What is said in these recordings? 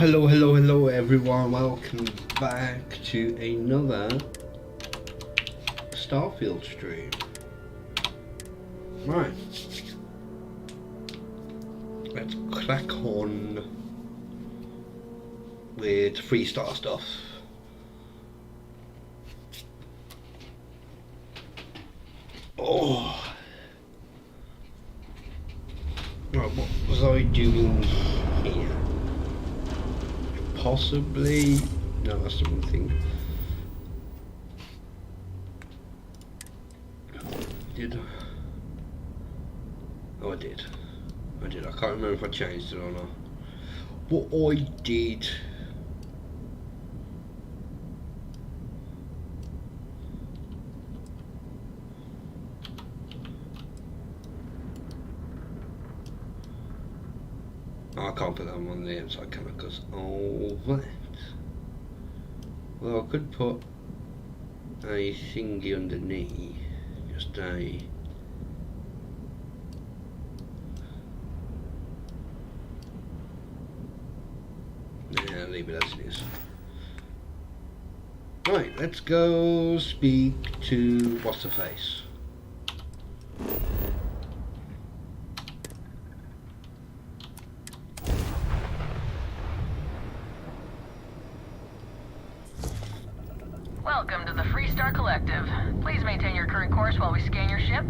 Hello everyone, welcome back to another Starfield stream. Right, let's crack on with Freestar stuff. Oh, right, what was I doing here? Possibly, no, that's the wrong thing. Did I? Oh, I did. I can't remember if I changed it or not. What I did. Oh, I can't put that on the outside camera because all that. Well, I could put a thingy underneath, just a. Yeah, leave it as it is. Right, let's go speak to what's her face. Welcome to the Freestar Collective. Please maintain your current course while we scan your ship.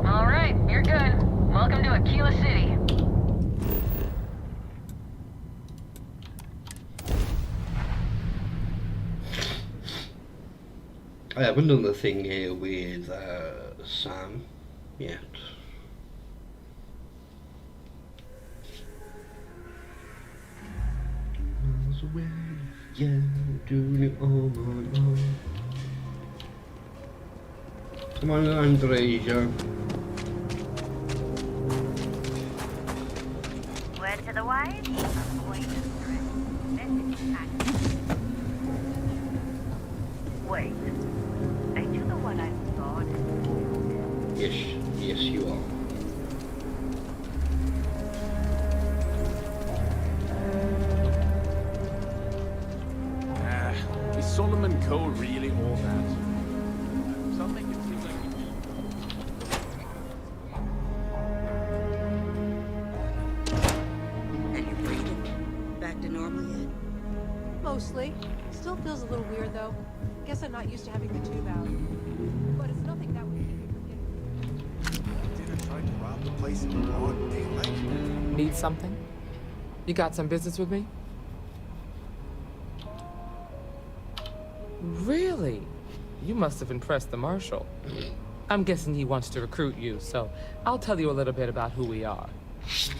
All right, you're good. Welcome to Aquila City. I haven't done the thing here with Sam yet. Away, yeah, doing it all my own. Come on, Andrea. Word to the wise? Wait for it. Wait. Ain't you the one I thought? Yes, you are. Is Solomon Cole really all that? Some make it seem like And you're breathing back to normal yet? Mostly. Still feels a little weird though. Guess I'm not used to having the tube out. But it's nothing that would keep me from getting... Dinner tried to rob the place in broad daylight. Need something? You got some business with me? Really? You must have impressed the Marshal. I'm guessing he wants to recruit you, so I'll tell you a little bit about who we are.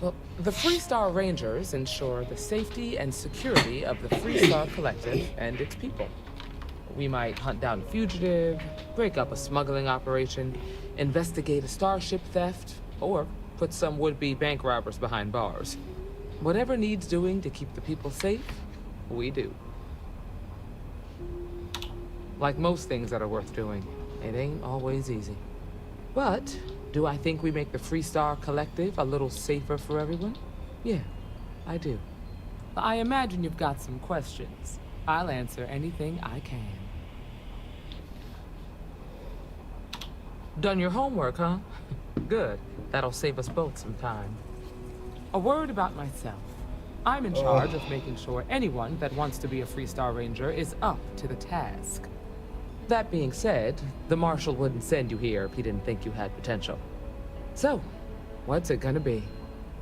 Well, the Freestar Rangers ensure the safety and security of the Freestar Collective and its people. We might hunt down a fugitive, break up a smuggling operation, investigate a starship theft, or put some would-be bank robbers behind bars. Whatever needs doing to keep the people safe, we do. Like most things that are worth doing, it ain't always easy. But do I think we make the Freestar Collective a little safer for everyone? Yeah, I do. I imagine you've got some questions. I'll answer anything I can. Done your homework, huh? Good. That'll save us both some time. A word about myself. I'm in charge of making sure anyone that wants to be a Freestar Ranger is up to the task. That being said, the Marshal wouldn't send you here if he didn't think you had potential. So, what's it gonna be?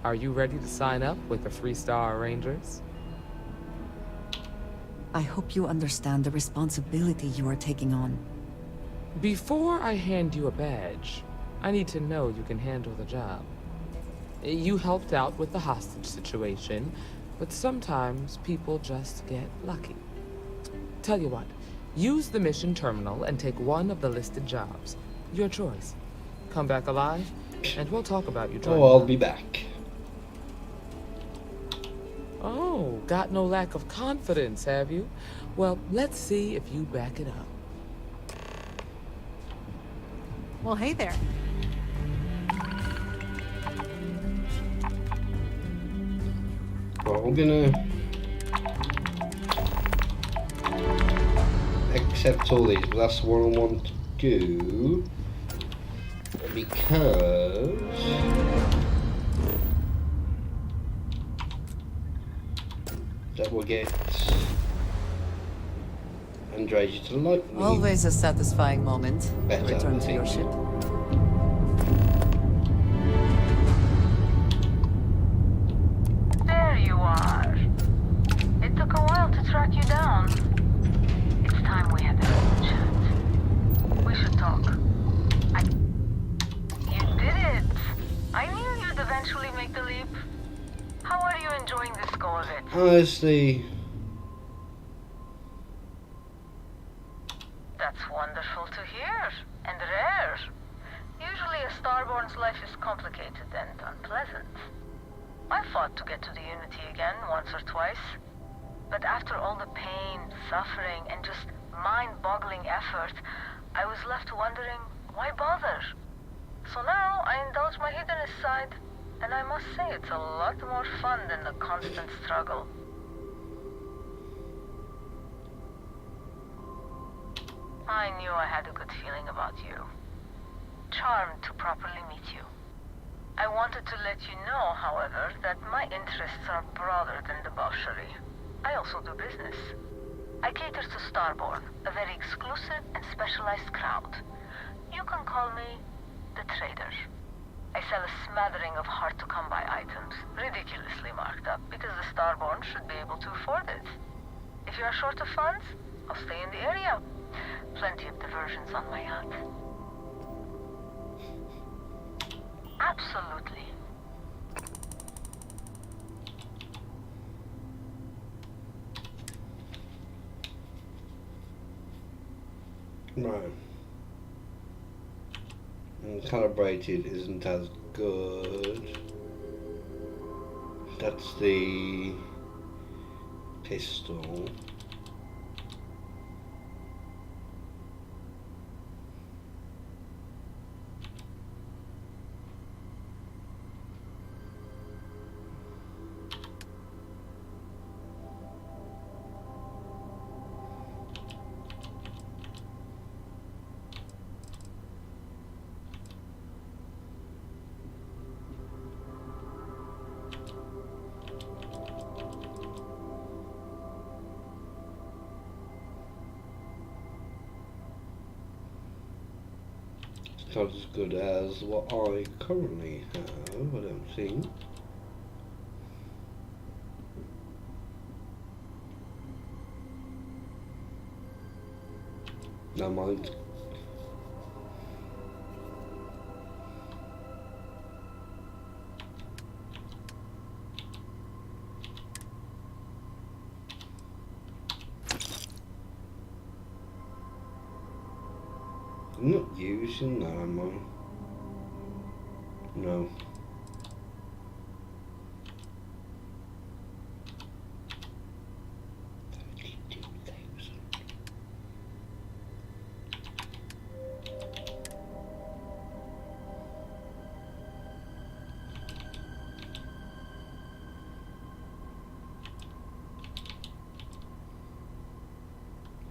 Are you ready to sign up with the Freestar Rangers? I hope you understand the responsibility you are taking on. Before I hand you a badge, I need to know you can handle the job. You helped out with the hostage situation, but sometimes people just get lucky. Tell you what, use the mission terminal and take one of the listed jobs. Your choice. Come back alive, and we'll talk about you joining. Oh, I'll be back. Oh, got no lack of confidence, have you? Well, let's see if you back it up. Well, hey there. Right, we're gonna accept all these, but that's what I want to do because that will get Andreja to like me. Always a satisfying moment. Better, Return I to your think. ship. There you are. It took a while to track you down. It's time we had a little chat. We should talk. You did it! I knew you'd eventually make the leap. How are you enjoying this go of it? Honestly, That's wonderful to hear. And rare. Usually a Starborn's life is complicated and unpleasant. I fought to get to the Unity again once or twice. But after all the pain, suffering, and just mind-boggling effort, I was left wondering, why bother? So now I indulge my hedonist side, and I must say it's a lot more fun than the constant struggle. I knew I had a good feeling about you. Charmed to properly meet you. I wanted to let you know, however, that my interests are broader than debauchery. I also do business. I cater to Starborn, a very exclusive and specialized crowd. You can call me the trader. I sell a smattering of hard-to-come-by items, ridiculously marked up, because the Starborn should be able to afford it. If you are short of funds, I'll stay in the area. Plenty of diversions on my yacht. Absolutely. right. And calibrated isn't as good. That's the pistol. Not as good as what I currently have, I don't think. Never mind. I'm not using that, am I? No.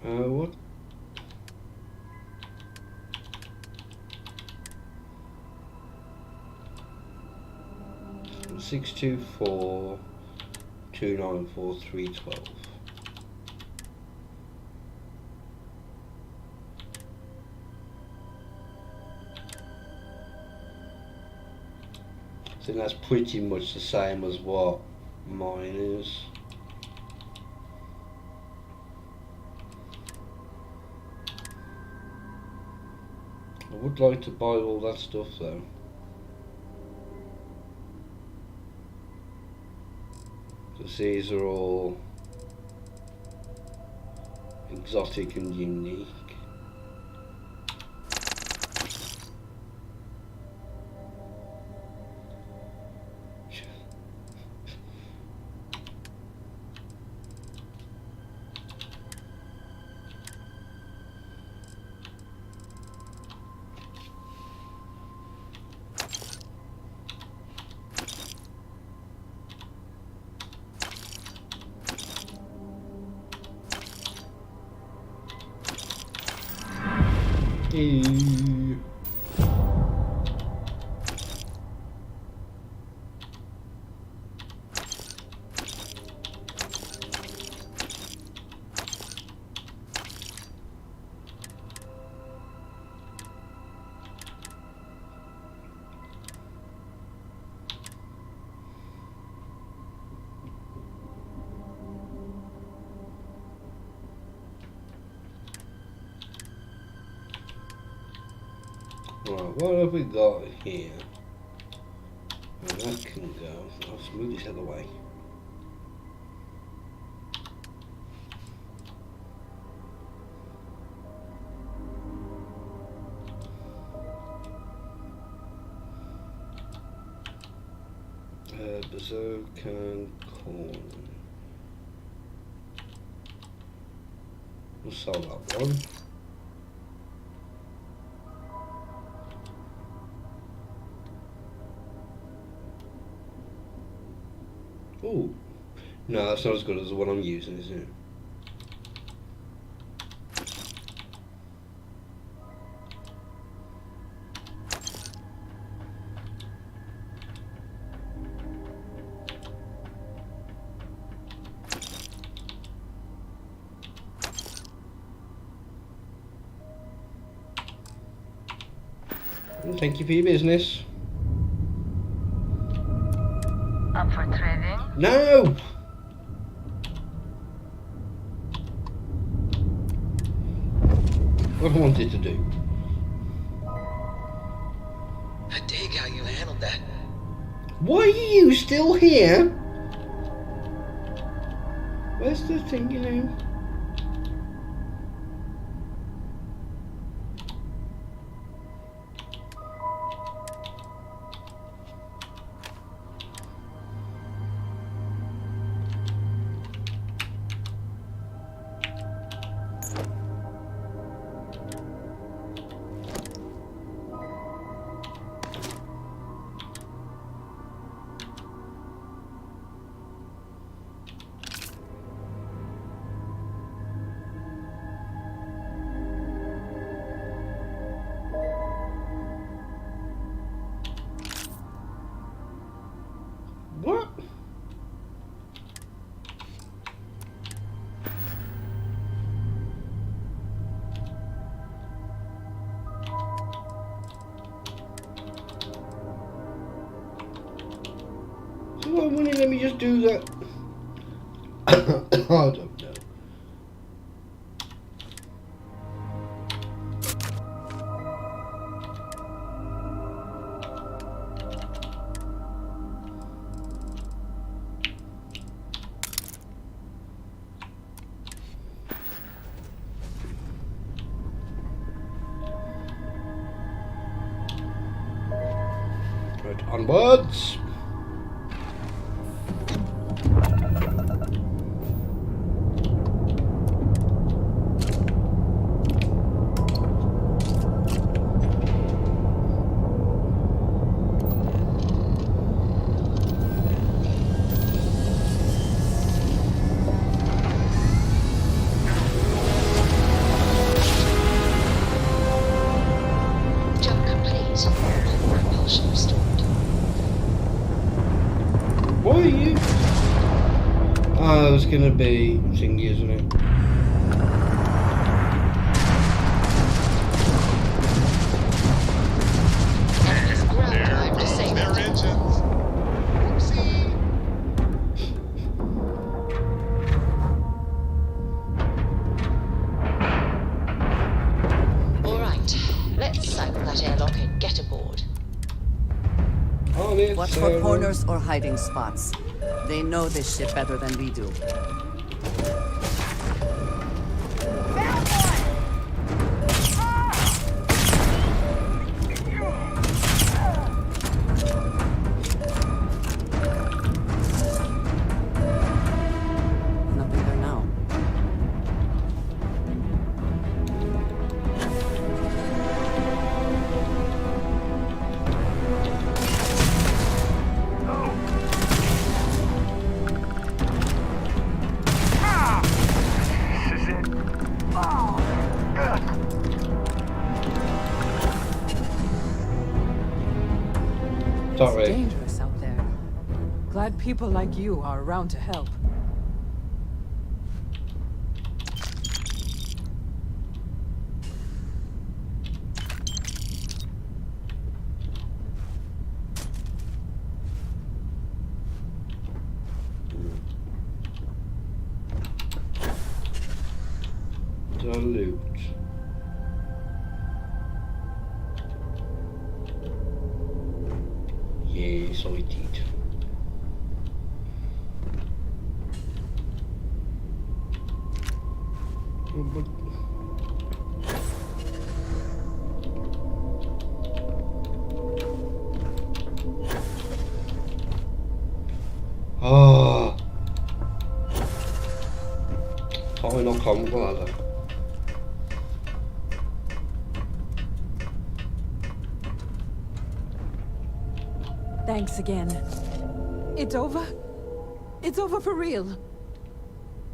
What? Six two four 294 312. I think that's pretty much the same as what mine is. I would like to buy all that stuff though. Because these are all exotic and unique. Ew. Right, what have we got here? And that can go. I'll just move this out of the way. Berserker corn. We'll sell that one. Oh, no, that's not as good as the one I'm using, is it? Well, thank you for your business. Up for trading? No! What I wanted to do. I dig how you handled that. Why are you still here? Where's the thing, you know? What? So why wouldn't it let me just do that? I don't know. Right, onwards. Jump complete. Propulsion restored. Why are you? Oh, it's gonna be thingy, isn't it? Ground drive disabled. Their engines. Oopsie. All right, let's cycle that airlock and get aboard. On it, Watch Sarah. for corners or hiding spots. They know this shit better than we do. Nothing there now. Sorry. It's dangerous out there. Glad people like you are around to help. Loot. Yes, I did. Ah, thôi nó không có là Thanks again. It's over? It's over for real.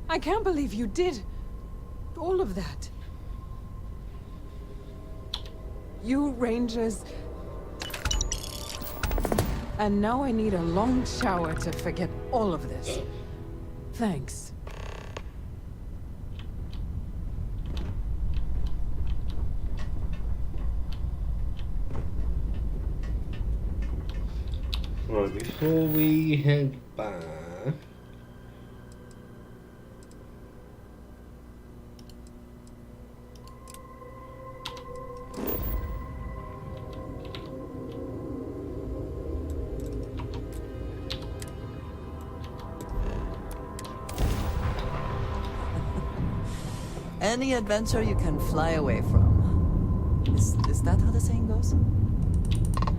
I can't believe you did all of that. You Rangers... And now I need a long shower to forget all of this. Thanks. Right, before we head back, Any adventure you can fly away from. Is that how the saying goes?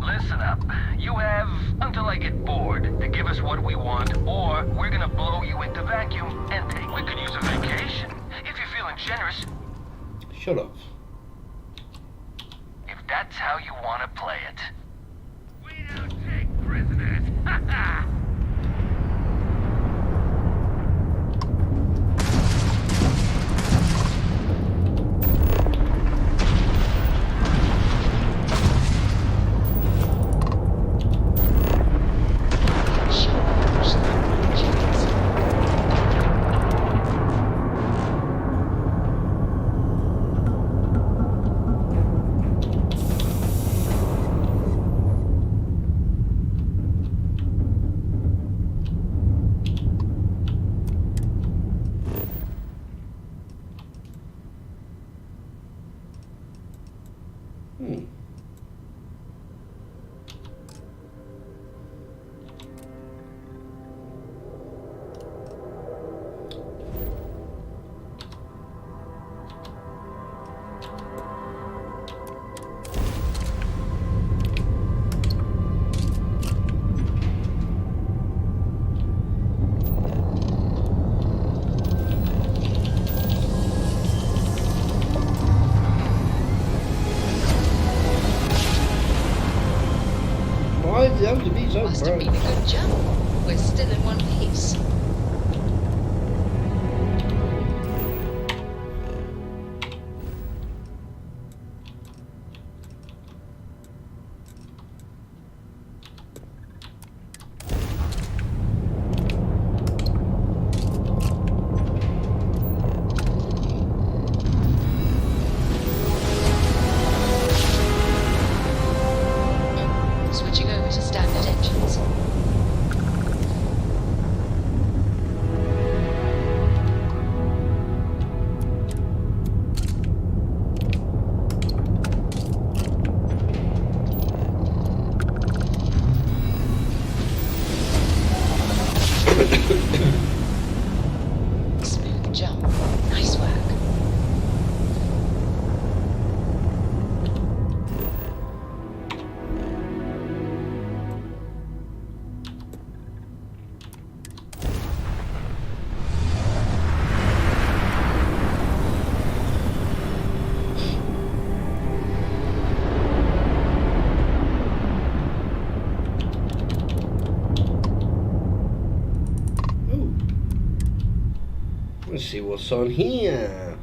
Listen up. You have until I get bored to give us what we want, or we're gonna blow you into vacuum and take. We could use a vacation if you're feeling generous. shut up. If that's how you want to play it. We don't take prisoners. Ha ha! Why is it have to be so Must have bright? been a good jump. We're still in one piece. Switching over to standard engines. Smooth jump. Nice work. Ooh. Let's see what's on here.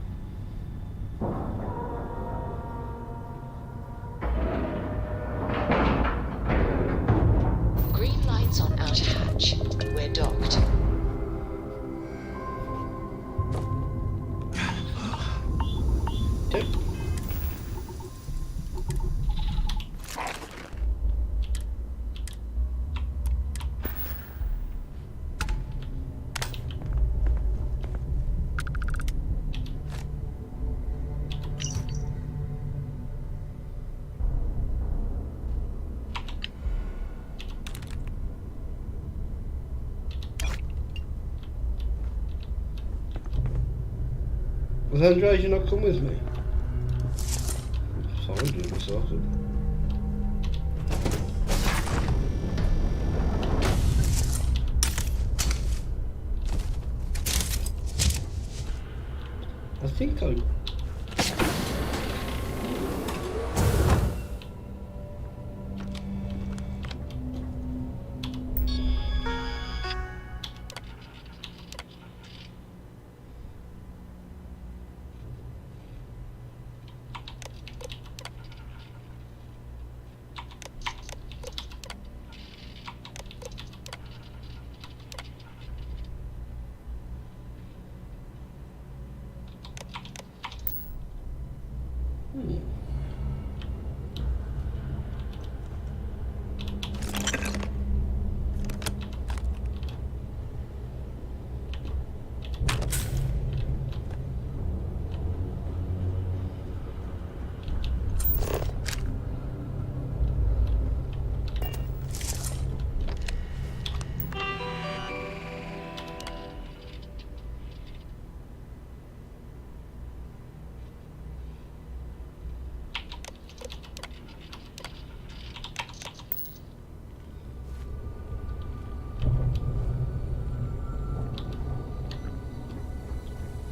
Has Andreas not come with me? So I'm doing this sorted. I think I...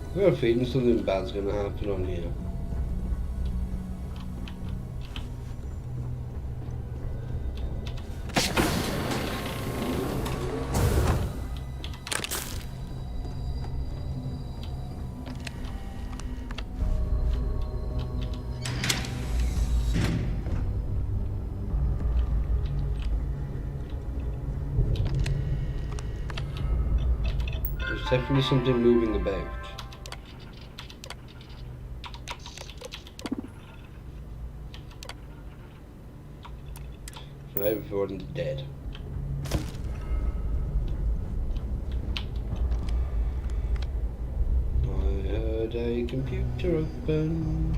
I got a feeling something bad's gonna happen on here. There's definitely something moving about. Everyone's dead. I heard a computer open.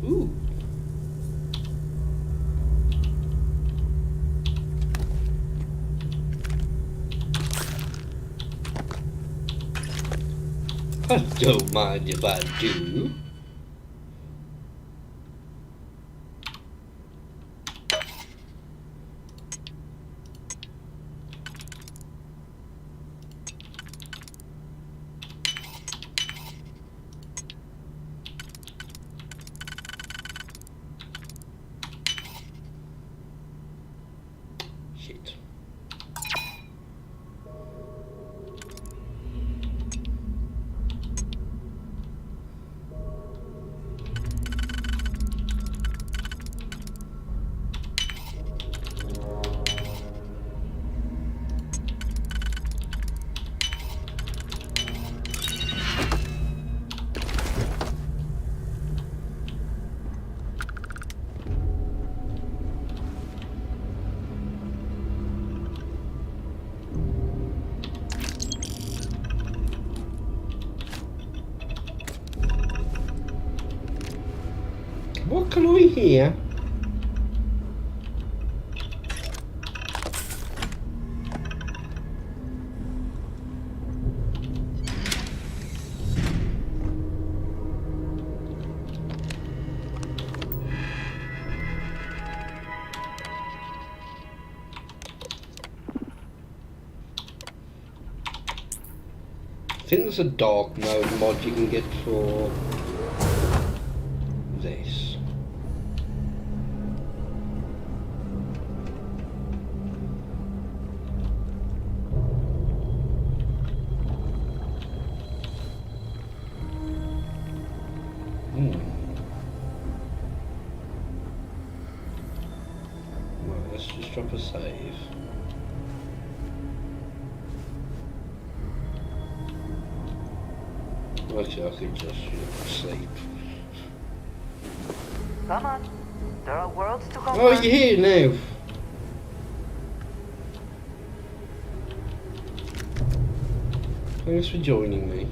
Ooh. I don't mind if I do. Shit. What can I hear? I think there's a dark mode mod you can get for this. drop a save. Actually, I could just sleep. Come on. There are worlds to conquer. Oh, you're here now. Thanks for joining me.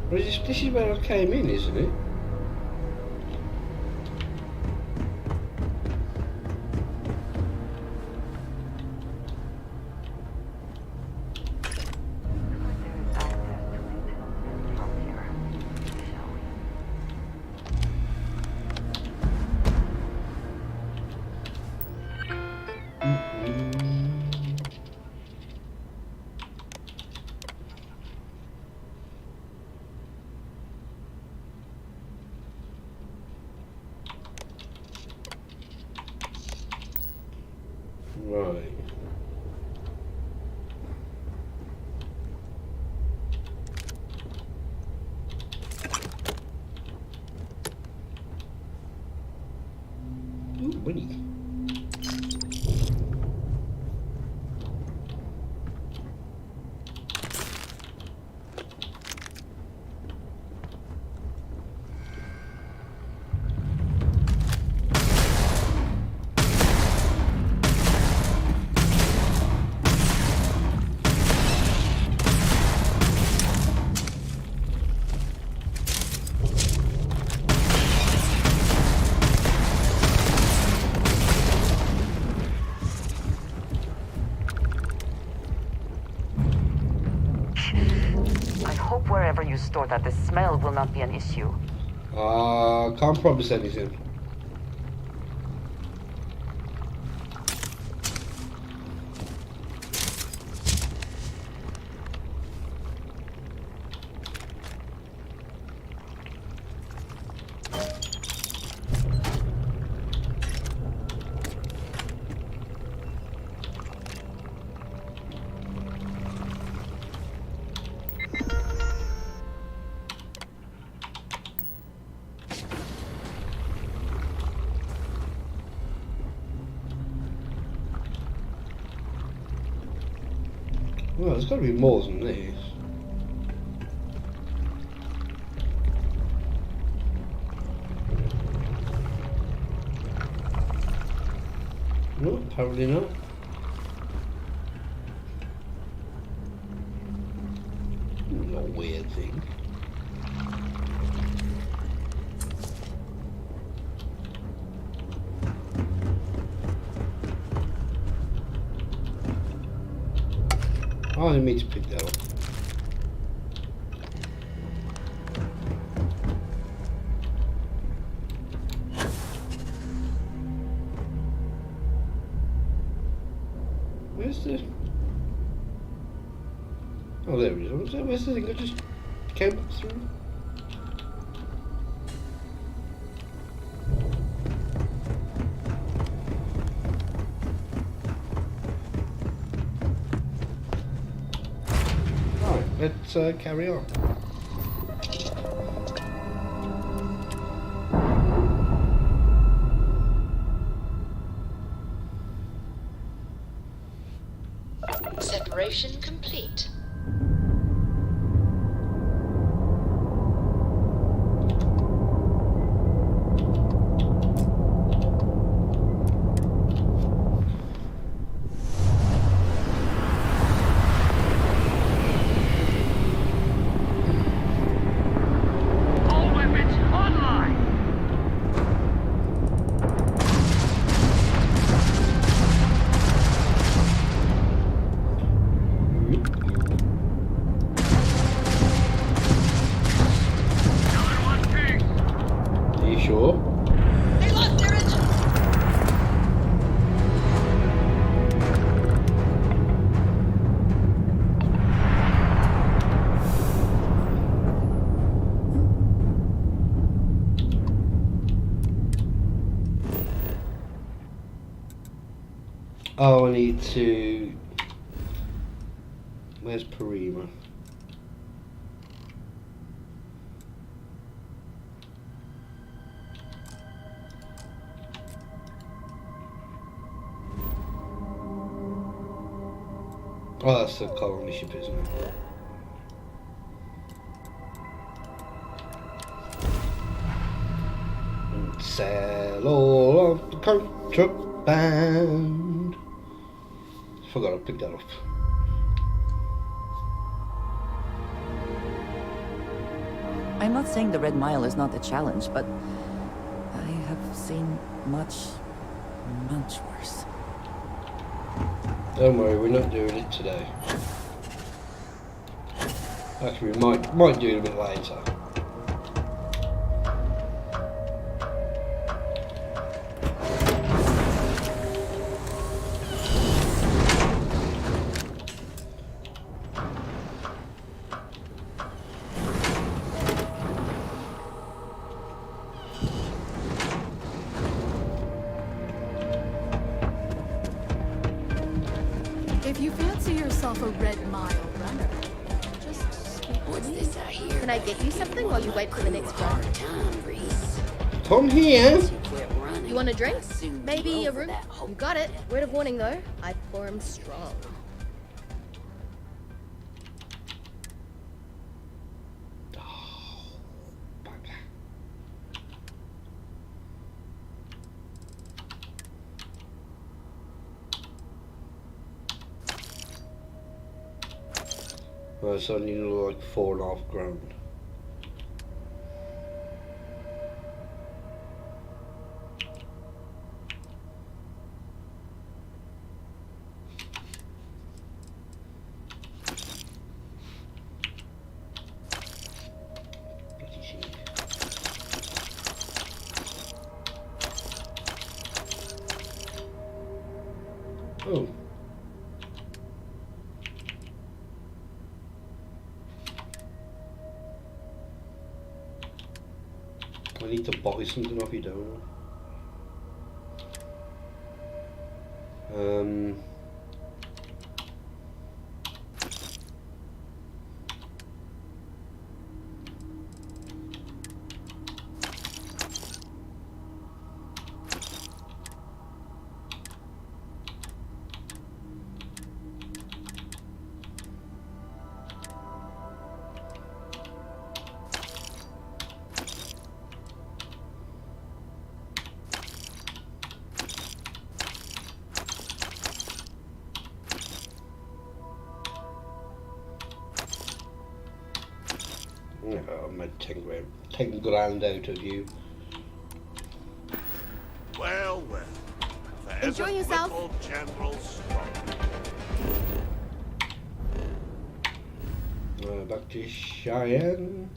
Well, this is where I came in, isn't it? Right. Ooh, money. Wherever you store that, the smell will not be an issue. Can't promise anything. Well, there's got to be more than this. No, apparently not. No weird thing. I didn't mean to pick that up. Where's the... Oh, there it is. Where's the thing I just came up through? Let's carry on. Separation complete. Oh, I need to... Where's Parima? Oh, that's the colony ship, isn't it? And sell all of the contraband. Forgot to pick that up. I'm not saying the Red Mile is not a challenge, but I have seen much worse. Don't worry, we're not doing it today. Actually, we might do it a bit later. If you fancy yourself a Red Mile runner, just speak. What's this I hear? Can I get you something while you wait for the next run? Come here. You want a drink? Maybe a room? You got it. Word of warning though, I pour 'em strong. Right, so I need like $4.5 grand. Oh. I need to buy something off you, don't I? I made 10 grand out of you. Well, well. Enjoy yourself. General Back to Cheyenne.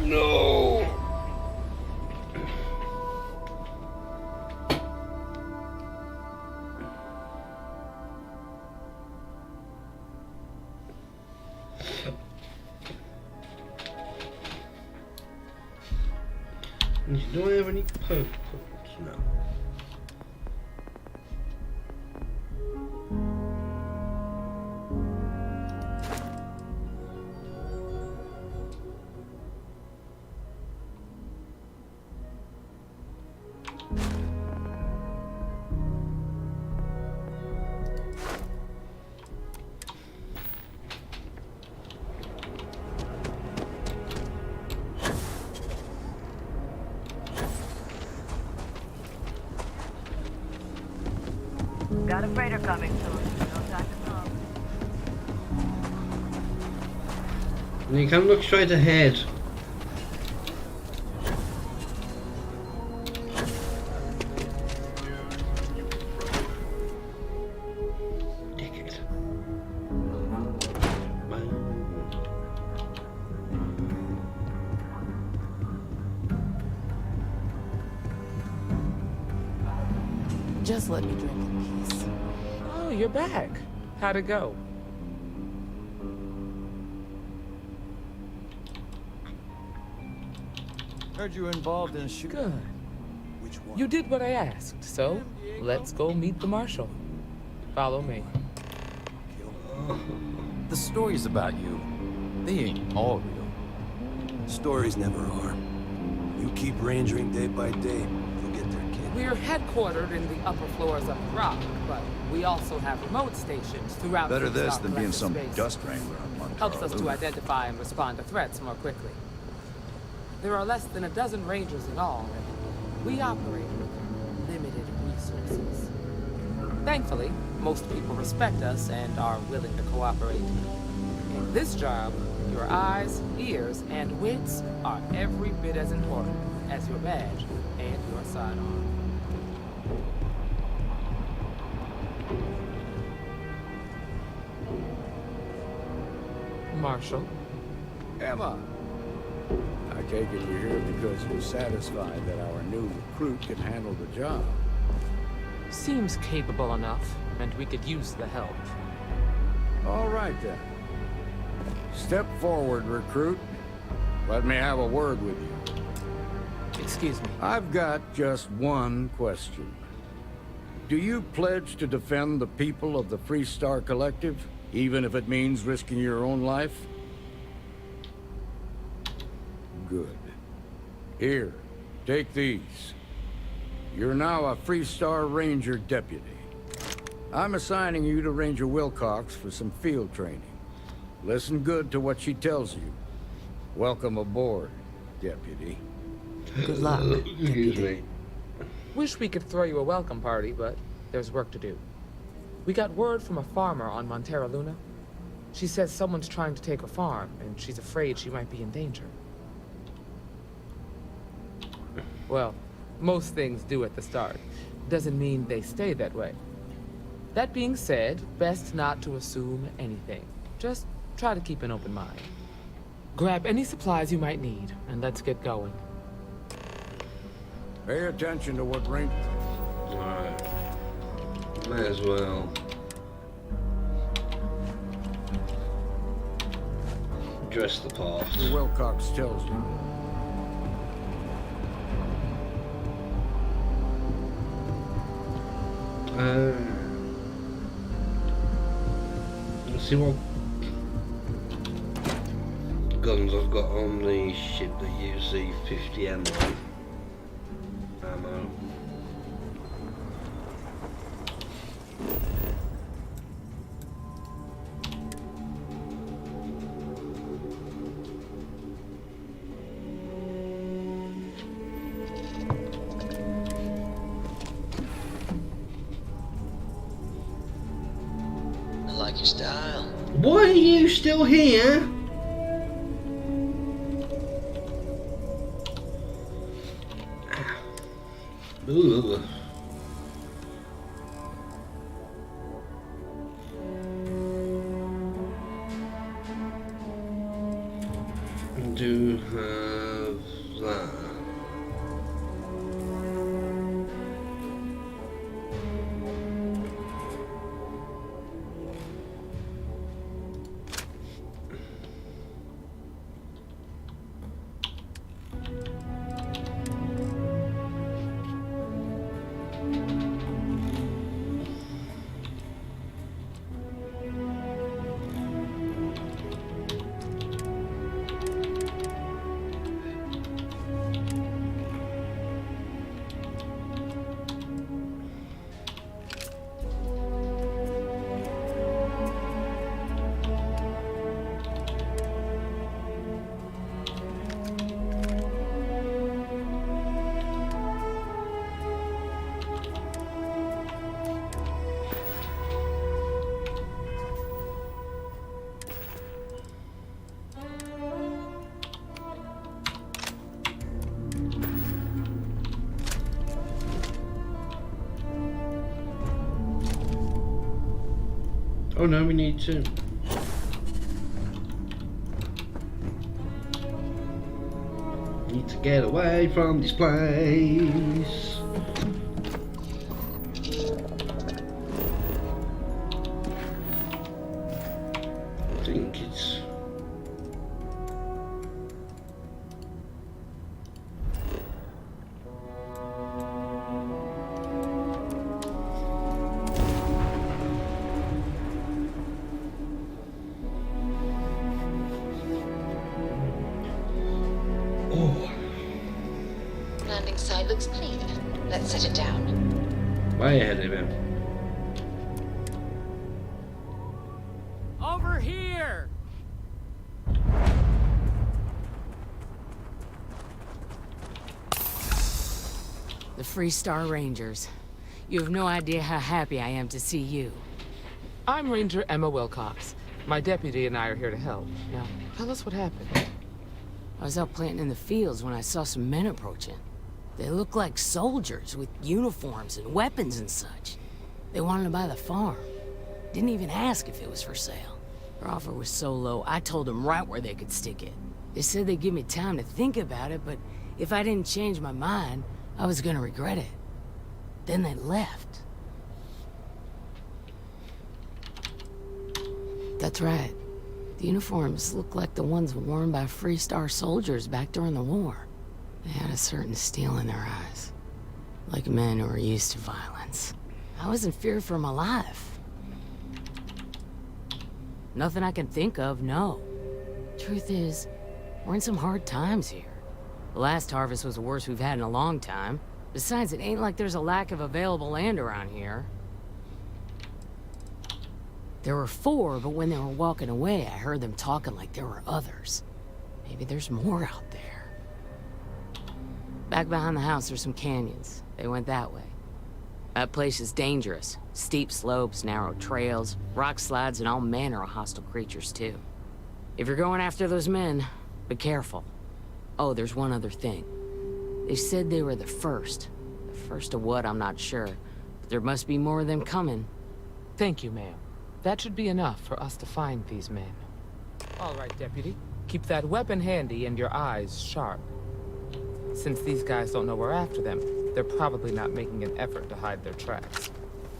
No. Do I have any perk points? No. Got a freighter coming soon. No time to talk. And you can look straight ahead. Dickhead. Just let me drink in peace. Oh, you're back. How'd it go? Heard you were involved in a shoot. Good. Which one? You did what I asked, so let's go meet the marshal. Follow me. The stories about you, they ain't all real. Stories never are. You keep rangering day by day, you'll get there, kid. We're headquartered in the upper floors of the rock, but we also have remote stations throughout Better Freestar this than being Collective some space. dust wrangler on Monday. Helps us to identify and respond to threats more quickly. There are less than a dozen rangers in all, and we operate with limited resources. Thankfully, most people respect us and are willing to cooperate. In this job, your eyes, ears, and wits are every bit as important as your badge and your sidearm. Marshal? Emma. I take it you're here because you're satisfied that our new recruit can handle the job. Seems capable enough, and we could use the help. All right, then. Step forward, recruit. Let me have a word with you. Excuse me. I've got just one question. Do you pledge to defend the people of the Freestar Collective, even if it means risking your own life? Good. Here, take these. You're now a Freestar Ranger deputy. I'm assigning you to Ranger Wilcox for some field training. Listen good to what she tells you. Welcome aboard, deputy. Good luck, deputy. Wish we could throw you a welcome party, but there's work to do. We got word from a farmer on Montera Luna. She says someone's trying to take her farm, and she's afraid she might be in danger. Well, most things do at the start. Doesn't mean they stay that way. That being said, best not to assume anything. Just try to keep an open mind. Grab any supplies you might need, and let's get going. Pay attention to what Ranger... Alright. May as well. Dress the part. Wilcox tells you. Let's see what guns I've got on the ship that use the 50 ammo. I like your style. Why are you still here? Ugh. Do have that. Oh no, we need to. Need to get away from this place. I think it's... inside looks clean. Let's set it down. Way ahead of him. Over here! The Freestar Rangers. You have no idea how happy I am to see you. I'm Ranger Emma Wilcox. My deputy and I are here to help. Now, tell us what happened. I was out planting in the fields when I saw some men approaching. They looked like soldiers with uniforms and weapons and such. They wanted to buy the farm. Didn't even ask if it was for sale. Their offer was so low, I told them right where they could stick it. They said they'd give me time to think about it, but if I didn't change my mind, I was gonna regret it. Then they left. That's right. The uniforms looked like the ones worn by Freestar soldiers back during the war. They had a certain steel in their eyes. Like men who are used to violence. I was in fear for my life. Nothing I can think of, no. Truth is, we're in some hard times here. The last harvest was the worst we've had in a long time. Besides, it ain't like there's a lack of available land around here. There were 4, but when they were walking away, I heard them talking like there were others. Maybe there's more out there. Back behind the house, there's some canyons. They went that way. That place is dangerous. Steep slopes, narrow trails, rock slides, and all manner of hostile creatures, too. If you're going after those men, be careful. Oh, there's one other thing. They said they were the first. The first of what, I'm not sure. But there must be more of them coming. Thank you, ma'am. That should be enough for us to find these men. All right, Deputy. Keep that weapon handy and your eyes sharp. Since these guys don't know we're after them, they're probably not making an effort to hide their tracks.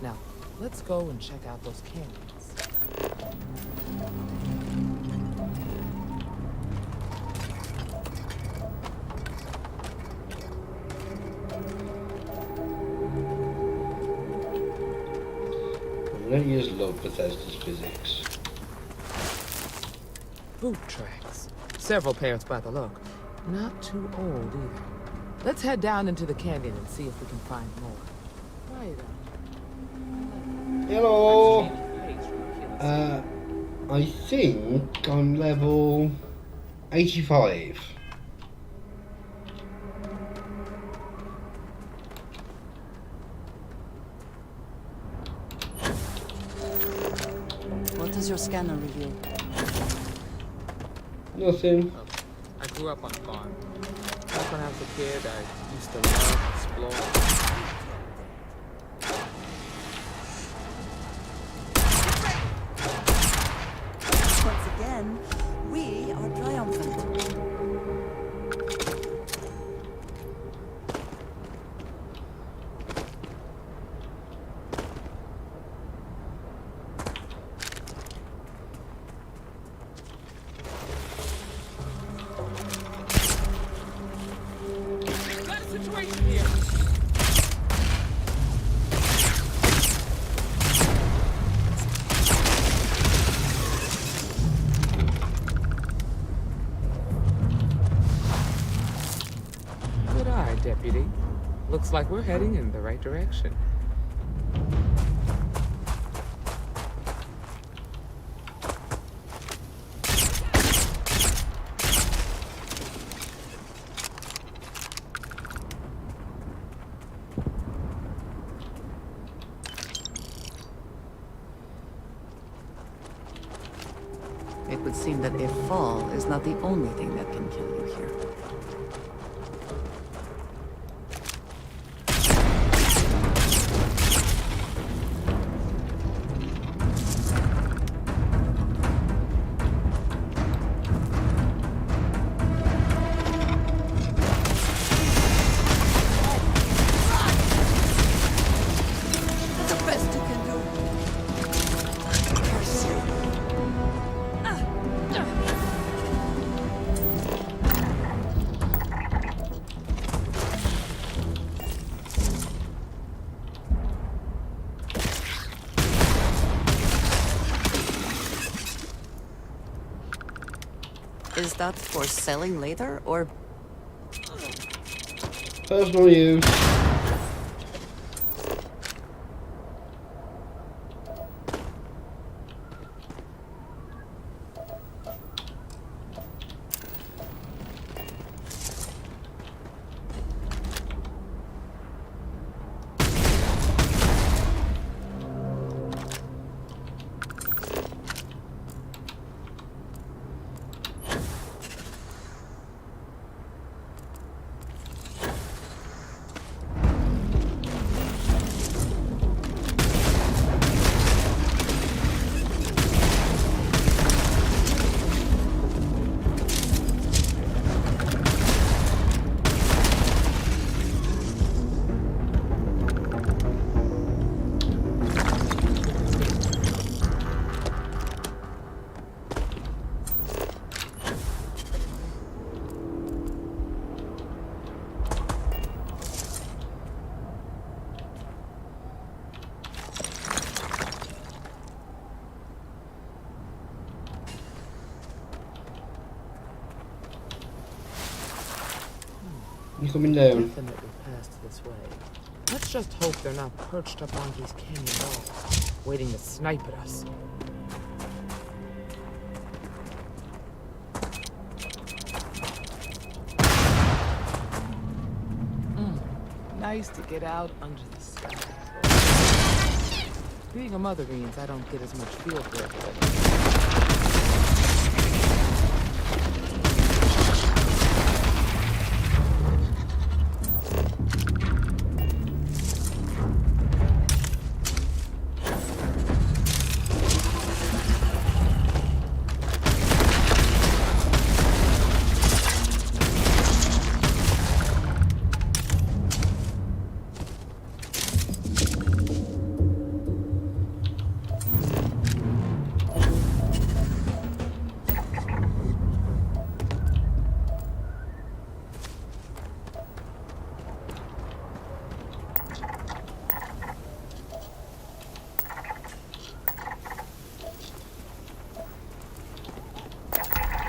Now, let's go and check out those canyons. I'm going to use Lord Bethesda's physics. Boot tracks. Several pairs by the look. Not too old either. Let's head down into the canyon and see if we can find more. Right. Hello. I think I'm level 85. What does your scanner reveal? Nothing. I grew up on a farm. Back when I was a kid, I used to love exploring. Once again, we are triumphant. Deputy. Looks like we're heading in the right direction. It would seem that a fall is not the only thing that can kill you here. Is that for selling later, or... Personal use. You coming down? Definitely passed this way. Let's just hope they're not perched up on these canyon walls, waiting to snipe at us. Nice to get out under the sky. Being a mother means I don't get as much feel for it.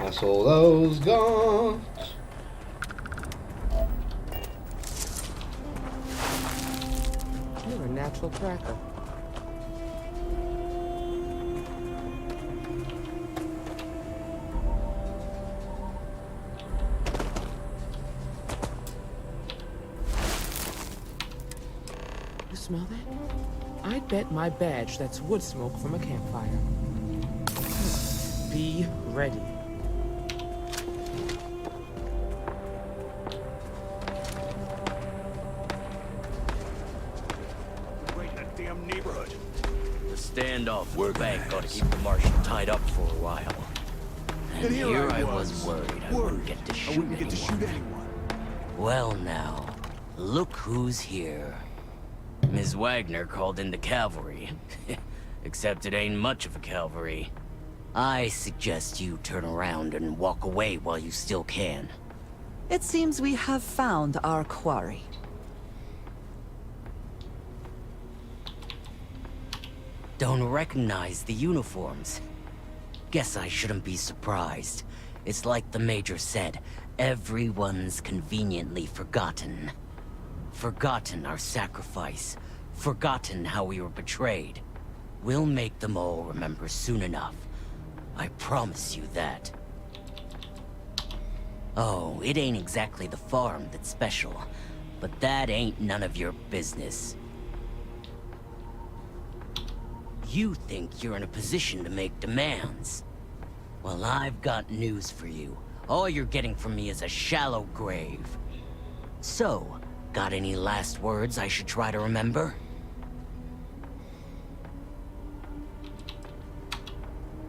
That's all those got. You're a natural tracker. You smell that? I'd bet my badge that's wood smoke from a campfire. Be ready. Standoff with the bank ought to keep the marshal tied up for a while. And here I was worried I wouldn't get to shoot anyone. Well now, look who's here. Ms. Wagner called in the cavalry. Except it ain't much of a cavalry. I suggest you turn around and walk away while you still can. It seems we have found our quarry. Don't recognize the uniforms. Guess I shouldn't be surprised. It's like the Major said, everyone's conveniently forgotten. Forgotten our sacrifice. Forgotten how we were betrayed. We'll make them all remember soon enough. I promise you that. Oh, it ain't exactly the farm that's special, but that ain't none of your business. You think you're in a position to make demands. Well, I've got news for you. All you're getting from me is a shallow grave. So, got any last words I should try to remember?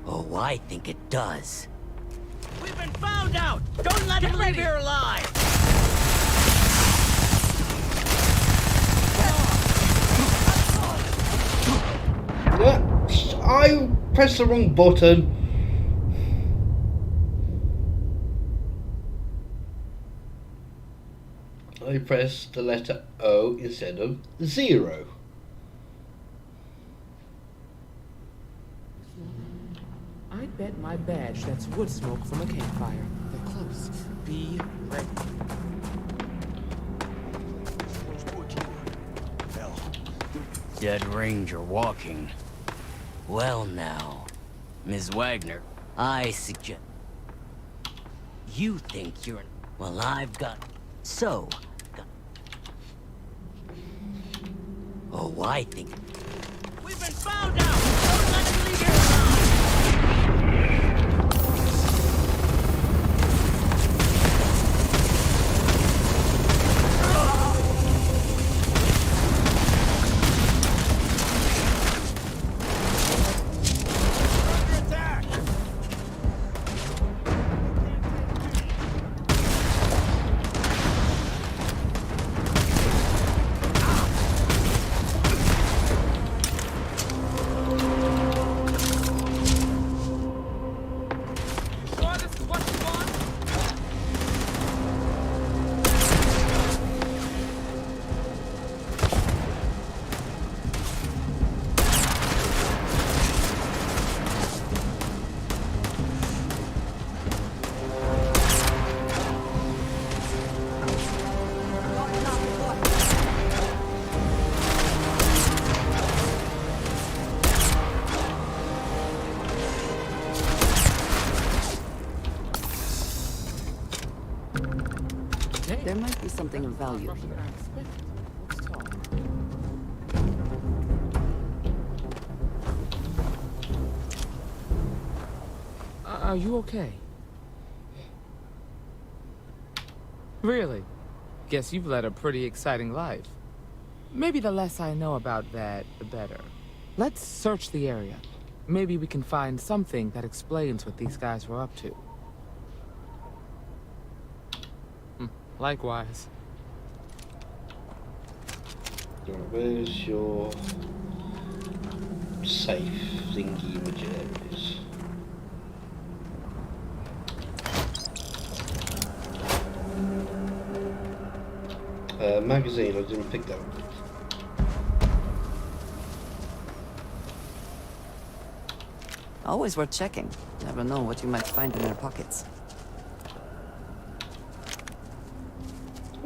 Oh, I think it does. We've been found out! Don't let him leave here alive! I pressed the wrong button. I pressed the letter O instead of 0. I'd bet my badge that's wood smoke from a campfire. They're close. Be ready. dead ranger walking. Well now, Ms. Wagner, I suggest... You think you're... Well, I've got... So... Oh, I think... We've been found out! Don't let him leave here There might be something of value here. Are you okay? Really? Guess you've led a pretty exciting life. Maybe the less I know about that, the better. Let's search the area. Maybe we can find something that explains what these guys were up to. Likewise. Where's your safe thingy majesties? Magazine, I didn't pick that up. Always worth checking. Never know what you might find in their pockets.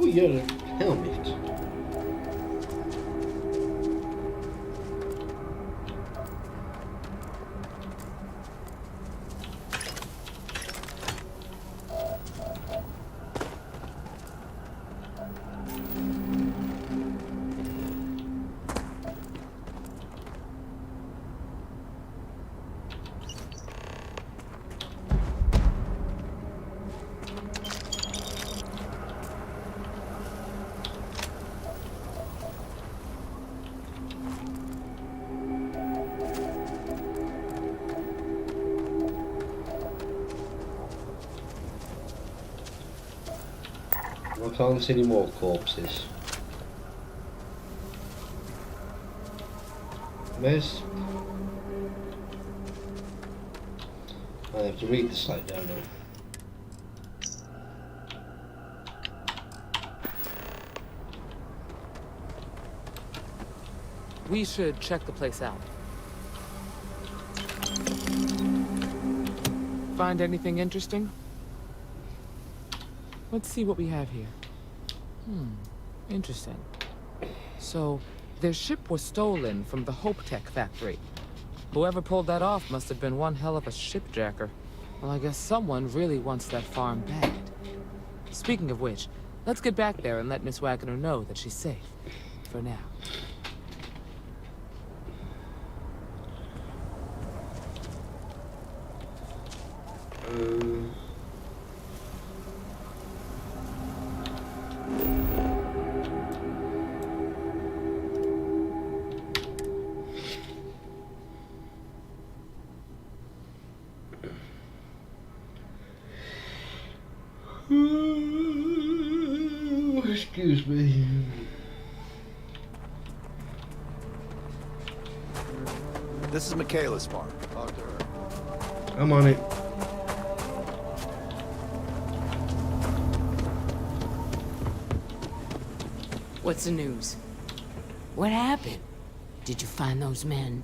Oh, you're a helmet. I can't see any more corpses. Where's... I have to read the site down there. We should check the place out. Find anything interesting? Let's see what we have here. Interesting. So, their ship was stolen from the Hope Tech factory. Whoever pulled that off must have been one hell of a shipjacker. Well, I guess someone really wants that farm bagged. Speaking of which, let's get back there and let Miss Wagner know that she's safe. For now. Excuse me. This is Michaela's farm. Talk to her. I'm on it. What's the news? What happened? Did you find those men?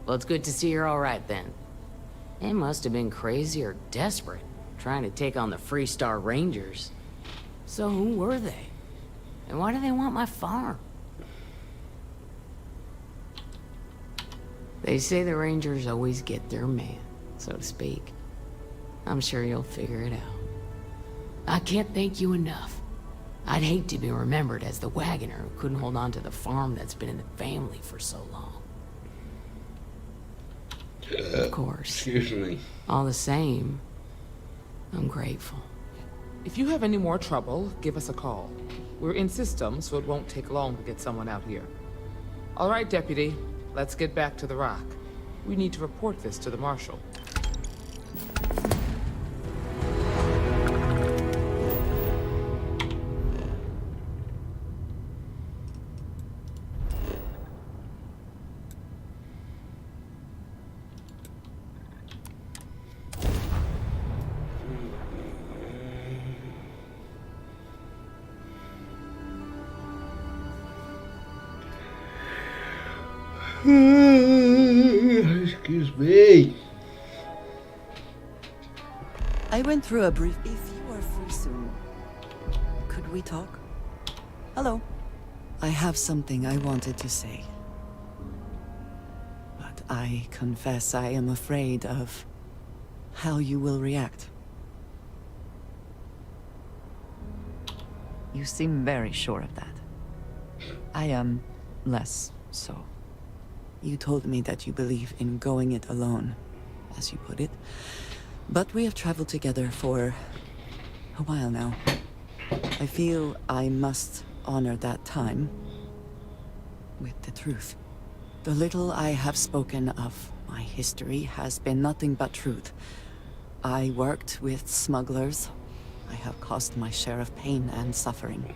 Well, it's good to see you're all right then. They must have been crazy or desperate, trying to take on the Freestar Rangers. So who were they? And why do they want my farm? They say the Rangers always get their man, so to speak. I'm sure you'll figure it out. I can't thank you enough. I'd hate to be remembered as the wagoner who couldn't hold on to the farm that's been in the family for so long. Of course. Excuse me. All the same, I'm grateful. If you have any more trouble, give us a call. We're in system, so it won't take long to get someone out here. All right, Deputy. Let's get back to the rock. We need to report this to the Marshal. Excuse me. I went through a brief... If you are free soon, could we talk? Hello. I have something I wanted to say. But I confess I am afraid of how you will react. You seem very sure of that. I am less so. You told me that you believe in going it alone, as you put it. But we have traveled together for a while now. I feel I must honor that time with the truth. The little I have spoken of my history has been nothing but truth. I worked with smugglers. I have caused my share of pain and suffering.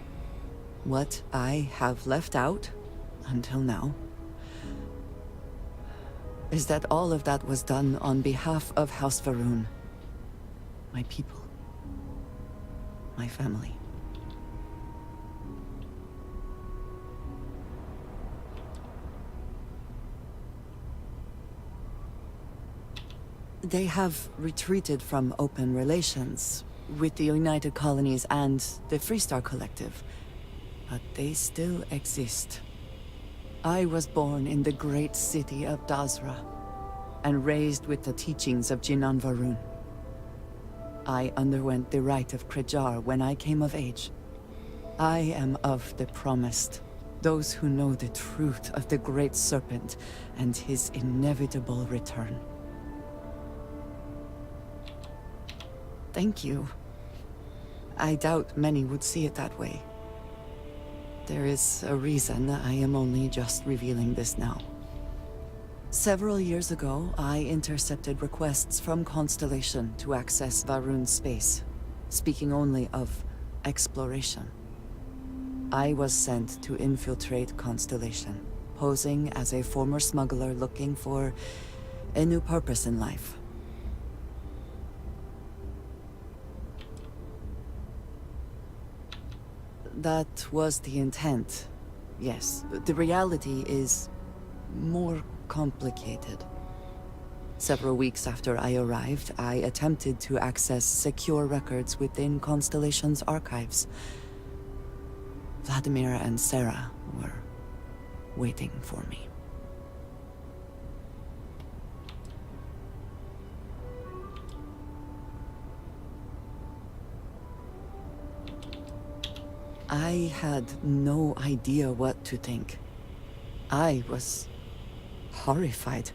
What I have left out, until now, is that all of that was done on behalf of House Va'ruun. My people. My family. They have retreated from open relations with the United Colonies and the Freestar Collective, but they still exist. I was born in the great city of Dazra, and raised with the teachings of Jinan Va'ruun. I underwent the rite of Krejar when I came of age. I am of the promised, those who know the truth of the Great Serpent and his inevitable return. Thank you. I doubt many would see it that way. There is a reason I am only just revealing this now. Several years ago, I intercepted requests from Constellation to access Va'ruun's space, speaking only of exploration. I was sent to infiltrate Constellation, posing as a former smuggler looking for a new purpose in life. That was the intent, yes. The reality is more complicated. Several weeks after I arrived, I attempted to access secure records within Constellation's archives. Vladimir and Sarah were waiting for me. I had no idea what to think. I was horrified.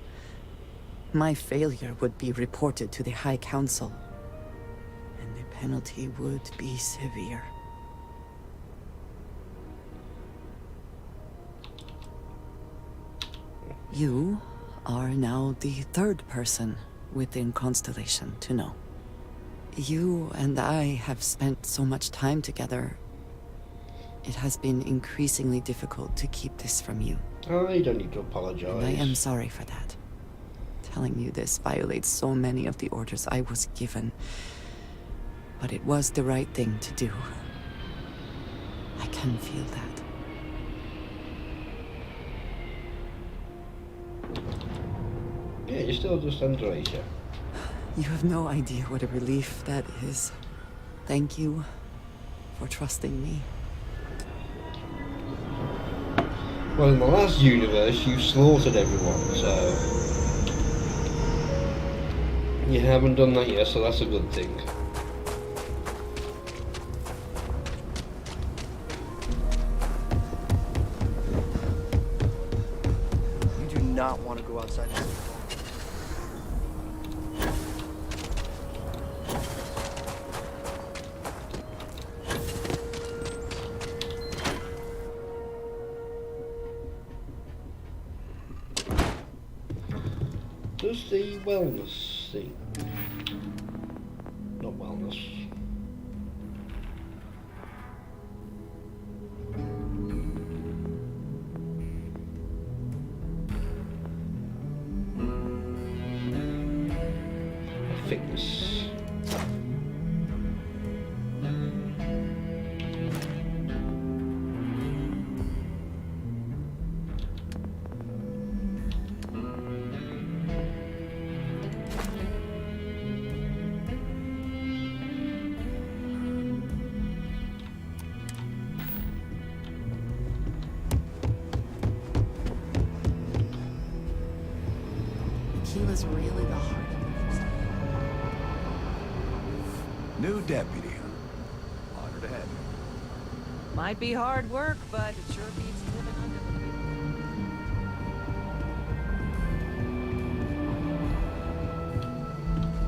My failure would be reported to the High Council, and the penalty would be severe. You are now the third person within Constellation to know. You and I have spent so much time together. It has been increasingly difficult to keep this from you. Oh, you don't need to apologize. And I am sorry for that. Telling you this violates so many of the orders I was given. But it was the right thing to do. I can feel that. Yeah, you're still just under Asia. You have no idea what a relief that is. Thank you for trusting me. Well, in the last universe, you slaughtered everyone, so... You haven't done that yet, so that's a good thing. You do not want to go outside. Does the wellness thing? Not wellness. Fitness. He was really the heart of it. New deputy, huh? Honored to have you. Might be hard work, but it sure beats living under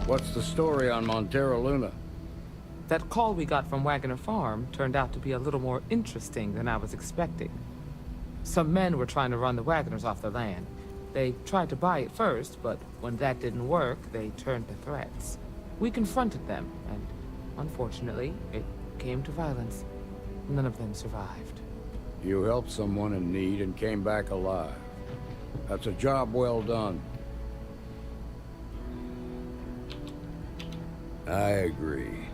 the... What's the story on Montero Luna? That call we got from Wagner Farm turned out to be a little more interesting than I was expecting. Some men were trying to run the Wagners off the land. They tried to buy it first, but when that didn't work, they turned to threats. We confronted them, and unfortunately, it came to violence. None of them survived. You helped someone in need and came back alive. That's a job well done. I agree.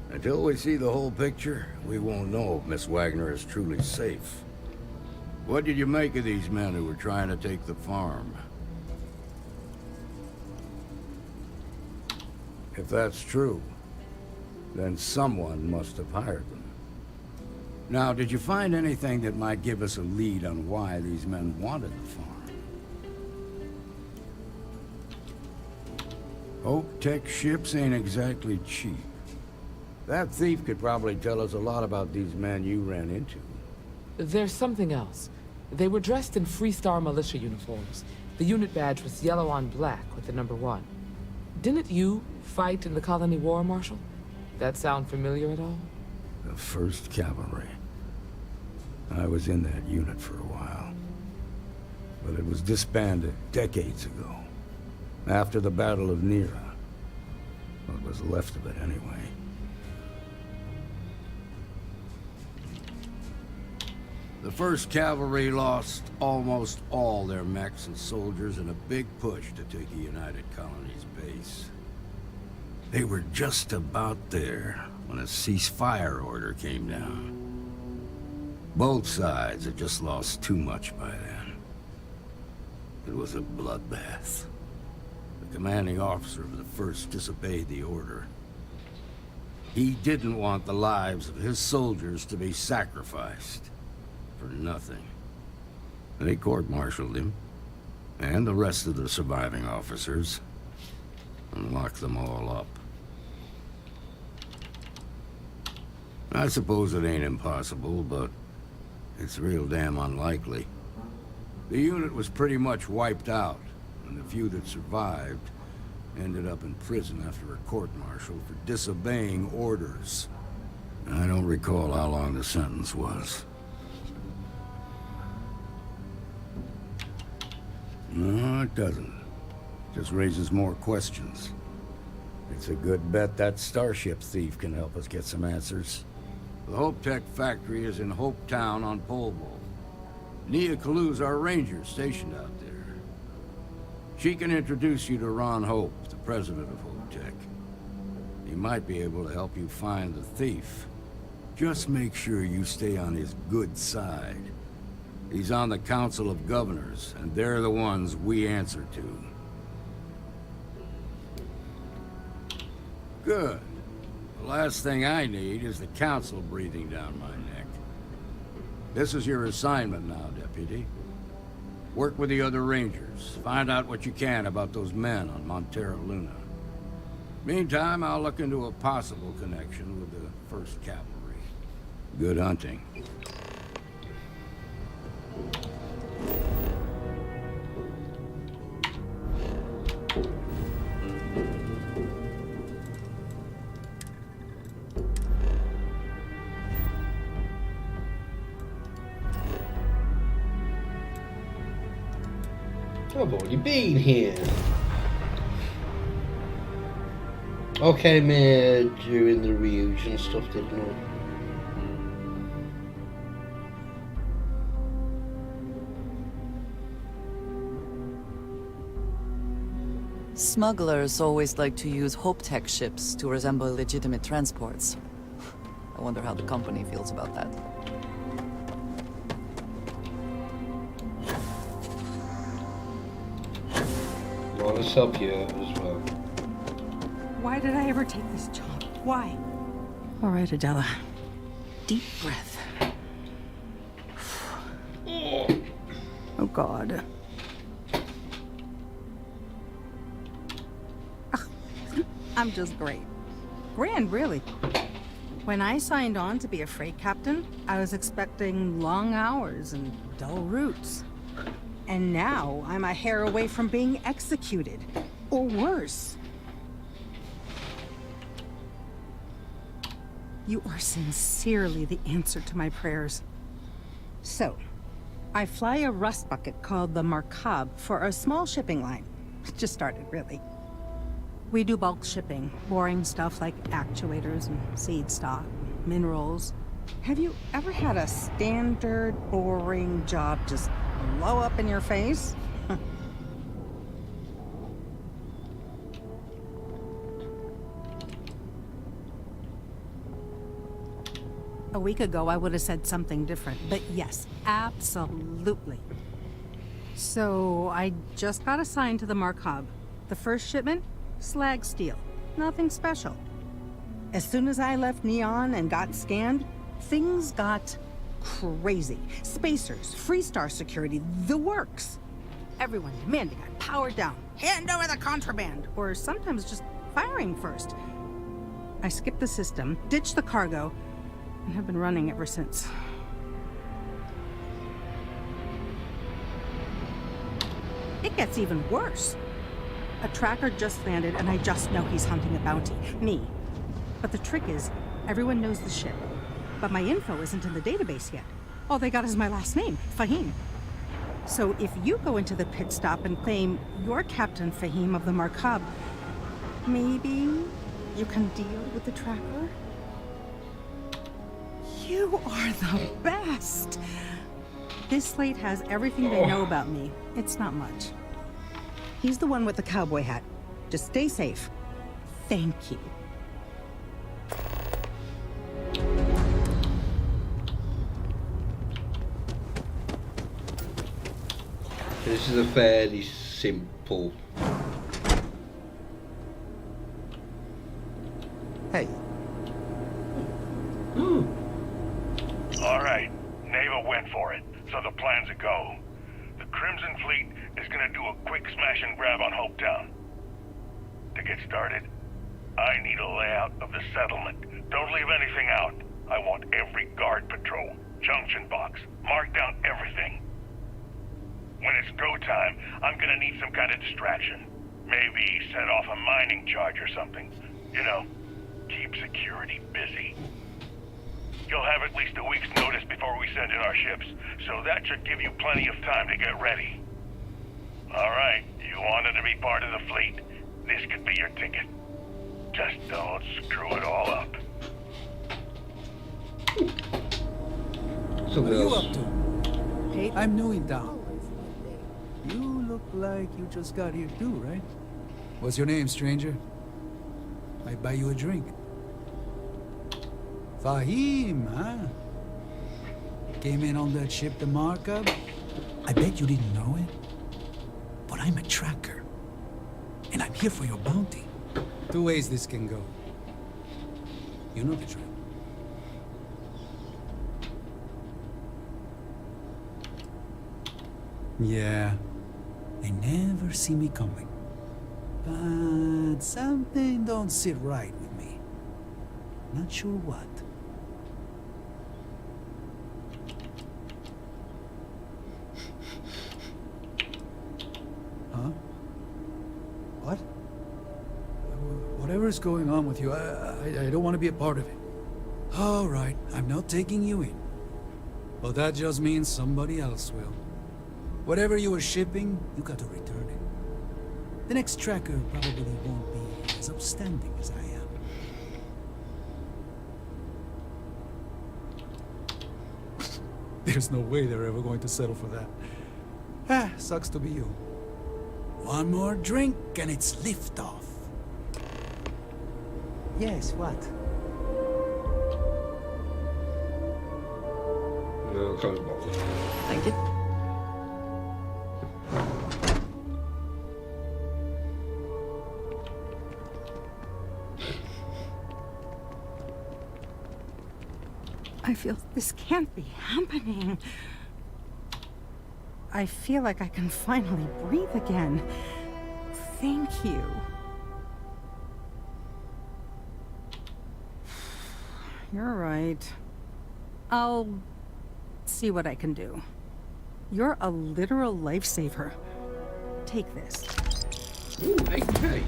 Until we see the whole picture, we won't know if Miss Wagner is truly safe. What did you make of these men who were trying to take the farm? If that's true, then someone must have hired them. Now, did you find anything that might give us a lead on why these men wanted the farm? Oak Tech ships ain't exactly cheap. That thief could probably tell us a lot about these men you ran into. There's something else. They were dressed in Freestar militia uniforms. The unit badge was yellow on black with the number 1. Didn't you fight in the Colony War, Marshal? That sound familiar at all? The 1st Cavalry. I was in that unit for a while. But it was disbanded decades ago. After the Battle of Nera. What was left of it, anyway. The 1st Cavalry lost almost all their mechs and soldiers in a big push to take the United Colony's base. They were just about there when a ceasefire order came down. Both sides had just lost too much by then. It was a bloodbath. The commanding officer of the 1st disobeyed the order. He didn't want the lives of his soldiers to be sacrificed. For nothing. They court-martialed him, and the rest of the surviving officers, and locked them all up. I suppose it ain't impossible, but it's real damn unlikely. The unit was pretty much wiped out, and the few that survived ended up in prison after a court-martial for disobeying orders. I don't recall how long the sentence was. No, it doesn't. Just raises more questions. It's a good bet that starship thief can help us get some answers. The Hope Tech factory is in Hope Town on Polvo. Nia Kalu's our ranger stationed out there. She can introduce you to Ron Hope, the president of Hope Tech. He might be able to help you find the thief. Just make sure you stay on his good side. He's on the Council of Governors, and they're the ones we answer to. Good. last thing I need is the council breathing down my neck. This is your assignment now, Deputy. Work with the other Rangers. Find out what you can about those men on Montero Luna. Meantime, I'll look into a possible connection with the 1st Cavalry. Good hunting. I've already been here. Okay, man, during the reuse and stuff, didn't I? Smugglers always like to use Hope Tech ships to resemble legitimate transports. I wonder how the company feels about that. Well, let's help you out as well. Why did I ever take this job? Why? All right, Adela. Deep breath. Oh, God. I'm just great. Grand, really. When I signed on to be a freight captain, I was expecting long hours and dull routes. And now I'm a hair away from being executed. Or worse. You are sincerely the answer to my prayers. So, I fly a rust bucket called the Markab for a small shipping line. It just started, really. We do bulk shipping, boring stuff like actuators and seed stock, minerals. Have you ever had a standard, boring job just blow up in your face? A week ago, I would have said something different, but yes, absolutely. So, I just got assigned to the Markab. The first shipment? Slag steel. Nothing special. As soon as I left Neon and got scanned, things got crazy. Spacers, Freestar security, the works. Everyone demanding I power down, hand over the contraband, or sometimes just firing first. I skipped the system, ditched the cargo, and have been running ever since. It gets even worse. A tracker just landed, and I just know he's hunting a bounty. Me. But the trick is, everyone knows the ship. But my info isn't in the database yet. All they got is my last name, Fahim. So if you go into the pit stop and claim you're Captain Fahim of the Markab, maybe you can deal with the tracker? You are the best! This slate has everything they know about me. It's not much. He's the one with the cowboy hat. Just stay safe. Thank you. This is a fairly simple. Hey. All right, Neva went for it, so the plan's a go. The Crimson Fleet is gonna do a quick smash and grab on Hopetown. To get started, I need a layout of the settlement. Don't leave anything out. I want every guard patrol, junction box, mark down everything. When it's go time, I'm gonna need some kind of distraction. Maybe set off a mining charge or something. You know, keep security busy. You'll have at least a week's notice before we send in our ships, so that should give you plenty of time to get ready. All right, you wanted to be part of the fleet. This could be your ticket. Just don't screw it all up. What are you up to? Hey, I'm new in town. You look like you just got here too, right? What's your name, stranger? Might buy you a drink. Fahim, huh? Came in on that ship, the Markab? I bet you didn't know it. But I'm a tracker. And I'm here for your bounty. Two ways this can go. You know the drill. Yeah, they never see me coming. But something don't sit right with me. Not sure what. Huh? What? Whatever's going on with you, I don't want to be a part of it. All right, I'm not taking you in. But that just means somebody else will. Whatever you were shipping, you got to return it. The next tracker probably won't be as upstanding as I am. There's no way they're ever going to settle for that. Ah, sucks to be you. One more drink and it's liftoff. Yes, what? No, I can't bother. Thank you. I feel this can't be happening. I feel like I can finally breathe again. Thank you. You're right. I'll see what I can do. You're a literal lifesaver. Take this. Ooh, 8K.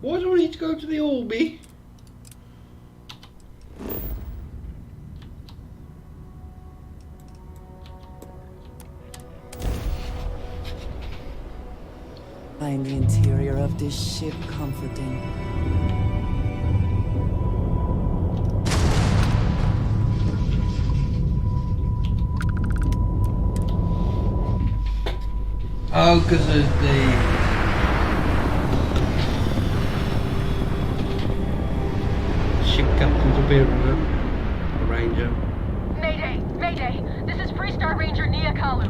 Why do I need to go to the Orby? Find the interior of this ship comforting. Oh, because of the... ship captain's appearing now. A ranger. Mayday! Mayday! This is Freestar Ranger Nia Kalu.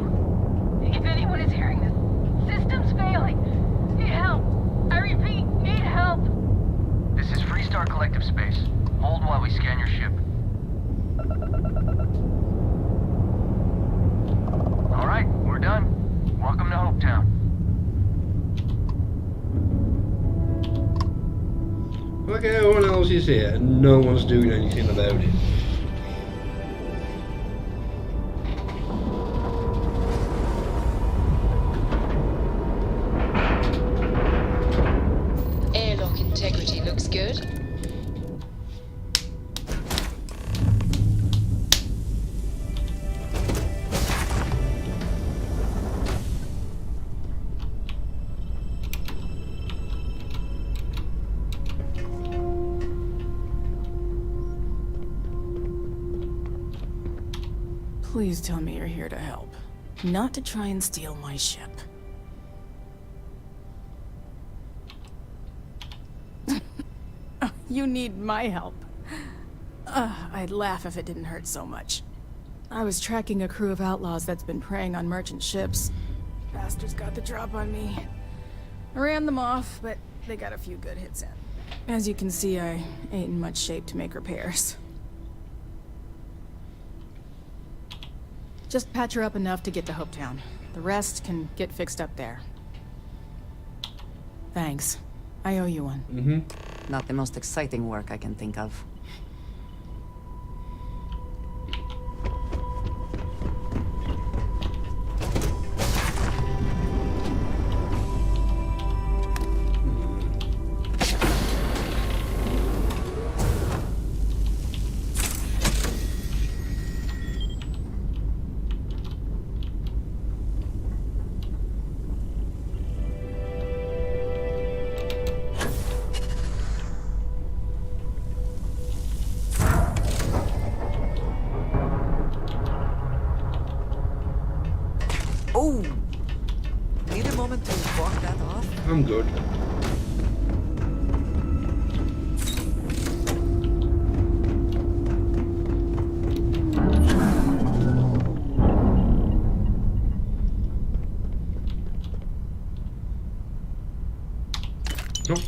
If anyone is hearing this, system's failing. Need help. I repeat, need help. This is Freestar Collective space. Hold while we scan your ship. All right, we're done. Welcome to Hopetown. Like everyone else is here, and no one's doing anything about it. Airlock integrity looks good. Please tell me you're here to help, not to try and steal my ship. You need my help. I'd laugh if it didn't hurt so much. I was tracking a crew of outlaws that's been preying on merchant ships. Bastards got the drop on me. I ran them off, but they got a few good hits in. As you can see, I ain't in much shape to make repairs. Just patch her up enough to get to Hopetown. The rest can get fixed up there. Thanks. I owe you one. Mm-hmm. Not the most exciting work I can think of. Oh! Need a moment to walk that off? I'm good.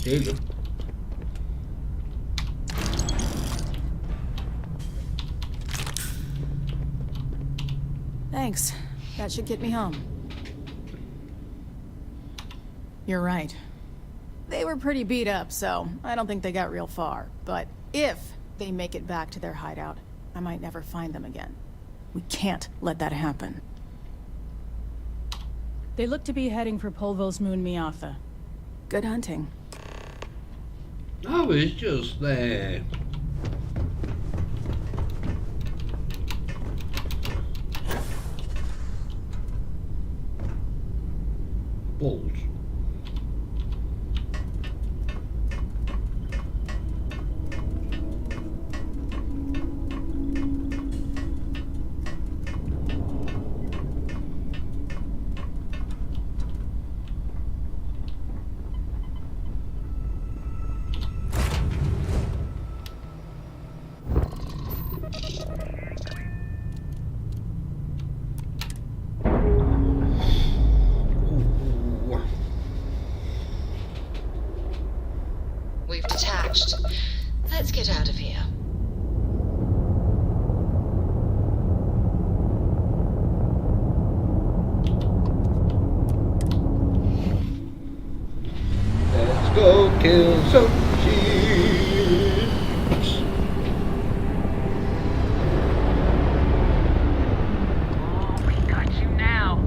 David. Thanks. That should get me home. You're right. They were pretty beat up, so I don't think they got real far. But if they make it back to their hideout, I might never find them again. We can't let that happen. They look to be heading for Polville's moon Miatha. Good hunting. I was just there. Balls. We've detached. Let's get out of here. Let's go kill some sheep. We got you now.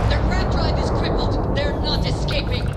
Their grab drive is crippled. They're not escaping.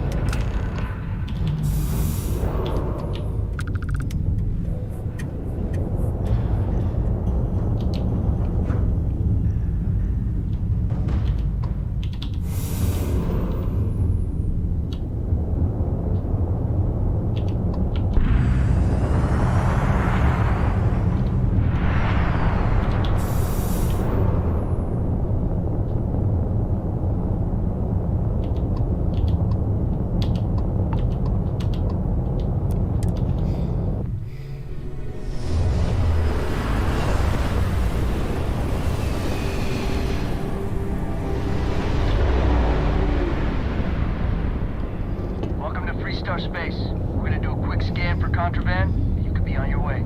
Welcome to Freestar Space. We're gonna do a quick scan for contraband, and you could be on your way.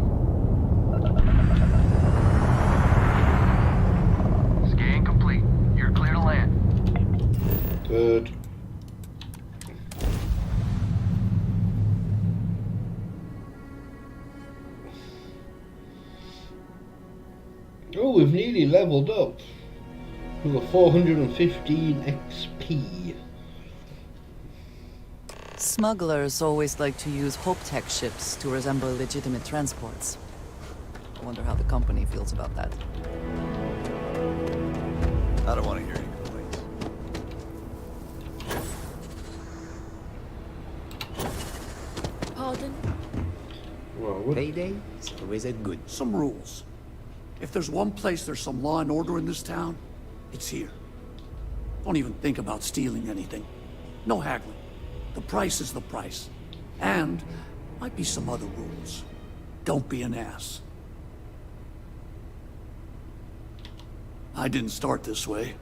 Scan complete. You're clear to land. Good. Oh, we've nearly leveled up. We've got 415 XP. Smugglers always like to use Hope Tech ships to resemble legitimate transports. I wonder how the company feels about that. I don't want to hear any complaints. Pardon? Payday is always a good. Some rules. If there's one place there's some law and order in this town, it's here. Don't even think about stealing anything. No haggling. The price is the price. And might be some other rules. Don't be an ass. I didn't start this way.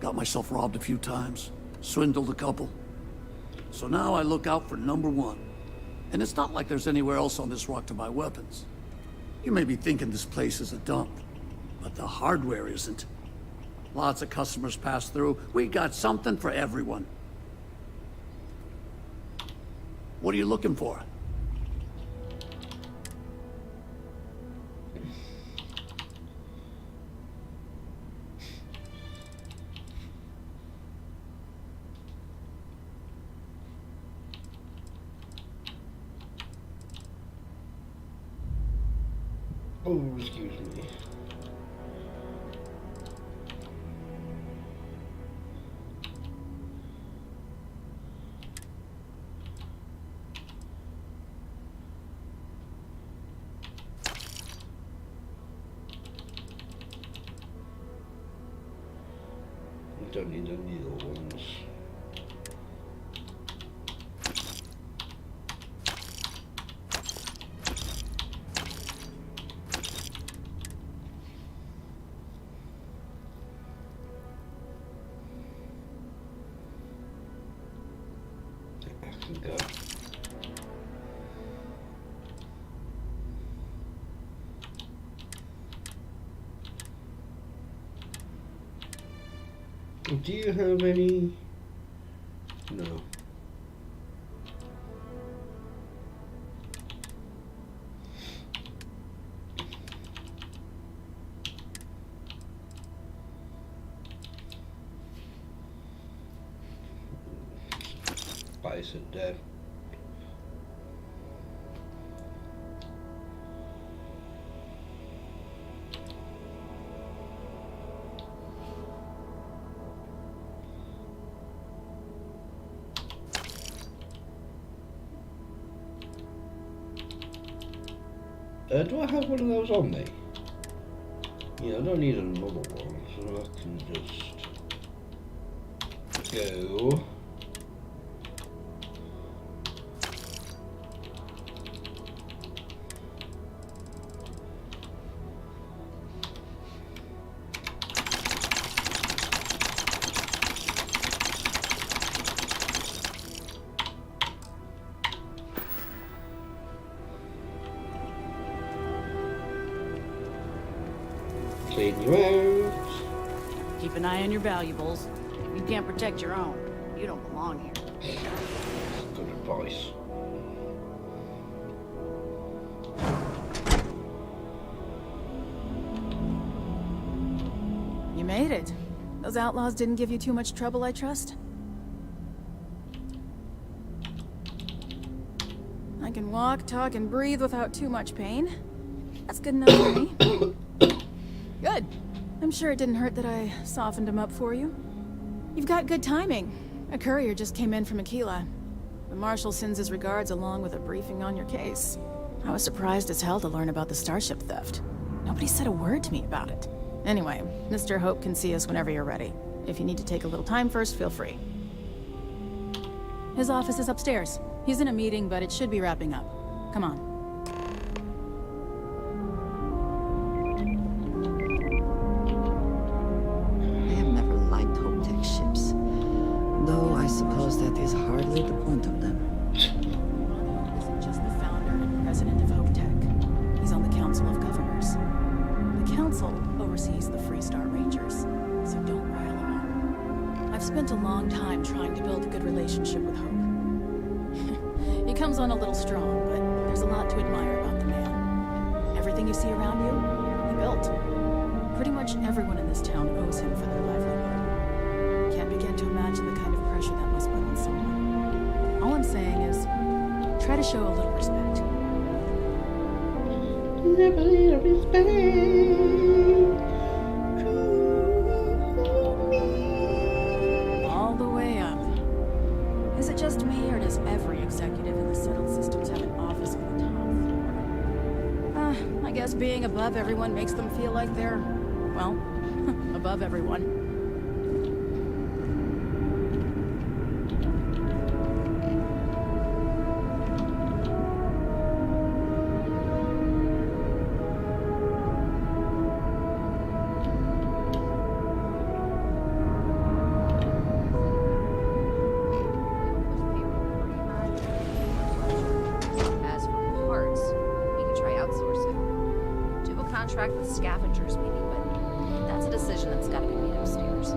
Got myself robbed a few times, swindled a couple. So now I look out for number one. And it's not like there's anywhere else on this rock to buy weapons. You may be thinking this place is a dump, but the hardware isn't. Lots of customers pass through. We got something for everyone. What are you looking for? Oh, excuse me. Don't need any other ones. can go. Do you have any? No. Spice it dead. Do I have one of those on me? Yeah, I don't need another one, so I can just go. Clean you out. Keep an eye on your valuables. If you can't protect your own, you don't belong here. Good advice. You made it. Those outlaws didn't give you too much trouble, I trust? I can walk, talk, and breathe without too much pain. That's good enough for me. Good. I'm sure it didn't hurt that I softened him up for you. You've got good timing. A courier just came in from Aquila. The Marshal sends his regards along with a briefing on your case. I was surprised as hell to learn about the starship theft. Nobody said a word to me about it. Anyway, Mr. Hope can see us whenever you're ready. If you need to take a little time first, feel free. His office is upstairs. He's in a meeting, but it should be wrapping up. Come on. I suppose that is hardly the point of them. Isn't just the founder and president of Hope Tech. He's on the Council of Governors. The Council oversees the Freestar Rangers, so don't rile him up. I've spent a long time trying to build a good relationship with Hope. He comes on a little strong, but there's a lot to admire about the man. Everything you see around you, he built. Pretty much everyone in this town owes him for their livelihood. Can't begin to imagine the kind of pressure that must put on someone. All I'm saying is, try to show a little respect. Never little respect. All the way up. Is it just me, or does every executive in the settled systems have an office on the top floor? I guess being above everyone makes them feel like they're, well, above everyone. Contract with scavengers, maybe, but that's a decision that's got to be made upstairs.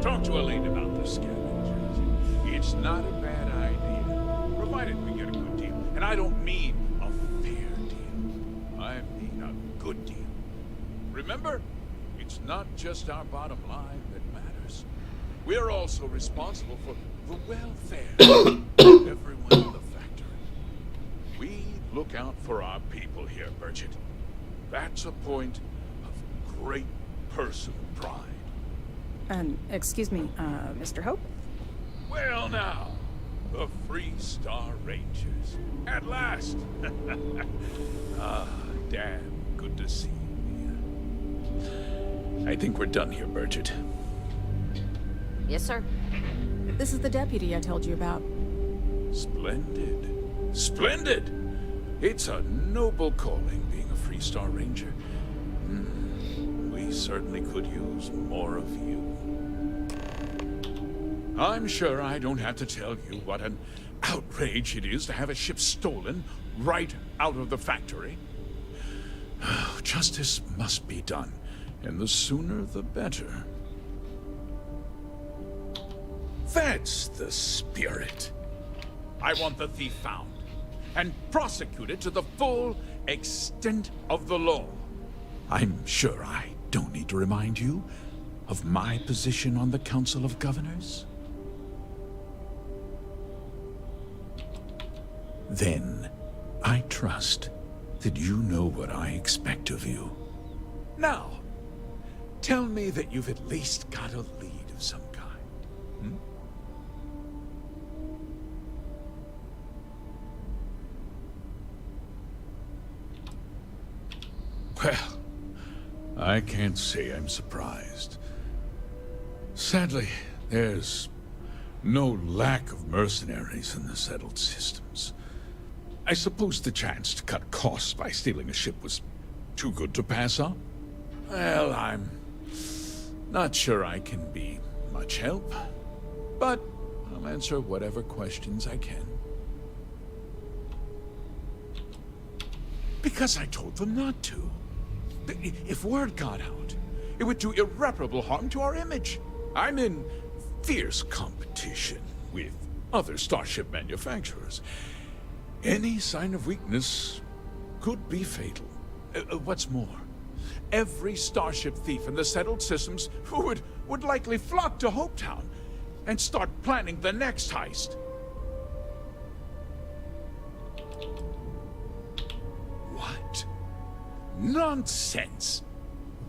Talk to Elaine about the scavengers. It's not a bad idea, provided we get a good deal. And I don't mean a fair deal. I mean a good deal. Remember, it's not just our bottom line that matters. We're also responsible for the welfare of everyone in the factory. We look out for our people here, Bridget. That's a point of great personal pride. Excuse me, Mr. Hope? Well now, the Freestar Rangers. At last! Ah, damn good to see you. I think we're done here, Bridget. Yes, sir. This is the deputy I told you about. Splendid. Splendid! It's a noble calling, being a Freestar Ranger. We certainly could use more of you. I'm sure I don't have to tell you what an outrage it is to have a ship stolen right out of the factory. Justice must be done, and the sooner the better. That's the spirit. I want the thief found and prosecuted to the full extent of the law. I'm sure I don't need to remind you of my position on the Council of Governors. Then, I trust that you know what I expect of you. Now, tell me that you've at least got a lead of some kind. Well, I can't say I'm surprised. Sadly, there's no lack of mercenaries in the settled systems. I suppose the chance to cut costs by stealing a ship was too good to pass up. Well, I'm not sure I can be much help, but I'll answer whatever questions I can. Because I told them not to. If word got out, it would do irreparable harm to our image. I'm in fierce competition with other starship manufacturers. Any sign of weakness could be fatal. What's more, every starship thief in the settled systems would likely flock to Hopetown and start planning the next heist. What? Nonsense!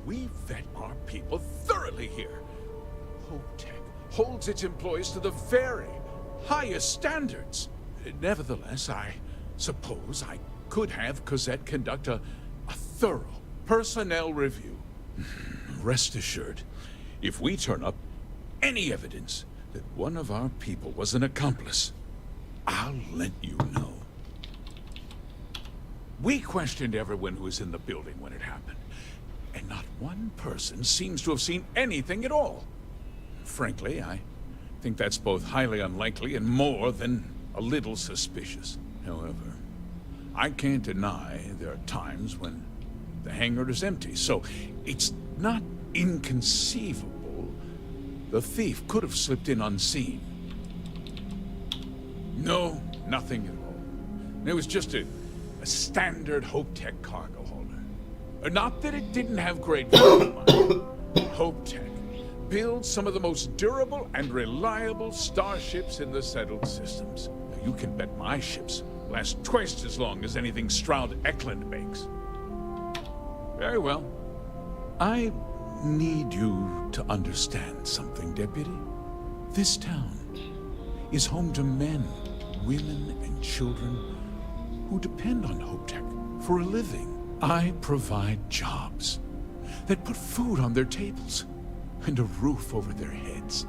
We vet our people thoroughly here. Hopetech holds its employees to the very highest standards. Nevertheless, I suppose I could have Cosette conduct a thorough personnel review. Rest assured, if we turn up any evidence that one of our people was an accomplice, I'll let you know. We questioned everyone who was in the building when it happened, and not one person seems to have seen anything at all. Frankly, I think that's both highly unlikely and more than a little suspicious. However, I can't deny there are times when the hangar is empty, so it's not inconceivable the thief could have slipped in unseen. No, nothing at all. It was just a standard Hopetech cargo holder. Not that it didn't have great value. Hopetech builds some of the most durable and reliable starships in the settled systems. You can bet my ships last twice as long as anything Stroud Eklund makes. Very well. I need you to understand something, Deputy. This town is home to men, women, and children who depend on Hopetech for a living. I provide jobs that put food on their tables and a roof over their heads.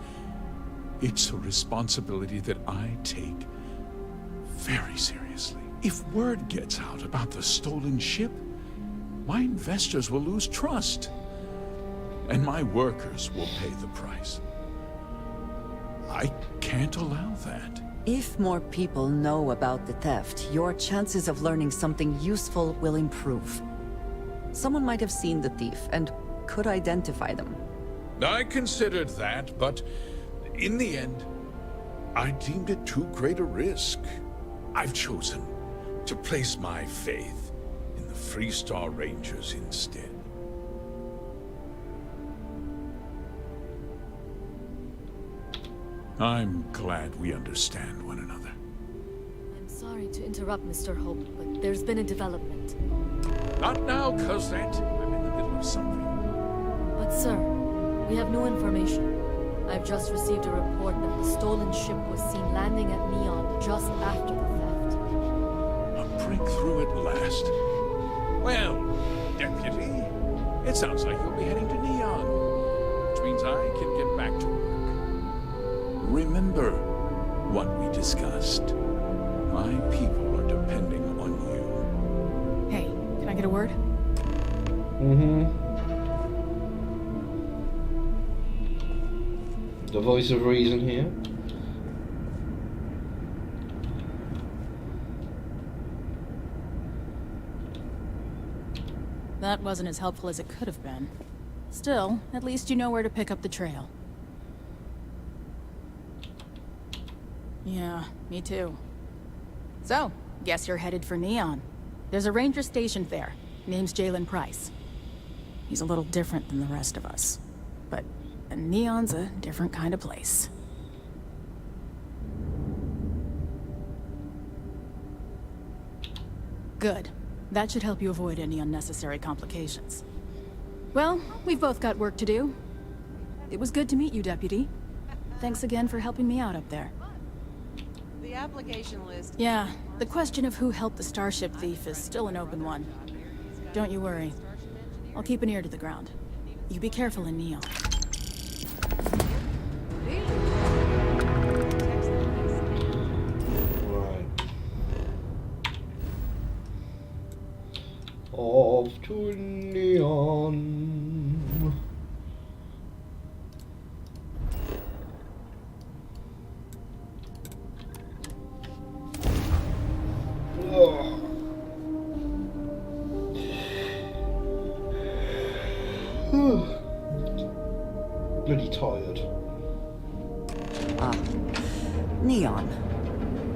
It's a responsibility that I take very seriously. If word gets out about the stolen ship, my investors will lose trust, and my workers will pay the price. I can't allow that. If more people know about the theft, your chances of learning something useful will improve. Someone might have seen the thief and could identify them. I considered that, but in the end, I deemed it too great a risk. I've chosen to place my faith in the Freestar Rangers instead. I'm glad we understand one another. I'm sorry to interrupt, Mr. Hope, but there's been a development. Not now, Cosette. I'm in the middle of something. But sir, we have new information. I've just received a report that the stolen ship was seen landing at Neon just after the theft. A breakthrough at last. Well, Deputy, it sounds like you'll be heading to Neon, which means I can get back to work. Remember what we discussed. My people are depending on you. Hey, can I get a word? The voice of reason here. That wasn't as helpful as it could have been. Still, at least you know where to pick up the trail. Yeah, me too. So, guess you're headed for Neon. There's a ranger stationed there. Name's Jalen Price. He's a little different than the rest of us. But Neon's a different kind of place. Good. That should help you avoid any unnecessary complications. Well, we've both got work to do. It was good to meet you, Deputy. Thanks again for helping me out up there. The application list. Yeah, the question of who helped the Starship thief is still an open one. Don't you worry. I'll keep an ear to the ground. You be careful in Neon. Right. Off to Neon. Oh. Bloody tired. Ah, Neon.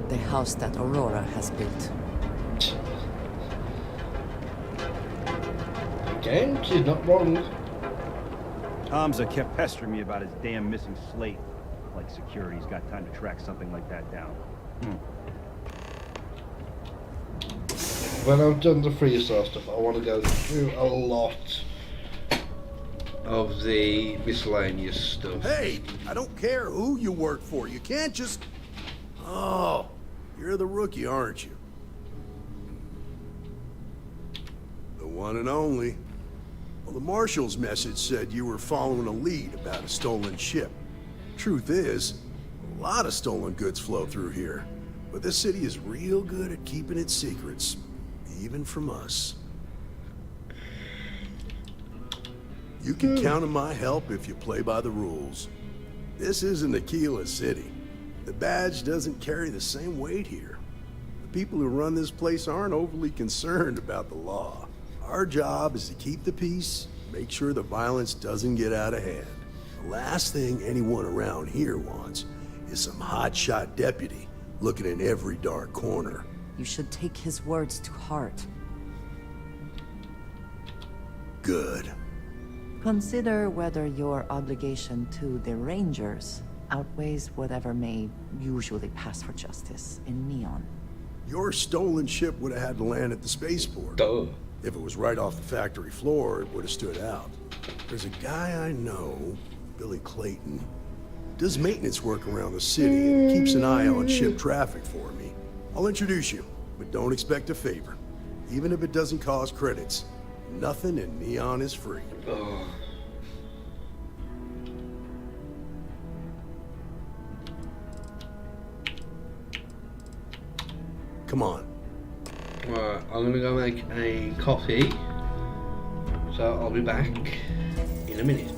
The house that Aurora has built. Again, she's not wrong. Tomza kept pestering me about his damn missing slate. Like security's got time to track something like that down. When I've done the Freestar stuff, I want to go through a lot of the miscellaneous stuff. Hey, I don't care who you work for. You can't just... Oh, you're the rookie, aren't you? The one and only. Well, the Marshal's message said you were following a lead about a stolen ship. Truth is, a lot of stolen goods flow through here. But this city is real good at keeping its secrets. Even from us. You can count on my help if you play by the rules. This isn't Aquila City. The badge doesn't carry the same weight here. The people who run this place aren't overly concerned about the law. Our job is to keep the peace, make sure the violence doesn't get out of hand. The last thing anyone around here wants is some hotshot deputy looking in every dark corner. You should take his words to heart. Good. Consider whether your obligation to the Rangers outweighs whatever may usually pass for justice in Neon. Your stolen ship would have had to land at the spaceport. Duh. If it was right off the factory floor, it would have stood out. There's a guy I know, Billy Clayton, does maintenance work around the city and keeps an eye on ship traffic for me. I'll introduce you, but don't expect a favor. Even if it doesn't cost credits, nothing in Neon is free. Oh. Come on. Right, I'm gonna go make a coffee. So I'll be back in a minute.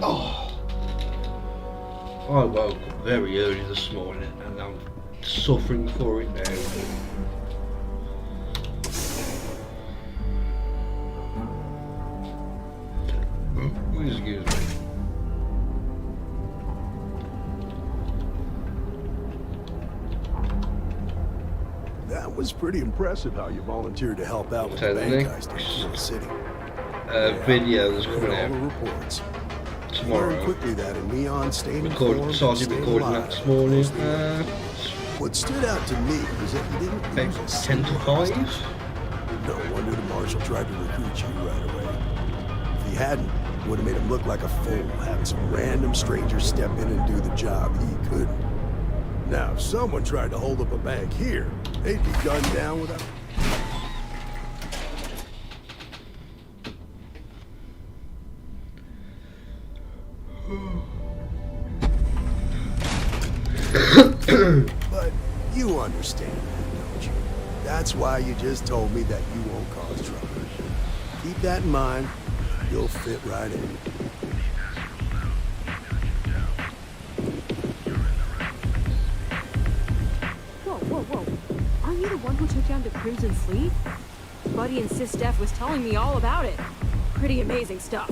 Oh, I woke up very early this morning and I'm suffering for it now. Excuse me. That was pretty impressive how you volunteered to help out with the bank heist in Kingston City. Videos coming out all the reports. tomorrow. Learned quickly that a neon stayed Started recording that this morning. What stood out to me was that you didn't use a 10 to 5. No wonder the marshal tried to recruit you right away. If he hadn't, it would have made him look like a fool, having some random stranger step in and do the job he couldn't. Now, if someone tried to hold up a bank here, they'd be gunned down without... But you understand that, don't you? That's why you just told me that you won't cause trouble. Keep that in mind. You'll fit right in. Whoa. Aren't you the one who took down the Crimson Fleet? Buddy and Sis Steph was telling me all about it. Pretty amazing stuff.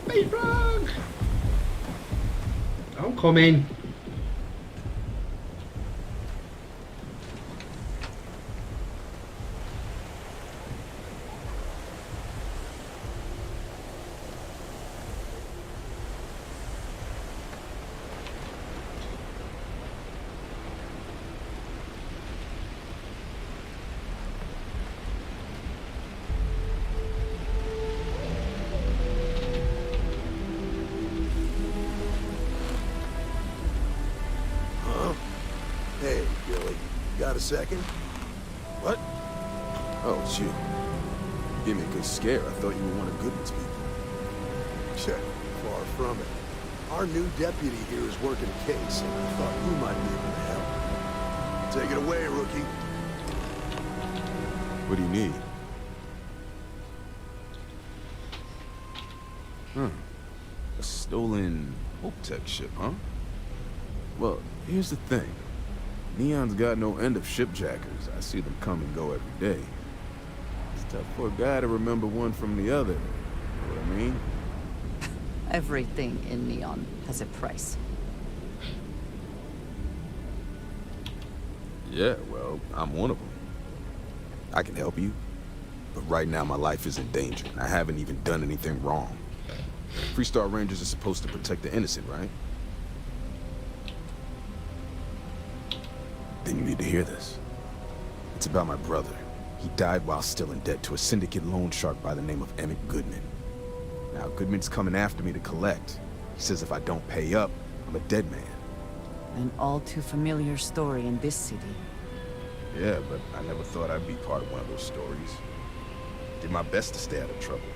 Be wrong. I'm coming. Hey, Billy, got a second? What? Oh, shoot. Gave me a good scare. I thought you were one of Goodman's people. Check. Far from it. Our new deputy here is working a case, and I thought you might be able to help. Take it away, rookie. What do you need? A stolen Hope-Tech ship, huh? Well, here's the thing. Neon's got no end of shipjackers. I see them come and go every day. It's tough for a guy to remember one from the other. You know what I mean? Everything in Neon has a price. Yeah, well, I'm one of them. I can help you, but right now my life is in danger, and I haven't even done anything wrong. Freestar Rangers are supposed to protect the innocent, right? Then you need to hear this. It's about my brother. He died while still in debt to a syndicate loan shark by the name of Emmett Goodman. Now, Goodman's coming after me to collect. He says if I don't pay up, I'm a dead man. An all too familiar story in this city. Yeah, but I never thought I'd be part of one of those stories. Did my best to stay out of trouble,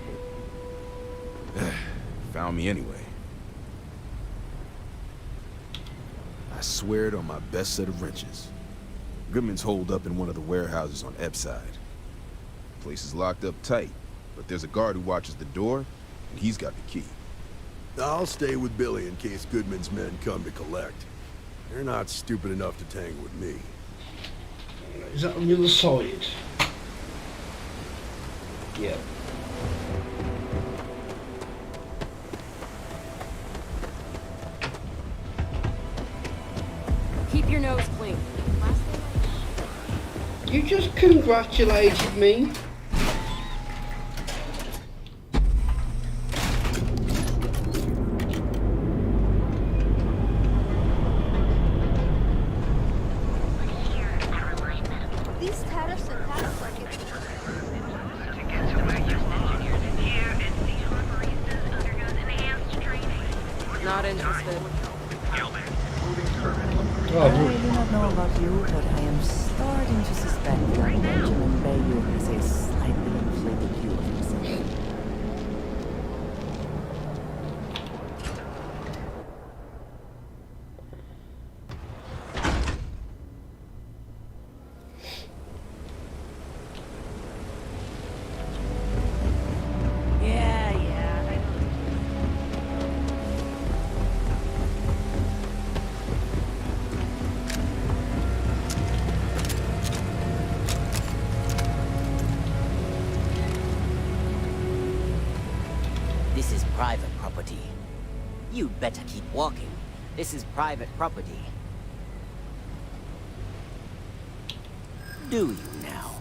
but found me anyway. I swear it on my best set of wrenches. Goodman's holed up in one of the warehouses on Epside. The place is locked up tight, but there's a guard who watches the door, and he's got the key. I'll stay with Billy in case Goodman's men come to collect. They're not stupid enough to tangle with me. Is that on the other side? Yeah. Keep your nose clean. You just congratulated me. These tariffs and tax brackets. Not interested. I do not know about you, but I am starting to suspect that Benjamin Bayou has a slightly inflated view of himself. private property. You'd better keep walking. This is private property. Do you now?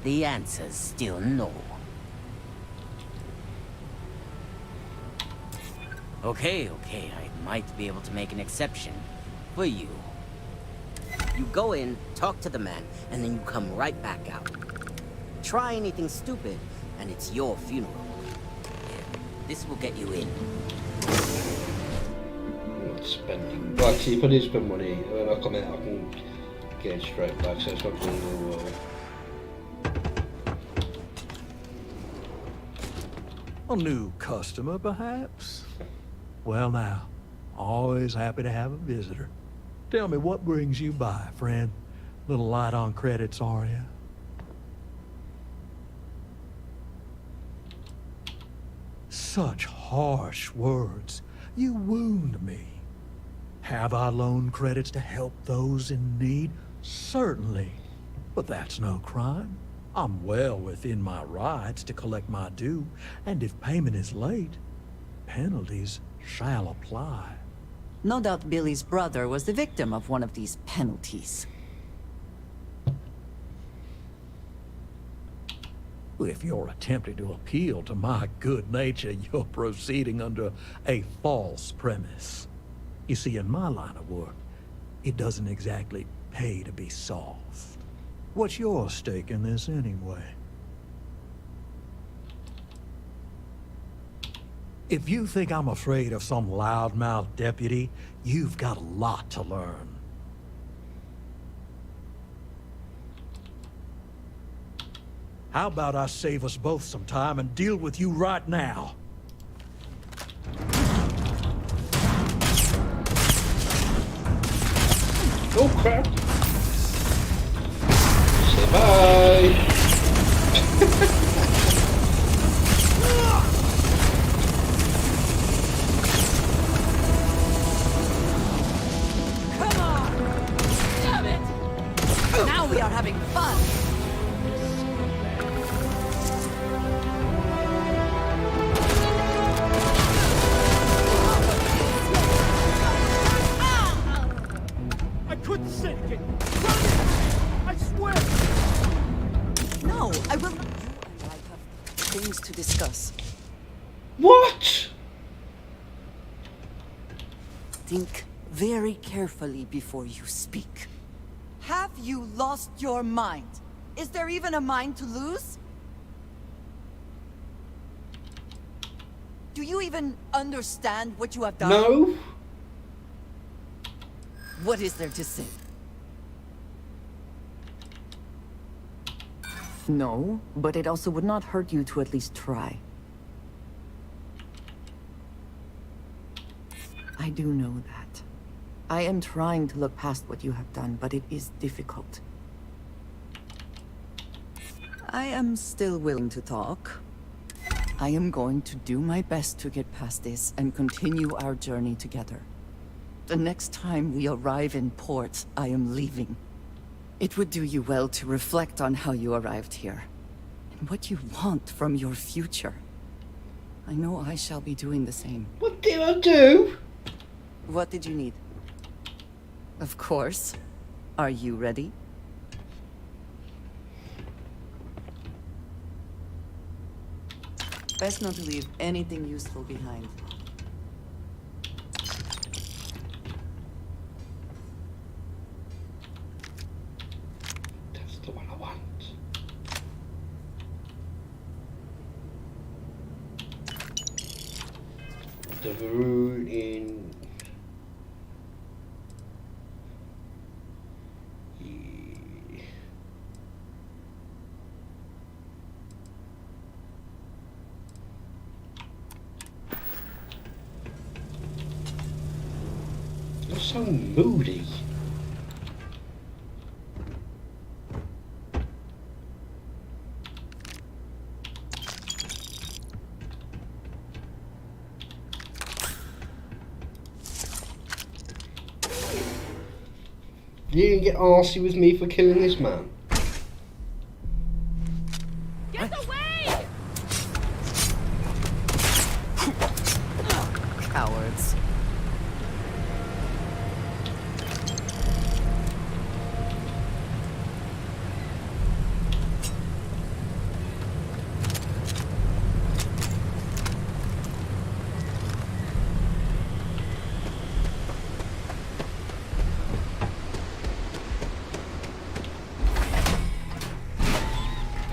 The answer's still no. Okay, I might be able to make an exception. For you. You go in, talk to the man, and then you come right back out. Try anything stupid, and it's your funeral. This will get you in. Not spending. Well, actually, if I do spend money, when I come out, I can get it straight back, so it's not really the world. A new customer, perhaps? Well now, always happy to have a visitor. Tell me, what brings you by, friend? Little light on credits, are you? Such harsh words. You wound me. Have I loaned credits to help those in need? Certainly. But that's no crime. I'm well within my rights to collect my due, and if payment is late, penalties shall apply. No doubt Billy's brother was the victim of one of these penalties. If you're attempting to appeal to my good nature, you're proceeding under a false premise. You see, in my line of work, it doesn't exactly pay to be soft. What's your stake in this anyway? If you think I'm afraid of some loudmouth deputy, you've got a lot to learn. How about I save us both some time and deal with you right now? Oh crap! Say bye! Come on! Damn it! Now we are having fun! I couldn't sit again. I swear! No, I will not. You and I have things to discuss. What? Think very carefully before you speak. Have you lost your mind? Is there even a mind to lose? Do you even understand what you have done? No. What is there to say? No, but it also would not hurt you to at least try. I do know that. I am trying to look past what you have done, but it is difficult. I am still willing to talk. I am going to do my best to get past this and continue our journey together. The next time we arrive in port, I am leaving. It would do you well to reflect on how you arrived here, and what you want from your future. I know I shall be doing the same. What did I do? What did you need? Of course. Are you ready? Best not to leave anything useful behind. That's the one I want. The rune in... You're so moody. You didn't get arsey with me for killing this man.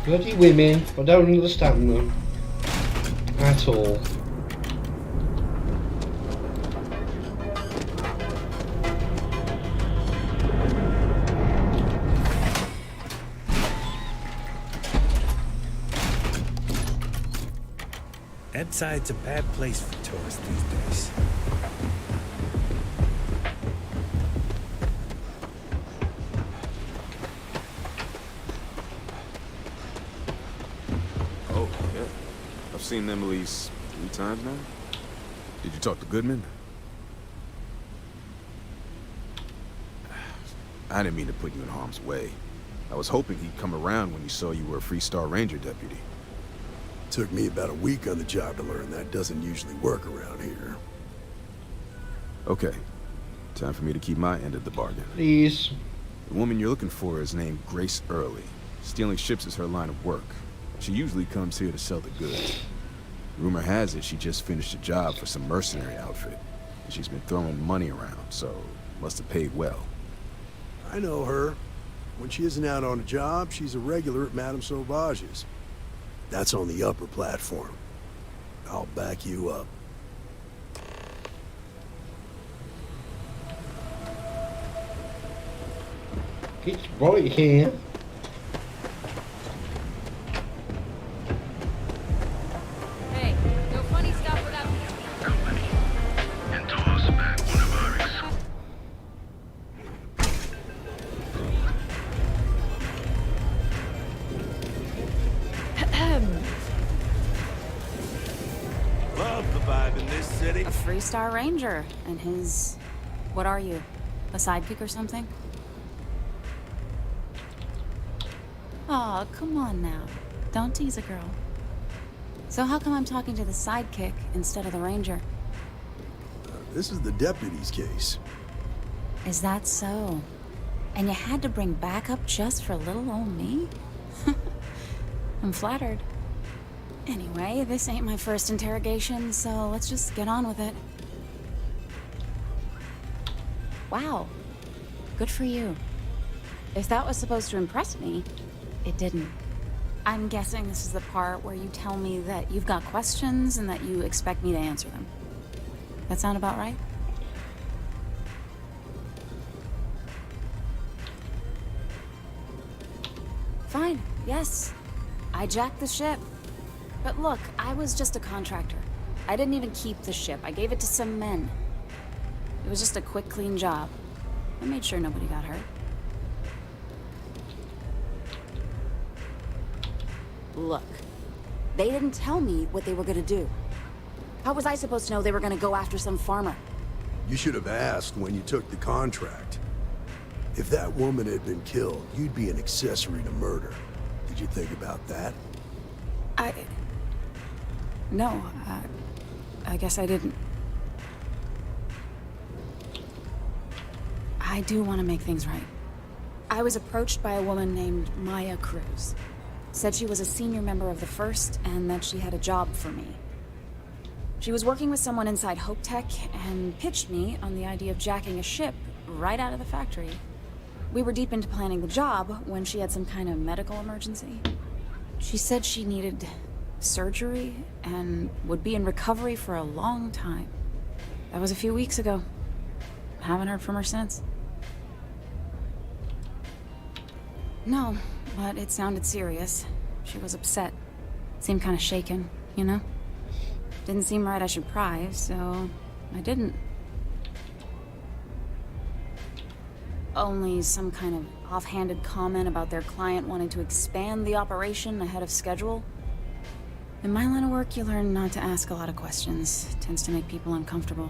Bloody women, I don't understand them at all. Edside's a bad place for tourists these days. Oh, yeah. I've seen them at least 3 times now. Did you talk to Goodman? I didn't mean to put you in harm's way. I was hoping he'd come around when he saw you were a Freestar Ranger deputy. Took me about a week on the job to learn that doesn't usually work around here. Okay. Time for me to keep my end of the bargain. Please. The woman you're looking for is named Grace Early. Stealing ships is her line of work. She usually comes here to sell the goods. Rumor has it she just finished a job for some mercenary outfit. And she's been throwing money around, so must have paid well. I know her. When she isn't out on a job, she's a regular at Madame Sauvage's. That's on the upper platform. I'll back you up. It's right here. Hey, no funny stuff without Company. And toss back one of our Love the vibe in this city. A Freestar Ranger, and his... What are you? A sidekick or something? Aw, come on now. Don't tease a girl. So how come I'm talking to the sidekick instead of the ranger? This is the deputy's case. Is that so? And you had to bring backup just for little old me? I'm flattered. Anyway, this ain't my first interrogation, so let's just get on with it. Wow. Good for you. If that was supposed to impress me, it didn't. I'm guessing this is the part where you tell me that you've got questions and that you expect me to answer them. That sound about right? Fine, yes. I jacked the ship. But look, I was just a contractor. I didn't even keep the ship. I gave it to some men. It was just a quick, clean job. I made sure nobody got hurt. Look, they didn't tell me what they were gonna do. How was I supposed to know they were gonna go after some farmer? You should have asked when you took the contract. If that woman had been killed, you'd be an accessory to murder. Did you think about that? No, I guess I didn't. I do want to make things right. I was approached by a woman named Maya Cruz. Said she was a senior member of the First and that she had a job for me. She was working with someone inside Hope Tech and pitched me on the idea of jacking a ship right out of the factory. We were deep into planning the job when she had some kind of medical emergency. She said she needed surgery and would be in recovery for a long time. That was a few weeks ago. Haven't heard from her since. No, but it sounded serious. She was upset. Seemed kind of shaken, you know? Didn't seem right I should pry, so I didn't. Only some kind of offhanded comment about their client wanting to expand the operation ahead of schedule. In my line of work, you learn not to ask a lot of questions. It tends to make people uncomfortable.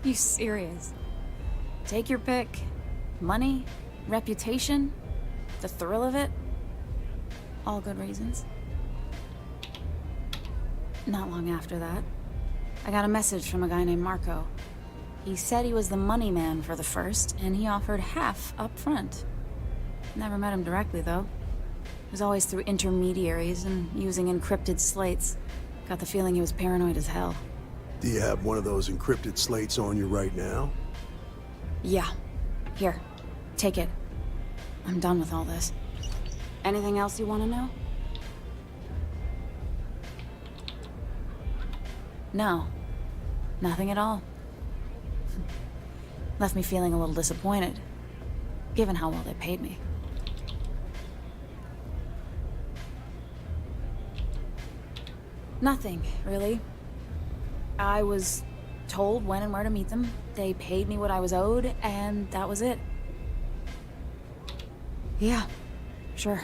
You serious? Take your pick. Money, reputation, the thrill of it. All good reasons. Not long after that, I got a message from a guy named Marco. He said he was the money man for the First, and he offered half up front. Never met him directly, though. It was always through intermediaries and using encrypted slates. Got the feeling he was paranoid as hell. Do you have one of those encrypted slates on you right now? Yeah. Here. Take it. I'm done with all this. Anything else you want to know? No. Nothing at all. Left me feeling a little disappointed, given how well they paid me. Nothing, really. I was told when and where to meet them. They paid me what I was owed, and that was it. Yeah, sure.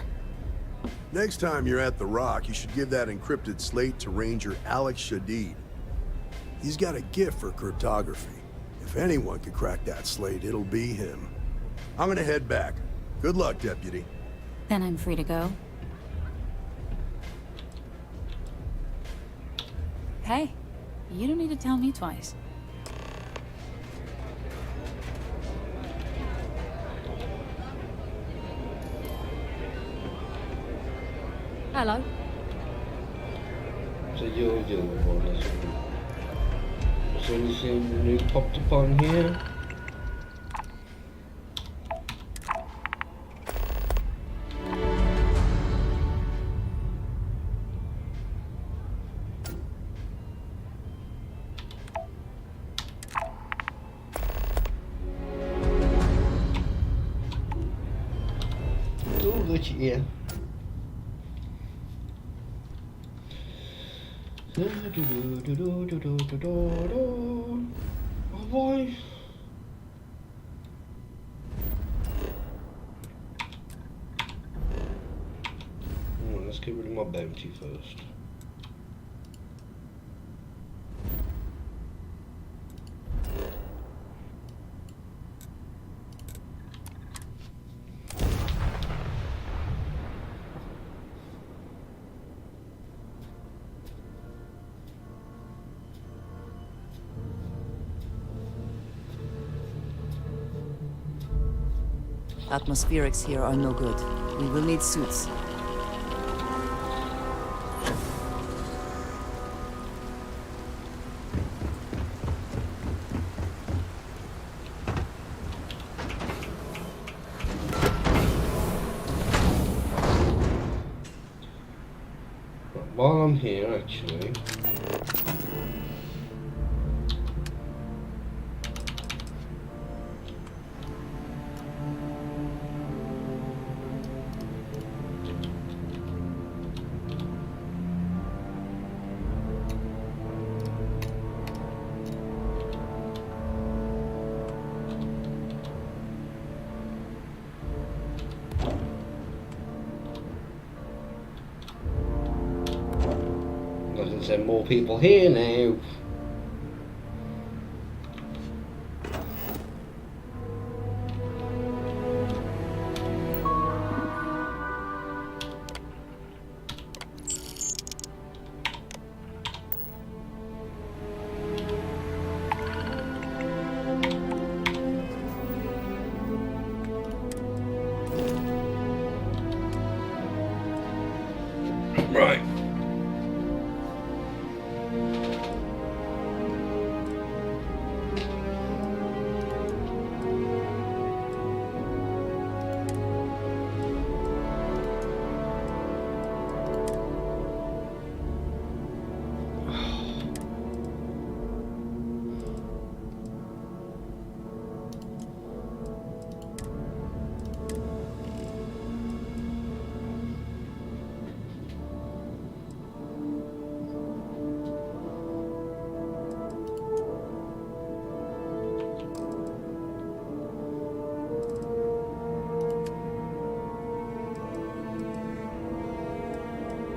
Next time you're at the Rock, you should give that encrypted slate to Ranger Alex Shadid. He's got a gift for cryptography. If anyone could crack that slate, it'll be him. I'm gonna head back. Good luck, Deputy. Then I'm free to go. Hey, you don't need to tell me twice. Hello. So you're the one, that's all. Is there anything new popped up on here? Oh, look at you. Oh boy. Let's get rid of my bounty first. Atmospherics here are no good. We will need suits. While I'm here, actually. There's more people here now. Right.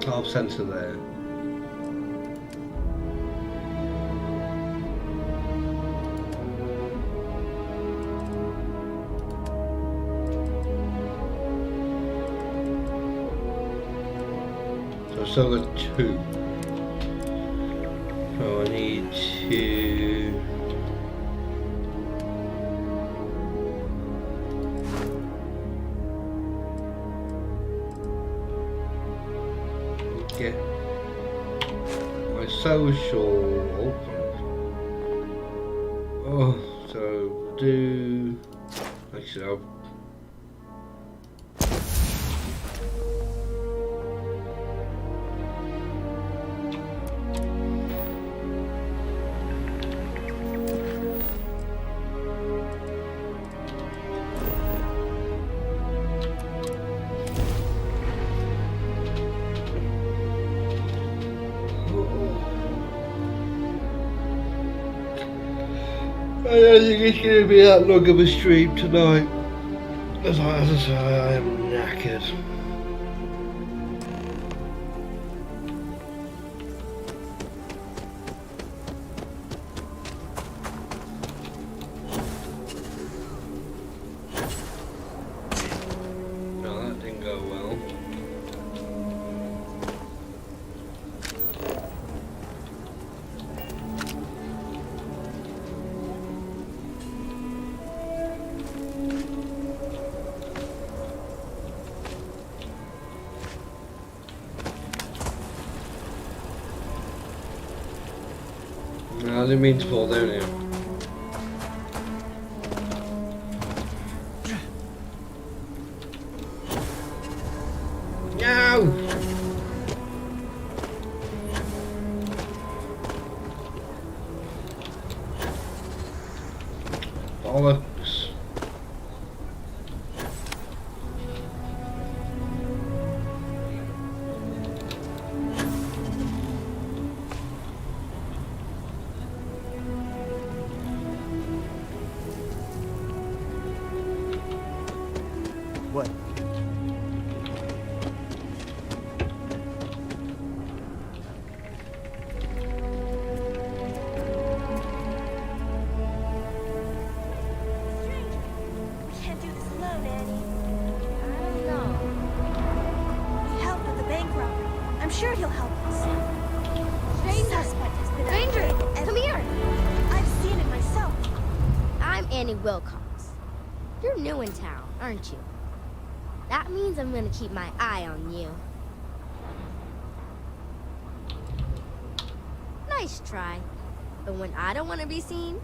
Half sensor there. So still got two. So I need to get my social open. Oh, so do actually don't think it's going to be that long of a stream tonight. As I say, I am knackered. No, that didn't go well. No, I didn't mean to fall down here. No! Bollocks. What? We can't do this alone, Annie. I don't know. Need help with the bank robbery. I'm sure he'll help us. Suspect has been Stranger, upgraded come here. I've seen it myself. I'm Annie Wilcox. You're new in town, aren't you? That means I'm gonna keep my eye on you. Nice try. But when I don't want to be seen,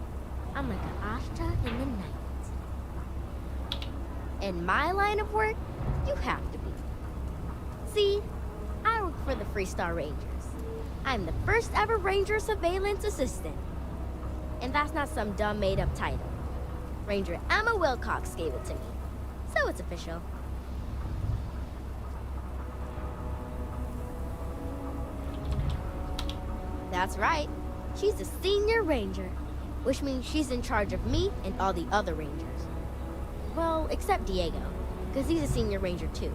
I'm like an Ashta in the night. In my line of work, you have to be. See, I work for the Freestar Rangers. I'm the first ever Ranger Surveillance Assistant. And that's not some dumb made-up title. Ranger Emma Wilcox gave it to me. So it's official. That's right. She's a senior ranger, which means she's in charge of me and all the other rangers. Well, except Diego, because he's a senior ranger too.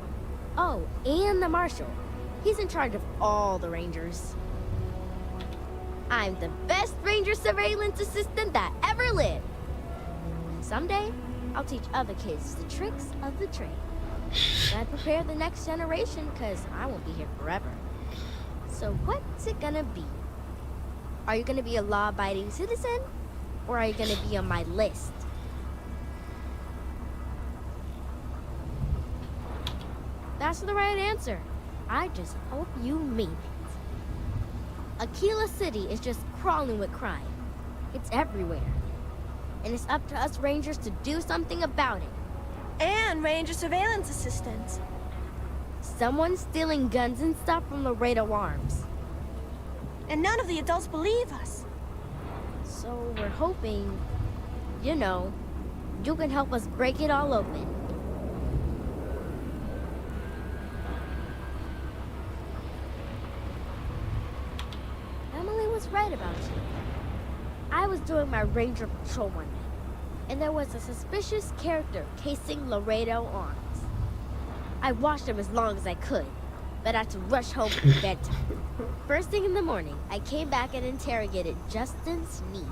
Oh, and the marshal. He's in charge of all the rangers. I'm the best ranger surveillance assistant that ever lived. Someday, I'll teach other kids the tricks of the trade. And prepare the next generation, because I won't be here forever. So what's it gonna be? Are you gonna be a law-abiding citizen? Or are you gonna be on my list? That's the right answer. I just hope you mean it. Aquila City is just crawling with crime. It's everywhere. And it's up to us Rangers to do something about it. And Ranger Surveillance Assistants. Someone's stealing guns and stuff from Laredo Arms. And none of the adults believe us. So we're hoping, you know, you can help us break it all open. Emily was right about you. I was doing my ranger patrol one night, and there was a suspicious character casing Laredo Arms. I watched him as long as I could, but I had to rush home for bedtime. First thing in the morning, I came back and interrogated Justin Sneed.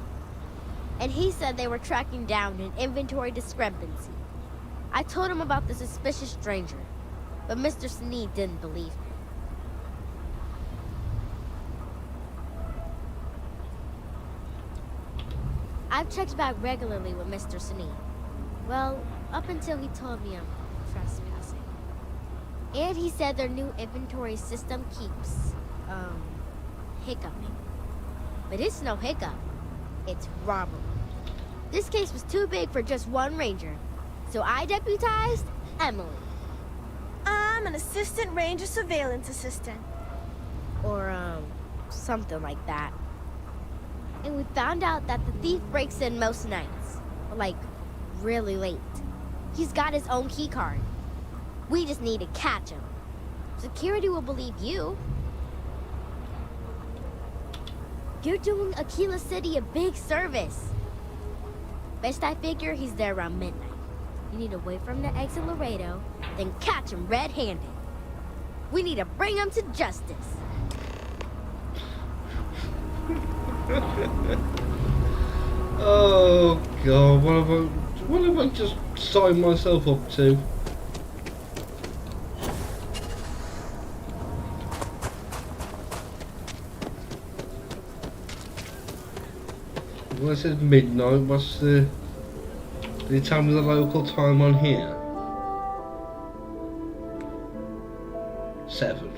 And he said they were tracking down an inventory discrepancy. I told him about the suspicious stranger, but Mr. Sneed didn't believe me. I've checked back regularly with Mr. Sneed. Well, up until he told me I'm trespassing. And he said their new inventory system keeps, hiccuping. But it's no hiccup. It's robbery. This case was too big for just one ranger, so I deputized Emily. I'm an Assistant Ranger Surveillance Assistant. Or, something like that. And we found out that the thief breaks in most nights. Like, really late. He's got his own key card. We just need to catch him. Security will believe you. You're doing Aquila City a big service. Best I figure he's there around midnight. You need to wait for him to exit Laredo, then catch him red-handed. We need to bring him to justice. Oh god, what have I just signed myself up to? Well, it says midnight. What's the... Can you tell me the local time on here? 7.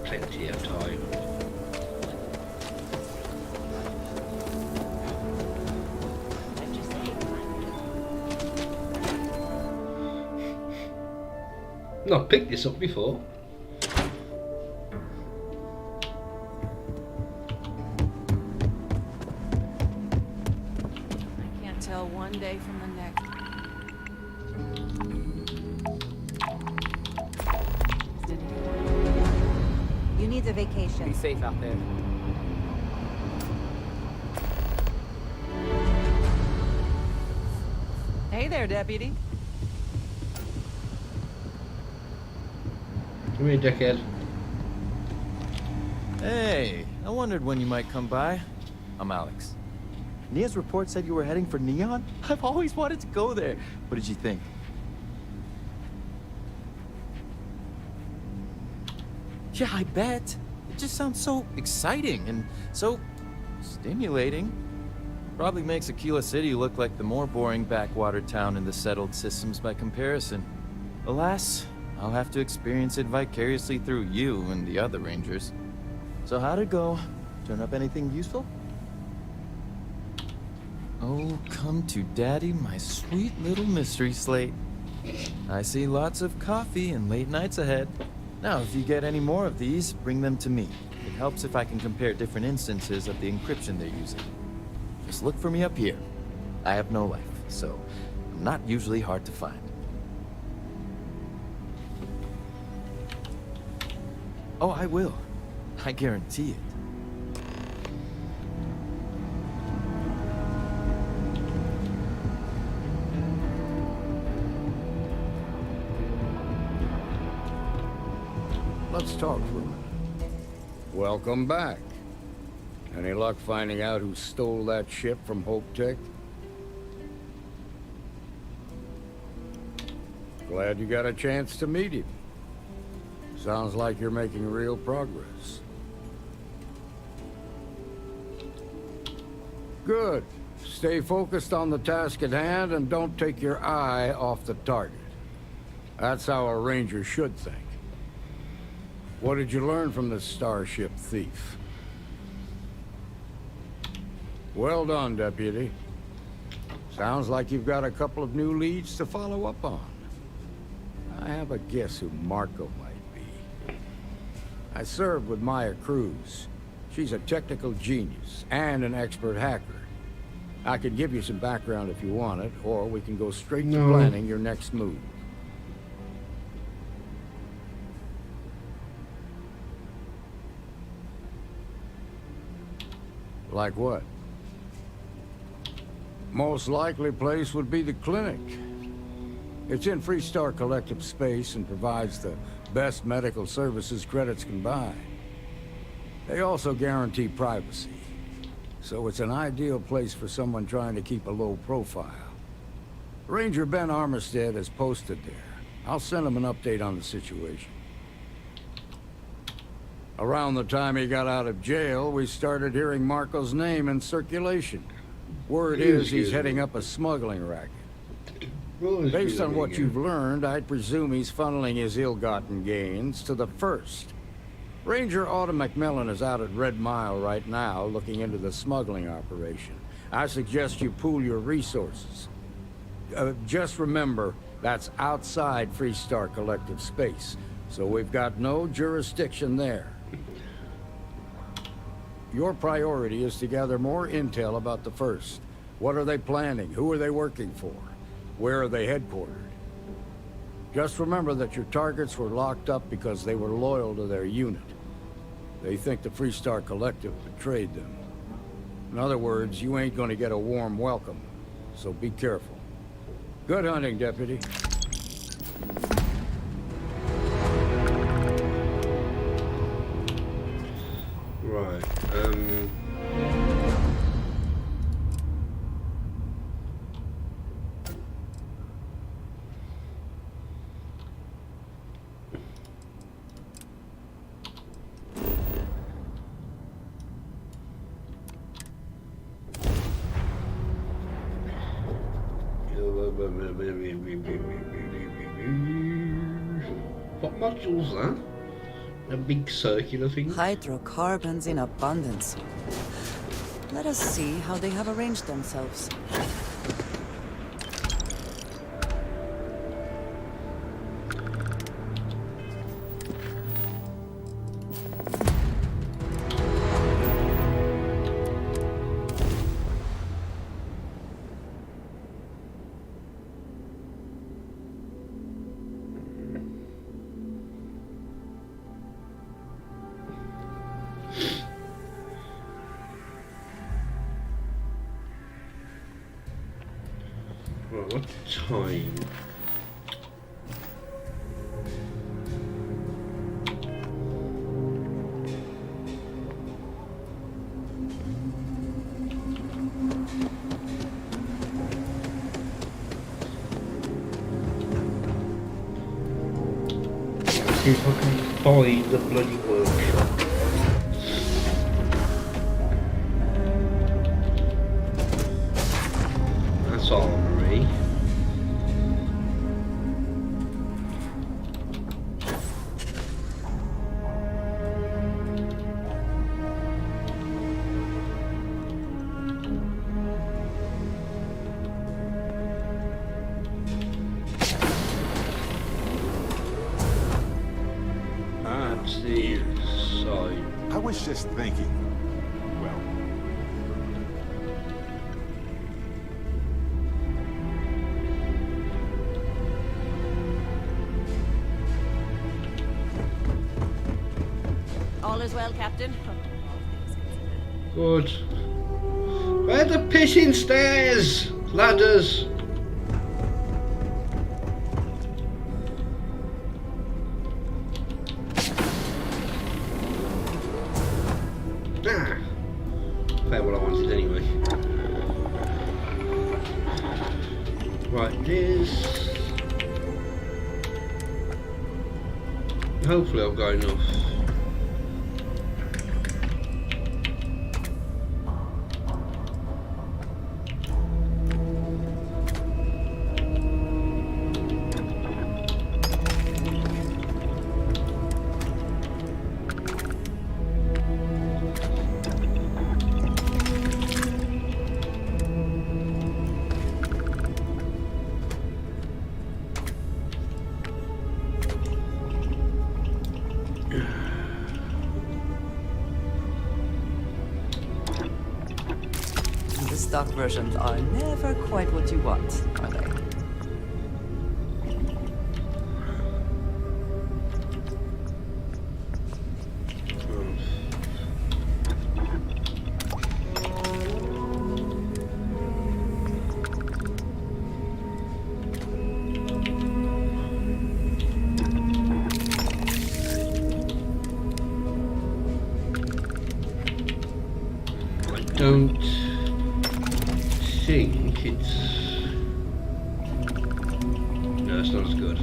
Plenty of time. Not picked this up before. I can't tell one day from the next. You need a vacation. Be safe out there. Hey there, deputy. Come here, dickhead. Hey, I wondered when you might come by. I'm Alex. Nia's report said you were heading for Neon? I've always wanted to go there. What did you think? Yeah, I bet. It just sounds so exciting and so stimulating. Probably makes Aquila City look like the more boring backwater town in the settled systems by comparison. Alas, I'll have to experience it vicariously through you and the other rangers. So how'd it go? Turn up anything useful? Oh, come to daddy, my sweet little mystery slate. I see lots of coffee and late nights ahead. Now, if you get any more of these, bring them to me. It helps if I can compare different instances of the encryption they're using. Just look for me up here. I have no life, so I'm not usually hard to find. Oh, I will. I guarantee it. Let's talk for a minute. Welcome back. Any luck finding out who stole that ship from Hope Tech? Glad you got a chance to meet him. Sounds like you're making real progress. Good. Stay focused on the task at hand and don't take your eye off the target. That's how a ranger should think. What did you learn from the starship thief? Well done, Deputy. Sounds like you've got a couple of new leads to follow up on. I have a guess who Marco might be. I served with Maya Cruz. She's a technical genius and an expert hacker. I could give you some background if you want it, or we can go straight to planning your next move. Like what? Most likely place would be the clinic. It's in Freestar Collective space and provides the best medical services credits can buy. They also guarantee privacy, so it's an ideal place for someone trying to keep a low profile. Ranger Ben Armistead is posted there. I'll send him an update on the situation. Around the time he got out of jail, we started hearing Marco's name in circulation. Word is he's heading up a smuggling racket. Based on what you've learned, I'd presume he's funneling his ill-gotten gains to the First. Ranger Autumn McMillan is out at Red Mile right now, looking into the smuggling operation. I suggest you pool your resources. Just remember, that's outside Freestar Collective space, so we've got no jurisdiction there. Your priority is to gather more intel about the First. What are they planning? Who are they working for? Where are they headquartered? Just remember that your targets were locked up because they were loyal to their unit. They think the Freestar Collective betrayed them. In other words, you ain't gonna get a warm welcome, so be careful. Good hunting, Deputy. Right, what module's that? A big circular thing? Hydrocarbons in abundance. Let us see how they have arranged themselves. Right, what time? See if I can find the bloody workshop. That's armory. That's the side. I was just thinking, well, All is well, Captain. Good. Where are the pissing stairs? Ladders. Ah. Fair what I wanted anyway. Right, this. Hopefully I've got enough. The stock versions are never quite what you want, are they? Don't think it's... No, it's not as good.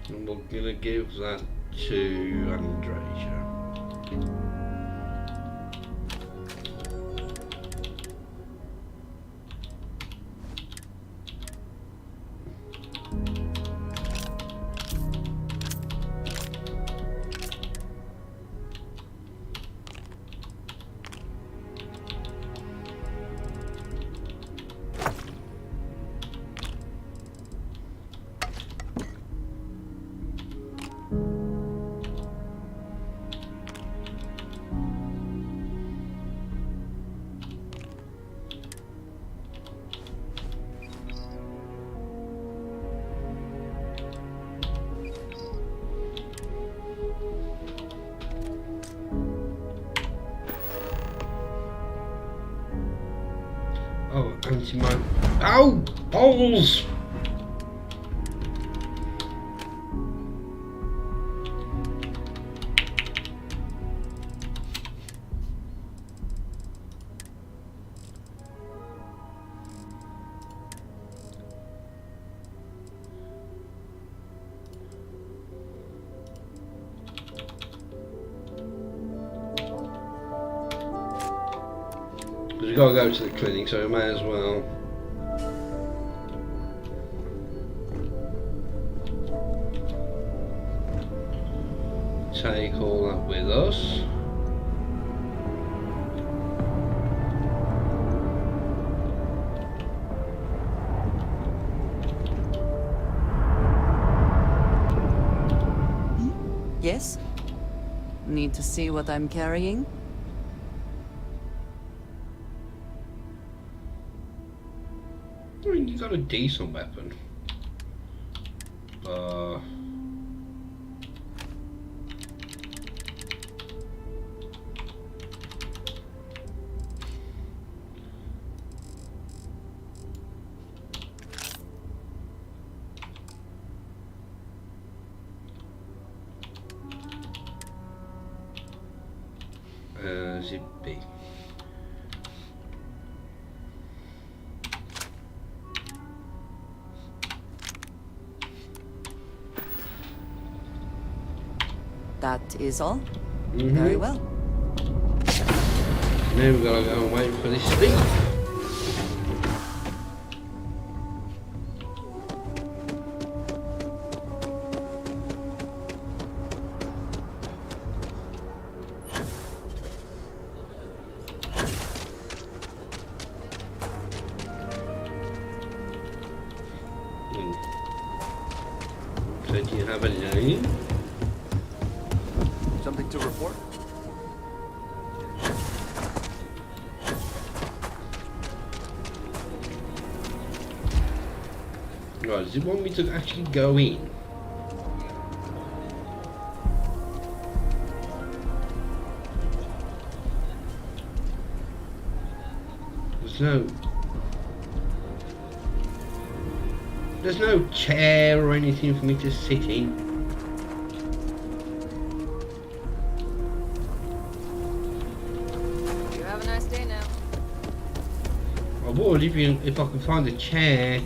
And we're gonna give that to Andreja. Oh, anti-man. Ow! Balls! Because we gotta go to the clinic, so we may as well. Take all that with us. Yes? Need to see what I'm carrying? I mean, you got a decent weapon. Zip B. That is all? Very well. Now we've got to go and wait for this thing. So do you have a name? Something to report? Right, does it want me to actually go in? There's no chair or anything for me to sit in. You have a nice day now. I would if I could find a chair.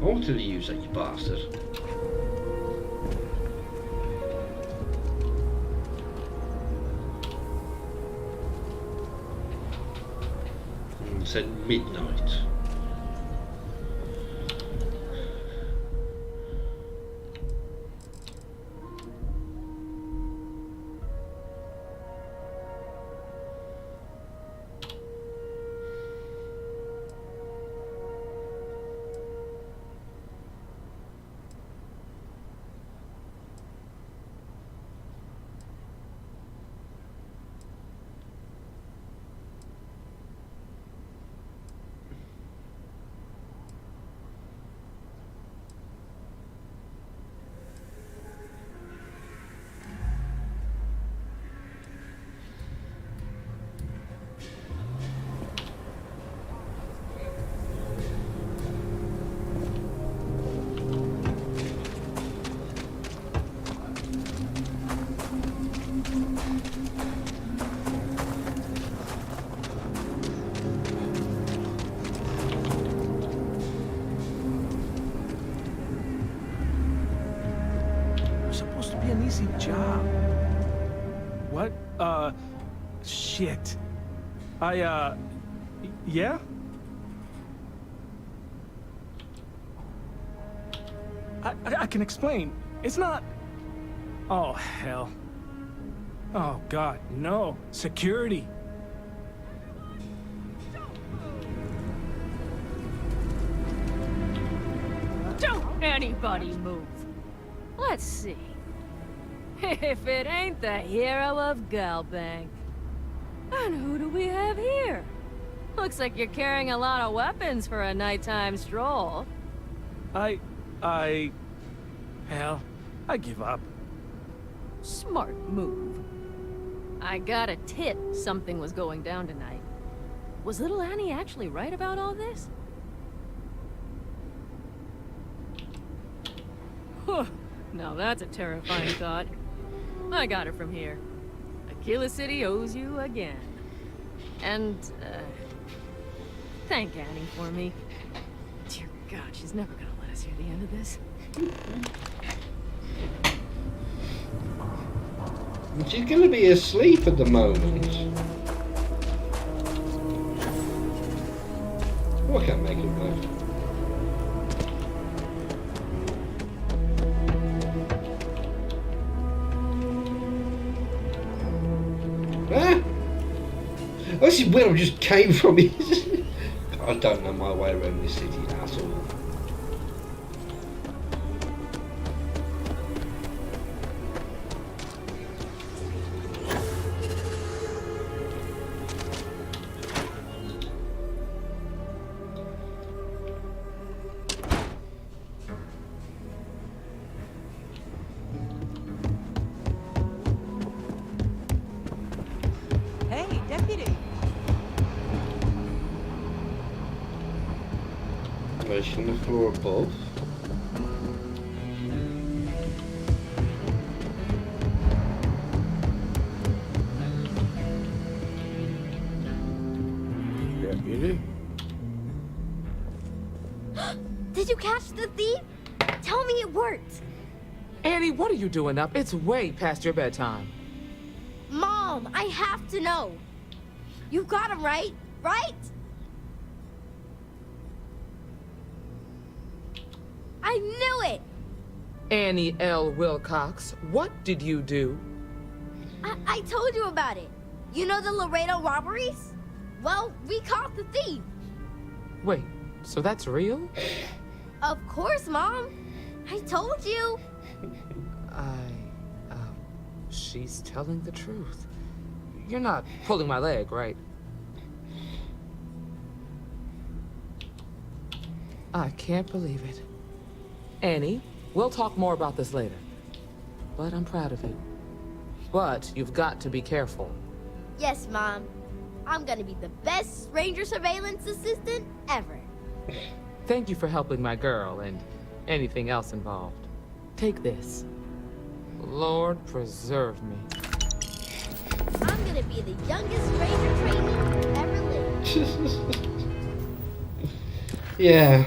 I wanted to use that, you bastard. Said midnight. easy job. What? Shit. Yeah? I can explain. It's not... Oh, hell. Oh, God, no. Security. Don't anybody move. Let's see. If it ain't the hero of Galbank. And who do we have here? Looks like you're carrying a lot of weapons for a nighttime stroll. Hell, I give up. Smart move. I got a tip something was going down tonight. Was little Annie actually right about all this? Now that's a terrifying thought. I got it from here. Aquila City owes you again. And, thank Annie for me. Dear God, she's never gonna let us hear the end of this. She's gonna be asleep at the moment. Oh, I can't make it work. Ah! This is where I just came from. I don't know my way around this city at all. Hey, deputy. On the floor above. Deputy? Did you catch the thief? Tell me it worked. Annie, what are you doing up? It's way past your bedtime. Mom, I have to know. You got him right? Right? I knew it! Annie L. Wilcox, what did you do? I told you about it. You know the Laredo robberies? Well, we caught the thief. Wait, so that's real? Of course, Mom. I told you. She's telling the truth. You're not pulling my leg, right? I can't believe it. Annie, we'll talk more about this later. But I'm proud of you. But you've got to be careful. Yes, Mom. I'm gonna be the best ranger surveillance assistant ever. Thank you for helping my girl and anything else involved. Take this. Lord preserve me. I'm gonna be the youngest ranger trainee ever lived. Yeah.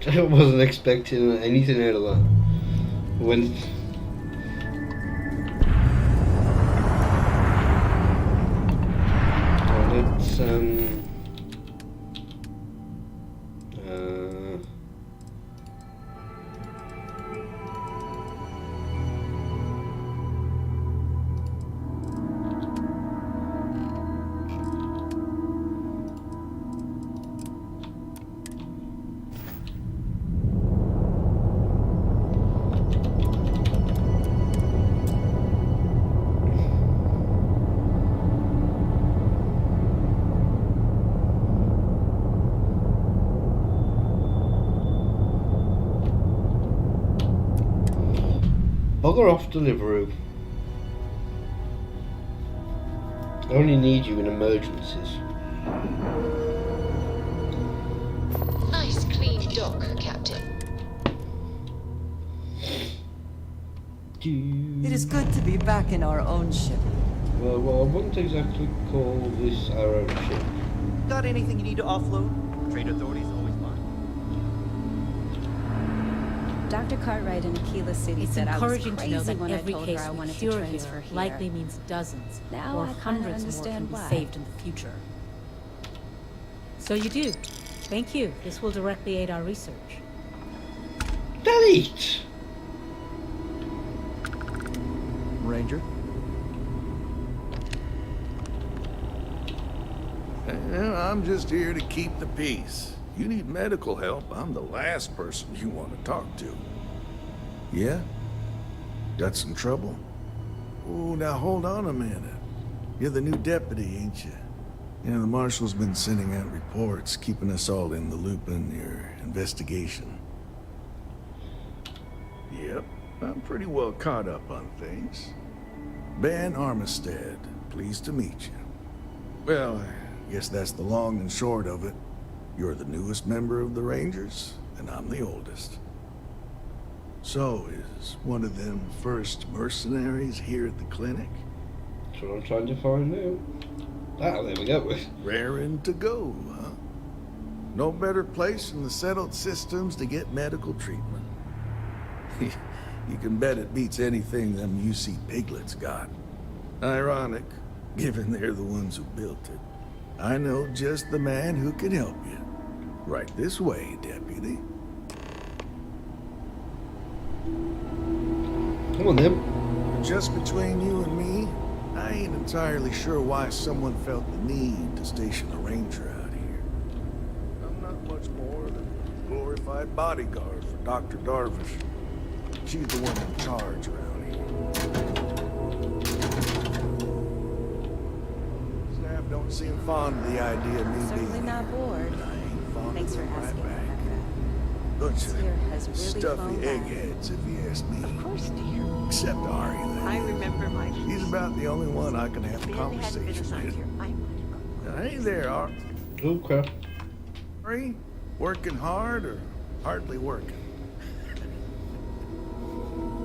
I wasn't expecting anything out of that. When let's bugger off, Deliveroo. I only need you in emergencies. Nice clean dock, Captain. It is good to be back in our own ship. Well, I wouldn't exactly call this our own ship. Got anything you need to offload? Trade authorities always fine. Dr. Cartwright in Aquila City It's said I was encouraging to know crazy that when I every told case her I we wanted to cure transfer here here. likely means dozens Now or I kinda hundreds more can understand be why. saved in the future. So you do. Thank you. This will directly aid our research. Delete! Ranger? I'm just here to keep the peace. You need medical help, I'm the last person you want to talk to. Yeah? Got some trouble? Oh, now hold on a minute. You're the new deputy, ain't you? Yeah, the marshal's been sending out reports, keeping us all in the loop in your investigation. Yep, I'm pretty well caught up on things. Ben Armistead, pleased to meet you. Well, I guess that's the long and short of it. You're the newest member of the Rangers, and I'm the oldest. So, is one of them first mercenaries here at the clinic? That's what I'm trying to find out. Ah, there we go. Raring to go, huh? No better place in the settled systems to get medical treatment. You can bet it beats anything them UC piglets got. Ironic, given they're the ones who built it. I know just the man who can help you. Right this way, Deputy. Come on, then. Just between you and me, I ain't entirely sure why someone felt the need to station a ranger out here. I'm not much more than a glorified bodyguard for Dr. Darvish. She's the one in charge around here. Staff don't seem fond of the idea of me Certainly being not here. bored. I ain't fond Thanks of for it right asking, back. Rebecca. Bunch This year has of really stuffy flown by. eggheads, if you ask me. Of course, dear. Except Ari, that I is. remember my... He's about the only one I can have a Ben hadn't been conversation assigned with. here. I might have gone. Hey there, Ari. Oh, crap. Ari? Working hard or hardly working?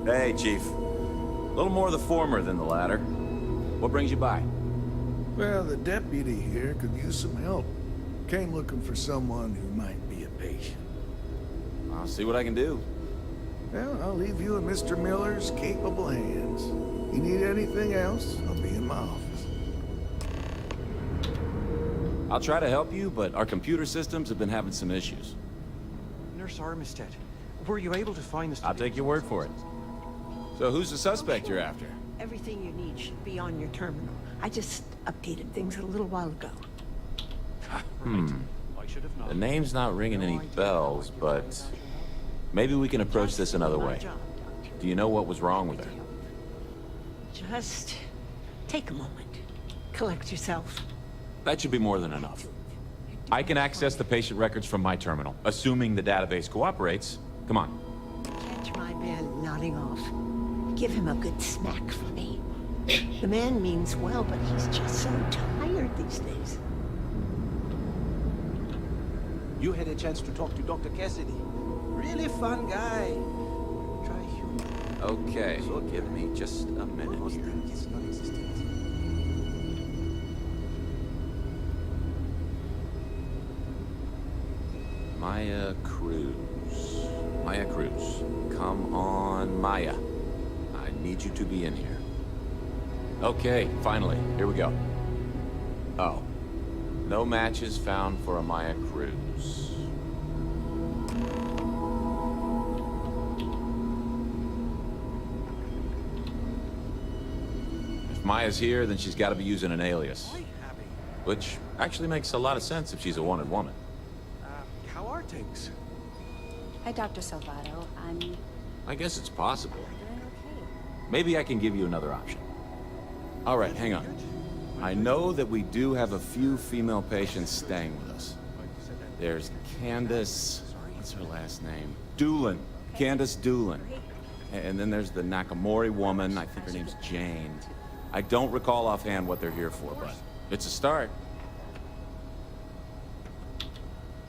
Hey, Chief. A little more the former than the latter. What brings you by? Well, the deputy here could use some help. Came looking for someone who might be a patient. I'll see what I can do. Well, I'll leave you in Mr. Miller's capable hands. You need anything else, I'll be in my office. I'll try to help you, but our computer systems have been having some issues. Nurse Armistead, were you able to find the... I'll take your word for it. So who's the suspect you're after? Everything you need should be on your terminal. I just updated things a little while ago. The name's not ringing any bells, but maybe we can approach this another way. Do you know what was wrong with her? Just take a moment. Collect yourself. That should be more than enough. I can access the patient records from my terminal, assuming the database cooperates. Come on. Catch my man nodding off. Give him a good smack for me. The man means well, but he's just so tired these days. You had a chance to talk to Dr. Cassidy. Really fun guy. Try humor. Okay, give me just a minute here. It's non-existent. Maya Cruz. Maya Cruz. Come on, Maya. I need you to be in here. Okay, finally. Here we go. Oh. No matches found for a Maya Cruz. If Maya's here, then she's got to be using an alias. Which actually makes a lot of sense if she's a wanted woman. How are things? Hi, Dr. Salvato. I guess it's possible. Maybe I can give you another option. All right, hang on. I know that we do have a few female patients staying with us. There's Candace... What's her last name? Doolin. Candace Doolin. And then there's the Nakamori woman. I think her name's Jane. I don't recall offhand what they're here for, but it's a start.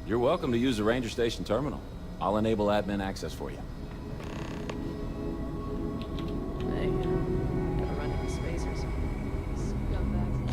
You're welcome to use the Ranger Station terminal. I'll enable admin access for you. Hey, gotta run into spacers. Scumbags.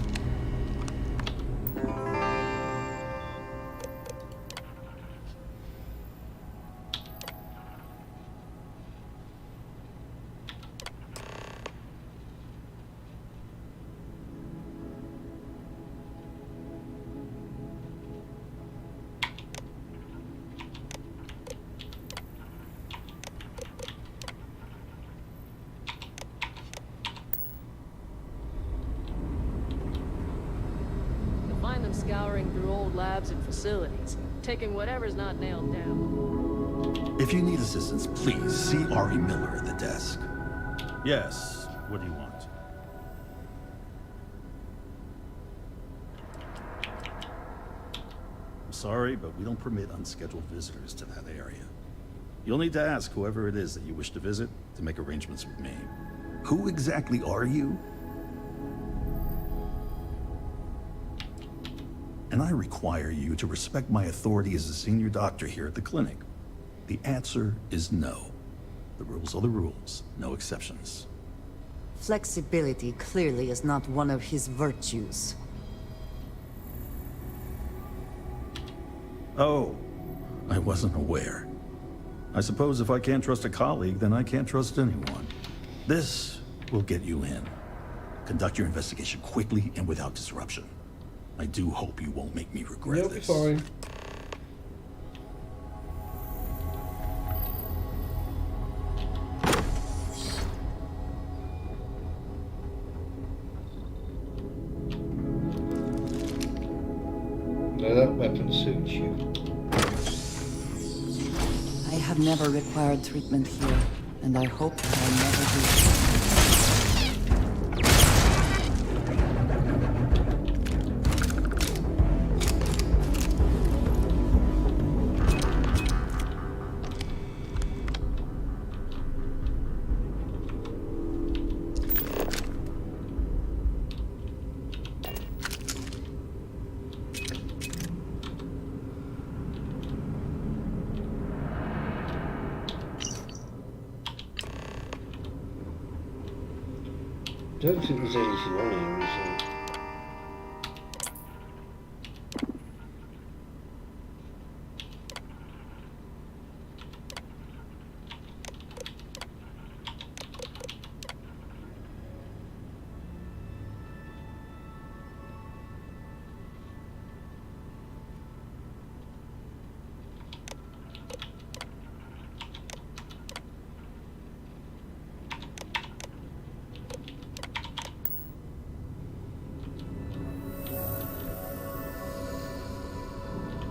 been scouring through old labs and facilities, taking whatever's not nailed down. If you need assistance, please see Ari Miller at the desk. Yes. What do you want? I'm sorry, but we don't permit unscheduled visitors to that area. You'll need to ask whoever it is that you wish to visit to make arrangements with me. Who exactly are you? And I require you to respect my authority as a senior doctor here at the clinic. The answer is no. The rules are the rules, no exceptions. Flexibility clearly is not one of his virtues. Oh, I wasn't aware. I suppose if I can't trust a colleague, then I can't trust anyone. This will get you in. Conduct your investigation quickly and without disruption. I do hope you won't make me regret this. Fine. Now that weapon suits you. I have never required treatment here, and I hope that I never do. I don't think there's anything on here, is there?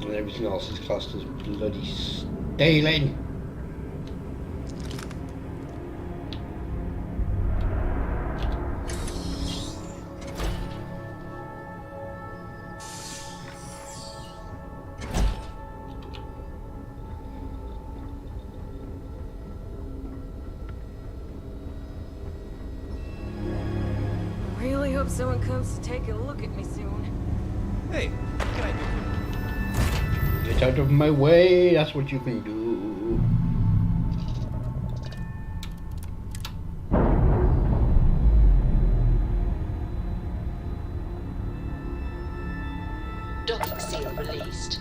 And everything else is classed as bloody stealing. I really hope someone comes to take a look at me soon. Hey, what can I do? Get out of my way, that's what you can do. Docking seal released.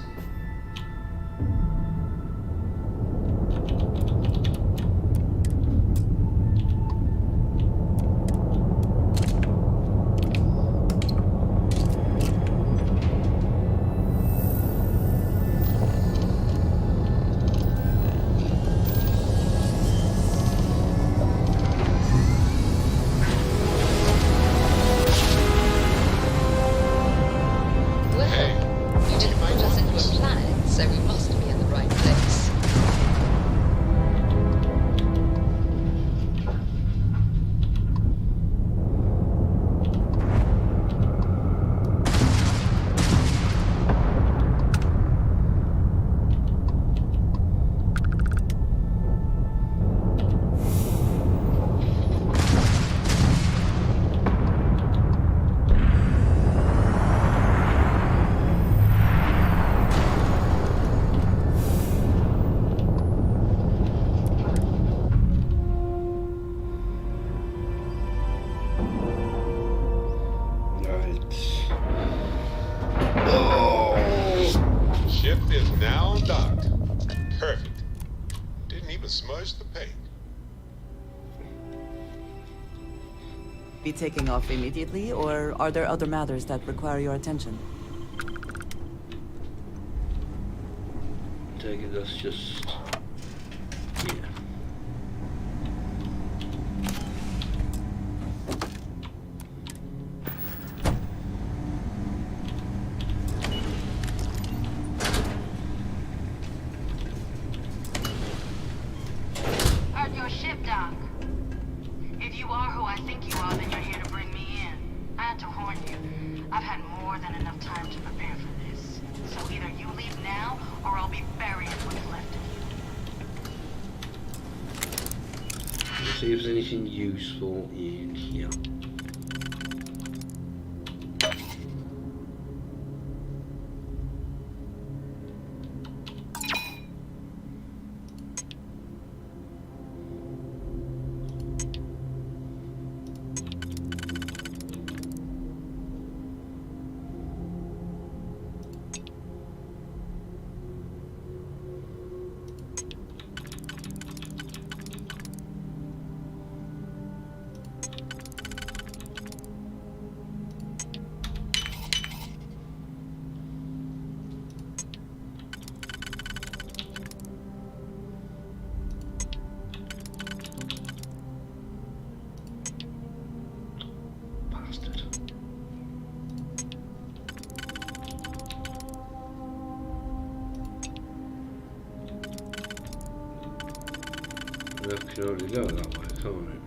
Be taking off immediately, or are there other matters that require your attention? Take it, that's just... yeah. Doc. If you are who I think you are, then you're here to bring me in. I had to warn you. I've had more than enough time to prepare for this. So either you leave now, or I'll be burying what's left of you. Let's see if there's anything useful in here. That could already go that way, can't it?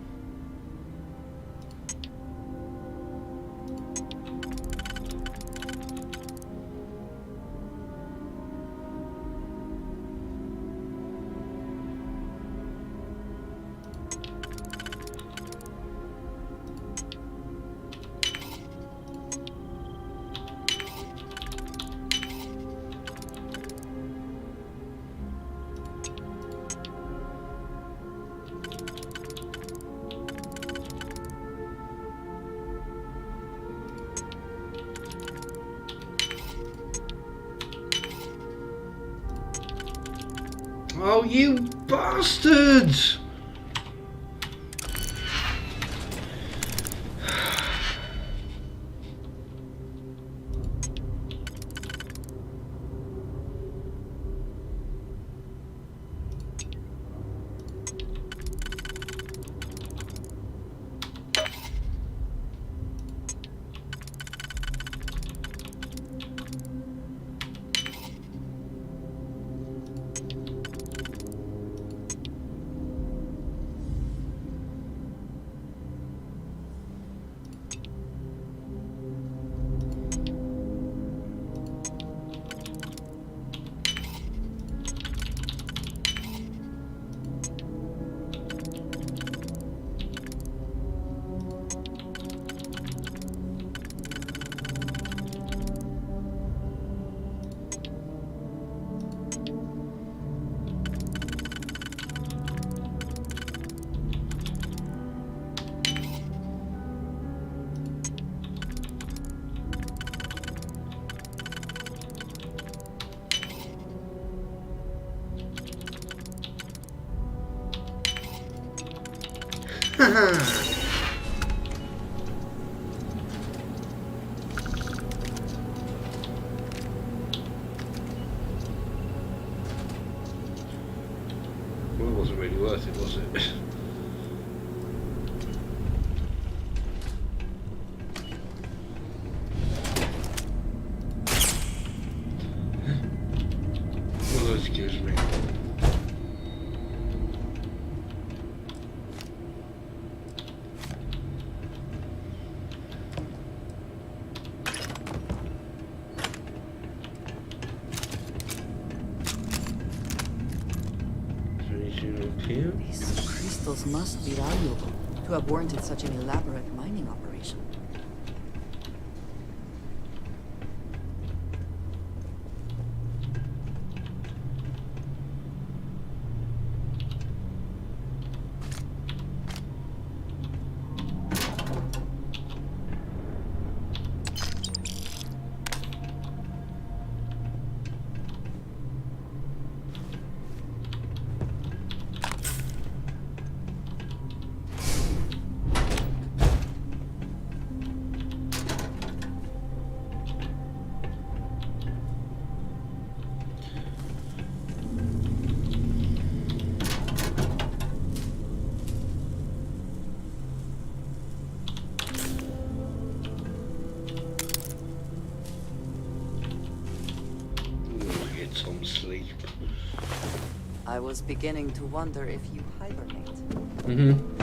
Oh, you bastards! Well, it wasn't really worth it, was it? Well, excuse me. These crystals must be valuable to have warranted such an elaborate mining operation. was beginning to wonder if you hibernate. Mm-hmm.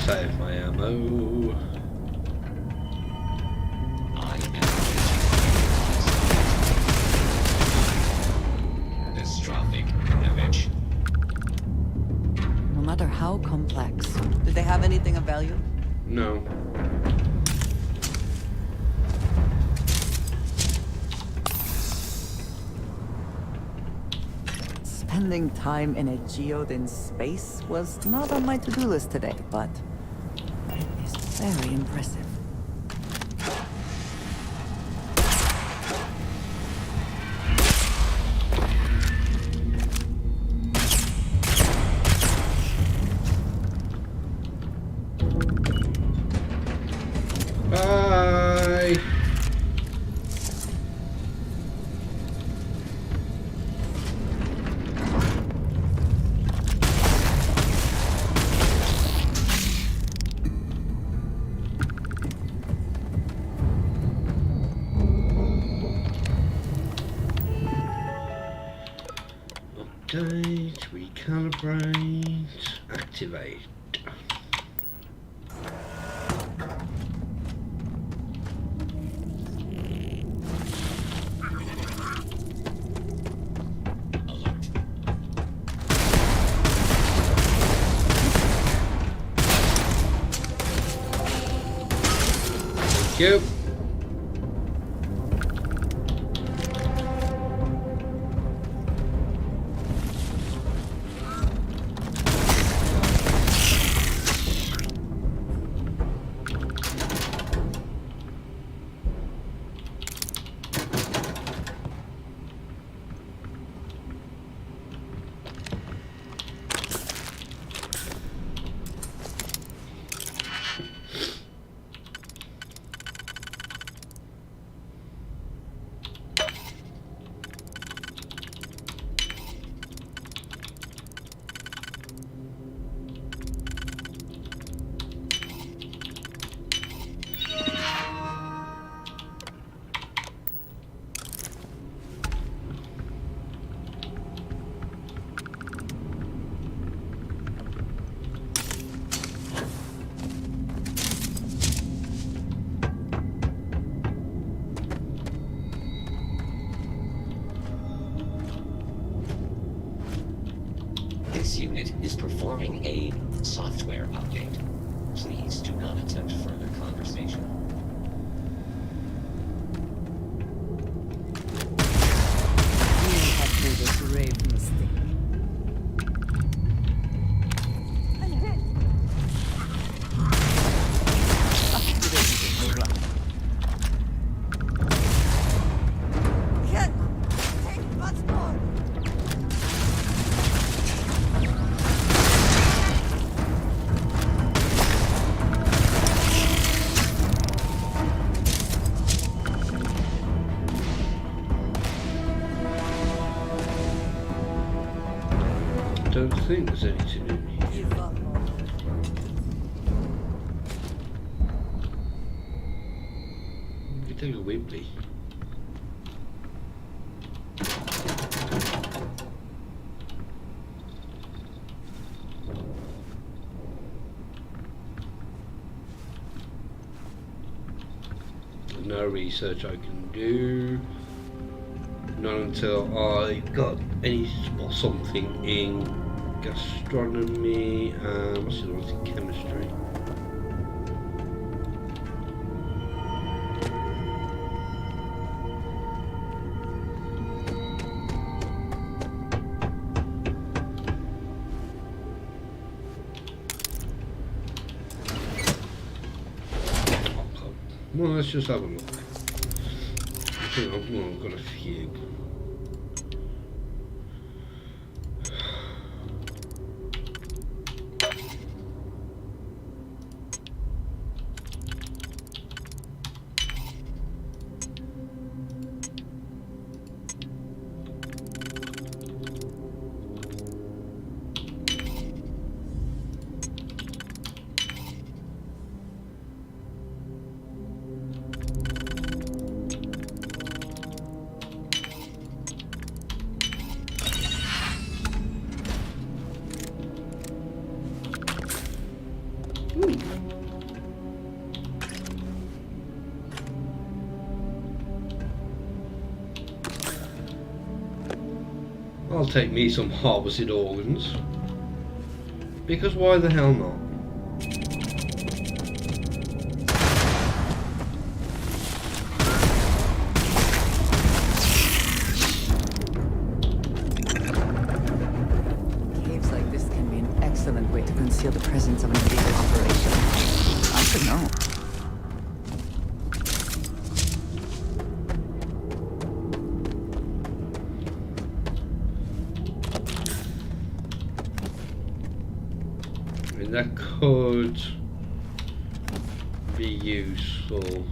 Save my ammo. Catastrophic damage. No matter how complex. Did they have anything of value? No. Spending time in a geode in space was not on my to-do list today, but it is very impressive. Bye. Update, recalibrate, activate. Thank you. This unit is performing a software update. Please do not attempt further conversation. You have made a grave mistake. I'm hit. Can't take much more. Don't think there's anything in here. We could take a Wimpy. There's no research I can do. Not until I got any or something in gastronomy and what's the other one? Chemistry. Well, let's just have a look. I've got a few. I'll take me some harvested organs. Because why the hell not? Caves like this can be an excellent way to conceal the presence of an illegal operation. I should know. That could be useful.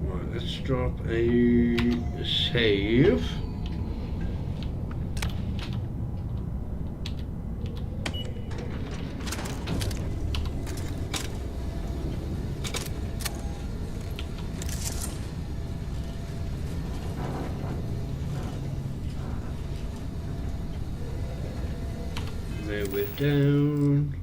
Right, let's drop a save. There we're down.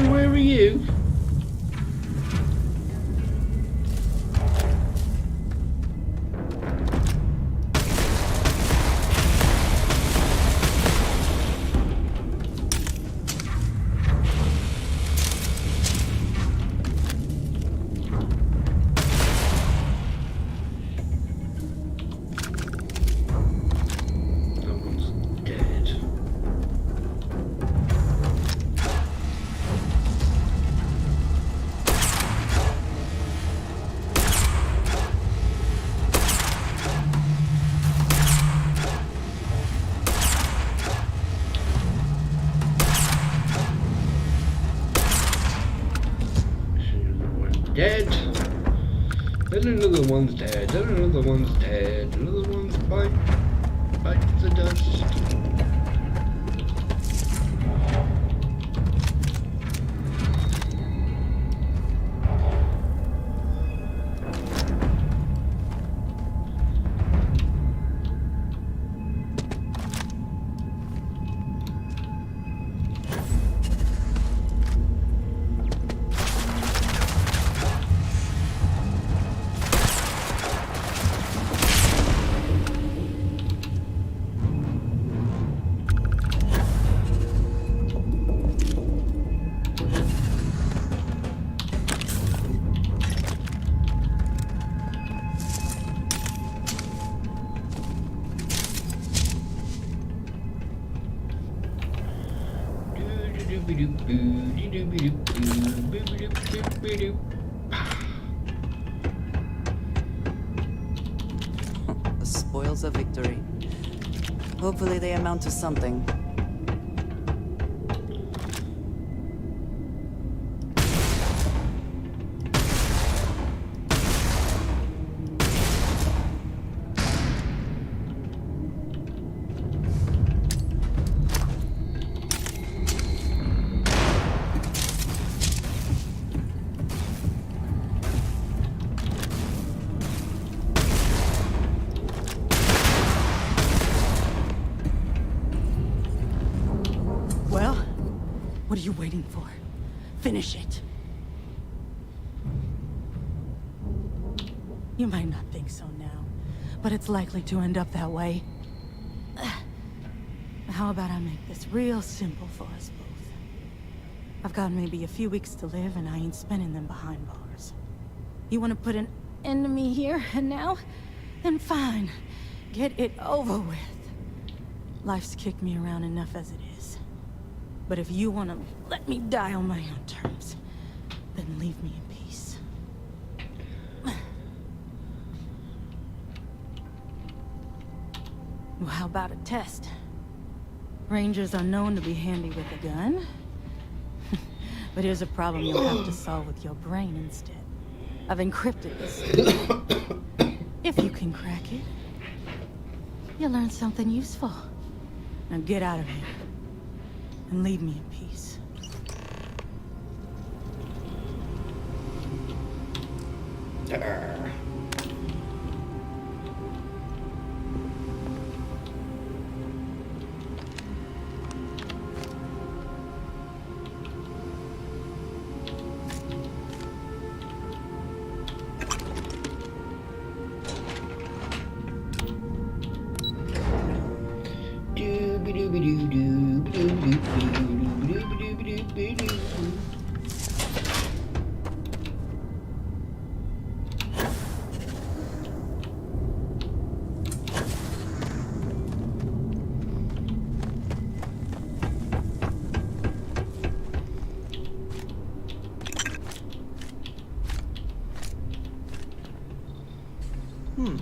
Where are you? Dead. Then another one's dead. Then another one's dead. Another one's bite the dust. The spoils of victory. Hopefully they amount to something. Well, what are you waiting for? Finish it. You might not think so now, but it's likely to end up that way. How about I make this real simple for us both? I've got maybe a few weeks to live, and I ain't spending them behind bars. You want to put an end to me here and now? Then fine. Get it over with. Life's kicked me around enough as it is. But if you want to let me die on my own terms, then leave me in peace. Well, how about a test? Rangers are known to be handy with a gun. But here's a problem you'll have to solve with your brain instead. I've encrypted this. If you can crack it, you'll learn something useful. Now get out of here. And leave me in peace.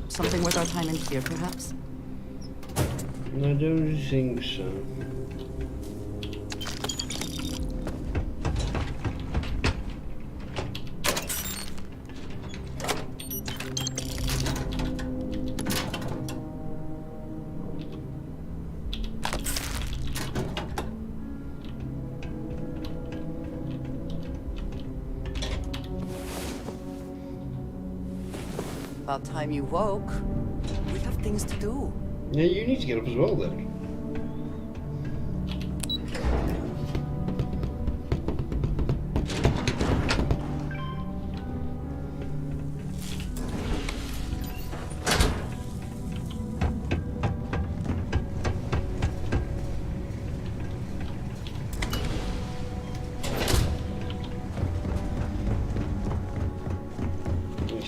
Something worth our time in here, perhaps? I don't think so. About time you woke. We have things to do. Yeah, you need to get up as well then.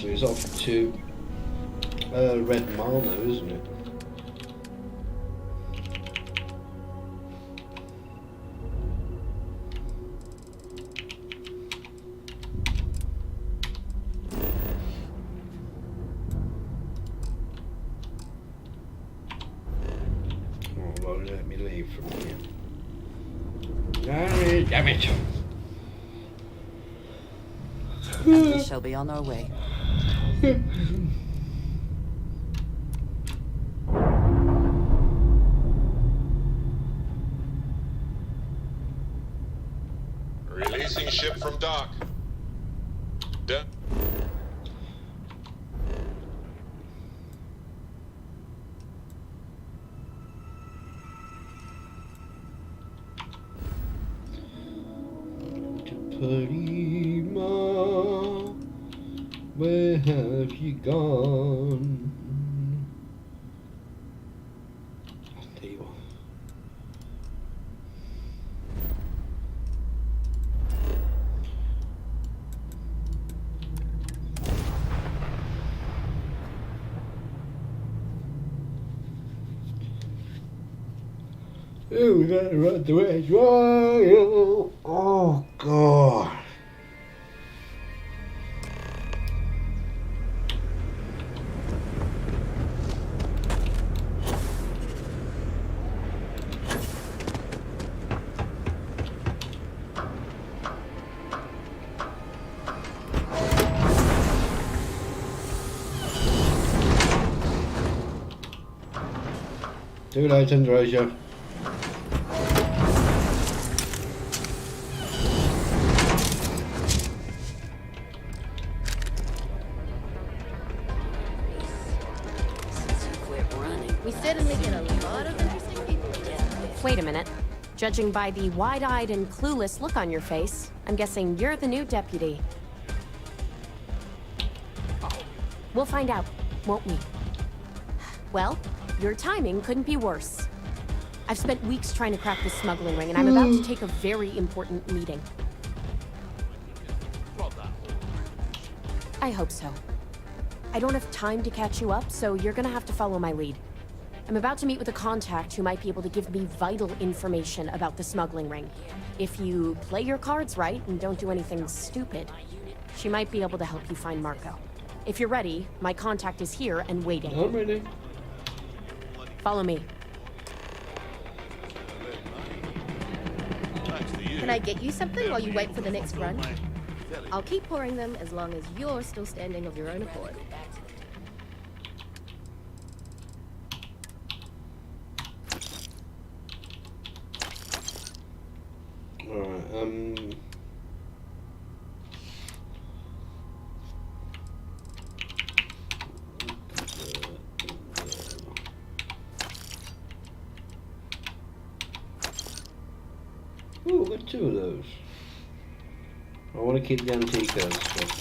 So it's off to Red Mile now, isn't it? Oh, well, let me leave from here. Damn it! and we shall be on our way. Releasing ship from dock. Prima, where have you gone? I'll tell you what. Oh, that right the way. Oh God. Too late, Androsia. We certainly get a lot of interesting people. Wait a minute. Judging by the wide-eyed and clueless look on your face, I'm guessing you're the new deputy. We'll find out, won't we? Well, your timing couldn't be worse. I've spent weeks trying to crack this smuggling ring, and I'm about to take a very important meeting. I hope so. I don't have time to catch you up, so you're gonna have to follow my lead. I'm about to meet with a contact who might be able to give me vital information about the smuggling ring. If you play your cards right and don't do anything stupid, she might be able to help you find Marco. If you're ready, my contact is here and waiting. I'm ready. Follow me. Can I get you something while you wait for the next run? I'll keep pouring them as long as you're still standing of your own accord. Alright, ooh, got two of those. I want to keep the antique and stuff.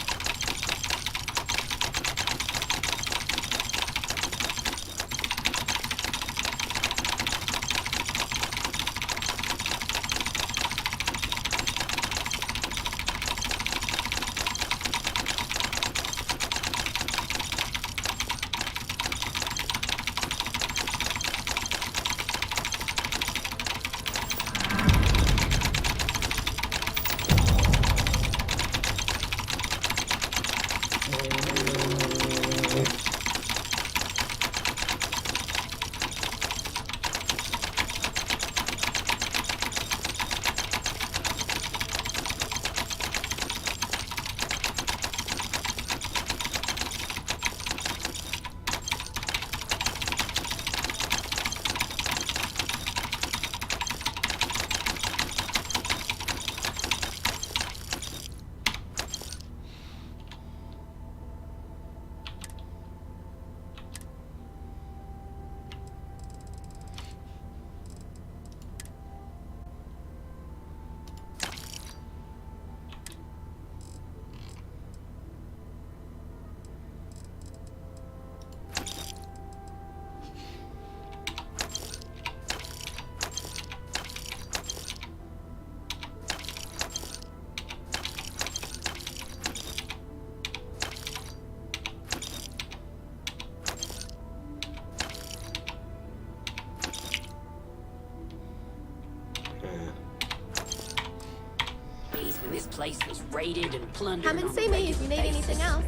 When this place was raided and plundered. Come and see me if you need anything else.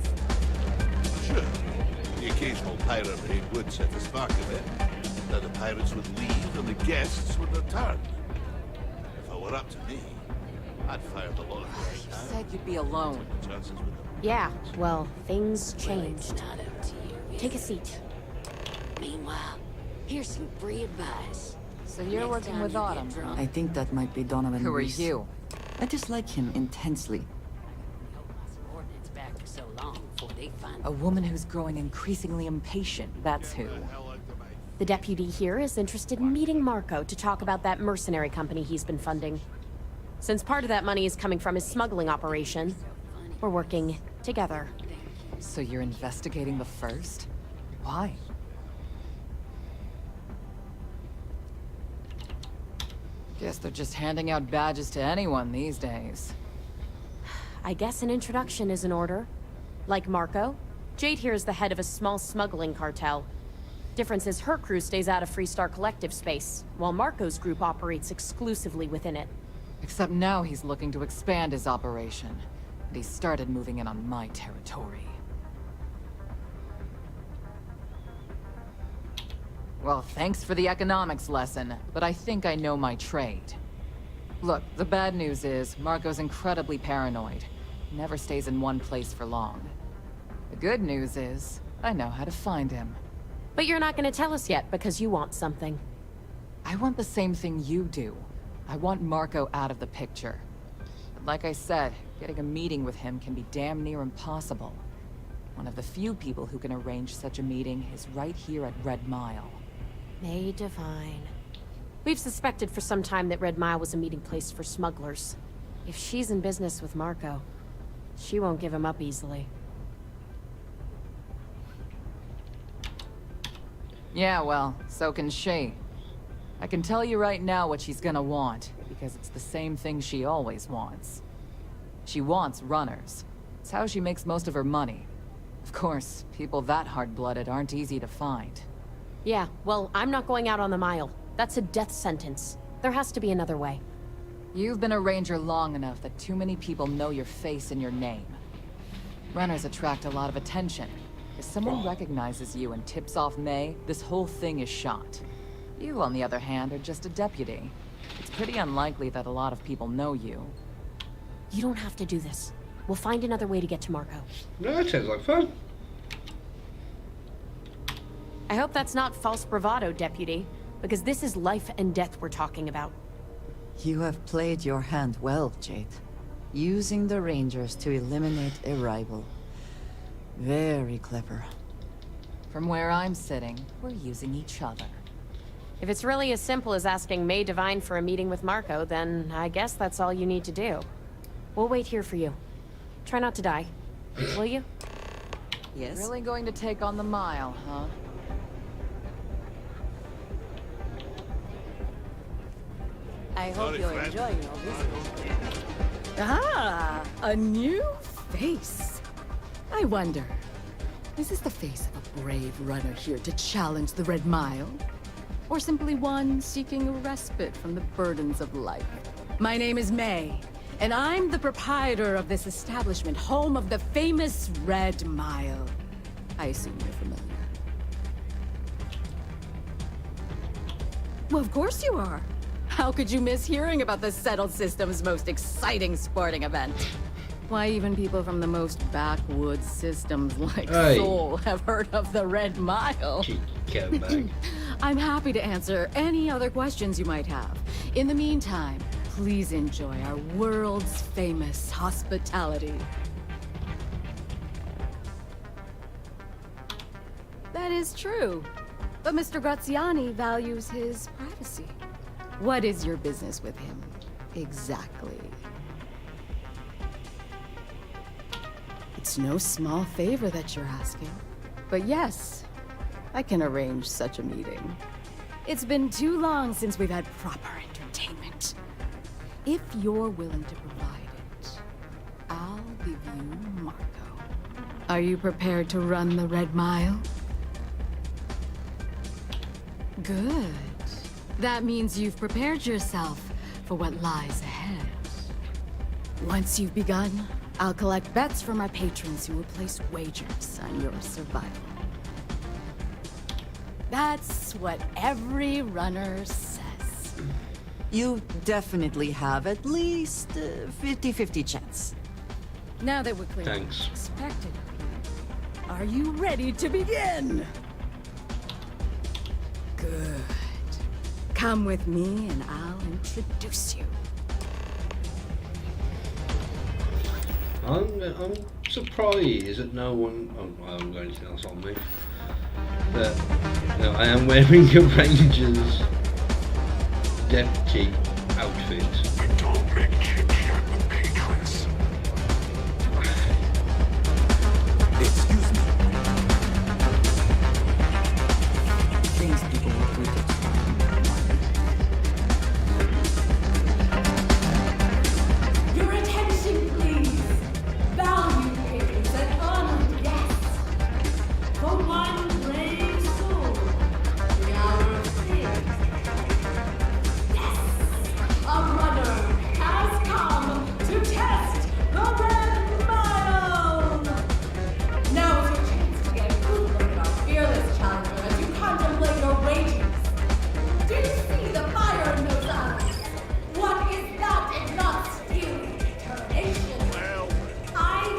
Sure. The occasional pirate raid would set the spark a bit. Then the pirates would leave and the guests would return. If it were up to me, I'd fired the lot. You said you'd be alone. Chances with them. Yeah, well, things Well, it's changed. not up to you. Take a seat. Meanwhile, here's some free advice. So you're Next working time with you get Autumn. drunk- I think that might be Donovan. Who are Reese. you? I dislike him intensely. Hope my subordinates back for so long before they find A woman who's growing increasingly impatient, that's who. The deputy here is interested in meeting Marco to talk about that mercenary company he's been funding. Since part of that money is coming from his smuggling operation, we're working together. So you're investigating the first? Why? Guess they're just handing out badges to anyone these days. I guess an introduction is in order. Like Marco, Jade here is the head of a small smuggling cartel. Difference is her crew stays out of Freestar Collective space, while Marco's group operates exclusively within it. Except now he's looking to expand his operation. And he started moving in on my territory. Well, thanks for the economics lesson, but I think I know my trade. Look, the bad news is, Marco's incredibly paranoid. Never stays in one place for long. The good news is, I know how to find him. But you're not going to tell us yet because you want something. I want the same thing you do. I want Marco out of the picture. But like I said, getting a meeting with him can be damn near impossible. One of the few people who can arrange such a meeting is right here at Red Mile. May Divine. We've suspected for some time that Red Mile was a meeting place for smugglers. If she's in business with Marco, she won't give him up easily. Yeah, well, so can she. I can tell you right now what she's gonna want, because it's the same thing she always wants. She wants runners. It's how she makes most of her money. Of course, people that hard-blooded aren't easy to find. Yeah, well, I'm not going out on the mile. That's a death sentence. There has to be another way. You've been a ranger long enough that too many people know your face and your name. Runners attract a lot of attention. If someone recognizes you and tips off May, this whole thing is shot. You, on the other hand, are just a deputy. It's pretty unlikely that a lot of people know you. You don't have to do this. We'll find another way to get to Marco. No, that sounds like fun. I hope that's not false bravado, deputy, because this is life and death we're talking about. You have played your hand well, Jade. Using the Rangers to eliminate a rival. Very clever. From where I'm sitting, we're using each other. If it's really as simple as asking May Divine for a meeting with Marco, then I guess that's all you need to do. We'll wait here for you. Try not to die. Will you? Yes? Really going to take on the mile, huh? I hope you're enjoying your visit. Ah, a new face. I wonder, is this the face of a brave runner here to challenge the Red Mile? Or simply one seeking a respite from the burdens of life? My name is May, and I'm the proprietor of this establishment, home of the famous Red Mile. I assume you're familiar. Well, of course you are. How could you miss hearing about the Settled System's most exciting sporting event? Why, even people from the most backwoods systems like Seoul have heard of the Red Mile. I'm happy to answer any other questions you might have. In the meantime, please enjoy our world's famous hospitality. That is true. But Mr. Graziani values his privacy. What is your business with him, exactly? It's no small favor that you're asking. But yes, I can arrange such a meeting. It's been too long since we've had proper entertainment. If you're willing to provide it, I'll give you Marco. Are you prepared to run the Red Mile? Good. That means you've prepared yourself for what lies ahead. Once you've begun, I'll collect bets from our patrons who will place wagers on your survival. That's what every runner says. You definitely have at least 50-50 chance. Now that we're clear, Thanks. expected. Are you ready to begin? Good. Come with me and I'll introduce you. I'm surprised that no one. I haven't got anything else on me. But I am wearing a Ranger's deputy outfit. Don't make chit-chat with patrons. Excuse me. Things people will do. Your attention, please. Value patrons and honored guests. For one brave soul, the hour of praise. Yes, a runner has come to test the red mile. Now is your chance to get a good look at our fearless challenger as you contemplate your ratings. Do you see the fire in those eyes? What is that if not steely determination? I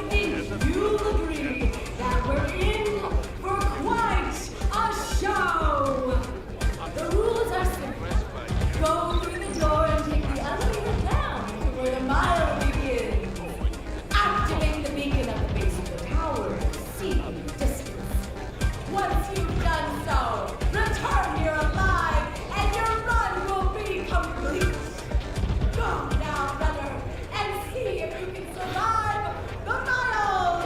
think you'll agree that we're in for quite a show. The rules are simple. Go through the door and take the elevator down to where the mile begins. Activate the beacon at the base of the tower to see the distance. Once you've done so, return here alive and your run will be complete. Go now, runner, and see if you can survive the mile!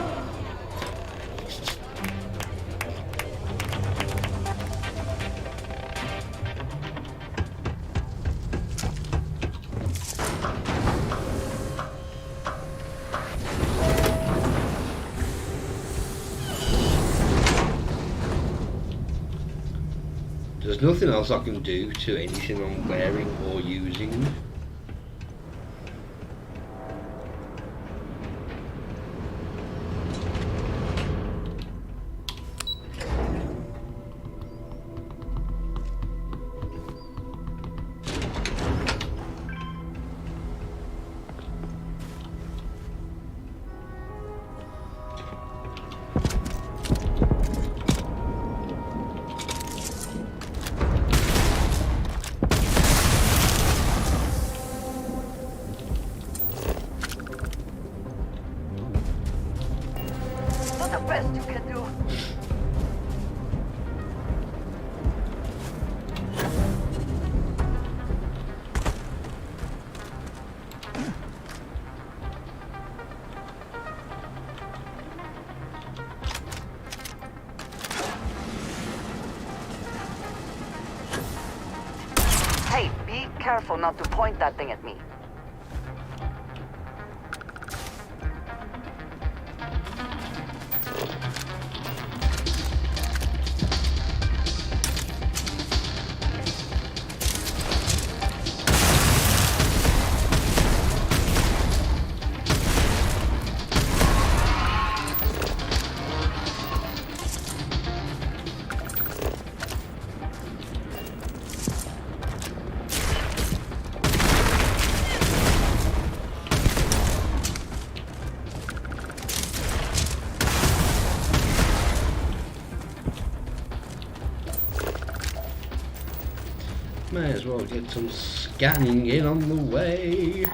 There's nothing else I can do to anything I'm wearing or using. Do the best you can do. Hey, be careful not to point that thing at me. May as well get some scanning in on the way.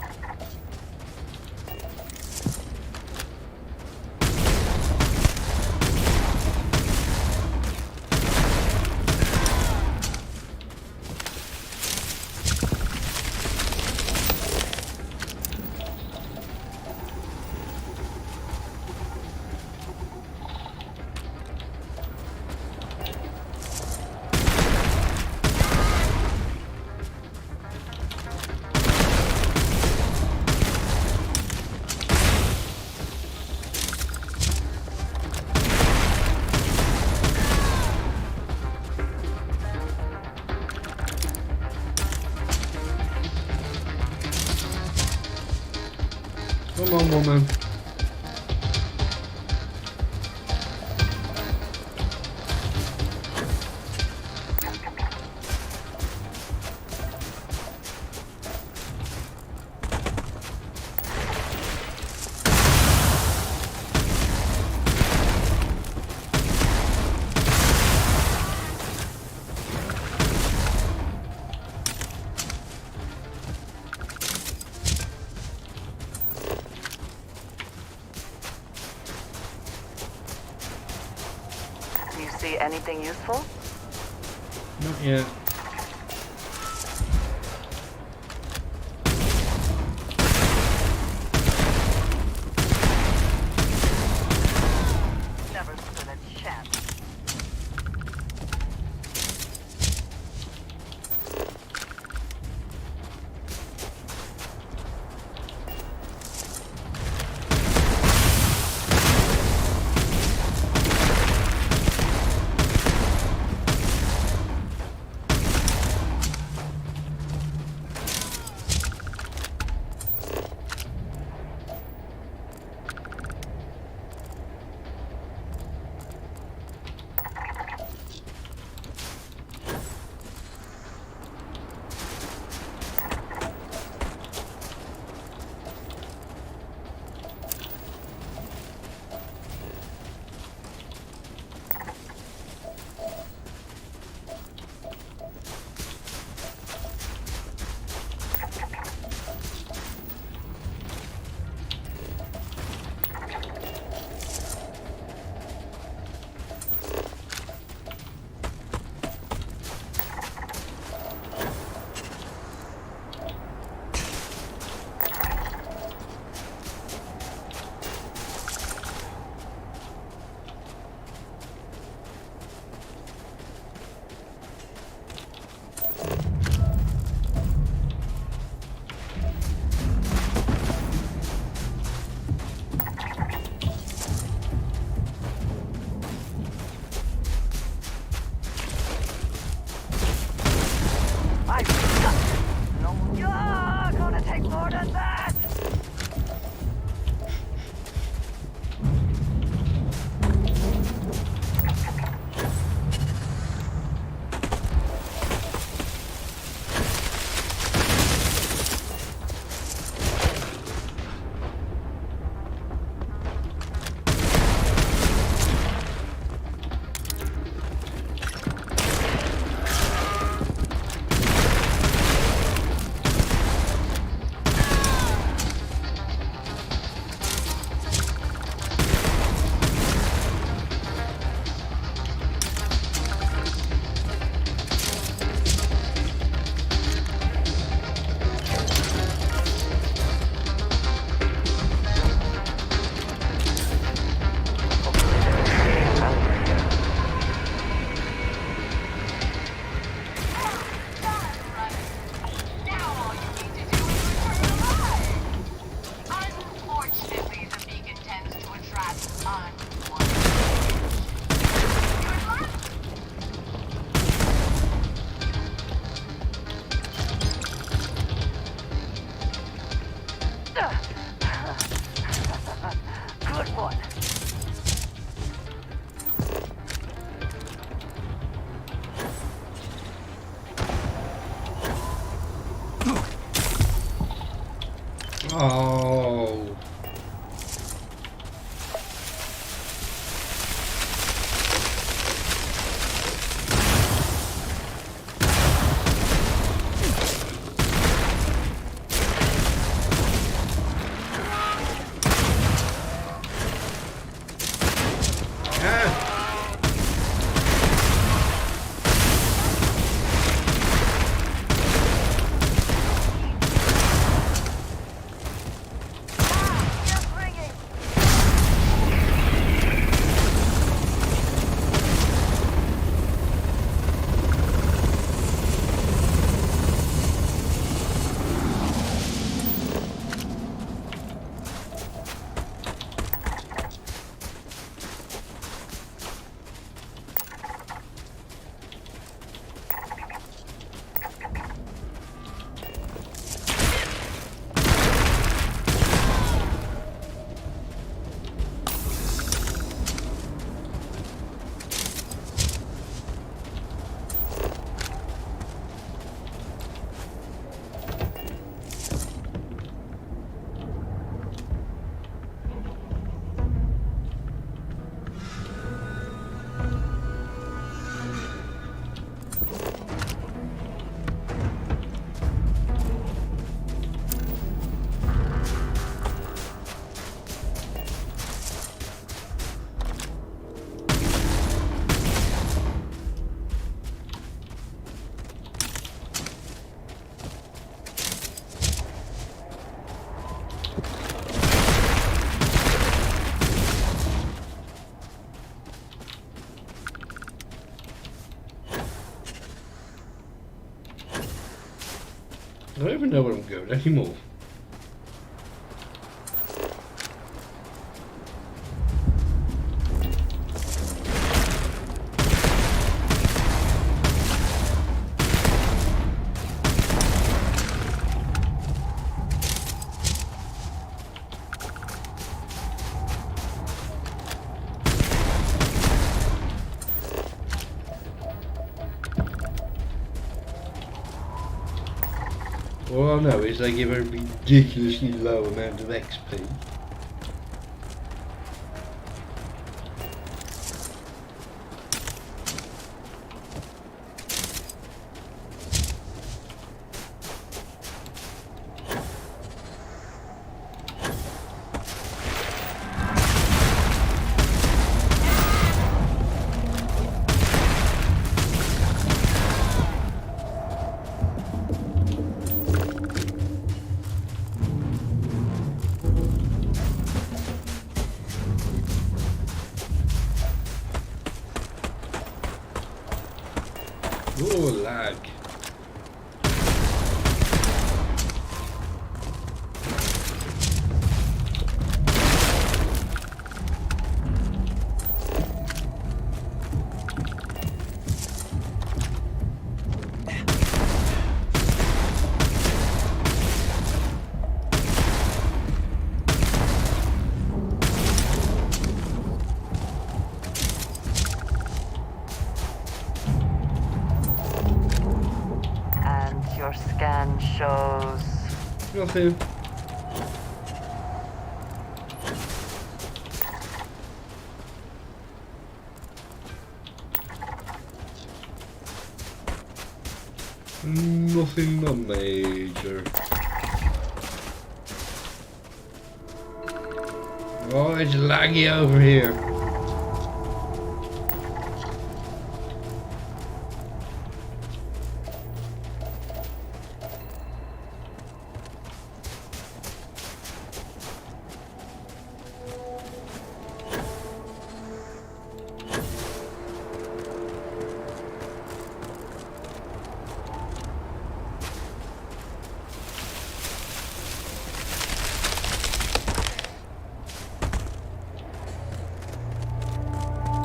Come on, woman. You see anything useful? Not yet. Never stood a chance. Oh. I don't even know where I'm going anymore. All I know is they give a ridiculously low amount of XP. Oh, lag. Your scan shows... Nothing. Nothing major. Oh, it's laggy over here.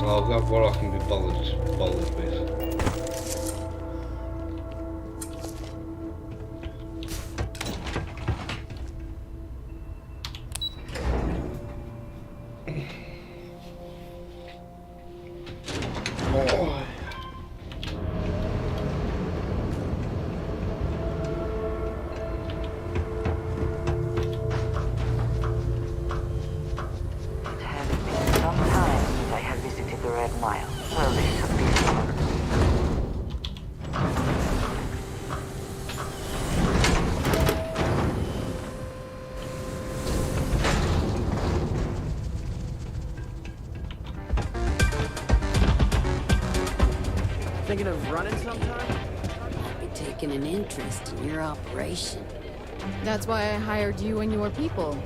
I've got what I can be bothered with. Oh. Thinking of running sometime? I'd be taking an interest in your operation. That's why I hired you and your people.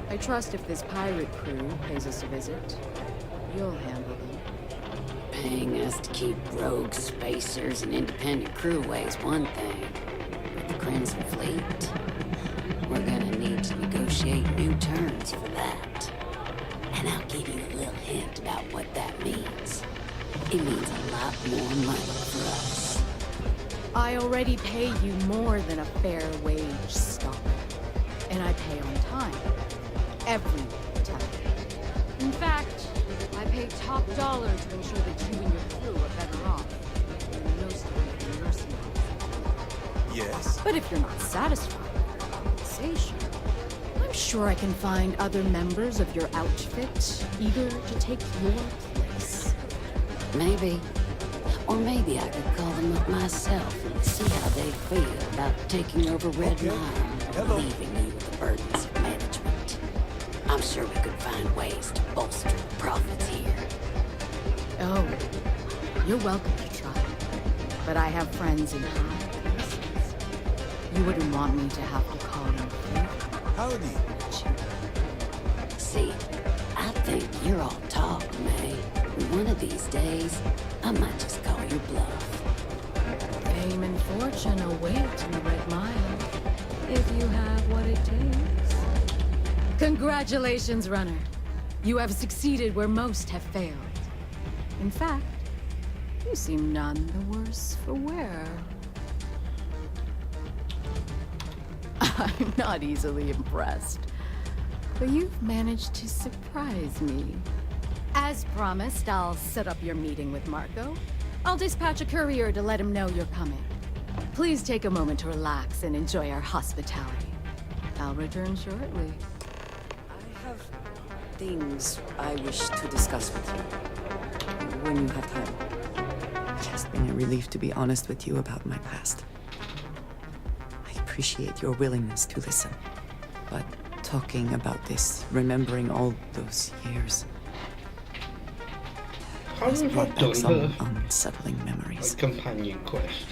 I trust if this pirate crew pays us a visit, you'll handle them. Paying us to keep rogue spacers and independent crewways one thing. But the Crimson Fleet, we're gonna need to negotiate new terms for that. And I'll give you a little hint about what that means. It means a lot more money for us. I already pay you more than a fair wage, Stop. And I pay on time. Every time. In fact, I pay top dollar to ensure that you and your crew are better off than most of the mercenaries. Yes. But if you're not satisfied with your compensation, I'm sure I can find other members of your outfit eager to take your place. Maybe. Or maybe I could call them up myself and see how they feel about taking over Red Line and leaving you with the burdens of management. I'm sure we could find ways to bolster the profits here. Oh, you're welcome to try. But I have friends in high places. You wouldn't want me to have to call in a favor. Howdy. See, I think you're all talk, May. One of these days, I might just call your bluff. Fame and fortune await in the Red Mile, if you have what it takes. Congratulations, runner. You have succeeded where most have failed. In fact, you seem none the worse for wear. I'm not easily impressed, but you've managed to surprise me. As promised, I'll set up your meeting with Marco. I'll dispatch a courier to let him know you're coming. Please take a moment to relax and enjoy our hospitality. I'll return shortly. I have things I wish to discuss with you. When you have time. It has been a relief to be honest with you about my past. I appreciate your willingness to listen. But talking about this, remembering all those years, How has have I brought done back some her unsettling memories. a companion quest?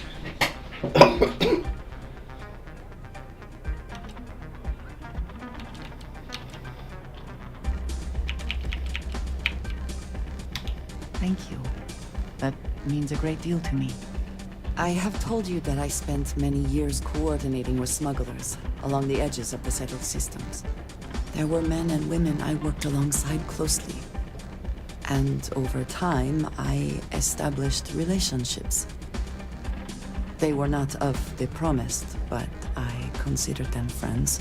Thank you. That means a great deal to me. I have told you that I spent many years coordinating with smugglers along the edges of the settled systems. There were men and women I worked alongside closely. And over time, I established relationships. They were not of the promised, but I considered them friends.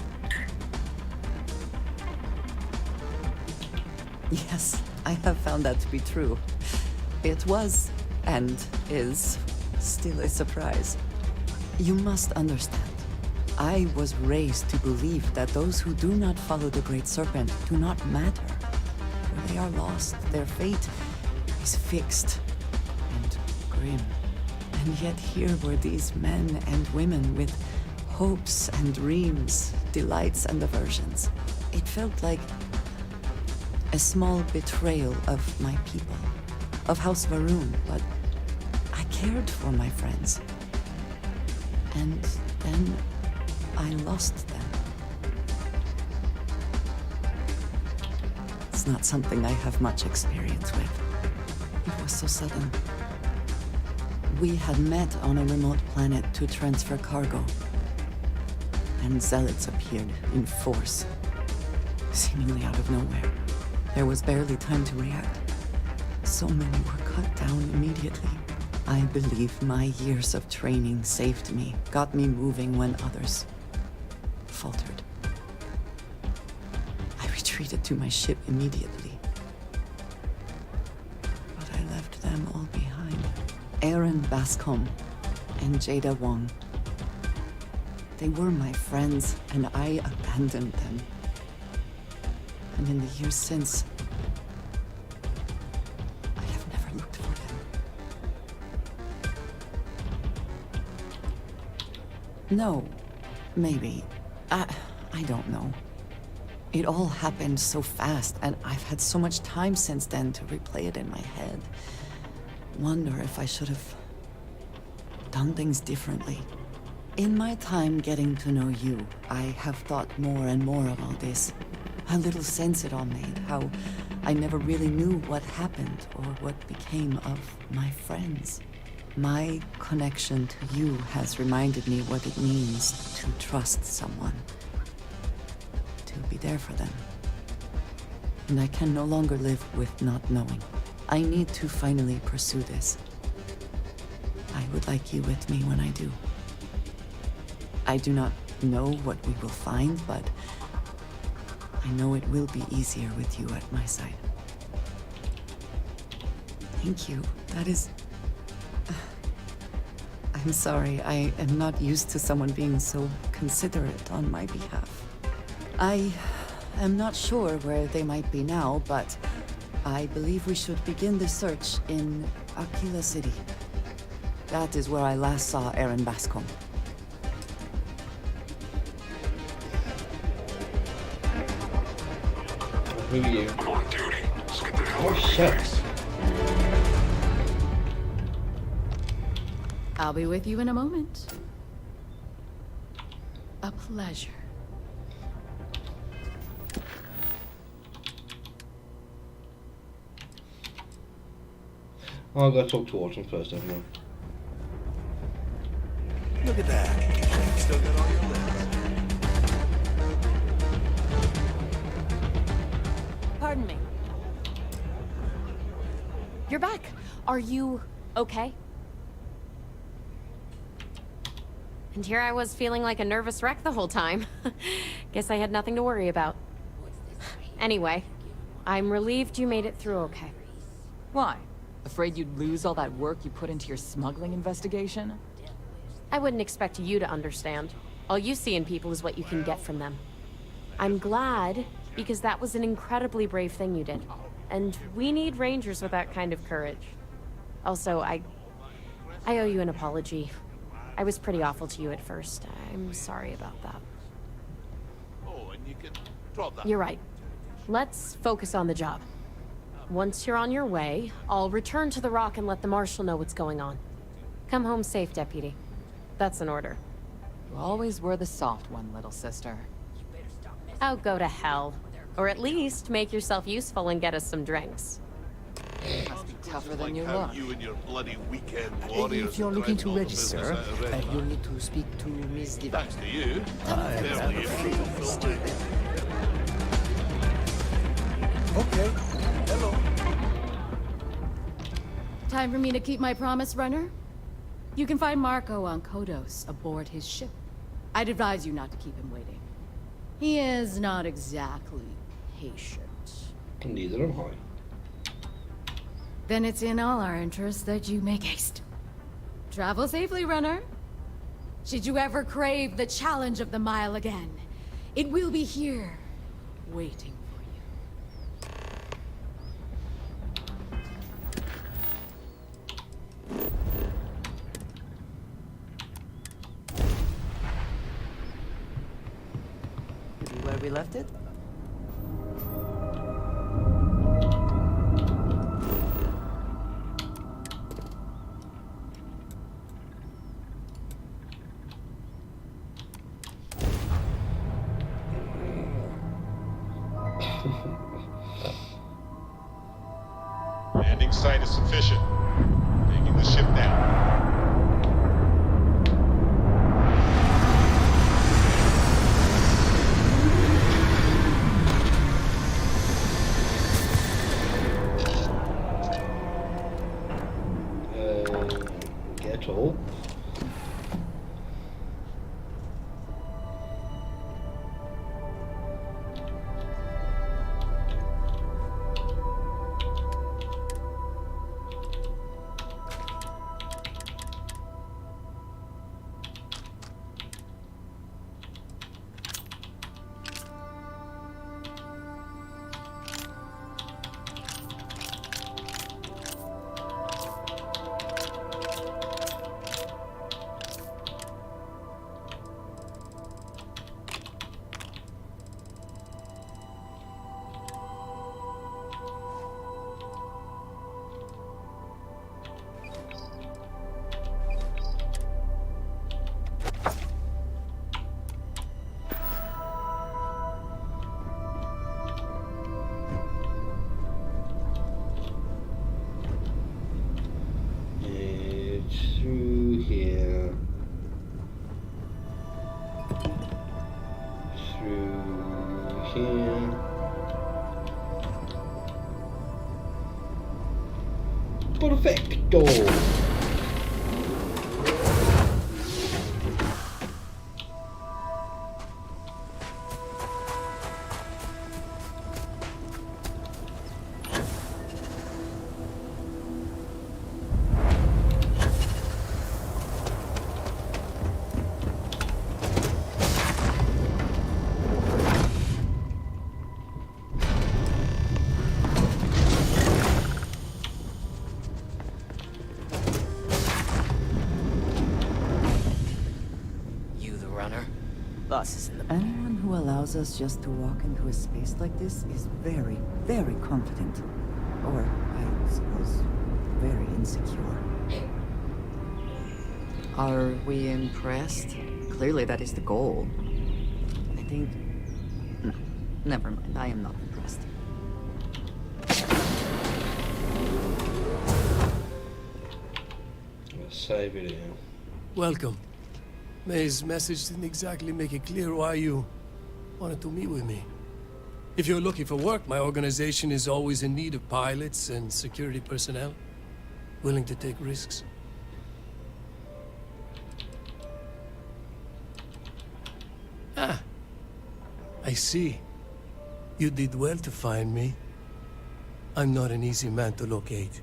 Yes, I have found that to be true. It was, and is, still a surprise. You must understand. I was raised to believe that those who do not follow the Great Serpent do not matter. For they are lost, their fate is fixed and grim. And yet here were these men and women with hopes and dreams, delights and aversions. It felt like a small betrayal of my people, of House Varoon, but I cared for my friends. And then I lost them. It's not something I have much experience with. It was so sudden. We had met on a remote planet to transfer cargo, and zealots appeared in force, seemingly out of nowhere. There was barely time to react. So many were cut down immediately. I believe my years of training saved me, got me moving when others faltered. I retreated to my ship immediately. But I left them all behind. Aaron Bascom and Jada Wong. They were my friends, and I abandoned them. And in the years since, I have never looked for them. No, maybe. I don't know. It all happened so fast, and I've had so much time since then to replay it in my head. Wonder if I should have done things differently. In my time getting to know you, I have thought more and more about this. How little sense it all made, how I never really knew what happened or what became of my friends. My connection to you has reminded me what it means to trust someone, to be there for them. And I can no longer live with not knowing. I need to finally pursue this. I would like you with me when I do. I do not know what we will find, but I know it will be easier with you at my side. Thank you. That is... I'm sorry. I am not used to someone being so considerate on my behalf. I am not sure where they might be now, but I believe we should begin the search in Aquila City. That is where I last saw Aaron Bascom. Who are you? I'm on duty. Let's get the hell Oh, out of shit. this place. I'll be with you in a moment. A pleasure. I'll go talk to Autumn first, everyone. You're back. Are you okay? And here I was feeling like a nervous wreck the whole time. Guess I had nothing to worry about. Anyway, I'm relieved you made it through okay. Why? Afraid you'd lose all that work you put into your smuggling investigation? I wouldn't expect you to understand. All you see in people is what you can get from them. I'm glad, because that was an incredibly brave thing you did. And we need rangers with that kind of courage. Also, I owe you an apology. I was pretty awful to you at first. I'm sorry about that. Oh, and you can drop that. You're right. Let's focus on the job. Once you're on your way, I'll return to the Rock and let the Marshal know what's going on. Come home safe, Deputy. That's an order. You always were the soft one, little sister. Oh, go to hell. Or at least make yourself useful and get us some drinks. Must be tougher than Like you how look. you and your bloody weekend warriors If you're are looking driving to all the business register, out of Red you'll Man. need to speak to Miss Diva. Thanks to you. I Barely a free full man. Okay. Hello. Time for me to keep my promise, runner? You can find Marco on Kodos aboard his ship. I'd advise you not to keep him waiting. He is not exactly patient. Neither am I. Then it's in all our interests that you make haste. Travel safely, runner. Should you ever crave the challenge of the mile again, it will be here, waiting for you. Where we left it? Landing site is sufficient. Taking the ship down. Get all. Through here. Through here. Perfecto! Boss is in the... Anyone who allows us just to walk into a space like this is very, very confident. Or, I suppose, very insecure. Are we impressed? Clearly that is the goal. I think... No, never mind. I am not impressed. Let's save it here. Welcome. May's message didn't exactly make it clear why you wanted to meet with me. If you're looking for work, my organization is always in need of pilots and security personnel, willing to take risks. Ah, I see. You did well to find me. I'm not an easy man to locate.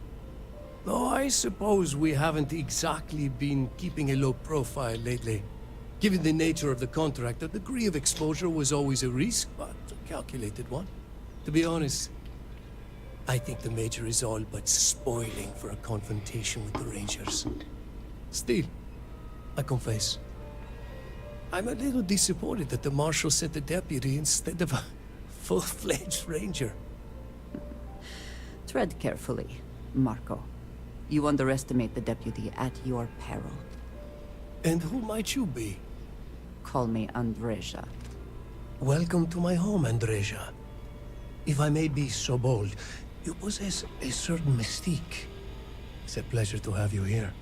Though I suppose we haven't exactly been keeping a low profile lately. Given the nature of the contract, a degree of exposure was always a risk, but a calculated one. To be honest, I think the Major is all but spoiling for a confrontation with the Rangers. Still, I confess, I'm a little disappointed that the Marshal sent a deputy instead of a full-fledged Ranger. Tread carefully, Marco. You underestimate the deputy at your peril. And who might you be? Call me Andreja. Welcome to my home, Andreja. If I may be so bold, you possess a certain mystique. It's a pleasure to have you here.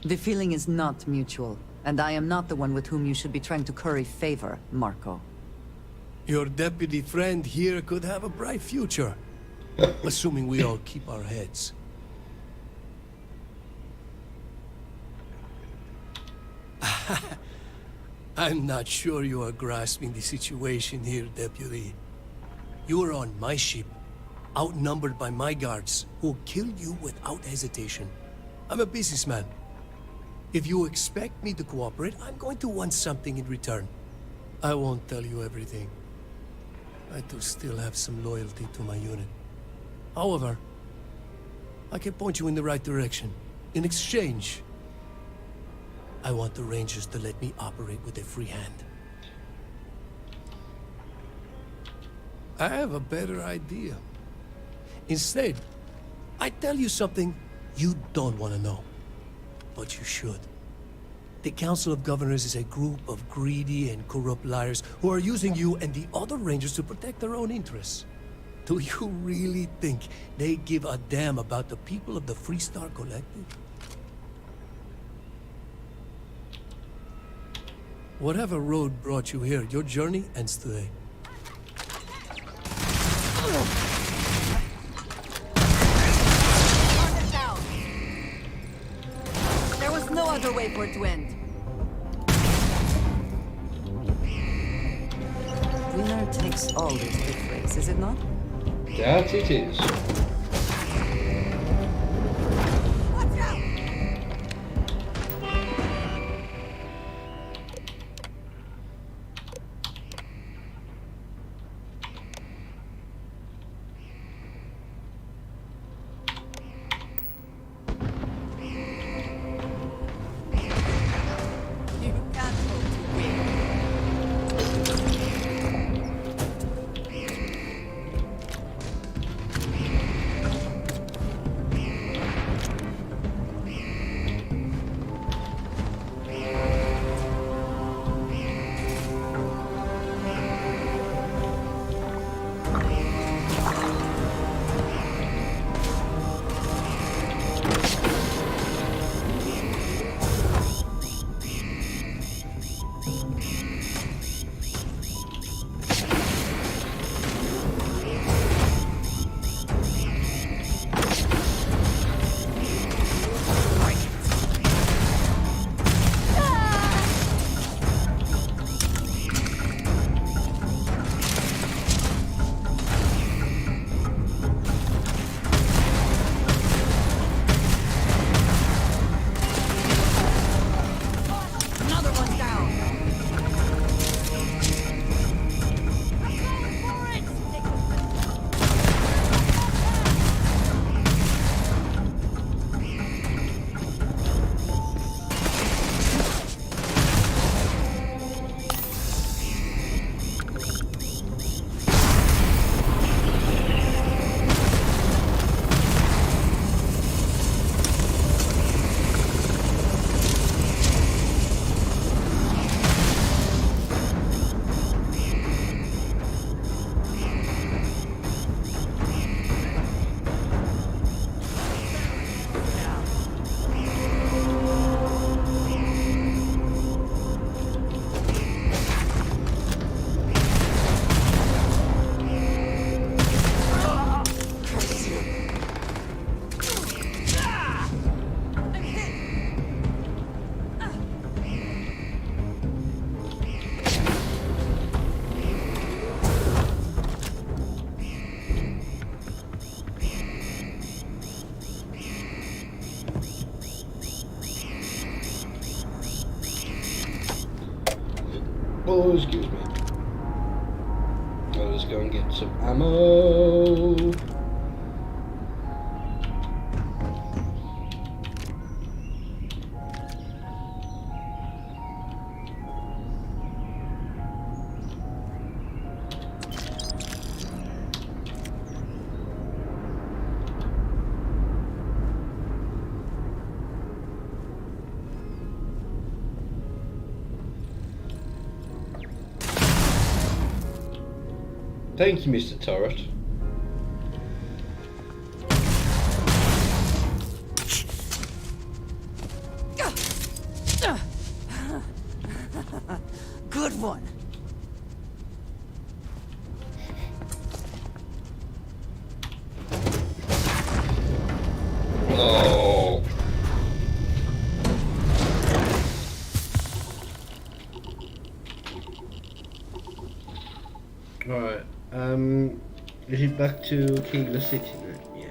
The feeling is not mutual, and I am not the one with whom you should be trying to curry favor, Marco. Your deputy friend here could have a bright future, assuming we all keep our heads. I'm not sure you are grasping the situation here, Deputy. You are on my ship, outnumbered by my guards, who will kill you without hesitation. I'm a businessman. If you expect me to cooperate, I'm going to want something in return. I won't tell you everything. I do still have some loyalty to my unit. However, I can point you in the right direction. In exchange, I want the Rangers to let me operate with a free hand. I have a better idea. Instead, I tell you something you don't want to know. But you should. The Council of Governors is a group of greedy and corrupt liars who are using you and the other Rangers to protect their own interests. Do you really think they give a damn about the people of the Freestar Collective? Whatever road brought you here, your journey ends today. There was no other way for it to end. Winner takes all is the phrase, is it not? That it is. Oh, excuse me. Let's go and get some ammo. Thank you, Mr. Turret. Good one. Oh. Right. Is it back to King City then? Yeah.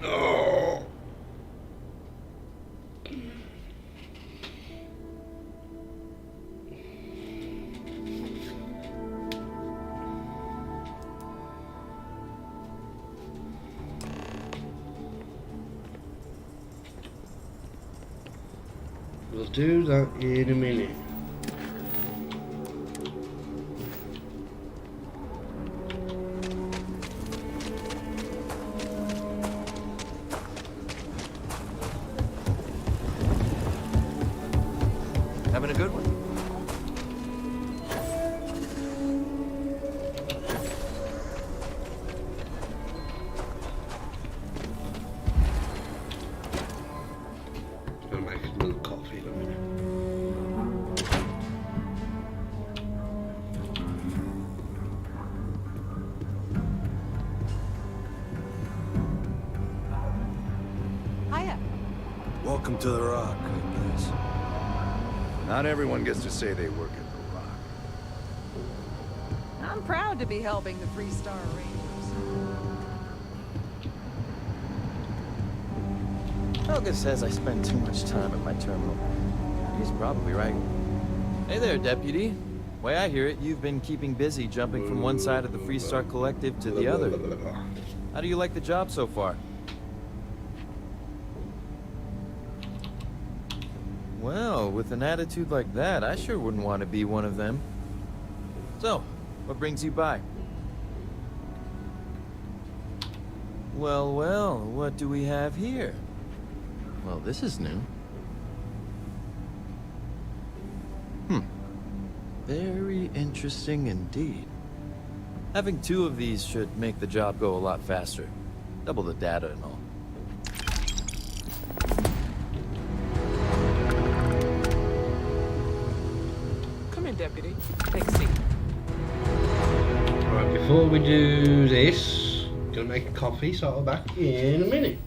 No. We'll do that in a minute. Having a good one? Gonna make a little coffee in a minute. Hiya. Welcome to the Rock, guys. Not everyone gets to say they work at the Rock. I'm proud to be helping the Freestar Rangers. Helga says I spend too much time at my terminal. He's probably right. Hey there, Deputy. Way I hear it, you've been keeping busy jumping from one side of the Freestar Collective to the other. How do you like the job so far? Well, with an attitude like that, I sure wouldn't want to be one of them. So, what brings you by? Well, well, what do we have here? Well, this is new. Very interesting indeed. Having two of these should make the job go a lot faster. Double the data and all. Come in, Deputy. Take a seat. Right, before we do this, gonna make a coffee, so I'll be back in a minute.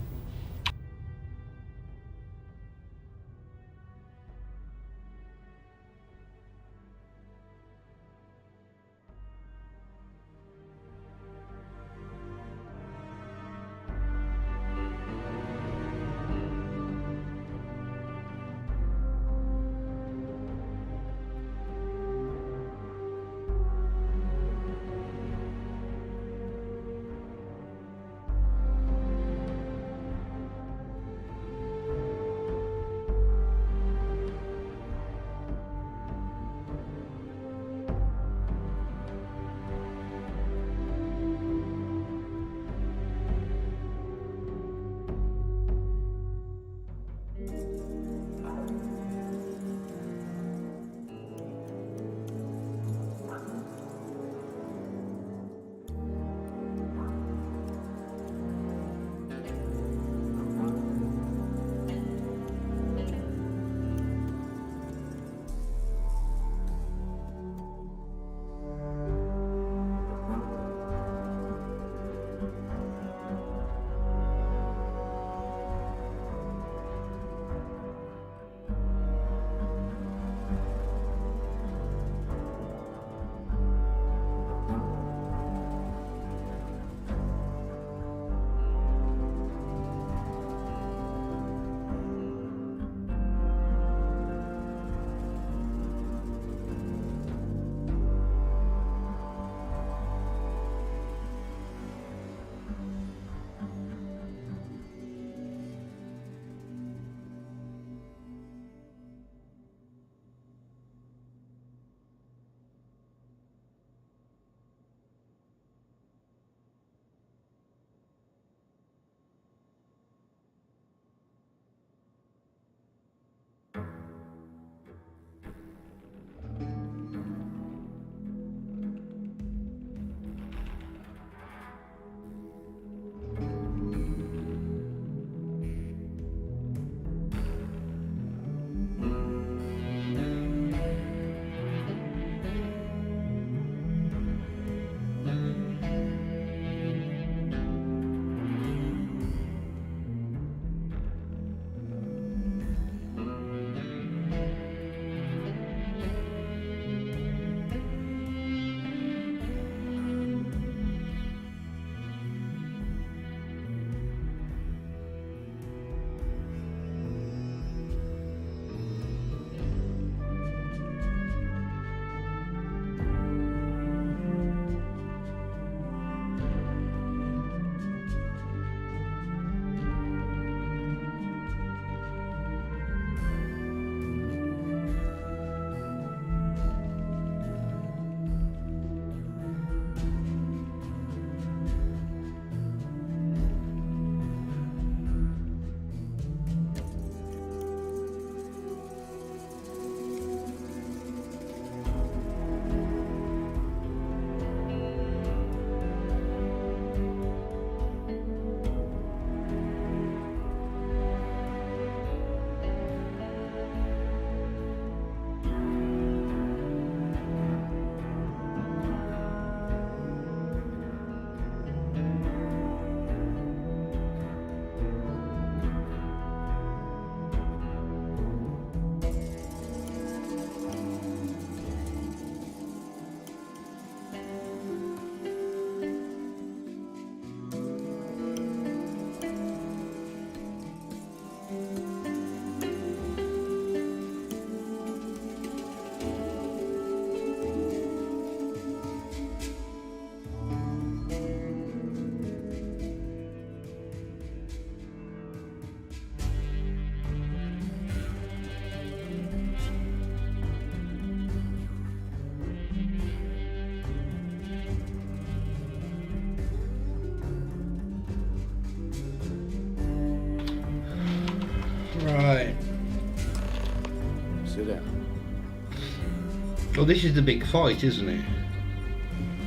Well, this is the big fight, isn't it?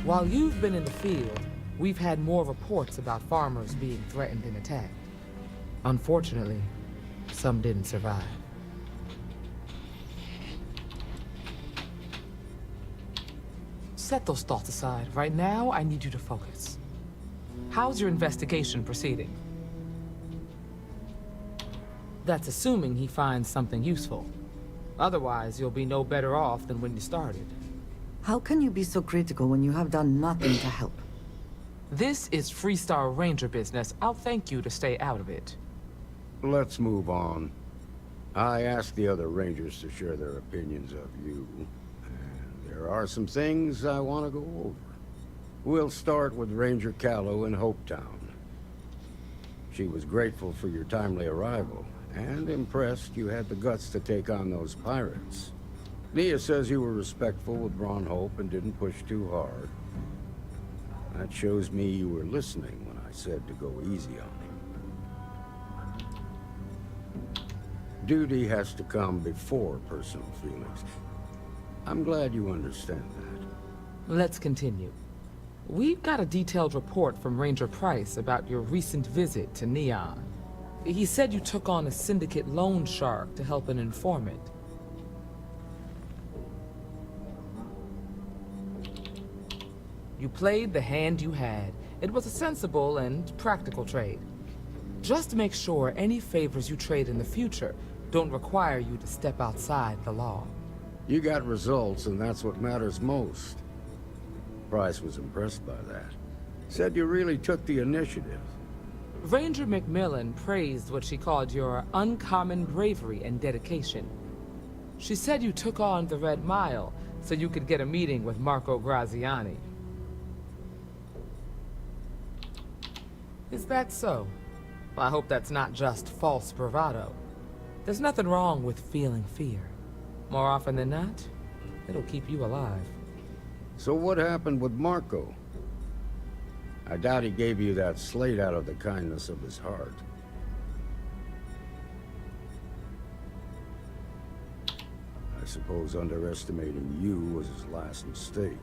While you've been in the field, we've had more reports about farmers being threatened and attacked. Unfortunately, some didn't survive. Set those thoughts aside. Right now, I need you to focus. How's your investigation proceeding? That's assuming he finds something useful. Otherwise, you'll be no better off than when you started. How can you be so critical when you have done nothing to help? This is Freestar Ranger business. I'll thank you to stay out of it. Let's move on. I asked the other Rangers to share their opinions of you. And there are some things I want to go over. We'll start with Ranger Callow in Hopetown. She was grateful for your timely arrival, and impressed you had the guts to take on those pirates. Nia says you were respectful with Ron Hope and didn't push too hard. That shows me you were listening when I said to go easy on him. Duty has to come before personal feelings. I'm glad you understand that. Let's continue. We've got a detailed report from Ranger Price about your recent visit to Neon. He said you took on a syndicate loan shark to help an informant. You played the hand you had. It was a sensible and practical trade. Just make sure any favors you trade in the future don't require you to step outside the law. You got results, and that's what matters most. Price was impressed by that. Said you really took the initiative. Ranger McMillan praised what she called your uncommon bravery and dedication. She said you took on the Red Mile so you could get a meeting with Marco Graziani. Is that so? Well, I hope that's not just false bravado. There's nothing wrong with feeling fear. More often than not, it'll keep you alive. So what happened with Marco? I doubt he gave you that slate out of the kindness of his heart. I suppose underestimating you was his last mistake.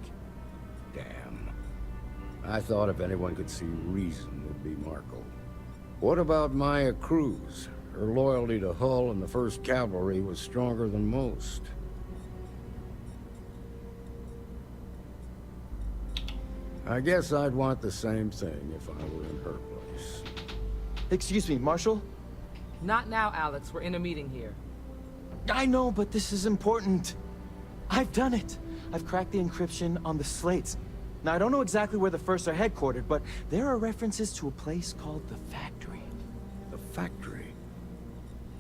Damn. I thought if anyone could see reason, it'd be Marco. What about Maya Cruz? Her loyalty to Hull and the 1st Cavalry was stronger than most. I guess I'd want the same thing if I were in her place. Excuse me, Marshal? Not now, Alex. We're in a meeting here. I know, but this is important. I've done it. I've cracked the encryption on the slates. Now, I don't know exactly where the First are headquartered, but there are references to a place called the Factory. The Factory?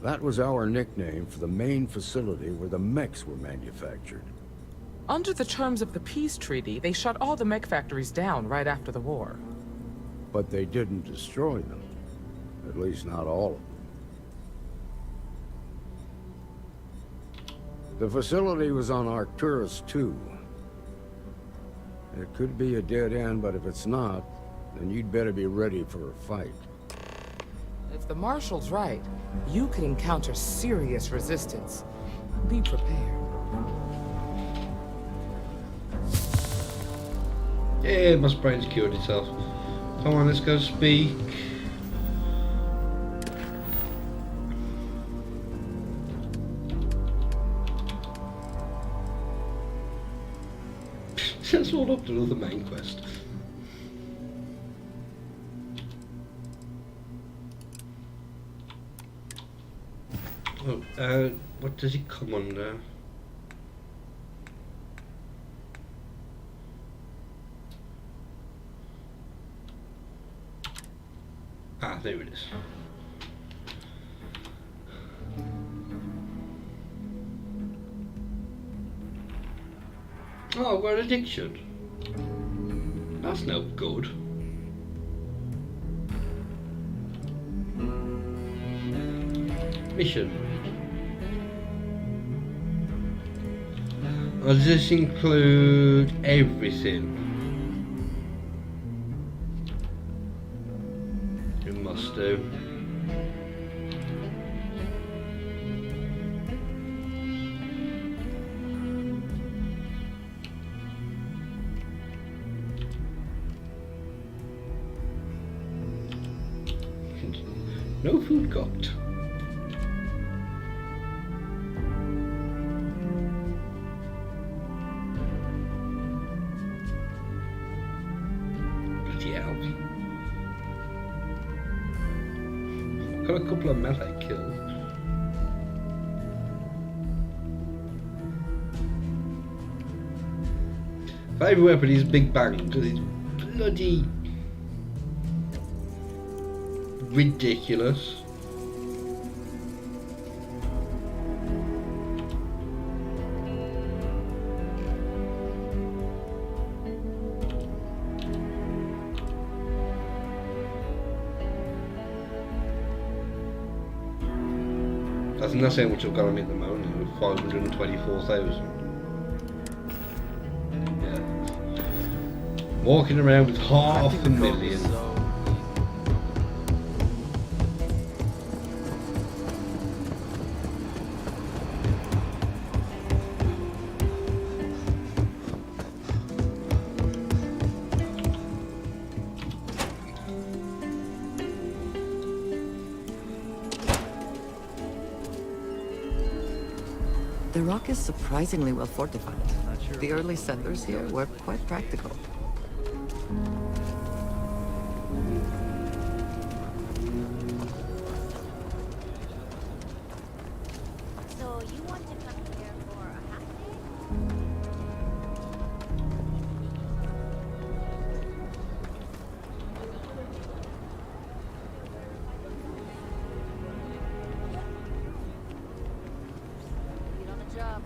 That was our nickname for the main facility where the mechs were manufactured. Under the terms of the peace treaty, they shut all the mech factories down right after the war. But they didn't destroy them. At least not all of them. The facility was on Arcturus 2. It could be a dead end, but if it's not, then you'd better be ready for a fight. If the Marshal's right, you could encounter serious resistance. Be prepared. Yeah, my brain's cured itself. Come on, let's go speak. That's all up to the main quest. Oh, what does it come under? Ah, there it is. Oh, I've got addiction. That's no good. Mission. Does this include everything? It must do. No food cooked. Bloody hell. Got a couple of melee kills. Favourite weapon is Big Bang because it's bloody ridiculous. I think that's how much I've got on it at the moment, with 524,000. Yeah. Walking around with $500,000. The rock is surprisingly well fortified. The early settlers here were quite practical. So you want to come here for a half day? Get on the job.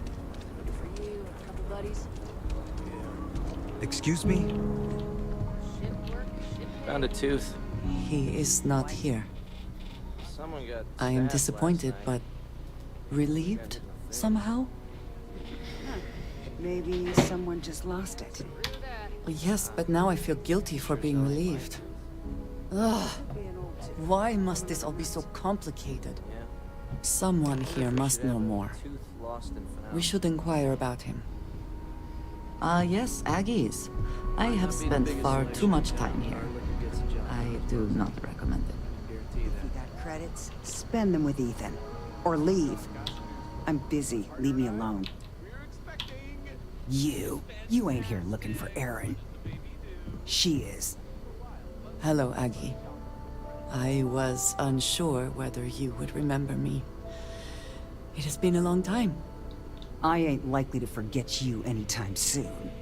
Looking for you and a couple buddies. Excuse me? Found a tooth. He is not here. Someone got I am stabbed disappointed, last but relieved somehow? Maybe someone just lost it. Yes, but now I feel guilty for being relieved. Ugh. Why must this all be so complicated? Someone here must know more. We should inquire about him. Yes, Aggies. I have spent far too much time here. I do not recommend it. If you got credits, spend them with Ethan. Or leave. I'm busy. Leave me alone. You ain't here looking for Erin. She is. Hello, Aggie. I was unsure whether you would remember me. It has been a long time. I ain't likely to forget you anytime soon.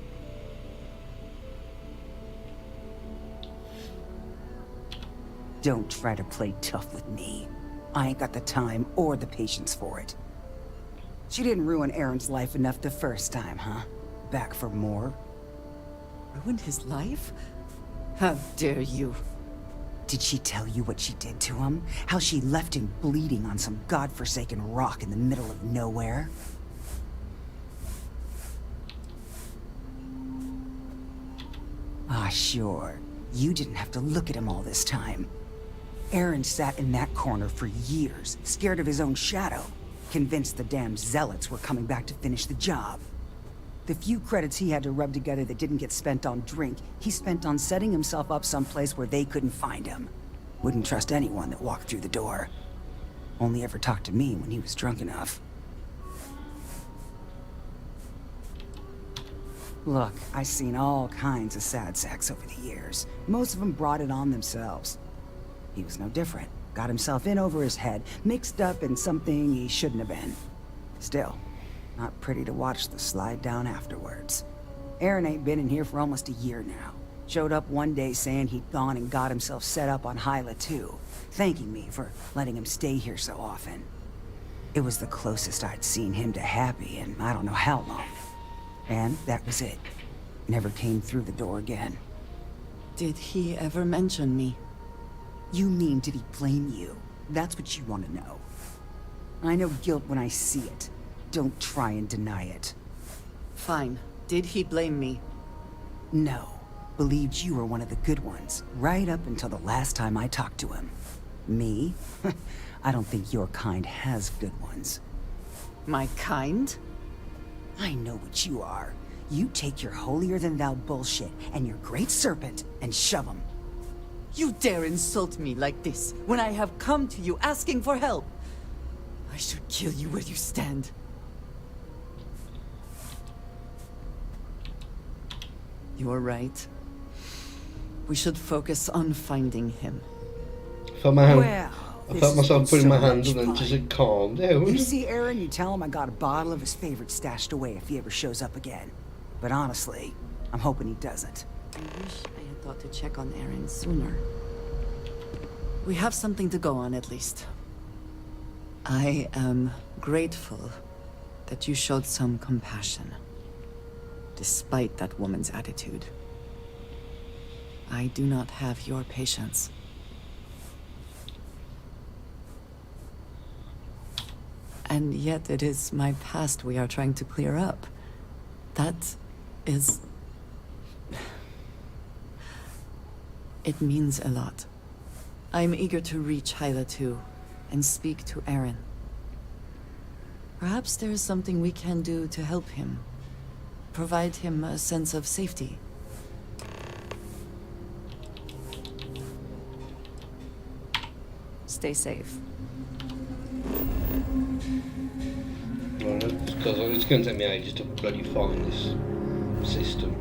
Don't try to play tough with me. I ain't got the time or the patience for it. She didn't ruin Aaron's life enough the first time, huh? Back for more? Ruined his life? How dare you? Did she tell you what she did to him? How she left him bleeding on some godforsaken rock in the middle of nowhere? Ah, sure. You didn't have to look at him all this time. Aaron sat in that corner for years, scared of his own shadow, convinced the damn zealots were coming back to finish the job. The few credits he had to rub together that didn't get spent on drink, he spent on setting himself up someplace where they couldn't find him. Wouldn't trust anyone that walked through the door. Only ever talked to me when he was drunk enough. Look, I've seen all kinds of sad sacks over the years. Most of them brought it on themselves. He was no different. Got himself in over his head, mixed up in something he shouldn't have been. Still, not pretty to watch the slide down afterwards. Aaron ain't been in here for almost a year now. Showed up one day saying he'd gone and got himself set up on Hyla too, thanking me for letting him stay here so often. It was the closest I'd seen him to happy in I don't know how long. And that was it. Never came through the door again. Did he ever mention me? You mean, did he blame you? That's what you want to know. I know guilt when I see it. Don't try and deny it. Fine. Did he blame me? No. Believed you were one of the good ones, right up until the last time I talked to him. Me? I don't think your kind has good ones. My kind? I know what you are. You take your holier-than-thou bullshit and your great serpent and shove them. You dare insult me like this when I have come to you asking for help? I should kill you where you stand. You're right. We should focus on finding him. I felt my hand. Well, I this felt has myself been putting so my hand much and then fun. just said, calm down. You see Aaron, you tell him I got a bottle of his favorite stashed away if he ever shows up again. But honestly, I'm hoping he doesn't. I wish I had thought to check on Aaron sooner. We have something to go on, at least. I am grateful that you showed some compassion, despite that woman's attitude. I do not have your patience. And yet it is my past we are trying to clear up. That is... It means a lot. I'm eager to reach Hyla too, and speak to Aaron. Perhaps there is something we can do to help him. Provide him a sense of safety. Stay safe. Because it's going to take me ages to bloody find this system.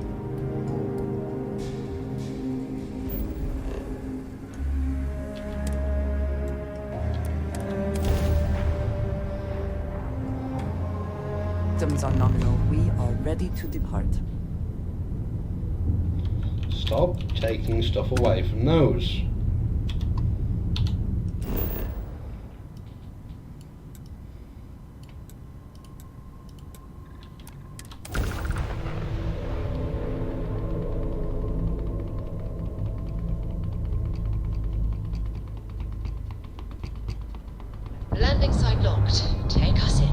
Systems are nominal. We are ready to depart. Stop taking stuff away from those. Landing site locked. Take us in.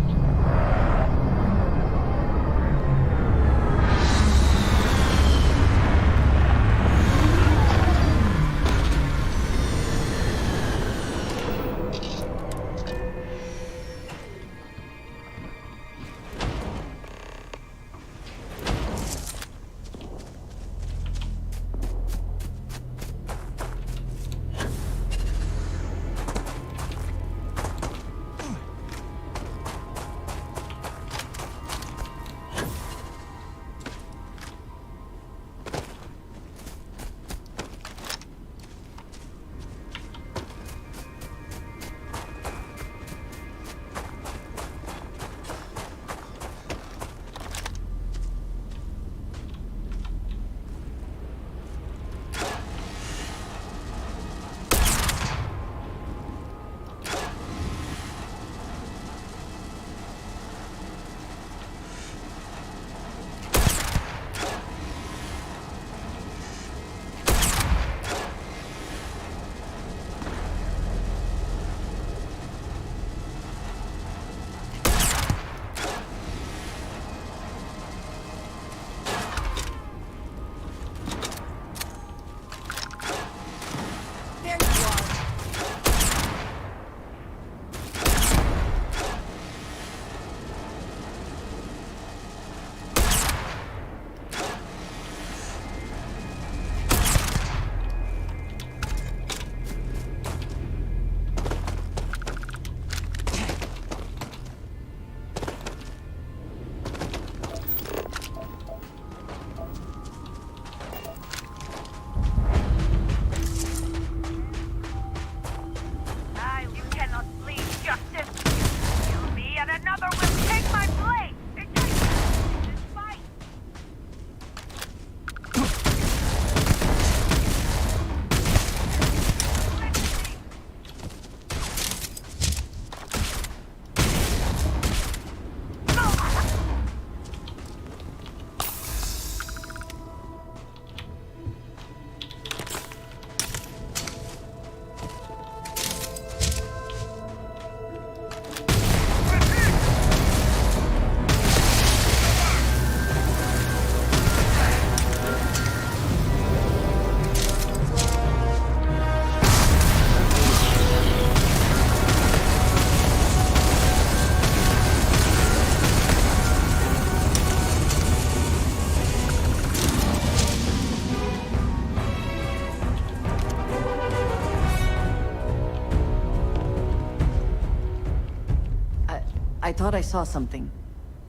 thought I saw something.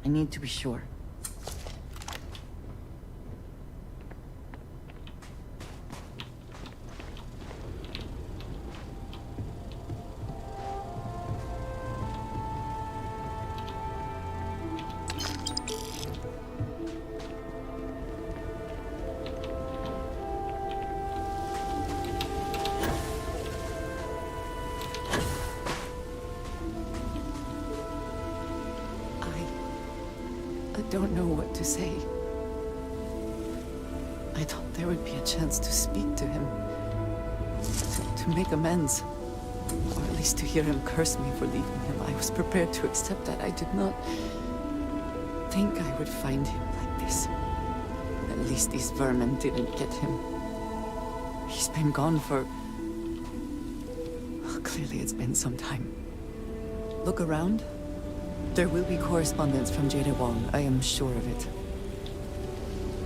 I need to be sure. I don't know what to say. I thought there would be a chance to speak to him. To make amends. Or at least to hear him curse me for leaving him. I was prepared to accept that. I did not think I would find him like this. At least these vermin didn't get him. He's been gone for... Well, clearly it's been some time. Look around. There will be correspondence from Jada Wong. I am sure of it.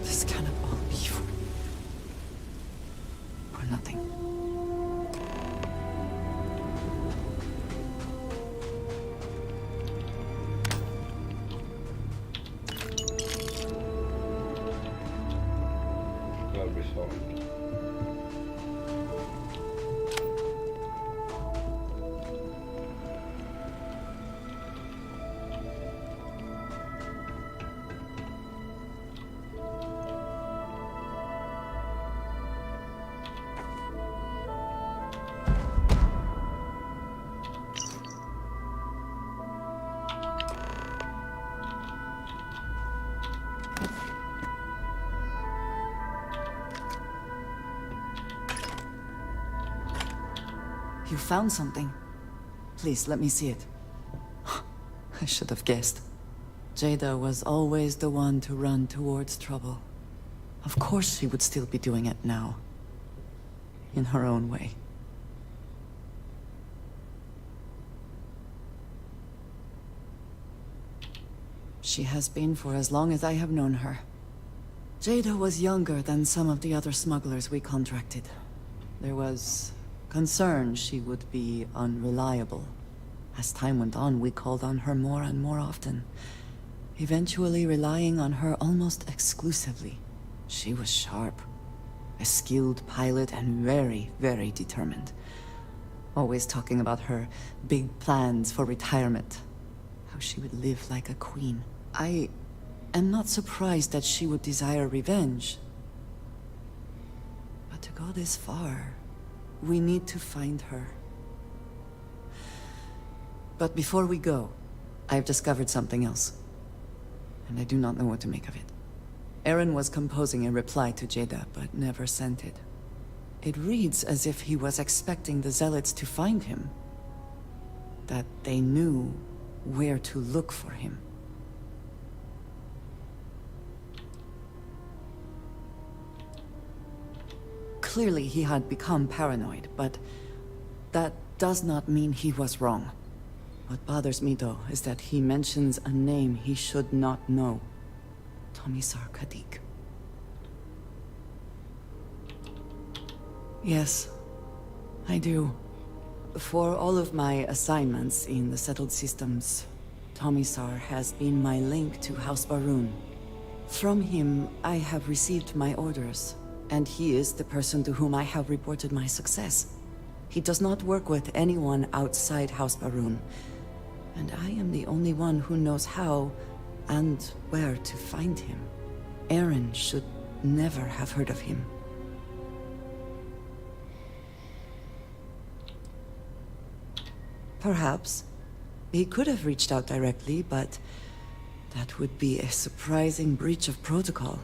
This cannot all be for nothing. I'll be fine. You found something. Please, let me see it. I should have guessed. Jada was always the one to run towards trouble. Of course she would still be doing it now. In her own way. She has been for as long as I have known her. Jada was younger than some of the other smugglers we contracted. There was concern she would be unreliable. As time went on, we called on her more and more often, eventually relying on her almost exclusively. She was sharp, a skilled pilot and very, very determined. Always talking about her big plans for retirement, how she would live like a queen. I am not surprised that she would desire revenge. But to go this far, we need to find her. But before we go, I've discovered something else. And I do not know what to make of it. Aaron was composing a reply to Jada, but never sent it. It reads as if he was expecting the Zealots to find him. That they knew where to look for him. Clearly he had become paranoid, but that does not mean he was wrong. What bothers me, though, is that he mentions a name he should not know. Tomisar Kadik. Yes, I do. For all of my assignments in the settled systems, Tomisar has been my link to House Baroon. From him, I have received my orders. And he is the person to whom I have reported my success. He does not work with anyone outside House Baroon. And I am the only one who knows how and where to find him. Aaron should never have heard of him. Perhaps. He could have reached out directly, but that would be a surprising breach of protocol.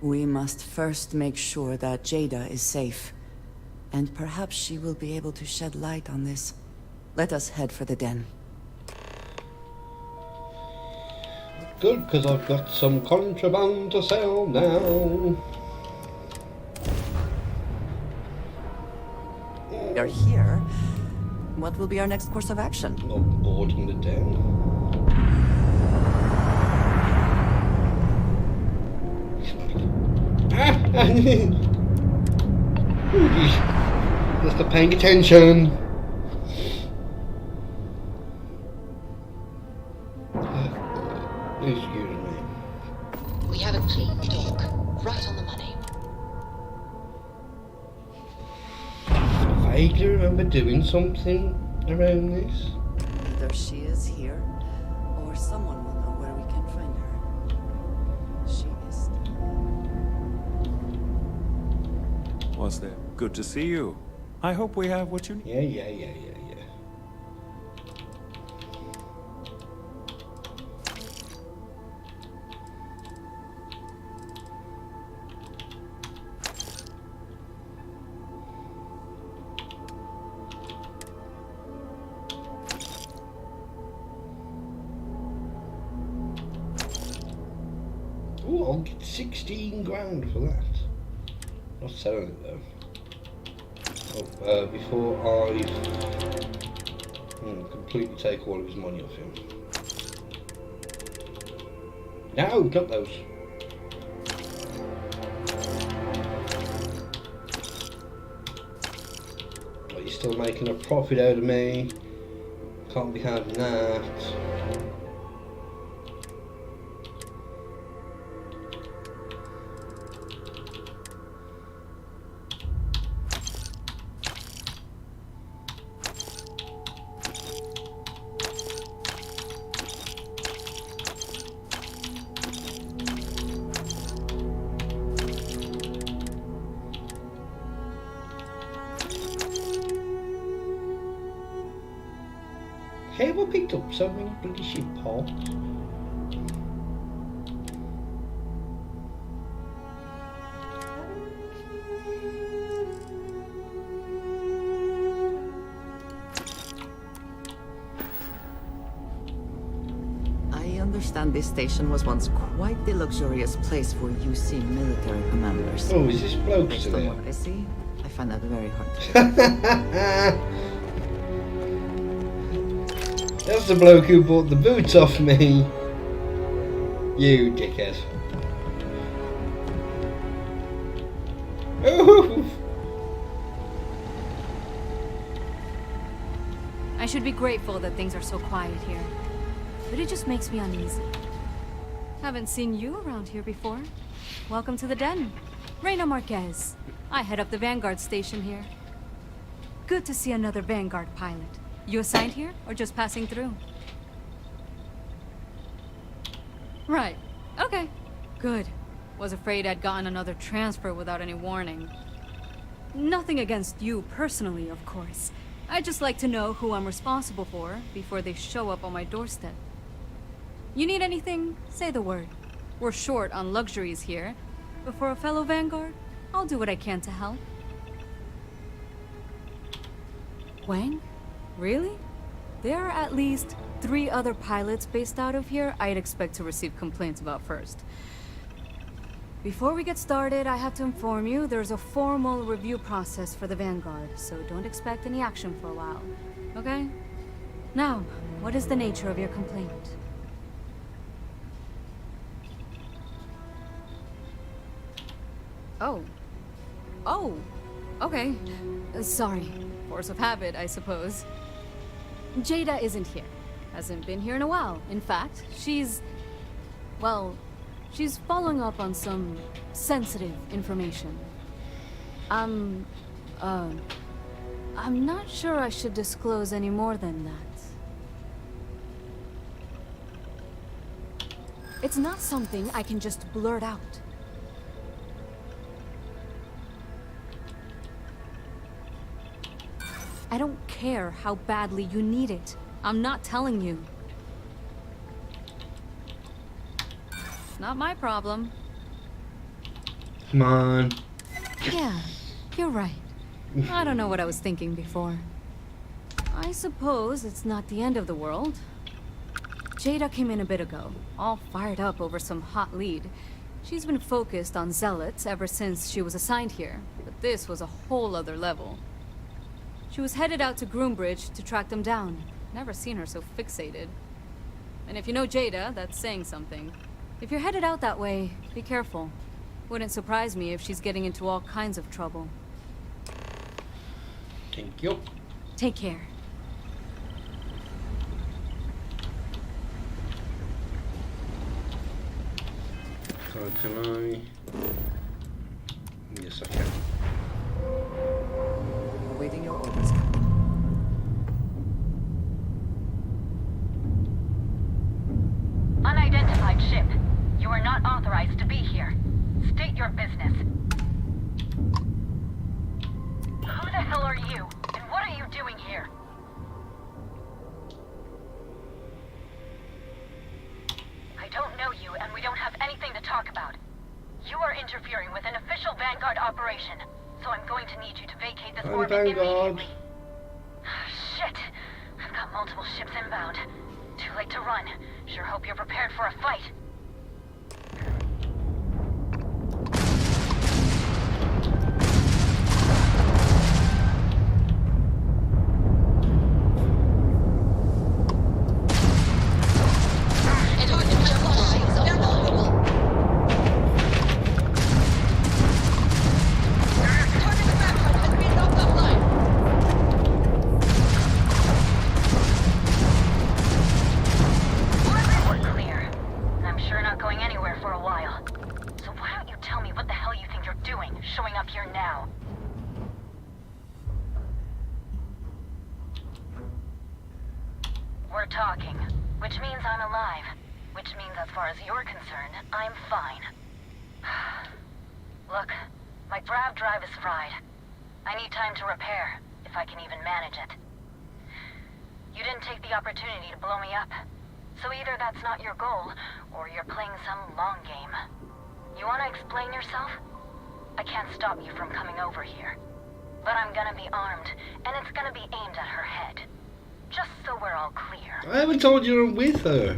We must first make sure that Jada is safe. And perhaps she will be able to shed light on this. Let us head for the den. Good, because I've got some contraband to sell now. We are here. What will be our next course of action? Not boarding the den. Just not paying attention. vaguely remember doing something around this. Either she is here, or someone will know where we can find her. She is. Was there? Good to see you. I hope we have what you need. Yeah. Ooh, I'll get 16 grand for that. Not selling it though. Oh, before I completely take all of his money off him. No, not those. Well, you're still making a profit out of me. Can't be having that. Have I picked up so many bloody ship parts? I understand this station was once quite the luxurious place for UC military commanders. Oh, is this bloke Based still on there? what I see, I find that very hard to That's the bloke who bought the boots off me. You dickhead. Ooh. I should be grateful that things are so quiet here, but it just makes me uneasy. Haven't seen you around here before. Welcome to the den. Reina Marquez. I head up the Vanguard station here. Good to see another Vanguard pilot. You assigned here, or just passing through? Right. Okay. Good. Was afraid I'd gotten another transfer without any warning. Nothing against you personally, of course. I'd just like to know who I'm responsible for before they show up on my doorstep. You need anything? Say the word. We're short on luxuries here, but for a fellow Vanguard, I'll do what I can to help. Wang? Really? There are at least 3 other pilots based out of here I'd expect to receive complaints about first. Before we get started, I have to inform you there's a formal review process for the Vanguard, so don't expect any action for a while. Okay? Now, what is the nature of your complaint? Oh, okay. Sorry. Force of habit, I suppose. Jada isn't here. Hasn't been here in a while. In fact, she's following up on some sensitive information. I'm not sure I should disclose any more than that. It's not something I can just blurt out. I don't care how badly you need it. I'm not telling you. Not my problem. Come on. Yeah, you're right. I don't know what I was thinking before. I suppose it's not the end of the world. Jada came in a bit ago, all fired up over some hot lead. She's been focused on zealots ever since she was assigned here, but this was a whole other level. She was headed out to Groombridge to track them down. Never seen her so fixated. And if you know Jada, that's saying something. If you're headed out that way, be careful. Wouldn't surprise me if she's getting into all kinds of trouble. Thank you. Take care. So can I? Yes, I can. Awaiting your order. are you? And what are you doing here? I don't know you, and we don't have anything to talk about. You are interfering with an official Vanguard operation, so I'm going to need you to vacate this orbit immediately. Shit! I've got multiple ships inbound. Too late to run. Sure hope you're prepared for a fight. We're talking, which means I'm alive. Which means as far as you're concerned, I'm fine. Look, my grav drive is fried. I need time to repair, if I can even manage it. You didn't take the opportunity to blow me up. So either that's not your goal, or you're playing some long game. You want to explain yourself? I can't stop you from coming over here. But I'm gonna be armed, and it's gonna be aimed at her head. Just so we're all clear. I haven't told you I'm with her.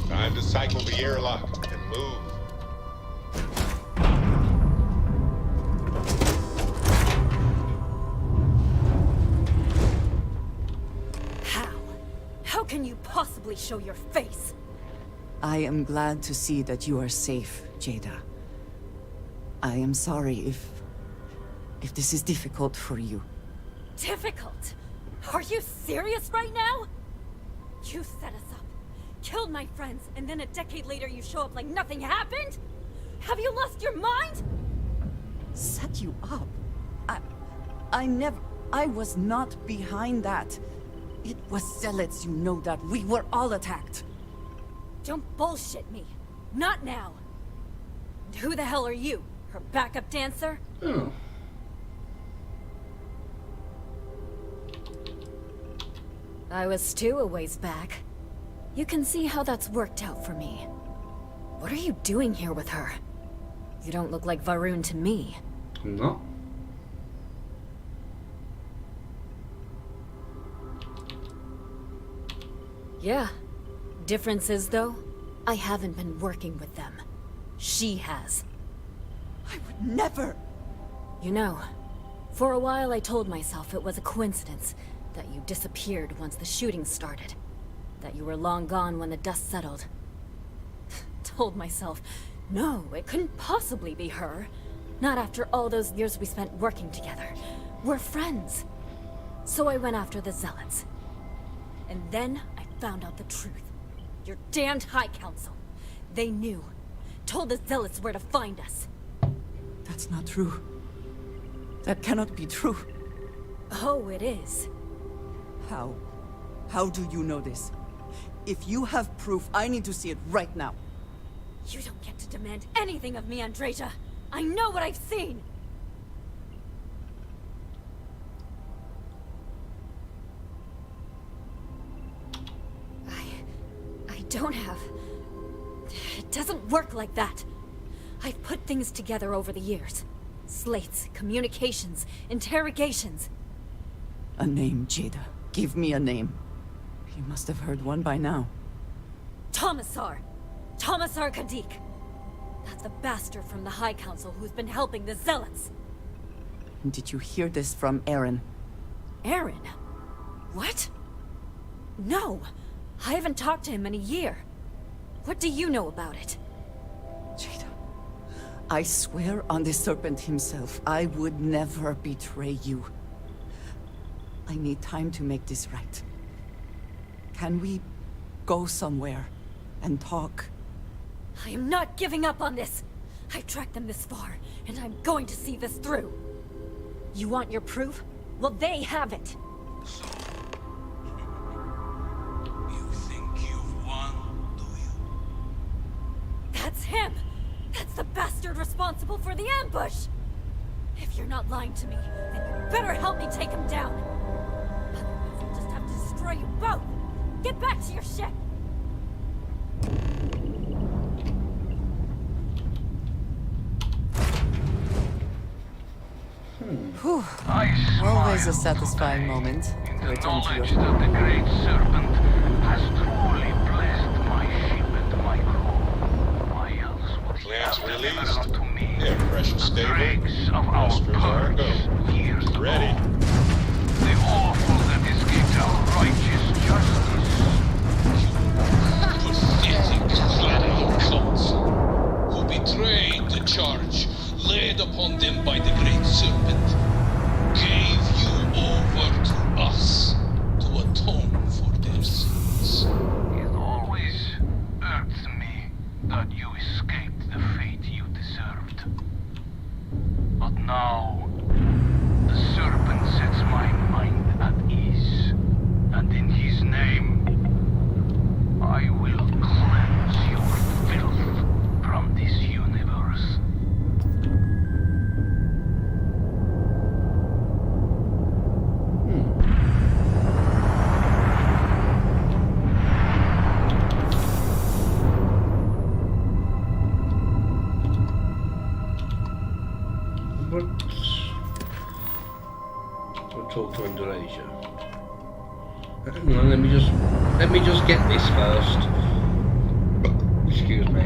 Time to cycle the airlock and move. How can you possibly show your face? I am glad to see that you are safe, Jada. I am sorry if this is difficult for you. Difficult? Are you serious right now? You set us up, killed my friends, and then a decade later you show up like nothing happened? Have you lost your mind? Set you up? I was not behind that. It was zealots, you know that. We were all attacked. Don't bullshit me. Not now. And who the hell are you? Her backup dancer? Oh. I was too a ways back. You can see how that's worked out for me. What are you doing here with her? You don't look like Varun to me. No. Yeah. Difference is, though, I haven't been working with them. She has. I would never! You know, for a while I told myself it was a coincidence that you disappeared once the shooting started. That you were long gone when the dust settled. Told myself, no, it couldn't possibly be her. Not after all those years we spent working together. We're friends. So I went after the Zealots. And then I found out the truth. Your damned High Council. They knew. Told the Zealots where to find us. That's not true. That cannot be true. Oh, it is. How? How do you know this? If you have proof, I need to see it right now. You don't get to demand anything of me, Andreja. I know what I've seen! I don't have... It doesn't work like that. I've put things together over the years. Slates, communications, interrogations. A name, Jada. Give me a name. You must have heard one by now. Tomasar! Tomasar Kadik! That's the bastard from the High Council who's been helping the Zealots! Did you hear this from Aaron? Aaron? What? No! I haven't talked to him in a year. What do you know about it? Jada, I swear on the Serpent himself, I would never betray you. I need time to make this right. Can we go somewhere and talk? I am not giving up on this! I've tracked them this far, and I'm going to see this through. You want your proof? Well, they have it. You think you've won, do you? That's him! That's the bastard responsible for the ambush! If you're not lying to me, then you better help me take him down! Otherwise, I'll just have to destroy you both! Get back to your ship! Whew. Always a satisfying moment to return to your That the great serpent has truly blessed my ship and my crew. Why else would he Clamps have released. delivered to me Yeah, pressure stable. dregs of our Thrusters are purge go. years Ready. ago? The awful that escaped our righteous justice. Pathetic clarion cults who betrayed the charge laid upon them by the great serpent, gave you over to us to atone for their sins. It always irks me that you escaped the fate you deserved. But now, the serpent sets my mind at ease, and in his name, I will cleanse your filth from this universe. But we'll talk to Indonesia. Hang on, let me just get this first. Excuse me.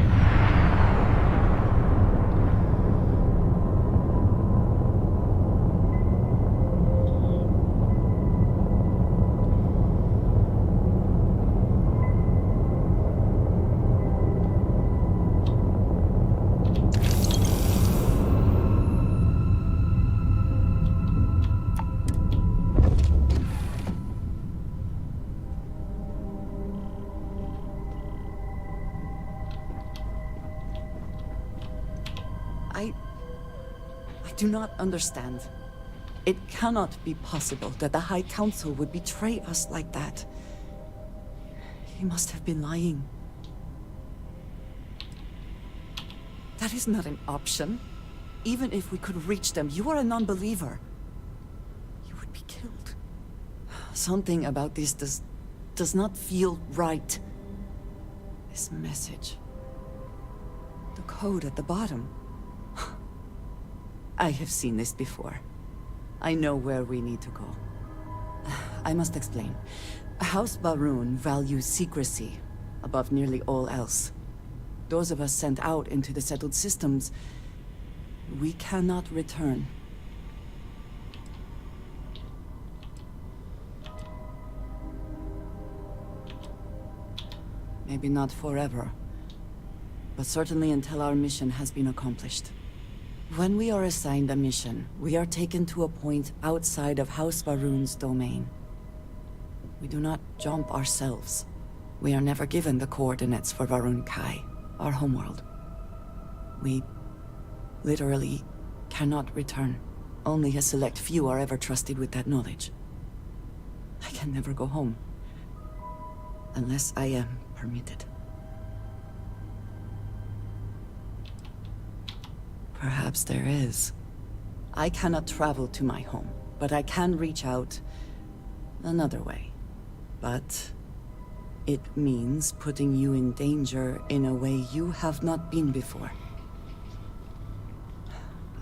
I do not understand. It cannot be possible that the High Council would betray us like that. He must have been lying. That is not an option. Even if we could reach them, you are a non-believer. You would be killed. Something about this does not feel right. This message. The code at the bottom. I have seen this before. I know where we need to go. I must explain. House Baroon values secrecy above nearly all else. Those of us sent out into the settled systems, we cannot return. Maybe not forever, but certainly until our mission has been accomplished. When we are assigned a mission, we are taken to a point outside of House Baroon's domain. We do not jump ourselves. We are never given the coordinates for Varun Kai, our homeworld. We literally cannot return. Only a select few are ever trusted with that knowledge. I can never go home. Unless I am permitted. Perhaps there is. I cannot travel to my home, but I can reach out another way. But it means putting you in danger in a way you have not been before.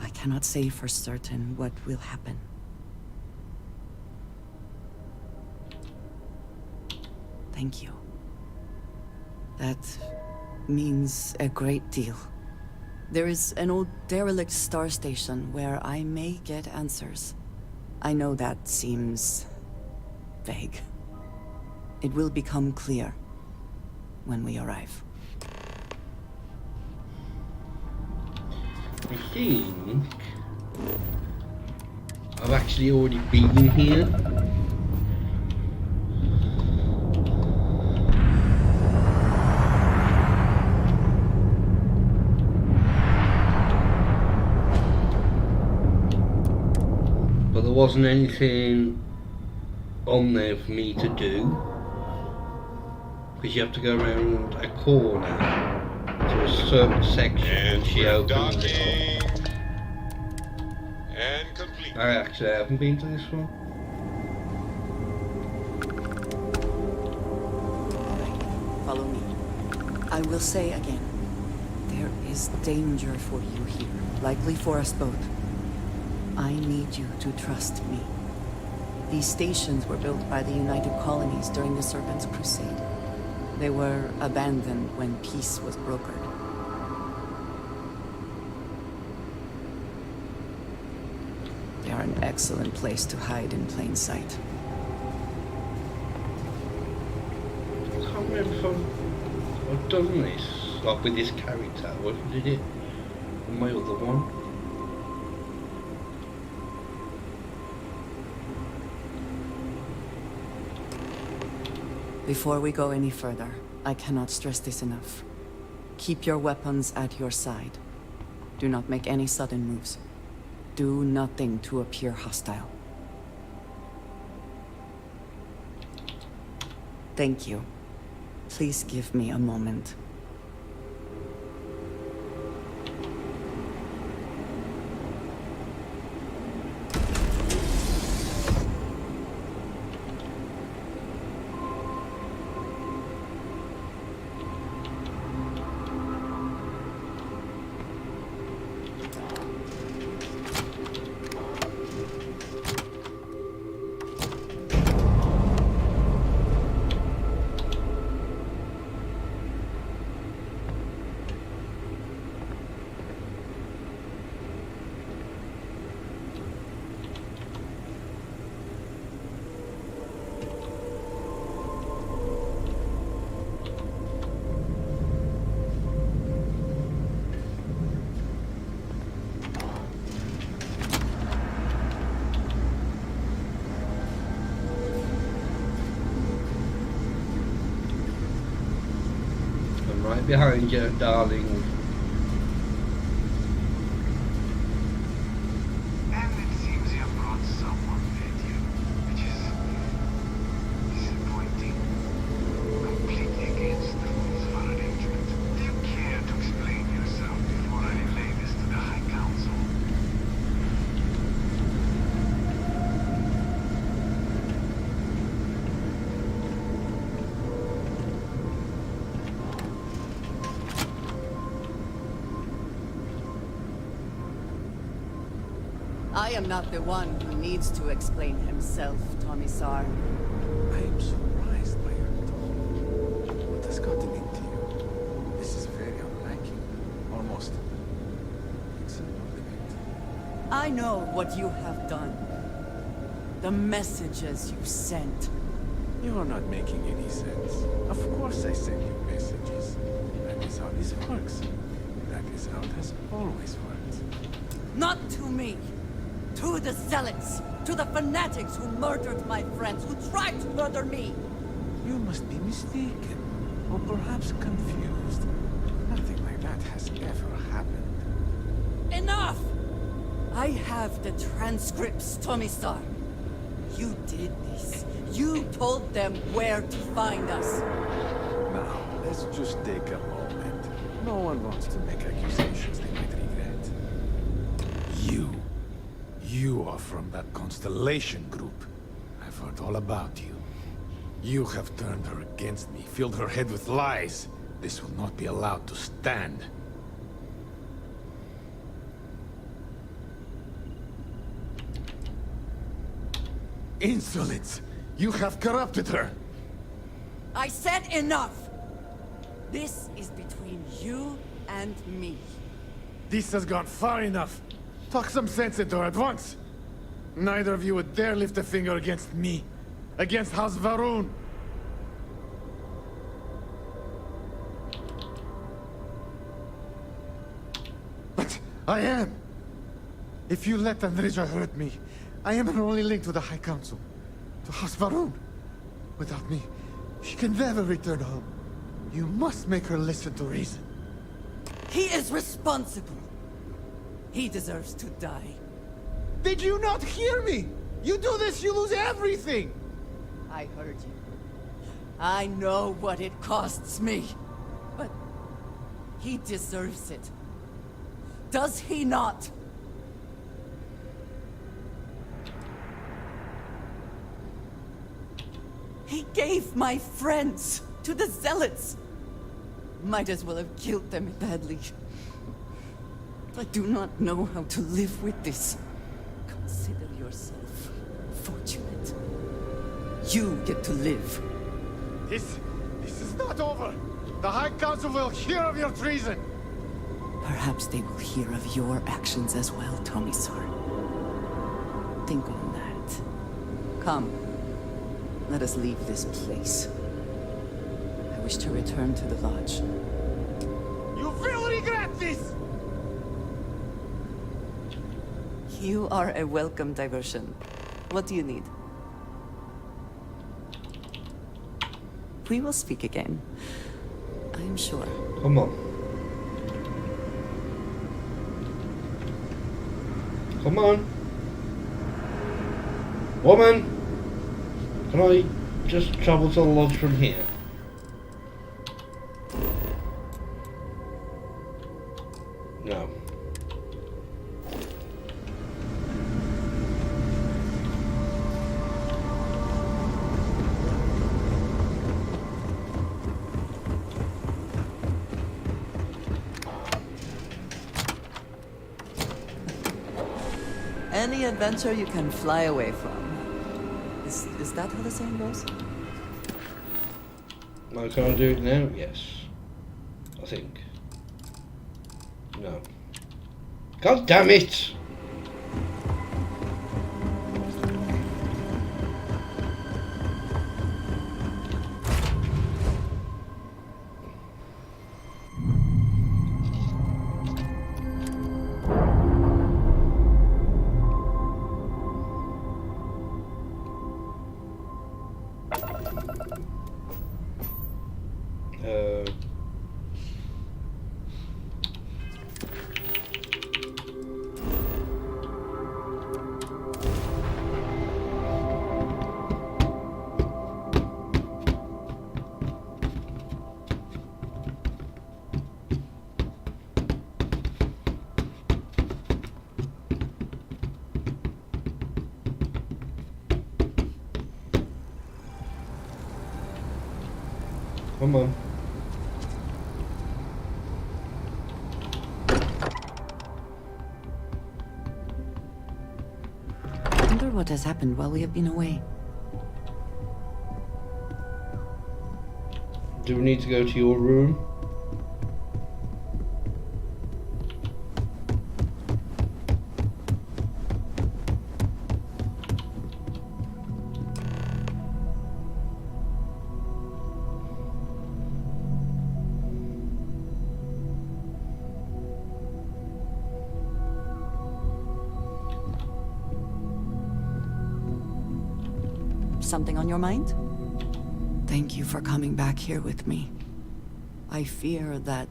I cannot say for certain what will happen. Thank you. That means a great deal. There is an old derelict star station where I may get answers. I know that seems vague. It will become clear when we arrive. I think I've actually already been here. there wasn't anything on there for me to do, because you have to go around a corner to a certain section and she opens it up. And complete. I actually haven't been to this one. Follow me. I will say again, there is danger for you here, likely for us both. I need you to trust me. These stations were built by the United Colonies during the Serpent's Crusade. They were abandoned when peace was brokered. They are an excellent place to hide in plain sight. I can't remember if I've done this, like with this character, or if I did it on my other one. Before we go any further, I cannot stress this enough. Keep your weapons at your side. Do not make any sudden moves. Do nothing to appear hostile. Thank you. Please give me a moment. Right behind you, darling. And it seems you have brought someone with you, which is disappointing. Completely against the rules of our arrangement. Do you care to explain yourself before I relay this to the High Council? I am not the one who needs to explain himself, Commissar. I am surprised by your tone. What has gotten into you? This is very unlike you. Almost insubordinate. I know what you have done. The messages you sent. You are not making any sense. Of course I send you messages. That is how this works. That is how it has always worked. Not to me. To the zealots. To the fanatics who murdered my friends, who tried to murder me. You must be mistaken. Or perhaps confused. Nothing like that has ever happened. Enough! I have the transcripts, Commissar. You did this. You told them where to find us. Now, let's just take a moment. No one wants to make accusations they might regret. You are from that Constellation group. I've heard all about you. You have turned her against me, filled her head with lies. This will not be allowed to stand. Insolence! You have corrupted her! I said enough! This is between you and me. This has gone far enough. Talk some sense into her at once. Neither of you would dare lift a finger against me. Against House Varun. But I am. If you let Andreja hurt me, I am her only link to the High Council. To House Varun. Without me, she can never return home. You must make her listen to reason. He is responsible. He deserves to die. Did you not hear me? You do this, you lose everything! I heard you. I know what it costs me. But he deserves it. Does he not? He gave my friends to the Zealots. Might as well have killed them badly. I do not know how to live with this. Consider yourself fortunate. You get to live. This is not over. The High Council will hear of your treason. Perhaps they will hear of your actions as well, Tommy-san. Think on that. Come. Let us leave this place. I wish to return to the lodge. You will regret this! You are a welcome diversion. What do you need? We will speak again. I am sure. Come on. Come on. Woman! Can I just travel to the lodge from here? No. Any adventure you can fly away from. Is that how the saying goes? Can I do it now? Yes. I think. No. God damn it! Come on. I wonder what has happened while we have been away. Do we need to go to your room? Something on your mind? Thank you for coming back here with me. I fear that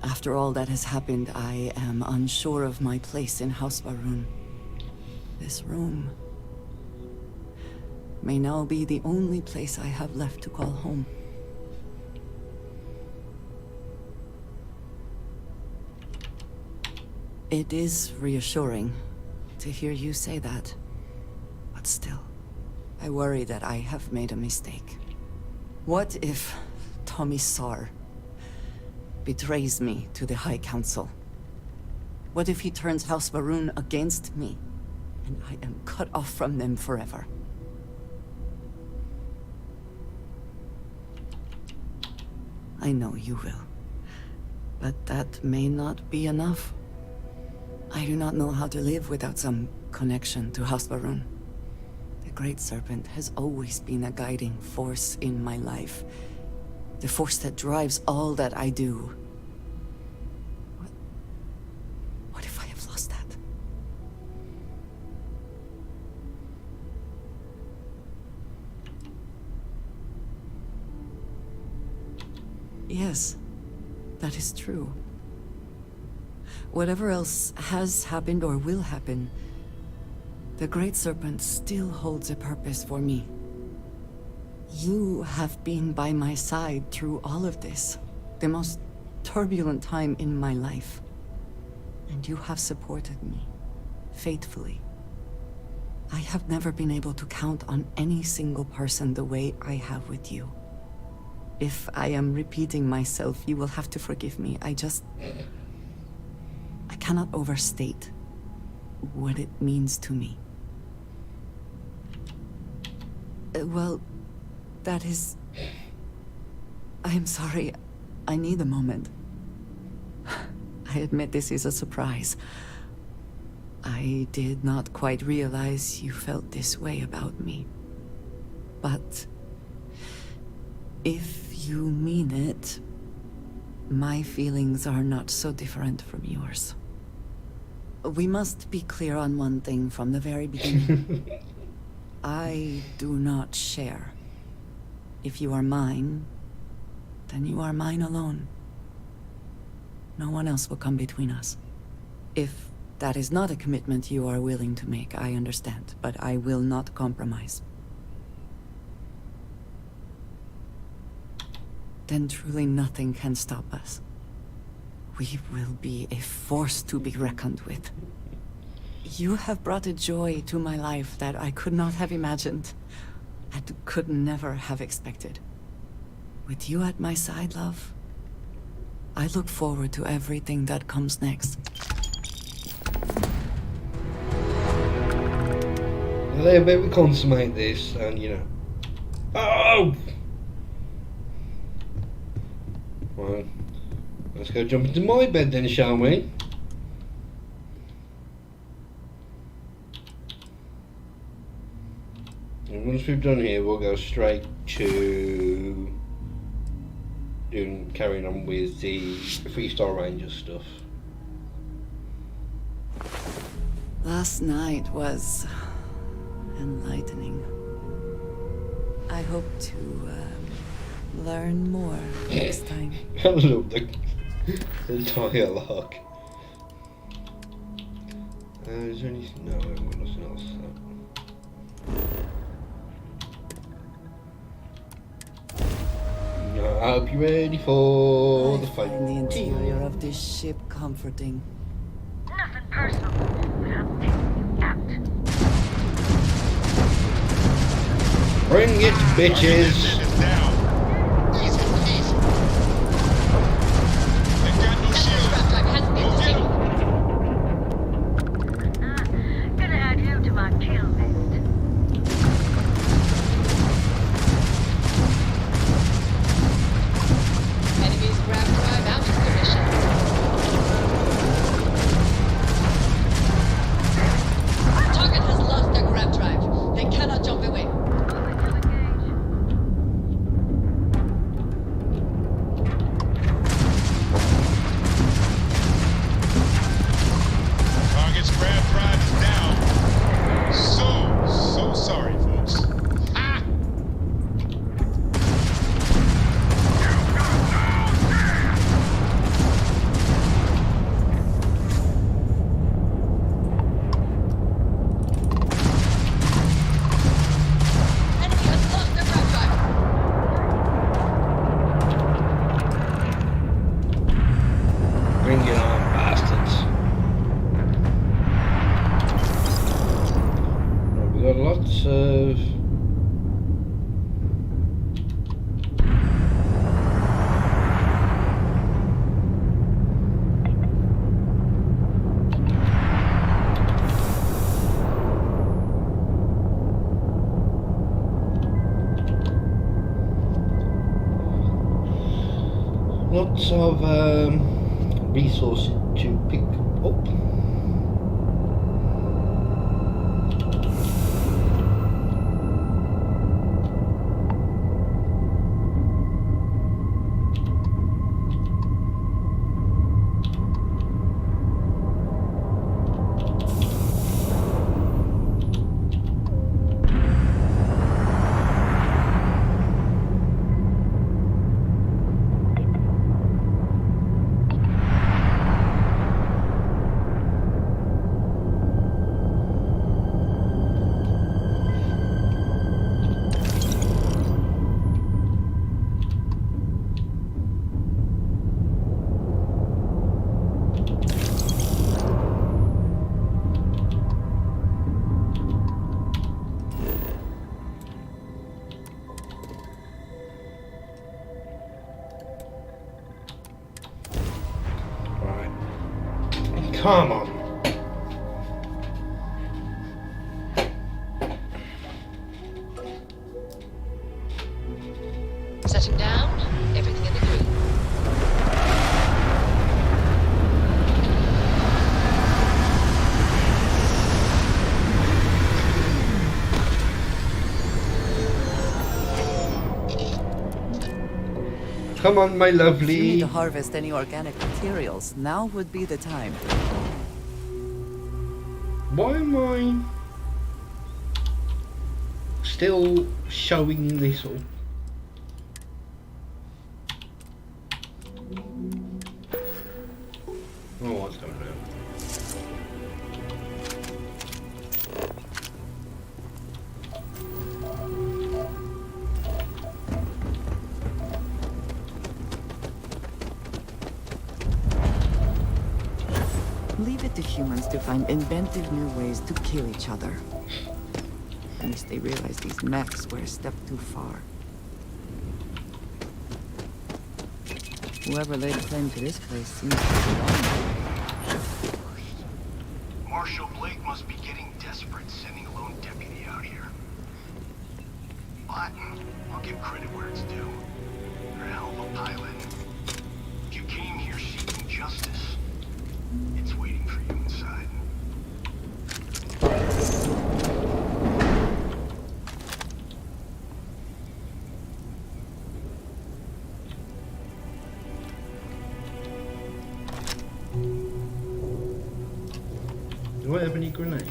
after all that has happened, I am unsure of my place in House Varun. This room may now be the only place I have left to call home. It is reassuring to hear you say that, but still. I worry that I have made a mistake. What if Tommy-Sar betrays me to the High Council? What if he turns House Varun against me, and I am cut off from them forever? I know you will, but that may not be enough. I do not know how to live without some connection to House Varun. The Great Serpent has always been a guiding force in my life. The force that drives all that I do. What if I have lost that? Yes, that is true. Whatever else has happened or will happen, The Great Serpent still holds a purpose for me. You have been by my side through all of this, the most turbulent time in my life. And you have supported me, faithfully. I have never been able to count on any single person the way I have with you. If I am repeating myself, you will have to forgive me. I cannot overstate what it means to me. Well, that is... I am sorry. I need a moment. I admit this is a surprise. I did not quite realize you felt this way about me. But... if you mean it, my feelings are not so different from yours. We must be clear on one thing from the very beginning. I do not share. If you are mine, then you are mine alone. No one else will come between us. If that is not a commitment you are willing to make, I understand, but I will not compromise. Then truly nothing can stop us. We will be a force to be reckoned with. You have brought a joy to my life that I could not have imagined, and could never have expected. With you at my side, love, I look forward to everything that comes next. Well, I bet we consummate this, and you know... Oh! Well, let's go jump into my bed then, shall we? And once we've done here, we'll go straight to carrying on with the Freestar Ranger stuff. Last night was enlightening. I hope to learn more next time. I love the dialogue. Is there anything? No, I haven't got nothing else. No, I hope you're ready for the fight. I find the interior of this ship comforting. Nothing personal, but I'm taking you out. Bring it, bitches! Gonna add you to my kill list. Enemy's grab drive out of commission. Target has lost their grab drive. They cannot jump away. Target's grab drive is down. So sorry, folks. Ah! Enemy has lost their grab drive. Bring it on, bastards. Right, we got lots of... lots of resources to pick up. Come on. Setting down, everything in the green. Come on, my If you lovely. need to harvest any organic materials, now would be the time. Why am I still showing this all? Oh, what's going on? Leave it to humans to find inventive new ways to kill each other. At least they realize these mechs were a step too far. Whoever laid claim to this place seems to be on. Marshal Blake must be getting desperate sending a lone deputy out here. But I'll give credit where it's due. You're a hell of a pilot. You came here seeking justice. It's waiting for you inside. Do I have any grenades?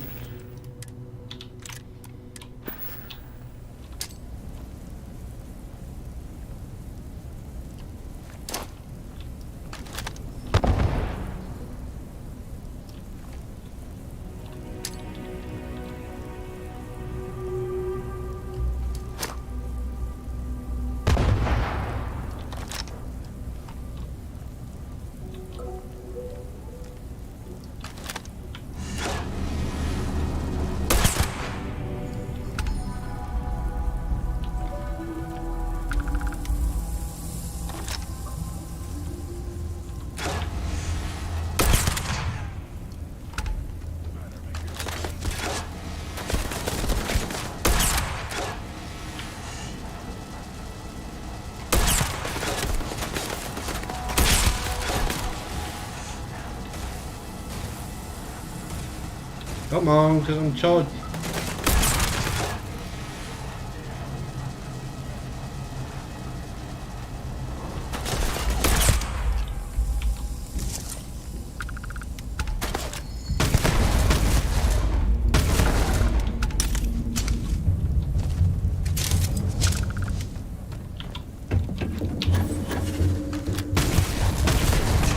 Come on, because I'm charged.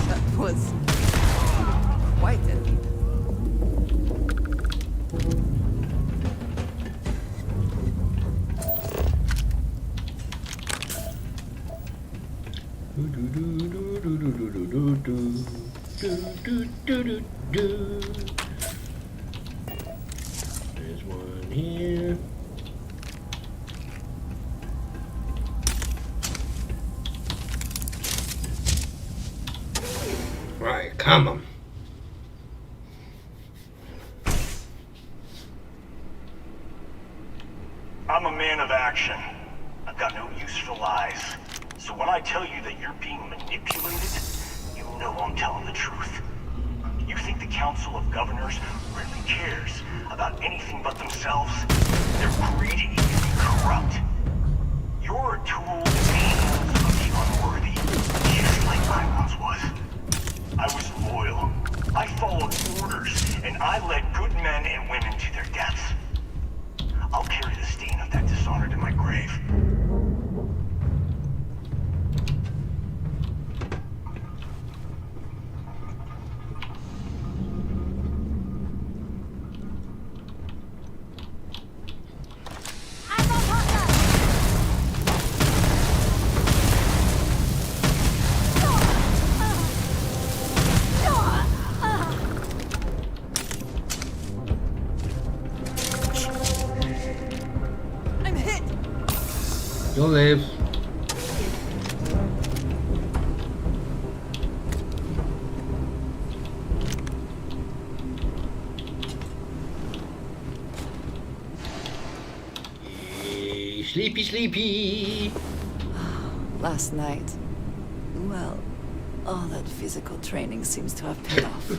That was quite a leap. There's one here. Right, come on. I'm a man of action. I've got no use for lies. So when I tell you that you're being manipulated, you know I'm telling the truth. You think the Council of Governors really cares about anything but themselves? They're greedy and corrupt. You're a tool in the hands of the unworthy, just like I once was. I was loyal. I followed orders, and I led good men and women to their deaths. I'll carry the stain of that dishonor to my grave. You'll live. Sleepy, sleepy. Last night, well, all that physical training seems to have paid off.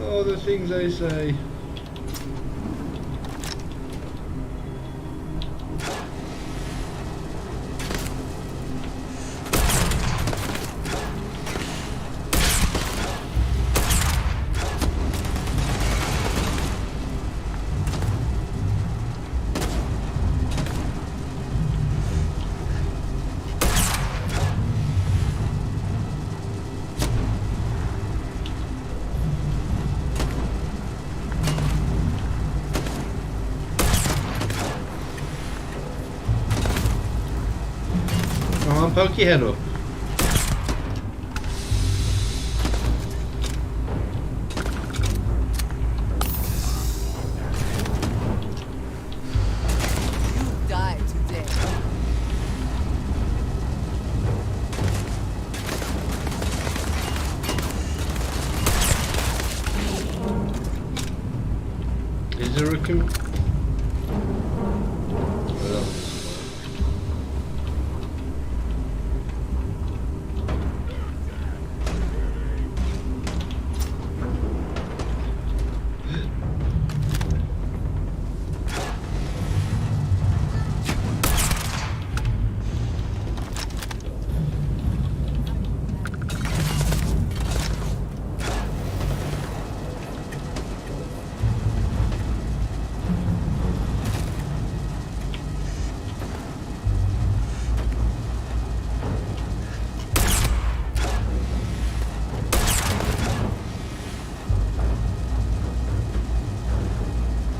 Oh, the things I say. Poke your head up. You die today. Is there a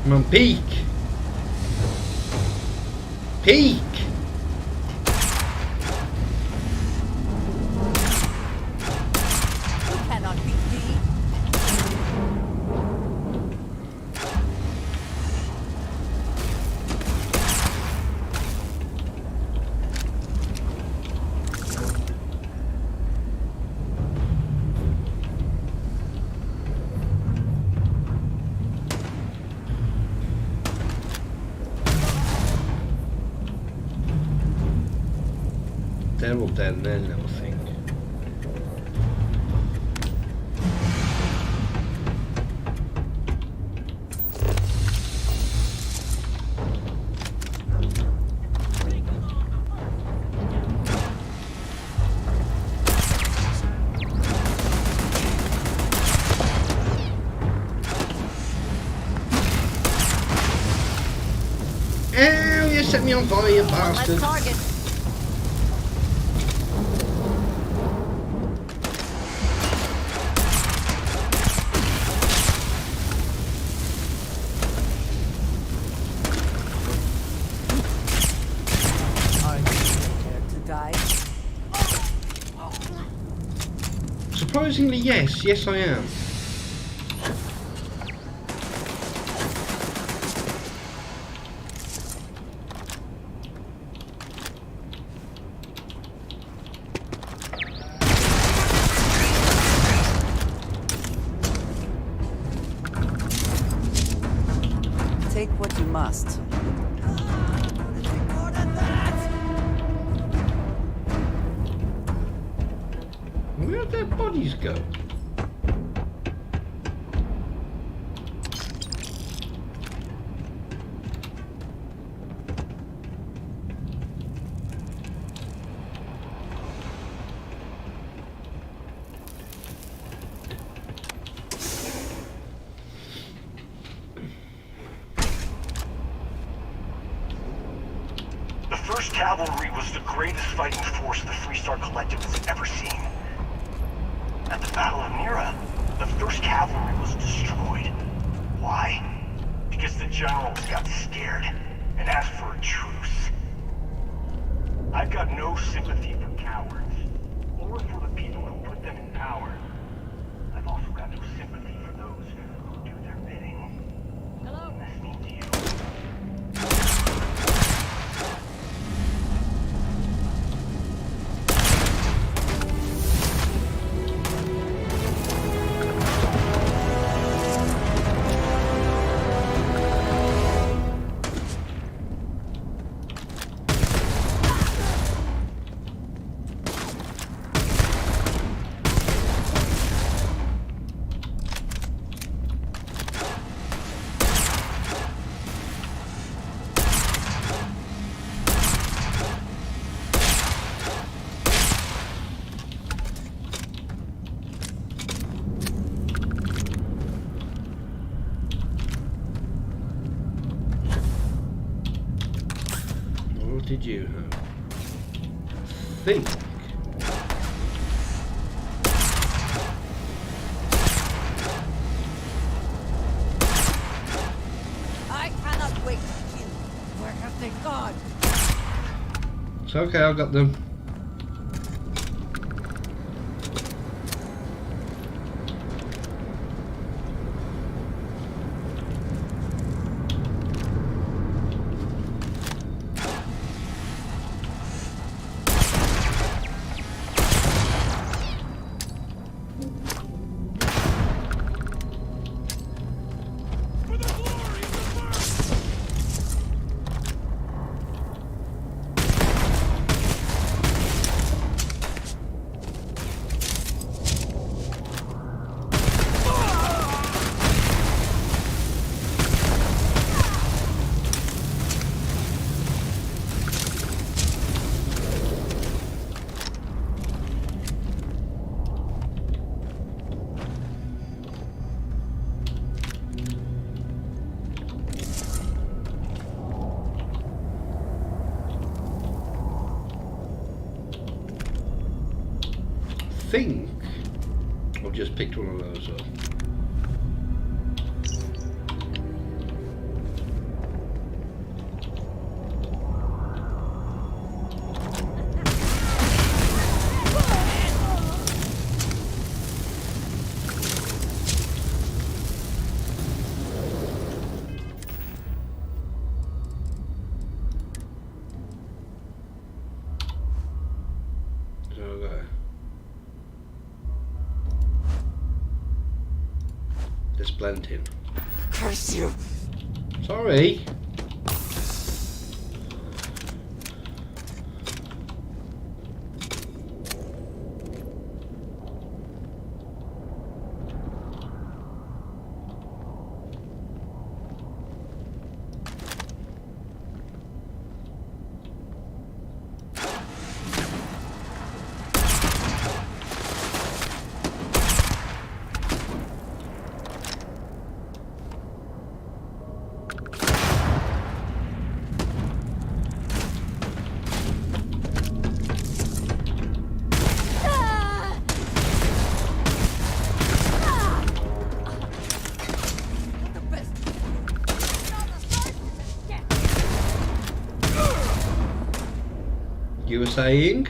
Come on, peek! Peek! You cannot beat me. They're up there and then I think. Ow, you set me on fire, you bastard. Let's target. Surprisingly, yes. Yes, I am. Take what you must. Where'd their bodies go? The 1st Cavalry was the greatest fighting force the Freestar Collective has ever seen. At the Battle of Mira, the 1st Cavalry was destroyed. Why? Because the generals got scared and asked for a truce. I've got no sympathy for cowards, or for the people who put them in power. I've also got no sympathy for those who do their bidding. Hello? This means you. What did you have? Think. I cannot wait to kill. Where have they gone? It's okay, I got them. Think I've just picked one of those up. Okay. Let's blend him. Curse you! Sorry. You were saying?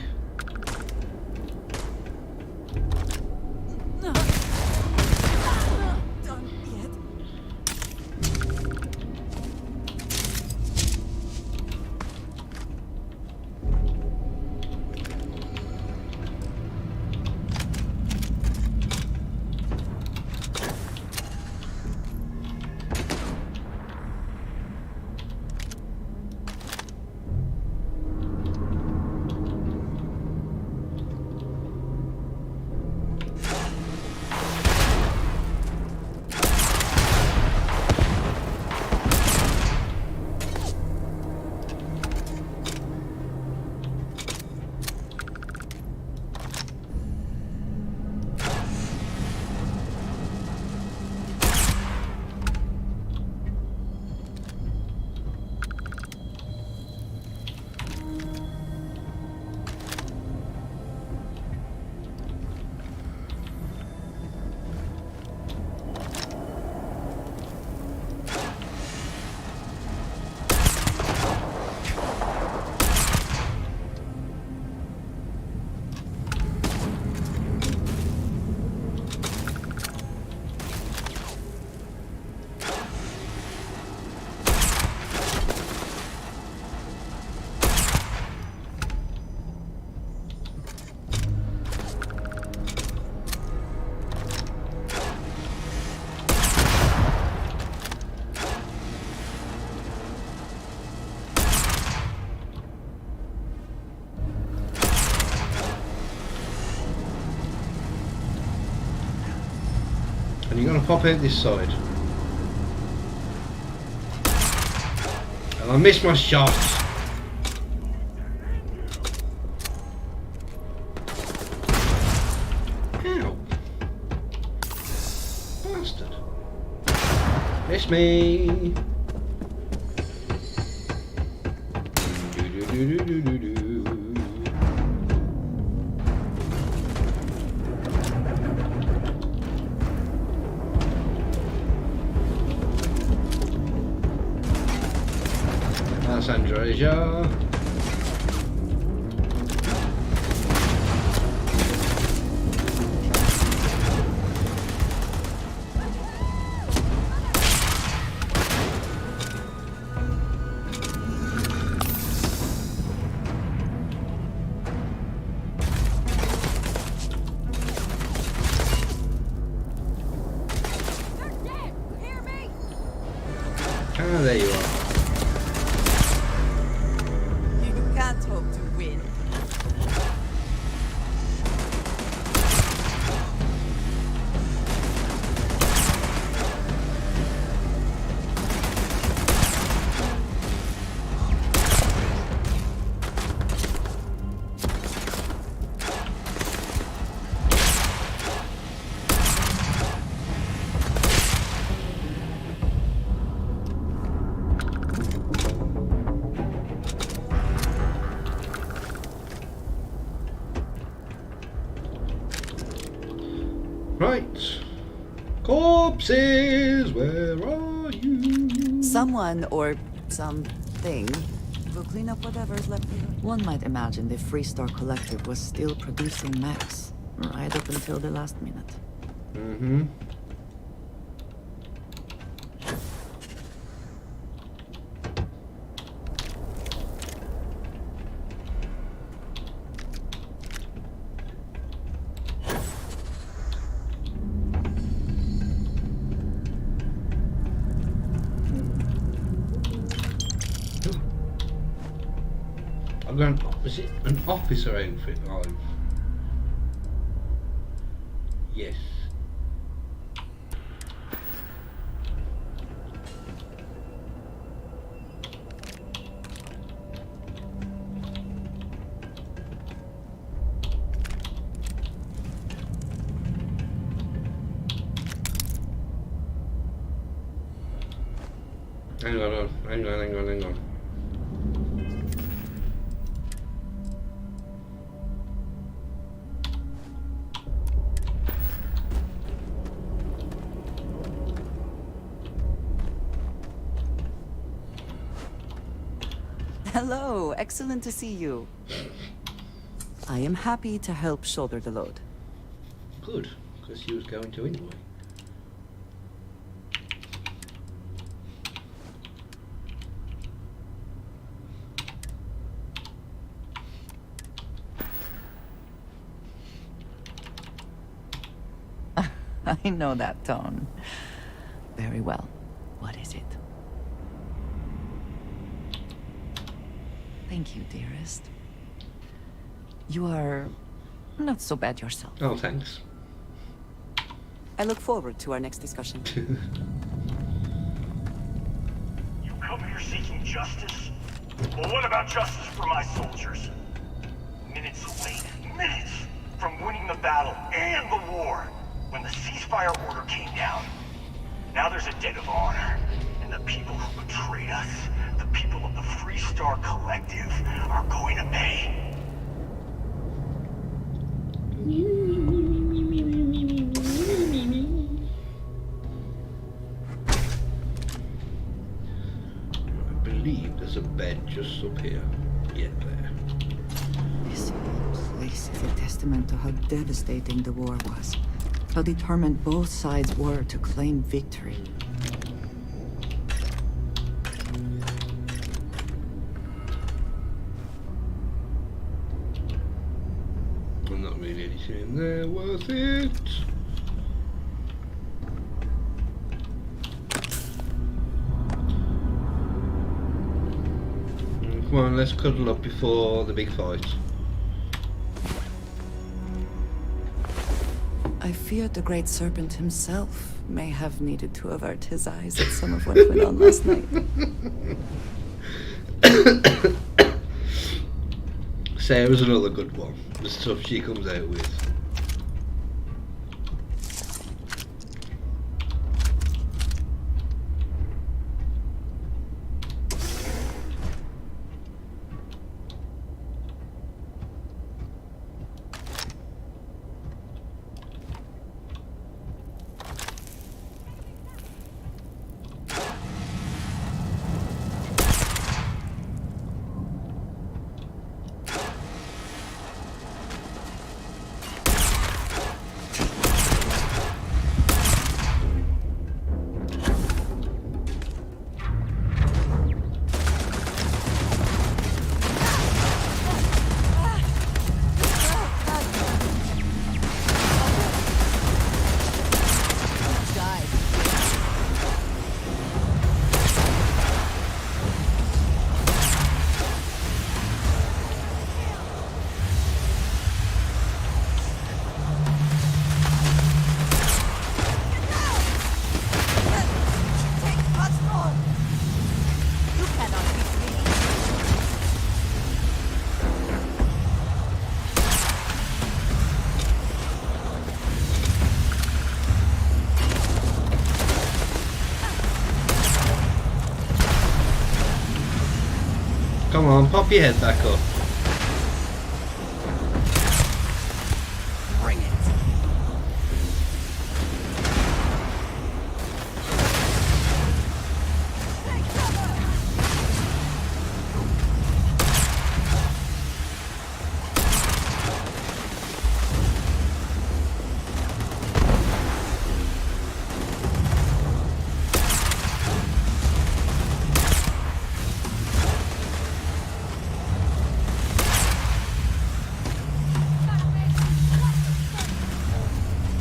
And you're going to pop out this side. And I missed my shot. Ow. Bastard. Miss me. That's Androsia. Ah, there you are. You can't hope to win. Right. Corpses, where are you? Someone or something will clean up whatever is left here. One might imagine the Freestar Collective was still producing mechs right up until the last minute. Mm-hmm. I've got was it an officer outfit? Oh. Yes. Hang on. Hello, excellent to see you. I am happy to help shoulder the load. Good, because she was going to anyway. I know that tone. Very well. What is it? Thank you, dearest. You are not so bad yourself. Oh, thanks. I look forward to our next discussion. You come here seeking justice? Well, what about justice for my soldiers? Minutes away, minutes from winning the battle and the war, when the ceasefire order came down. Now there's a debt of honor, and the people who betrayed us, the people of the Freestar Collective, are going to pay. I believe there's a bed just up here. Yeah, there. This place is a testament to how devastating the war was. How determined both sides were to claim victory. I'm not really anything in there worth it. Come on, let's cuddle up before the big fight. I feared the Great Serpent himself may have needed to avert his eyes at some of what went on last night. Sarah's another good one. The stuff she comes out with. on, pop your head back up. Bring it.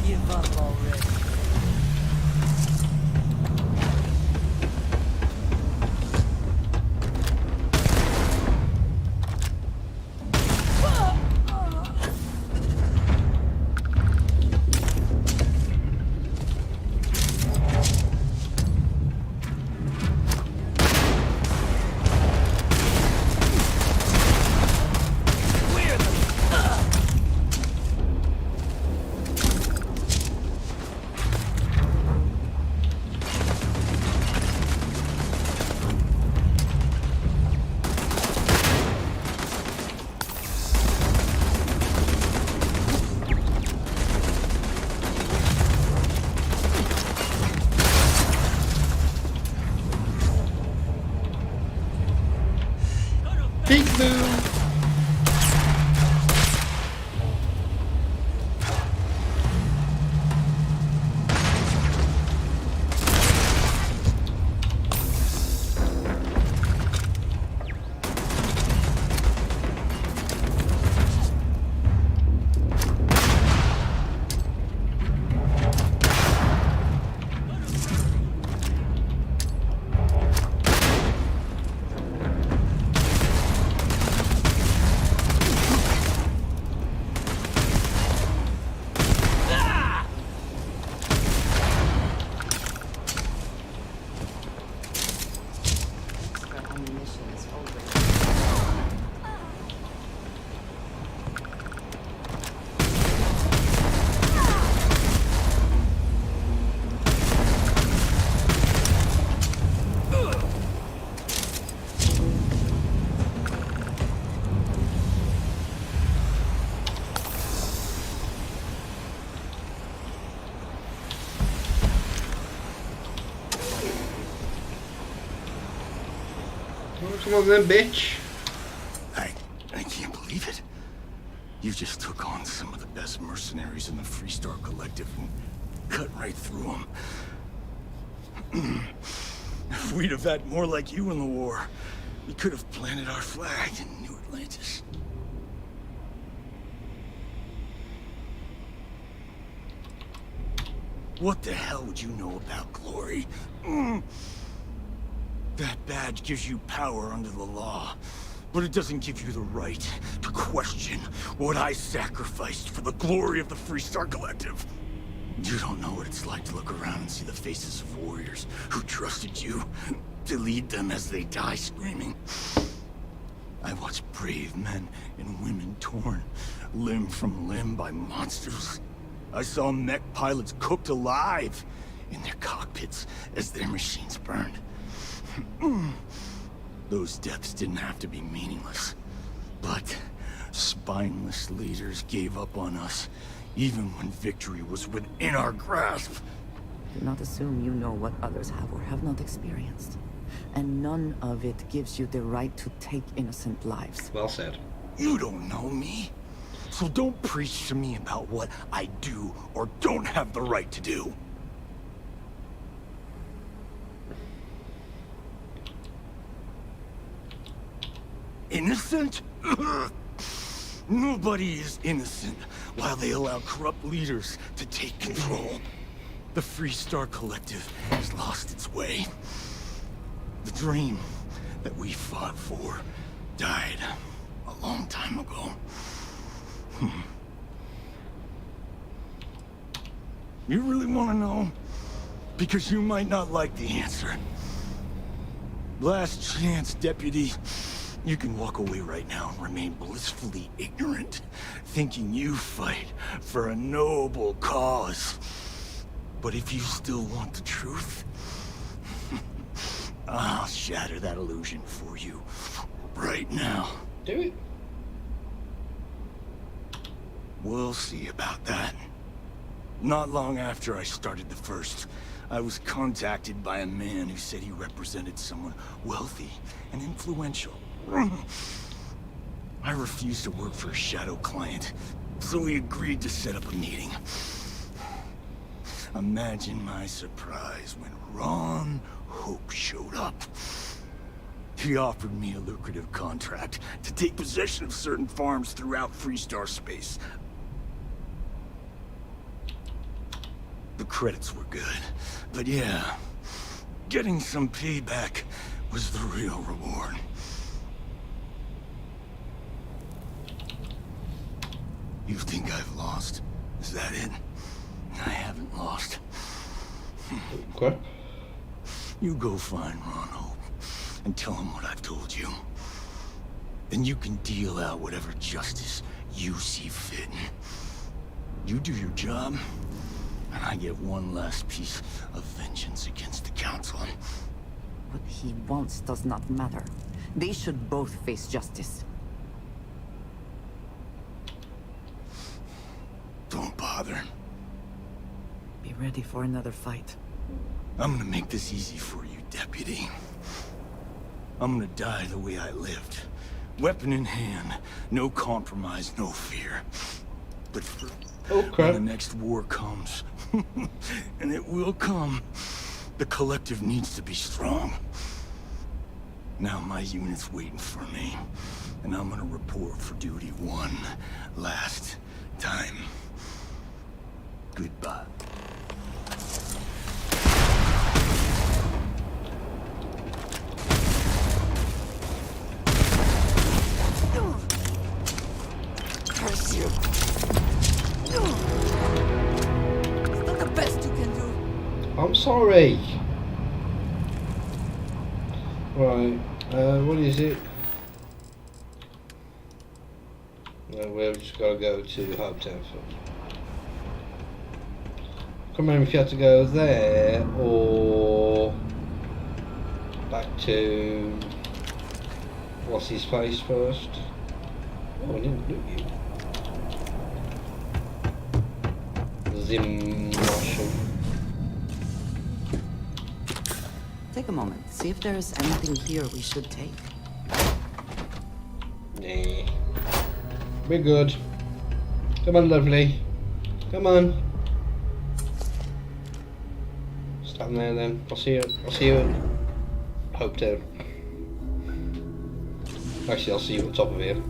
Give up already. Big move. Come on then, bitch. I can't believe it. You just took on some of the best mercenaries in the Freestar Collective and cut right through them. If we'd have had more like you in the war, we could have planted our flag in New Atlantis. What the hell would you know about glory? That badge gives you power under the law, but it doesn't give you the right to question what I sacrificed for the glory of the Freestar Collective. You don't know what it's like to look around and see the faces of warriors who trusted you to lead them as they die screaming. I watched brave men and women torn limb from limb by monsters. I saw mech pilots cooked alive in their cockpits as their machines burned. Those deaths didn't have to be meaningless, but spineless leaders gave up on us, even when victory was within our grasp. Do not assume you know what others have or have not experienced. And none of it gives you the right to take innocent lives. Well said. You don't know me, so don't preach to me about what I do or don't have the right to do. Innocent? Nobody is innocent while they allow corrupt leaders to take control. The Freestar Collective has lost its way. The dream that we fought for died a long time ago. You really want to know? Because you might not like the answer. Last chance, Deputy. You can walk away right now and remain blissfully ignorant, thinking you fight for a noble cause. But if you still want the truth, I'll shatter that illusion for you right now. Do it. We'll see about that. Not long after I started the first, I was contacted by a man who said he represented someone wealthy and influential. I refused to work for a shadow client, so we agreed to set up a meeting. Imagine my surprise when Ron Hope showed up. He offered me a lucrative contract to take possession of certain farms throughout Freestar space. The credits were good, but yeah, getting some payback was the real reward. You think I've lost? Is that it? I haven't lost. Okay. You go find Ron Hope and tell him what I've told you. Then you can deal out whatever justice you see fit. You do your job, and I get one last piece of vengeance against the Council. What he wants does not matter. They should both face justice. Don't bother. Be ready for another fight. I'm gonna make this easy for you, Deputy. I'm gonna die the way I lived. Weapon in hand, no compromise, no fear. But when the next war comes, and it will come, the Collective needs to be strong. Now my unit's waiting for me, and I'm gonna report for duty one last time. Goodbye. Curse you. It's not the best you can do. I'm sorry. Right, what is it? No, we've just got to go to Hopetown. I can't remember if you had to go there or back to what's his face first. Oh, I didn't look you. Zim Marshall. Take a moment. See if there is anything here we should take. Nah. We're good. Come on, lovely. Come on. Stand there then. I'll see you at Hopetown. Actually, I'll see you at the top of here.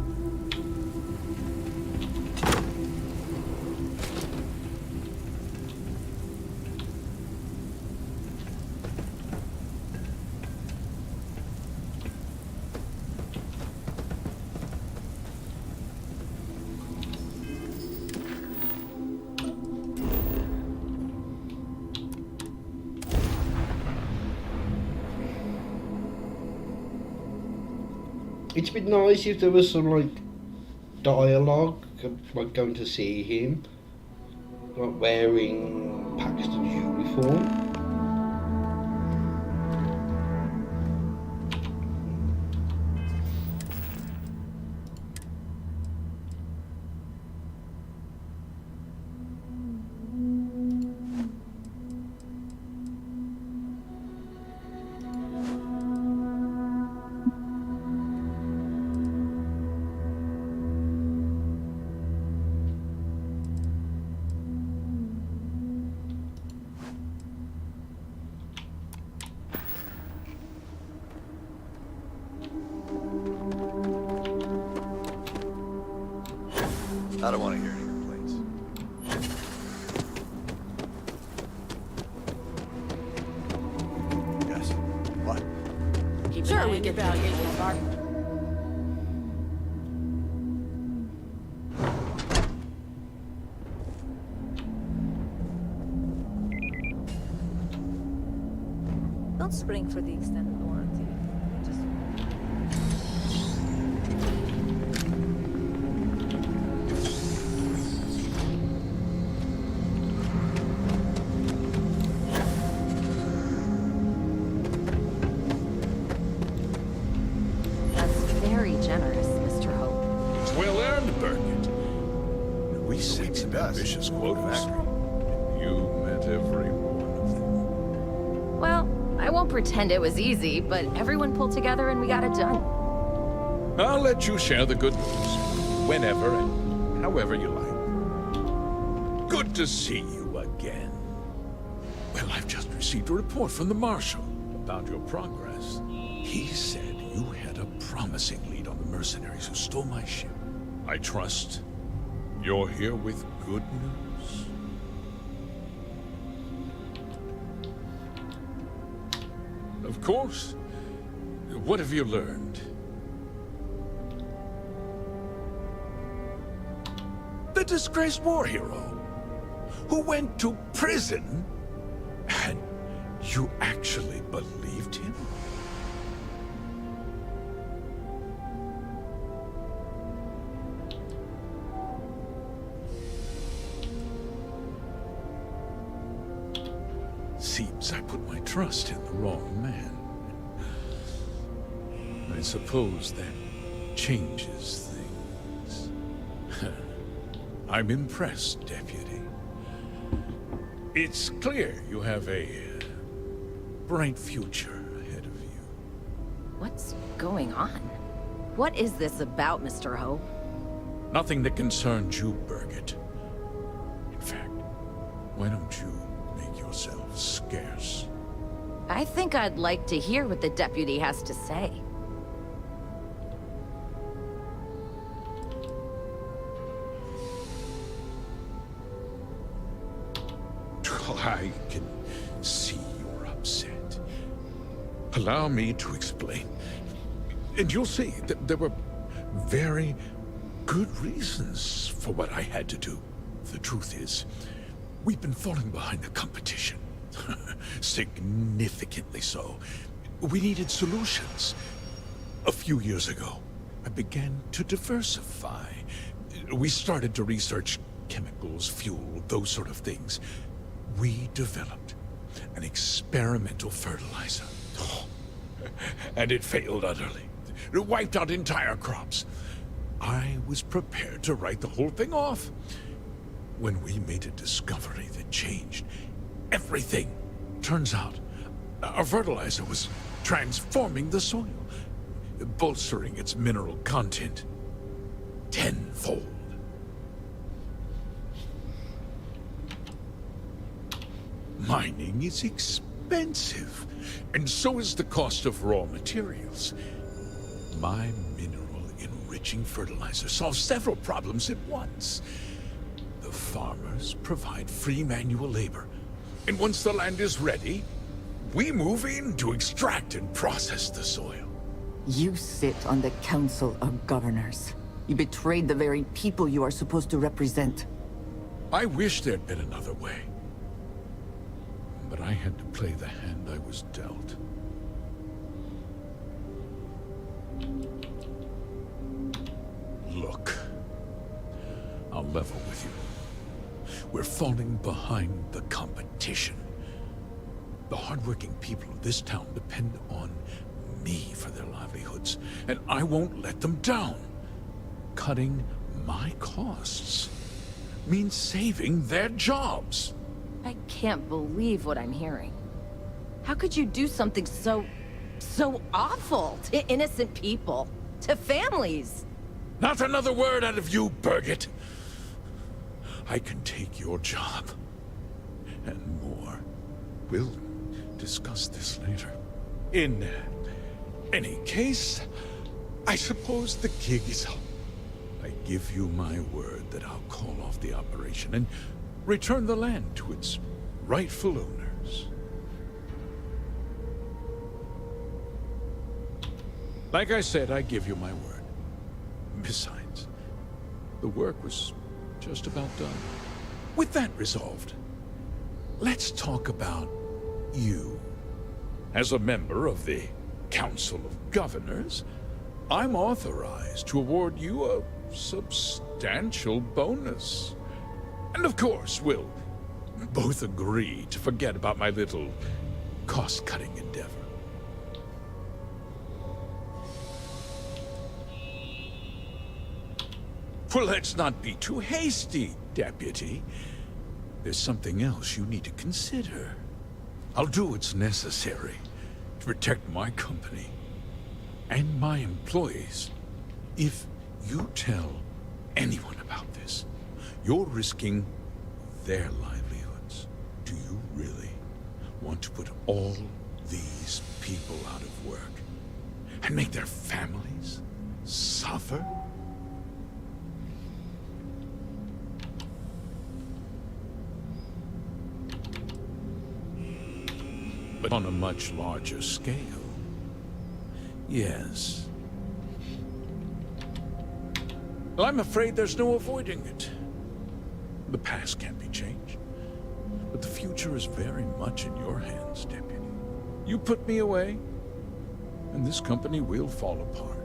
It'd be nice if there was some like dialogue, like going to see him, like wearing Paxton's uniform. I don't want to hear any complaints. Yes. What? Keep sure we get value in your bar. Don't spring for the extended warranty. Just and Burkett. We set some ambitious quotas. You met every one of them. Well, I won't pretend it was easy, but everyone pulled together and we got it done. I'll let you share the good news whenever and however you like. Good to see you again. Well, I've just received a report from the Marshal about your progress. He said you had a promising lead on the mercenaries who stole my ship. I trust you're here with good news. Of course. What have you learned? The disgraced war hero who went to prison, and you actually believed him? Seems I put my trust in the wrong man. I suppose that changes things. I'm impressed, Deputy. It's clear you have a bright future ahead of you. What's going on? What is this about, Mr. Ho? Nothing that concerns you, Burkett. In fact, why don't you make yourself scarce? I think I'd like to hear what the deputy has to say. I can see you're upset. Allow me to explain. And you'll see that there were very good reasons for what I had to do. The truth is, we've been falling behind the competition. Significantly so. We needed solutions. A few years ago, I began to diversify. We started to research chemicals, fuel, those sort of things. We developed an experimental fertilizer. Oh, and it failed utterly. It wiped out entire crops. I was prepared to write the whole thing off when we made a discovery that changed everything. Turns out, our fertilizer was transforming the soil, bolstering its mineral content tenfold. Mining is expensive, and so is the cost of raw materials. My mineral-enriching fertilizer solves several problems at once. The farmers provide free manual labor, and once the land is ready, we move in to extract and process the soil. You sit on the Council of Governors. You betrayed the very people you are supposed to represent. I wish there'd been another way. But I had to play the hand I was dealt. Look, I'll level with you. We're falling behind the competition. The hardworking people of this town depend on me for their livelihoods, and I won't let them down. Cutting my costs means saving their jobs. I can't believe what I'm hearing. How could you do something so awful to innocent people, to families? Not another word out of you, Burkett. I can take your job, and more. We'll discuss this later. In any case, I suppose the gig is up. I give you my word that I'll call off the operation and return the land to its rightful owners. Like I said, I give you my word. Besides, the work was just about done. With that resolved, let's talk about you. As a member of the Council of Governors, I'm authorized to award you a substantial bonus. And of course, we'll both agree to forget about my little cost-cutting endeavor. Well, let's not be too hasty, Deputy. There's something else you need to consider. I'll do what's necessary to protect my company and my employees. If you tell anyone about this, you're risking their livelihoods. Do you really want to put all these people out of work and make their families suffer? But on a much larger scale, yes. Well, I'm afraid there's no avoiding it. The past can't be changed, but the future is very much in your hands, Deputy. You put me away, and this company will fall apart.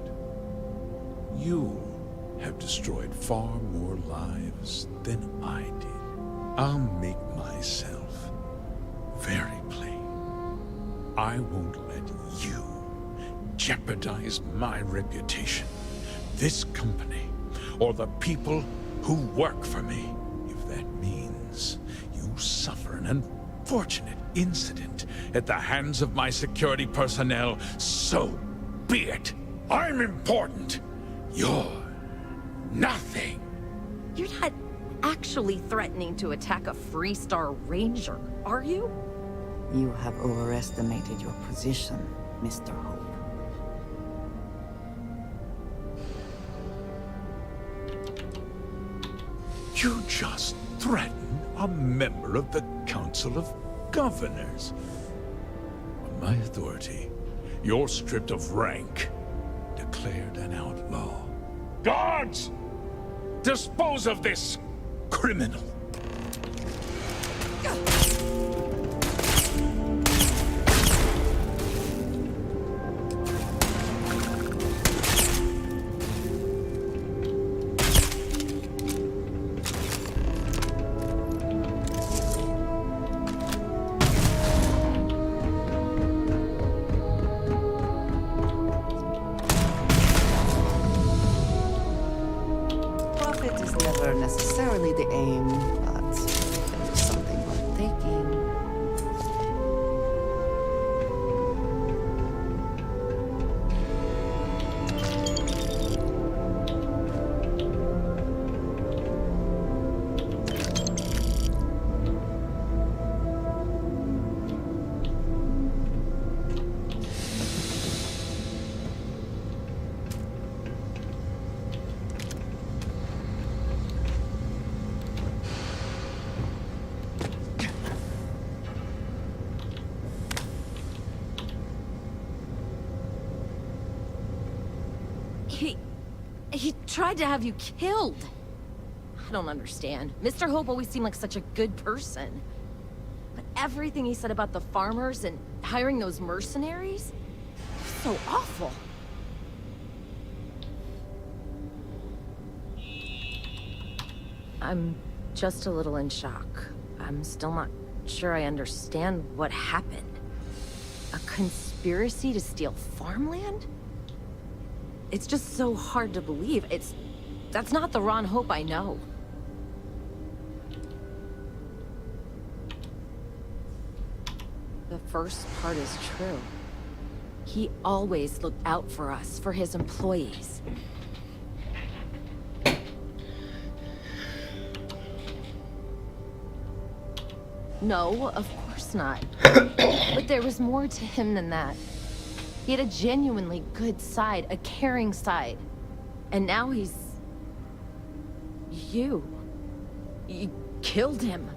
You have destroyed far more lives than I did. I'll make myself very plain. I won't let you jeopardize my reputation, this company, or the people who work for me. If that means you suffer an unfortunate incident at the hands of my security personnel, so be it. I'm important. You're nothing. You're not actually threatening to attack a Freestar Ranger, are you? You have overestimated your position, Mr. Hope. You just threatened a member of the Council of Governors. On my authority, you're stripped of rank, declared an outlaw. Guards! Dispose of this criminal! Profit is never necessarily the aim, but it is something worth taking. He tried to have you killed. I don't understand. Mr. Hope always seemed like such a good person. But everything he said about the farmers and hiring those mercenaries, so awful. I'm just a little in shock. I'm still not sure I understand what happened. A conspiracy to steal farmland? It's just so hard to believe. That's not the Ron Hope I know. The first part is true. He always looked out for us, for his employees. No, of course not. But there was more to him than that. He had a genuinely good side, a caring side. And now he's... You killed him.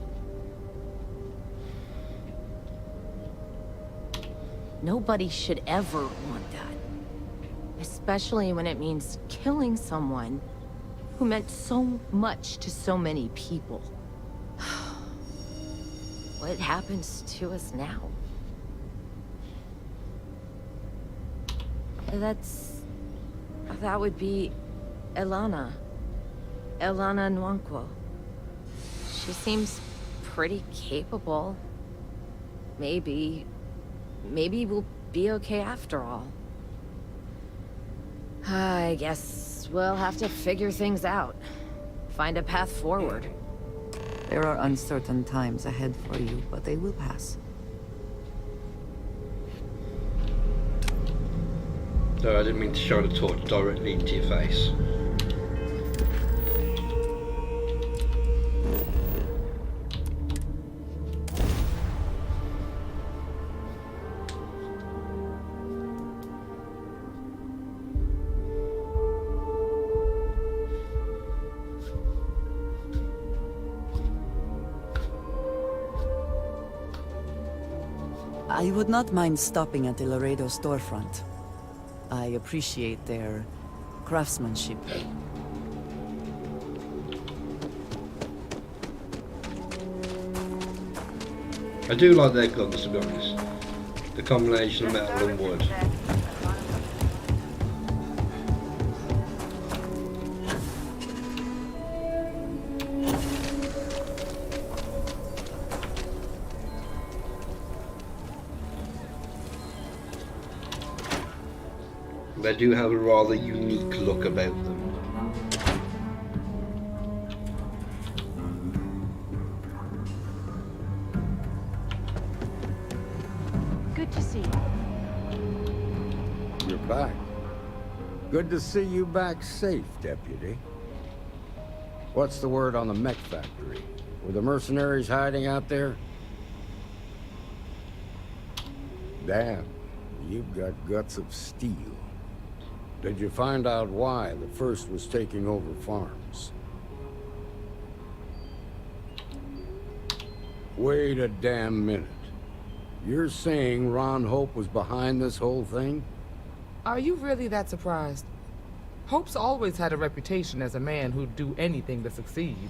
Nobody should ever want that. Especially when it means killing someone who meant so much to so many people. What happens to us now? That would be Elana. Elana Nwankwo. She seems pretty capable. Maybe we'll be okay after all. I guess we'll have to figure things out. find a path forward. There are uncertain times ahead for you, but they will pass. No, I didn't mean to shine a torch directly into your face. I would not mind stopping at the Laredo storefront. I appreciate their craftsmanship. I do like their guns, to be honest. The combination of metal and wood. They do have a rather unique look about them. Good to see you. You're back. Good to see you back safe, Deputy. What's the word on the mech factory? Were the mercenaries hiding out there? Damn, you've got guts of steel. Did you find out why the First was taking over farms? Wait a damn minute. You're saying Ron Hope was behind this whole thing? Are you really that surprised? Hope's always had a reputation as a man who'd do anything to succeed.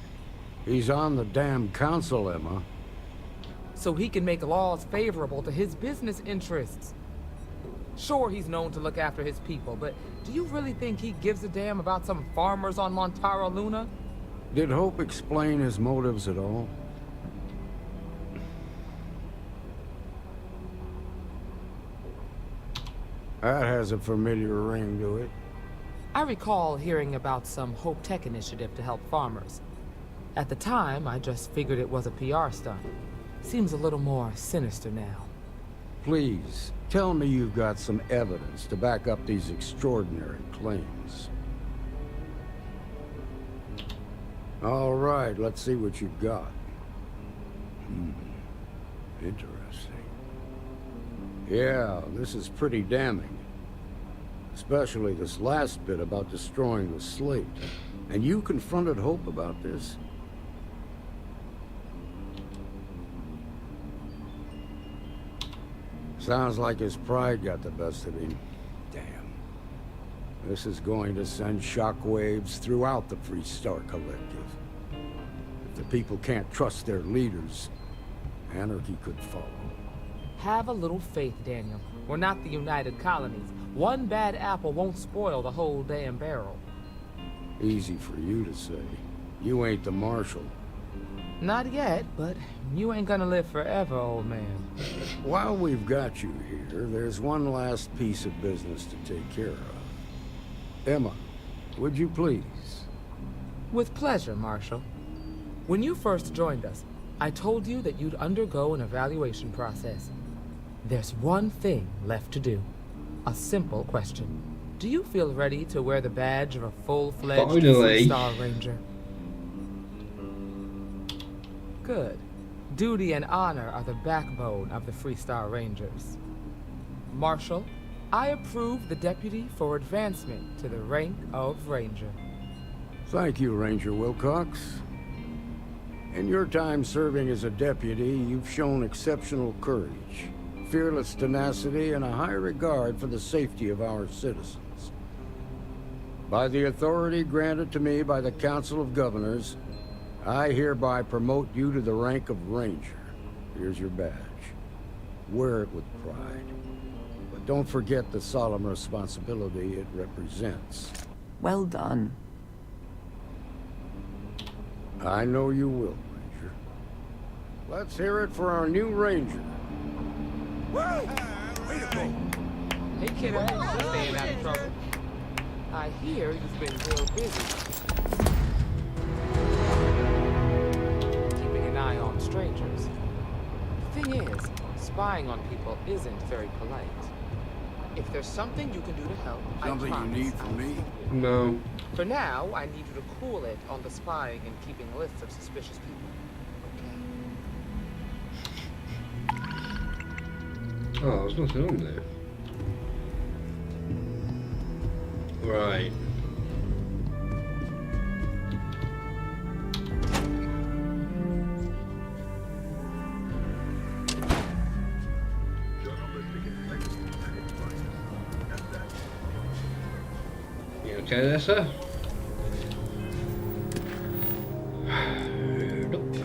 He's on the damn council, Emma. So he can make laws favorable to his business interests. Sure, he's known to look after his people, but do you really think he gives a damn about some farmers on Montara Luna? Did Hope explain his motives at all? That has a familiar ring to it. I recall hearing about some Hope Tech initiative to help farmers. At the time, I just figured it was a PR stunt. Seems a little more sinister now. Please, tell me you've got some evidence to back up these extraordinary claims. All right, let's see what you've got. Interesting. Yeah, this is pretty damning. Especially this last bit about destroying the slate. And you confronted Hope about this? Sounds like his pride got the best of him. Damn. This is going to send shockwaves throughout the Freestar Collective. If the people can't trust their leaders, anarchy could follow. Have a little faith, Daniel. We're not the United Colonies. One bad apple won't spoil the whole damn barrel. Easy for you to say. You ain't the marshal. Not yet, but you ain't gonna live forever, old man. While we've got you here, there's one last piece of business to take care of. Emma, would you please? With pleasure, Marshal. When you first joined us, I told you that you'd undergo an evaluation process. There's one thing left to do. A simple question. Do you feel ready to wear the badge of a full-fledged Freestar Ranger? Good. Duty and honor are the backbone of the Freestar Rangers. Marshal, I approve the deputy for advancement to the rank of Ranger. Thank you, Ranger Wilcox. In your time serving as a deputy, you've shown exceptional courage, fearless tenacity, and a high regard for the safety of our citizens. By the authority granted to me by the Council of Governors, I hereby promote you to the rank of Ranger. Here's your badge. Wear it with pride. But don't forget the solemn responsibility it represents. Well done. I know you will, Ranger. Let's hear it for our new Ranger. Woo! Way to go! Hey, kiddo, staying out of trouble. I hear you've been real busy. spying on people isn't very polite. If there's something you can do to help, Something I you promise need from I'll me? help you. No. For now, I need you to cool it on the spying and keeping lists of suspicious people. Oh, there's nothing on there. Right. You okay there, sir? Nope.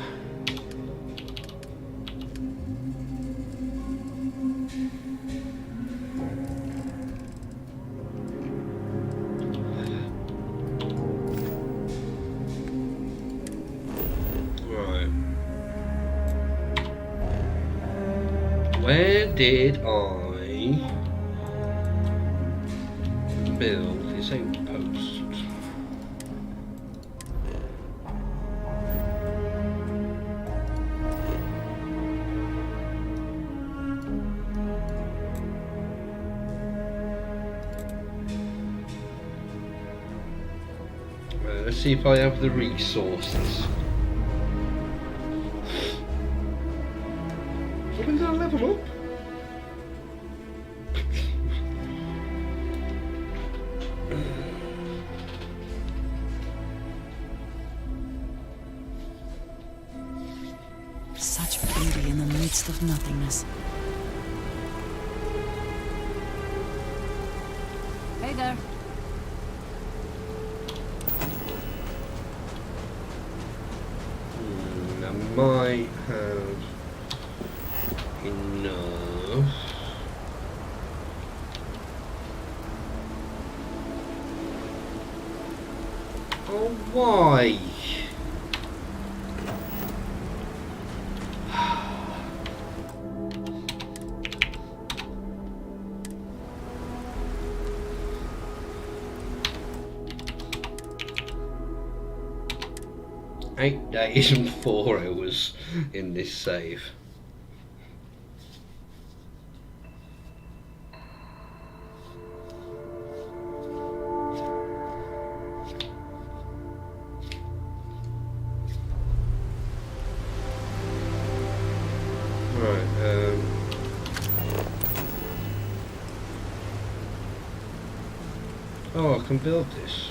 Right. Where did I build this outpost? Let's see if I have the resources. When did I level up? Such beauty in the midst of nothingness. Hey there. I might have enough. Oh, why? Eight days and 4 hours in this save. Right, oh, I can build this.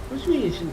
What do you mean it's in...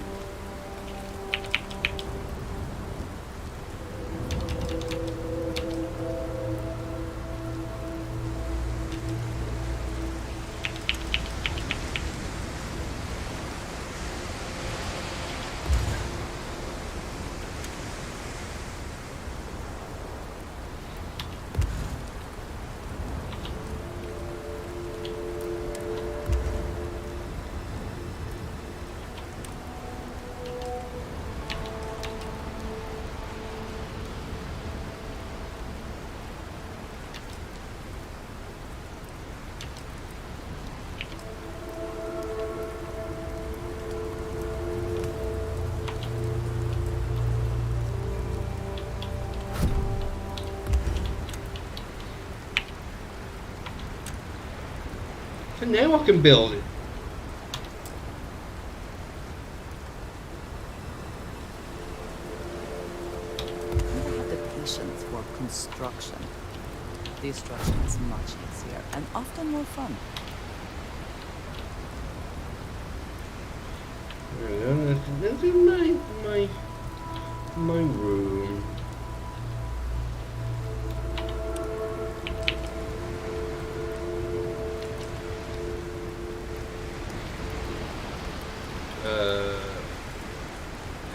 And now I can build it. Never had the patience for construction. Destruction is much easier and often more fun. This is my room.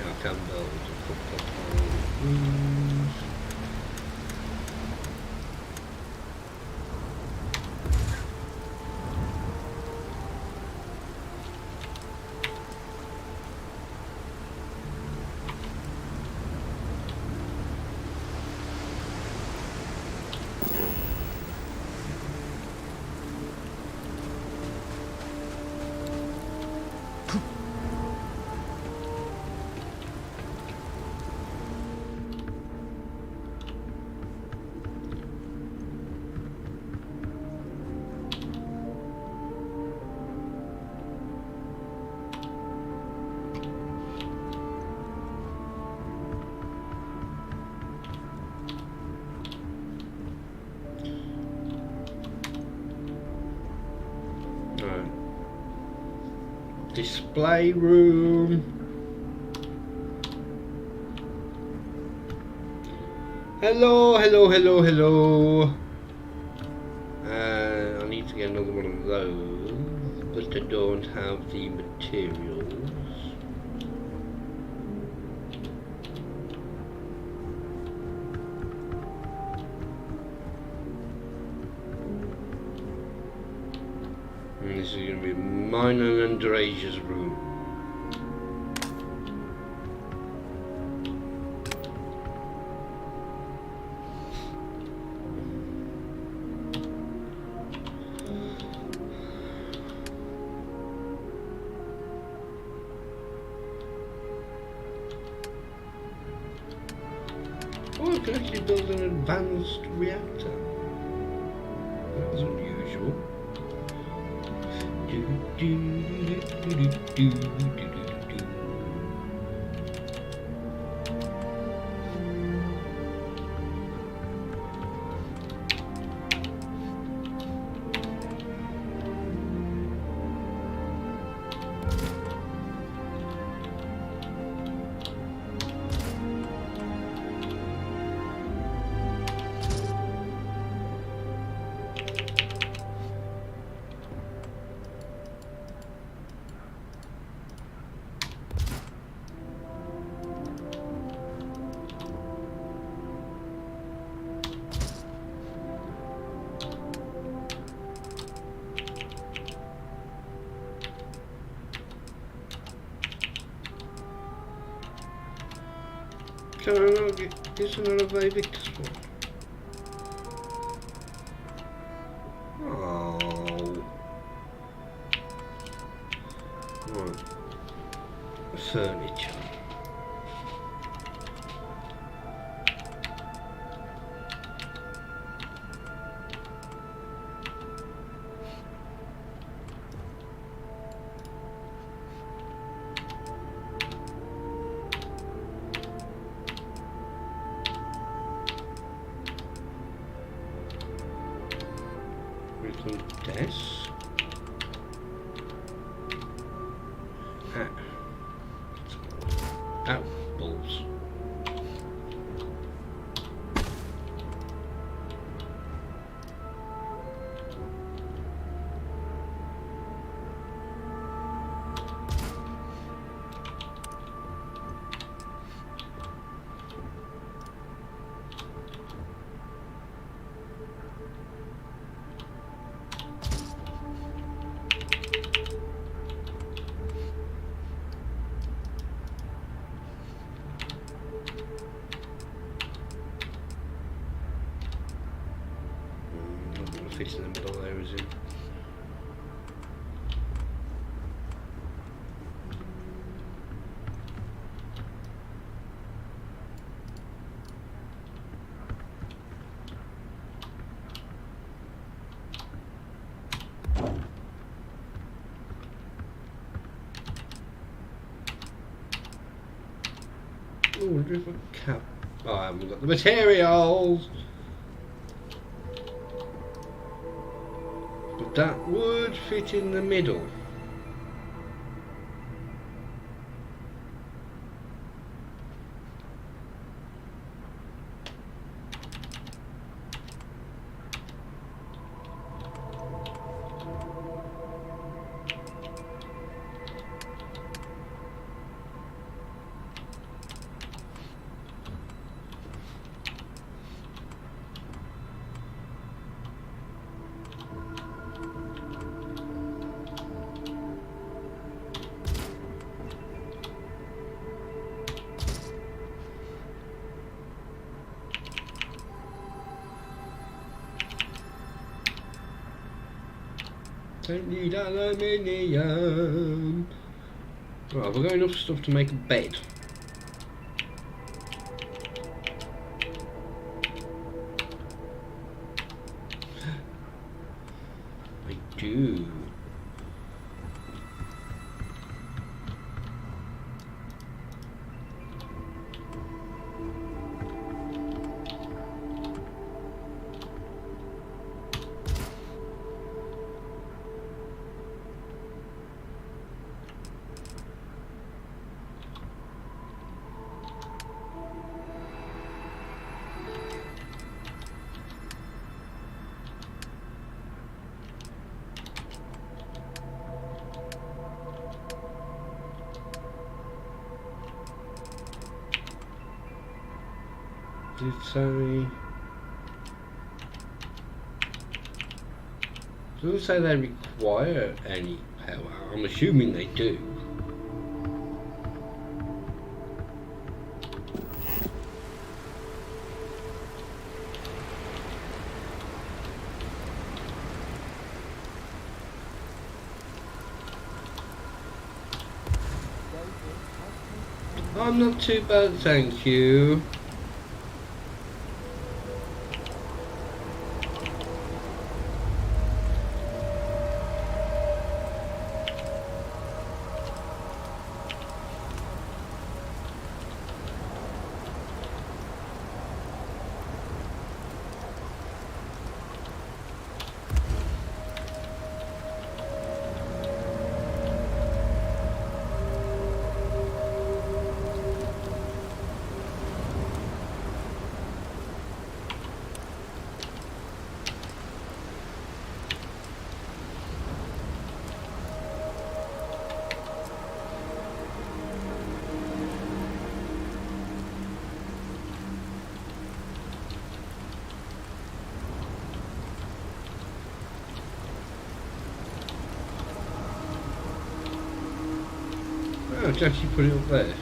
I can build a couple of rooms. display room. Hello, hello, hello, hello. I need to get another one of those, but I don't have the materials. And this is going to be mine and Andrea's room. Oh, I can actually build an advanced reactor. That's unusual. Can I not get this another Victor spawn? Oh. Right. Furniture. Desk. Apples. Fit in the middle there, is it? Oh, wonder if I can. Oh, I haven't got the materials. But that would fit in the middle. I need aluminium. Right, have I got enough stuff to make a bed? I do. Did it say? Doesn't say they require any power. I'm assuming they do. I'm not too bad, thank you. Oh, it's actually put it up there.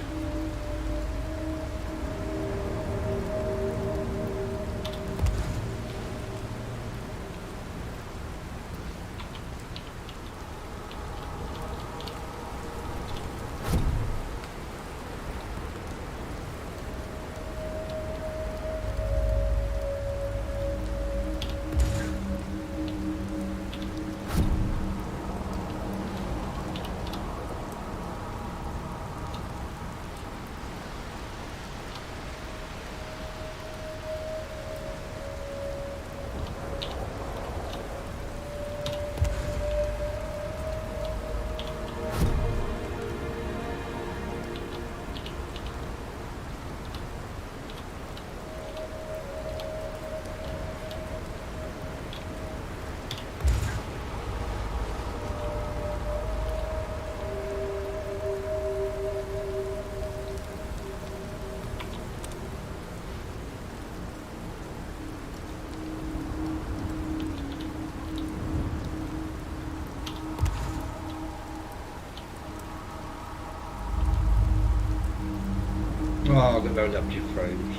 Oh, I've got those up to frames.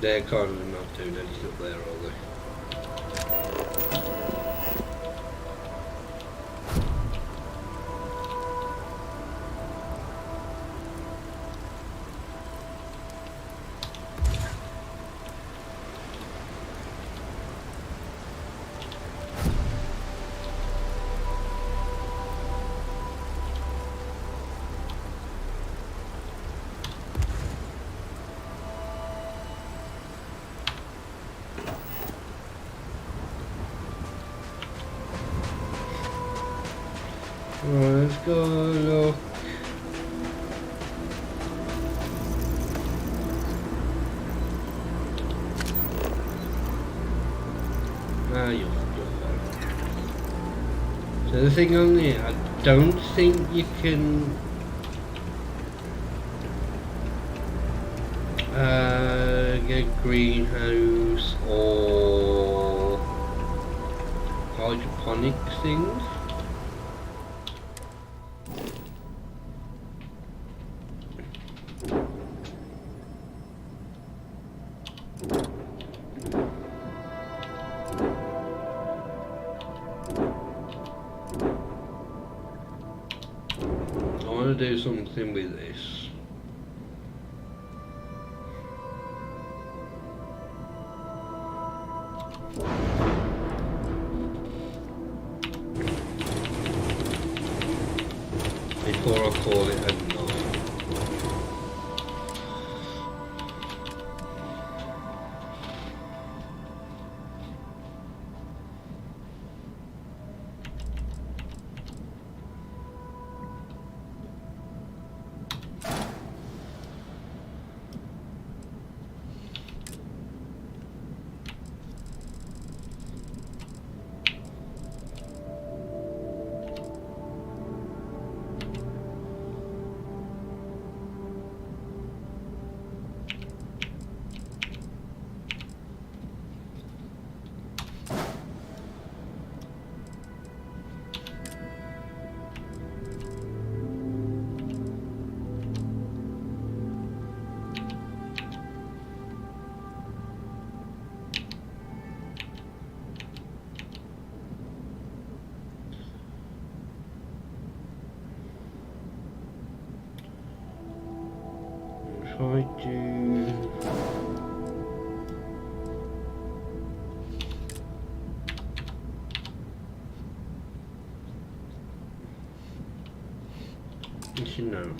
They're kind of enough to, they're just up there, are they? Let's go look. Ah, you're fine. So the thing on there, I don't think you can get greenhouse or hydroponic things. Do something with this. Before I call it a no. If I do... You know.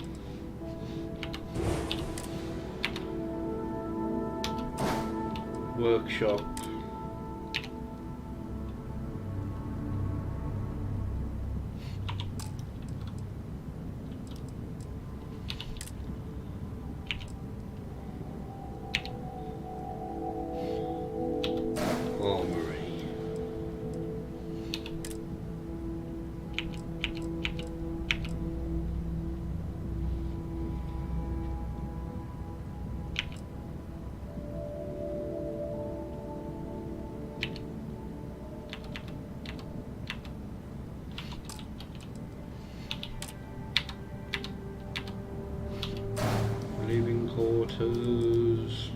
Workshop. Living quarters.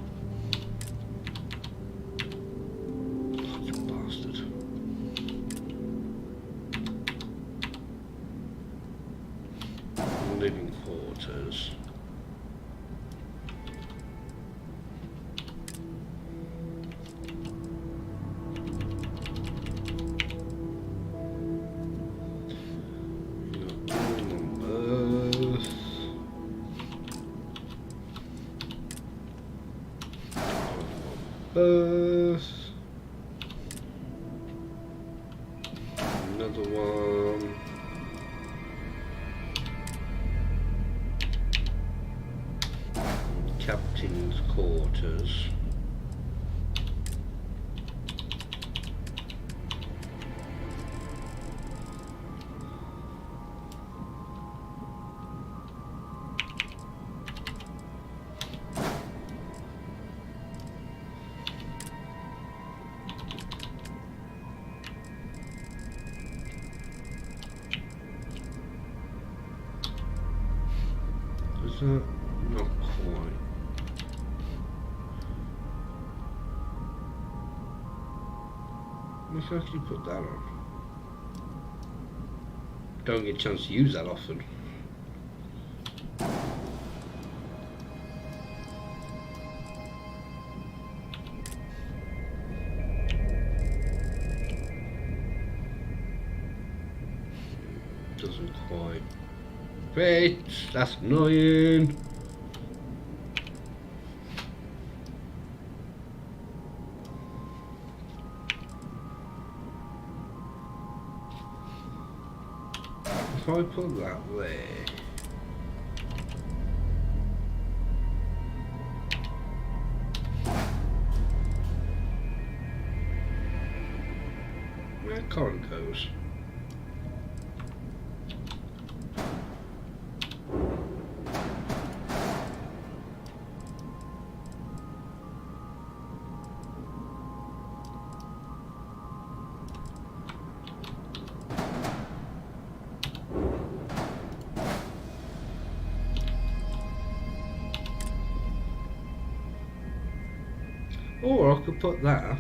Such a bastard. Living quarters. Another one. Captain's quarters. Is that not quite? Let's actually put that on. Don't get a chance to use that often. Doesn't quite fit. That's annoying. If I put that there, where current goes. Or I could put that.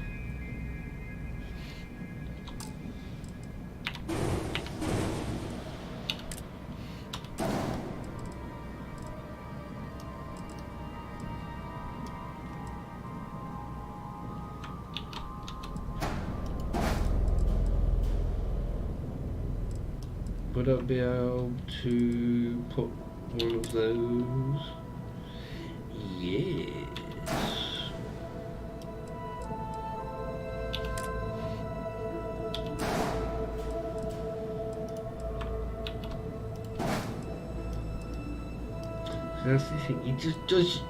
Would I be able to put one of those? Yes. That's the thing, it just does.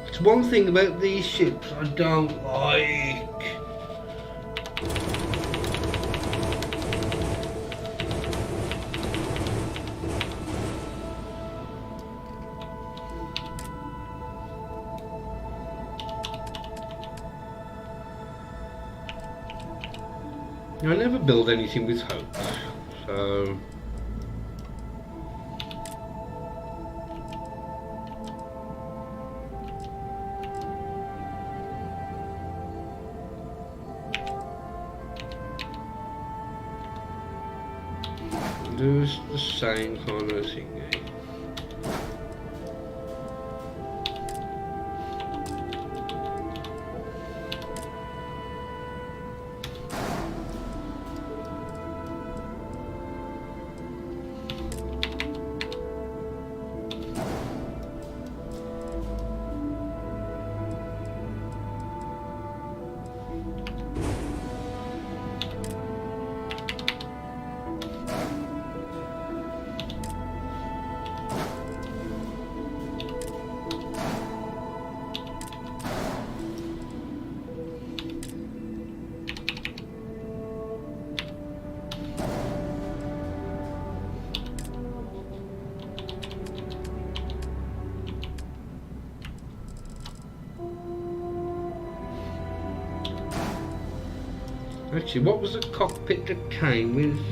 It's one thing about these ships I don't like. I never build anything with hope, so. Do the same kind of thing, eh? Actually, what was the cockpit that came with?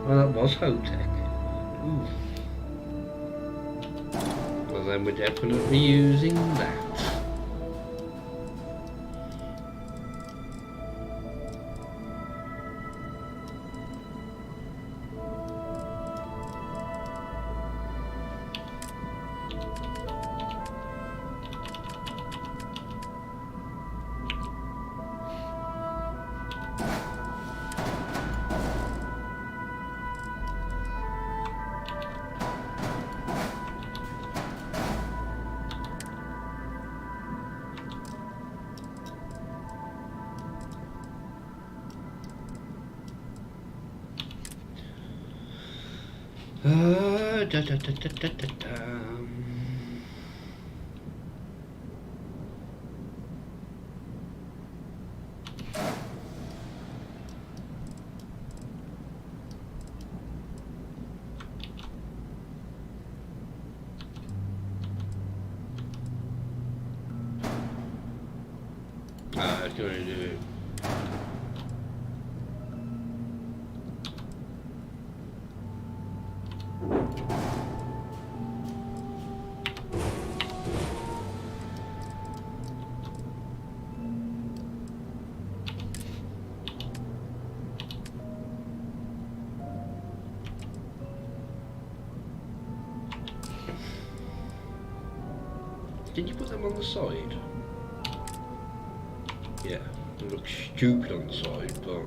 Well, that was Hotech. Ooh. Well, then we're definitely using that. Da, da, da, da, da, da, da. It's going to do it. Did you put them on the side? Yeah, they look stupid on the side, but...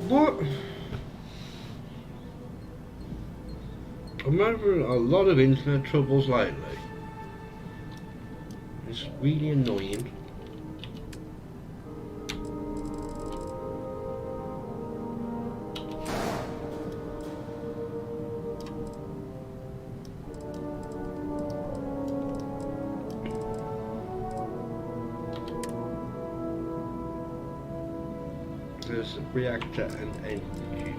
What? I'm having a lot of internet troubles lately. It's really annoying. There's a reactor and engine.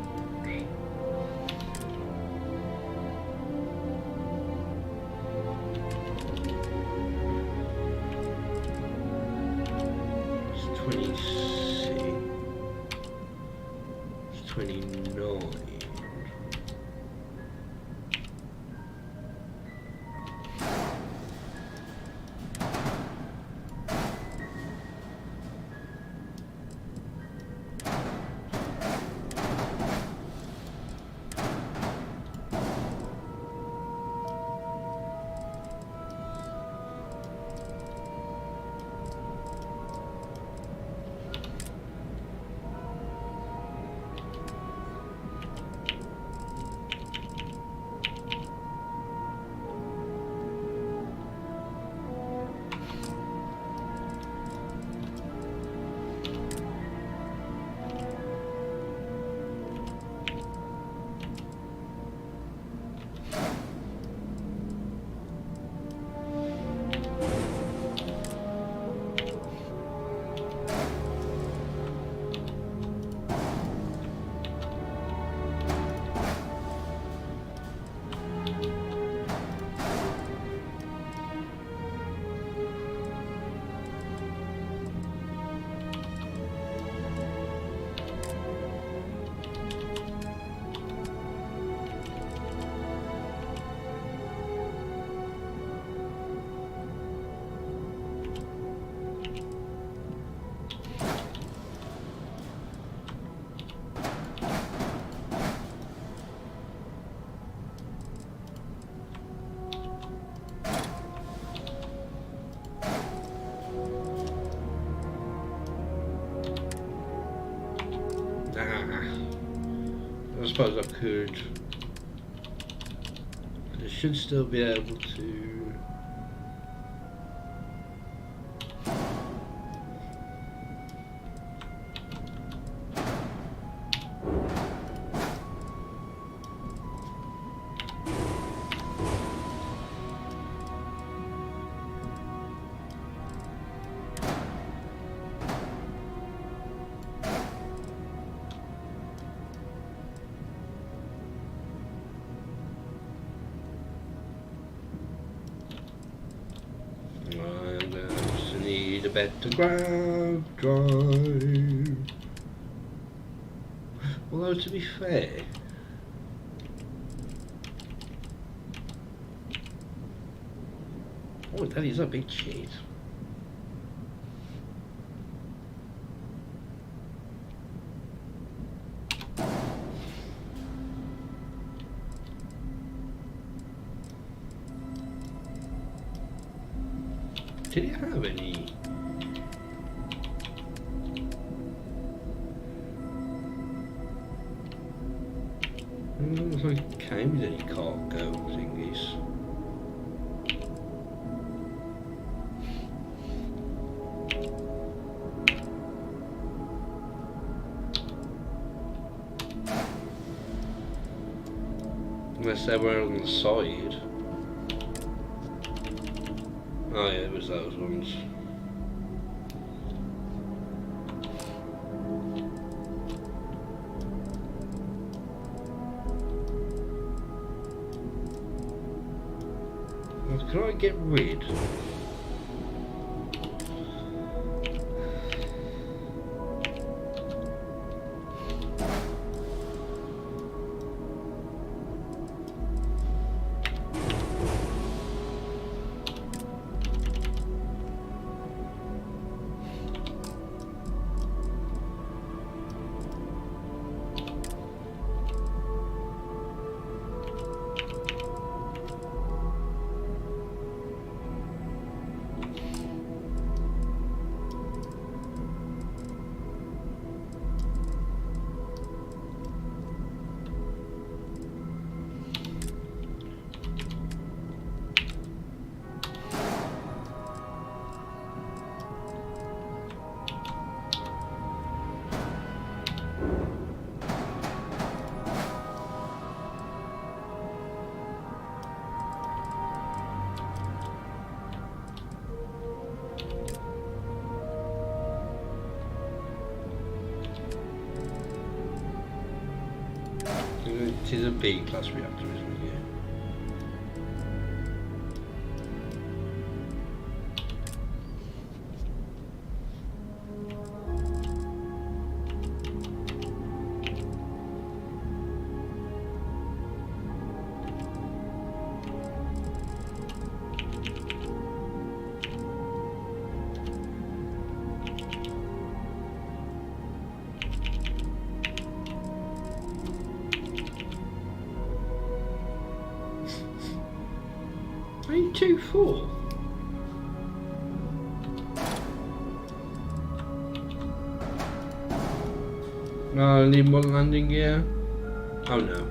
It's 26. It's 29. I suppose I could. I should still be able to. better grab drive. Although to be fair, oh, that is a big shit. Did it have any? I don't know if it came with any cargo thingies. Unless they were on the side. Oh yeah, it was those ones. What can I get rid? It is a B-class reactor, isn't it? Yeah. Ain't too full. No, I need more landing gear. Oh no.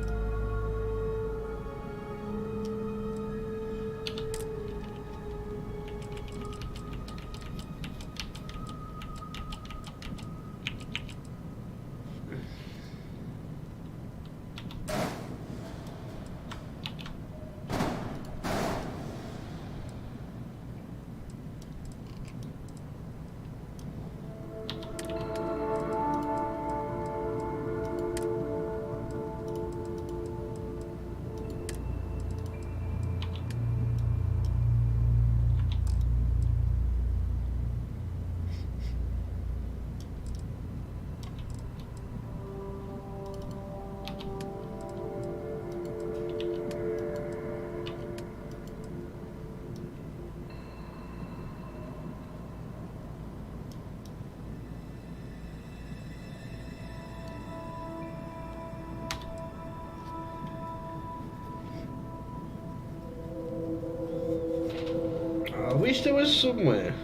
I wish there was somewhere.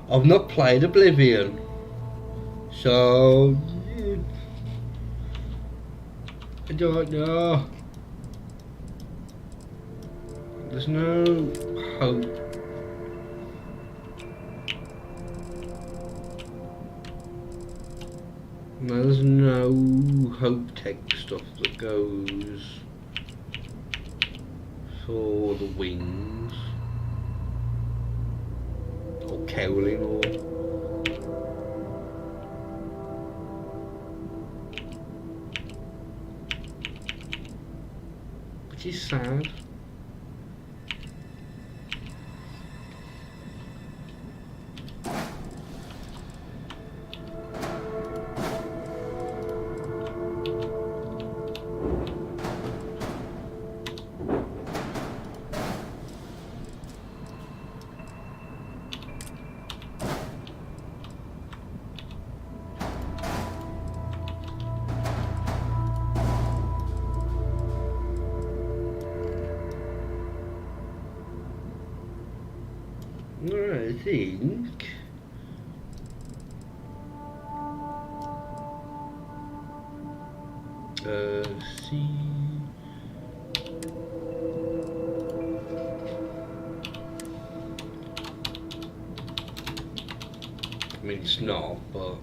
I've not played Oblivion, so I don't know. There's no hope. No, there's no hope tech stuff that goes for the wings or cowling or which is sad. Alright, I think. See. I mean, it's not, but.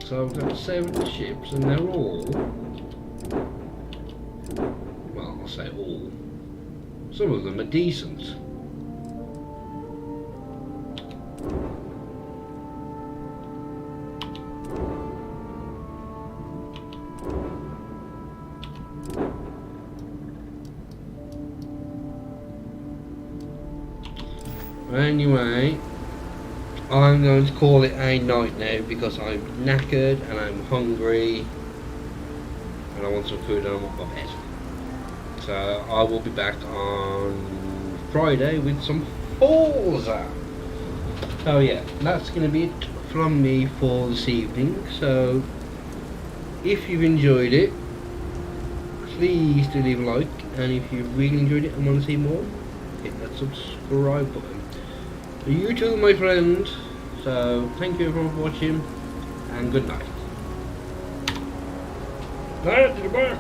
So I've got 7 ships and they're all, well, I'll say all, some of them are decent. Anyway, I'm going to call it a night now because I'm knackered and I'm hungry and I want some food and I want my bed. So I will be back on Friday with some Forza. So yeah, that's going to be it from me for this evening. So if you've enjoyed it, please do leave a like, and if you've really enjoyed it and want to see more, hit that subscribe button. You too, my friend. So thank you for watching and good night. Back to the work.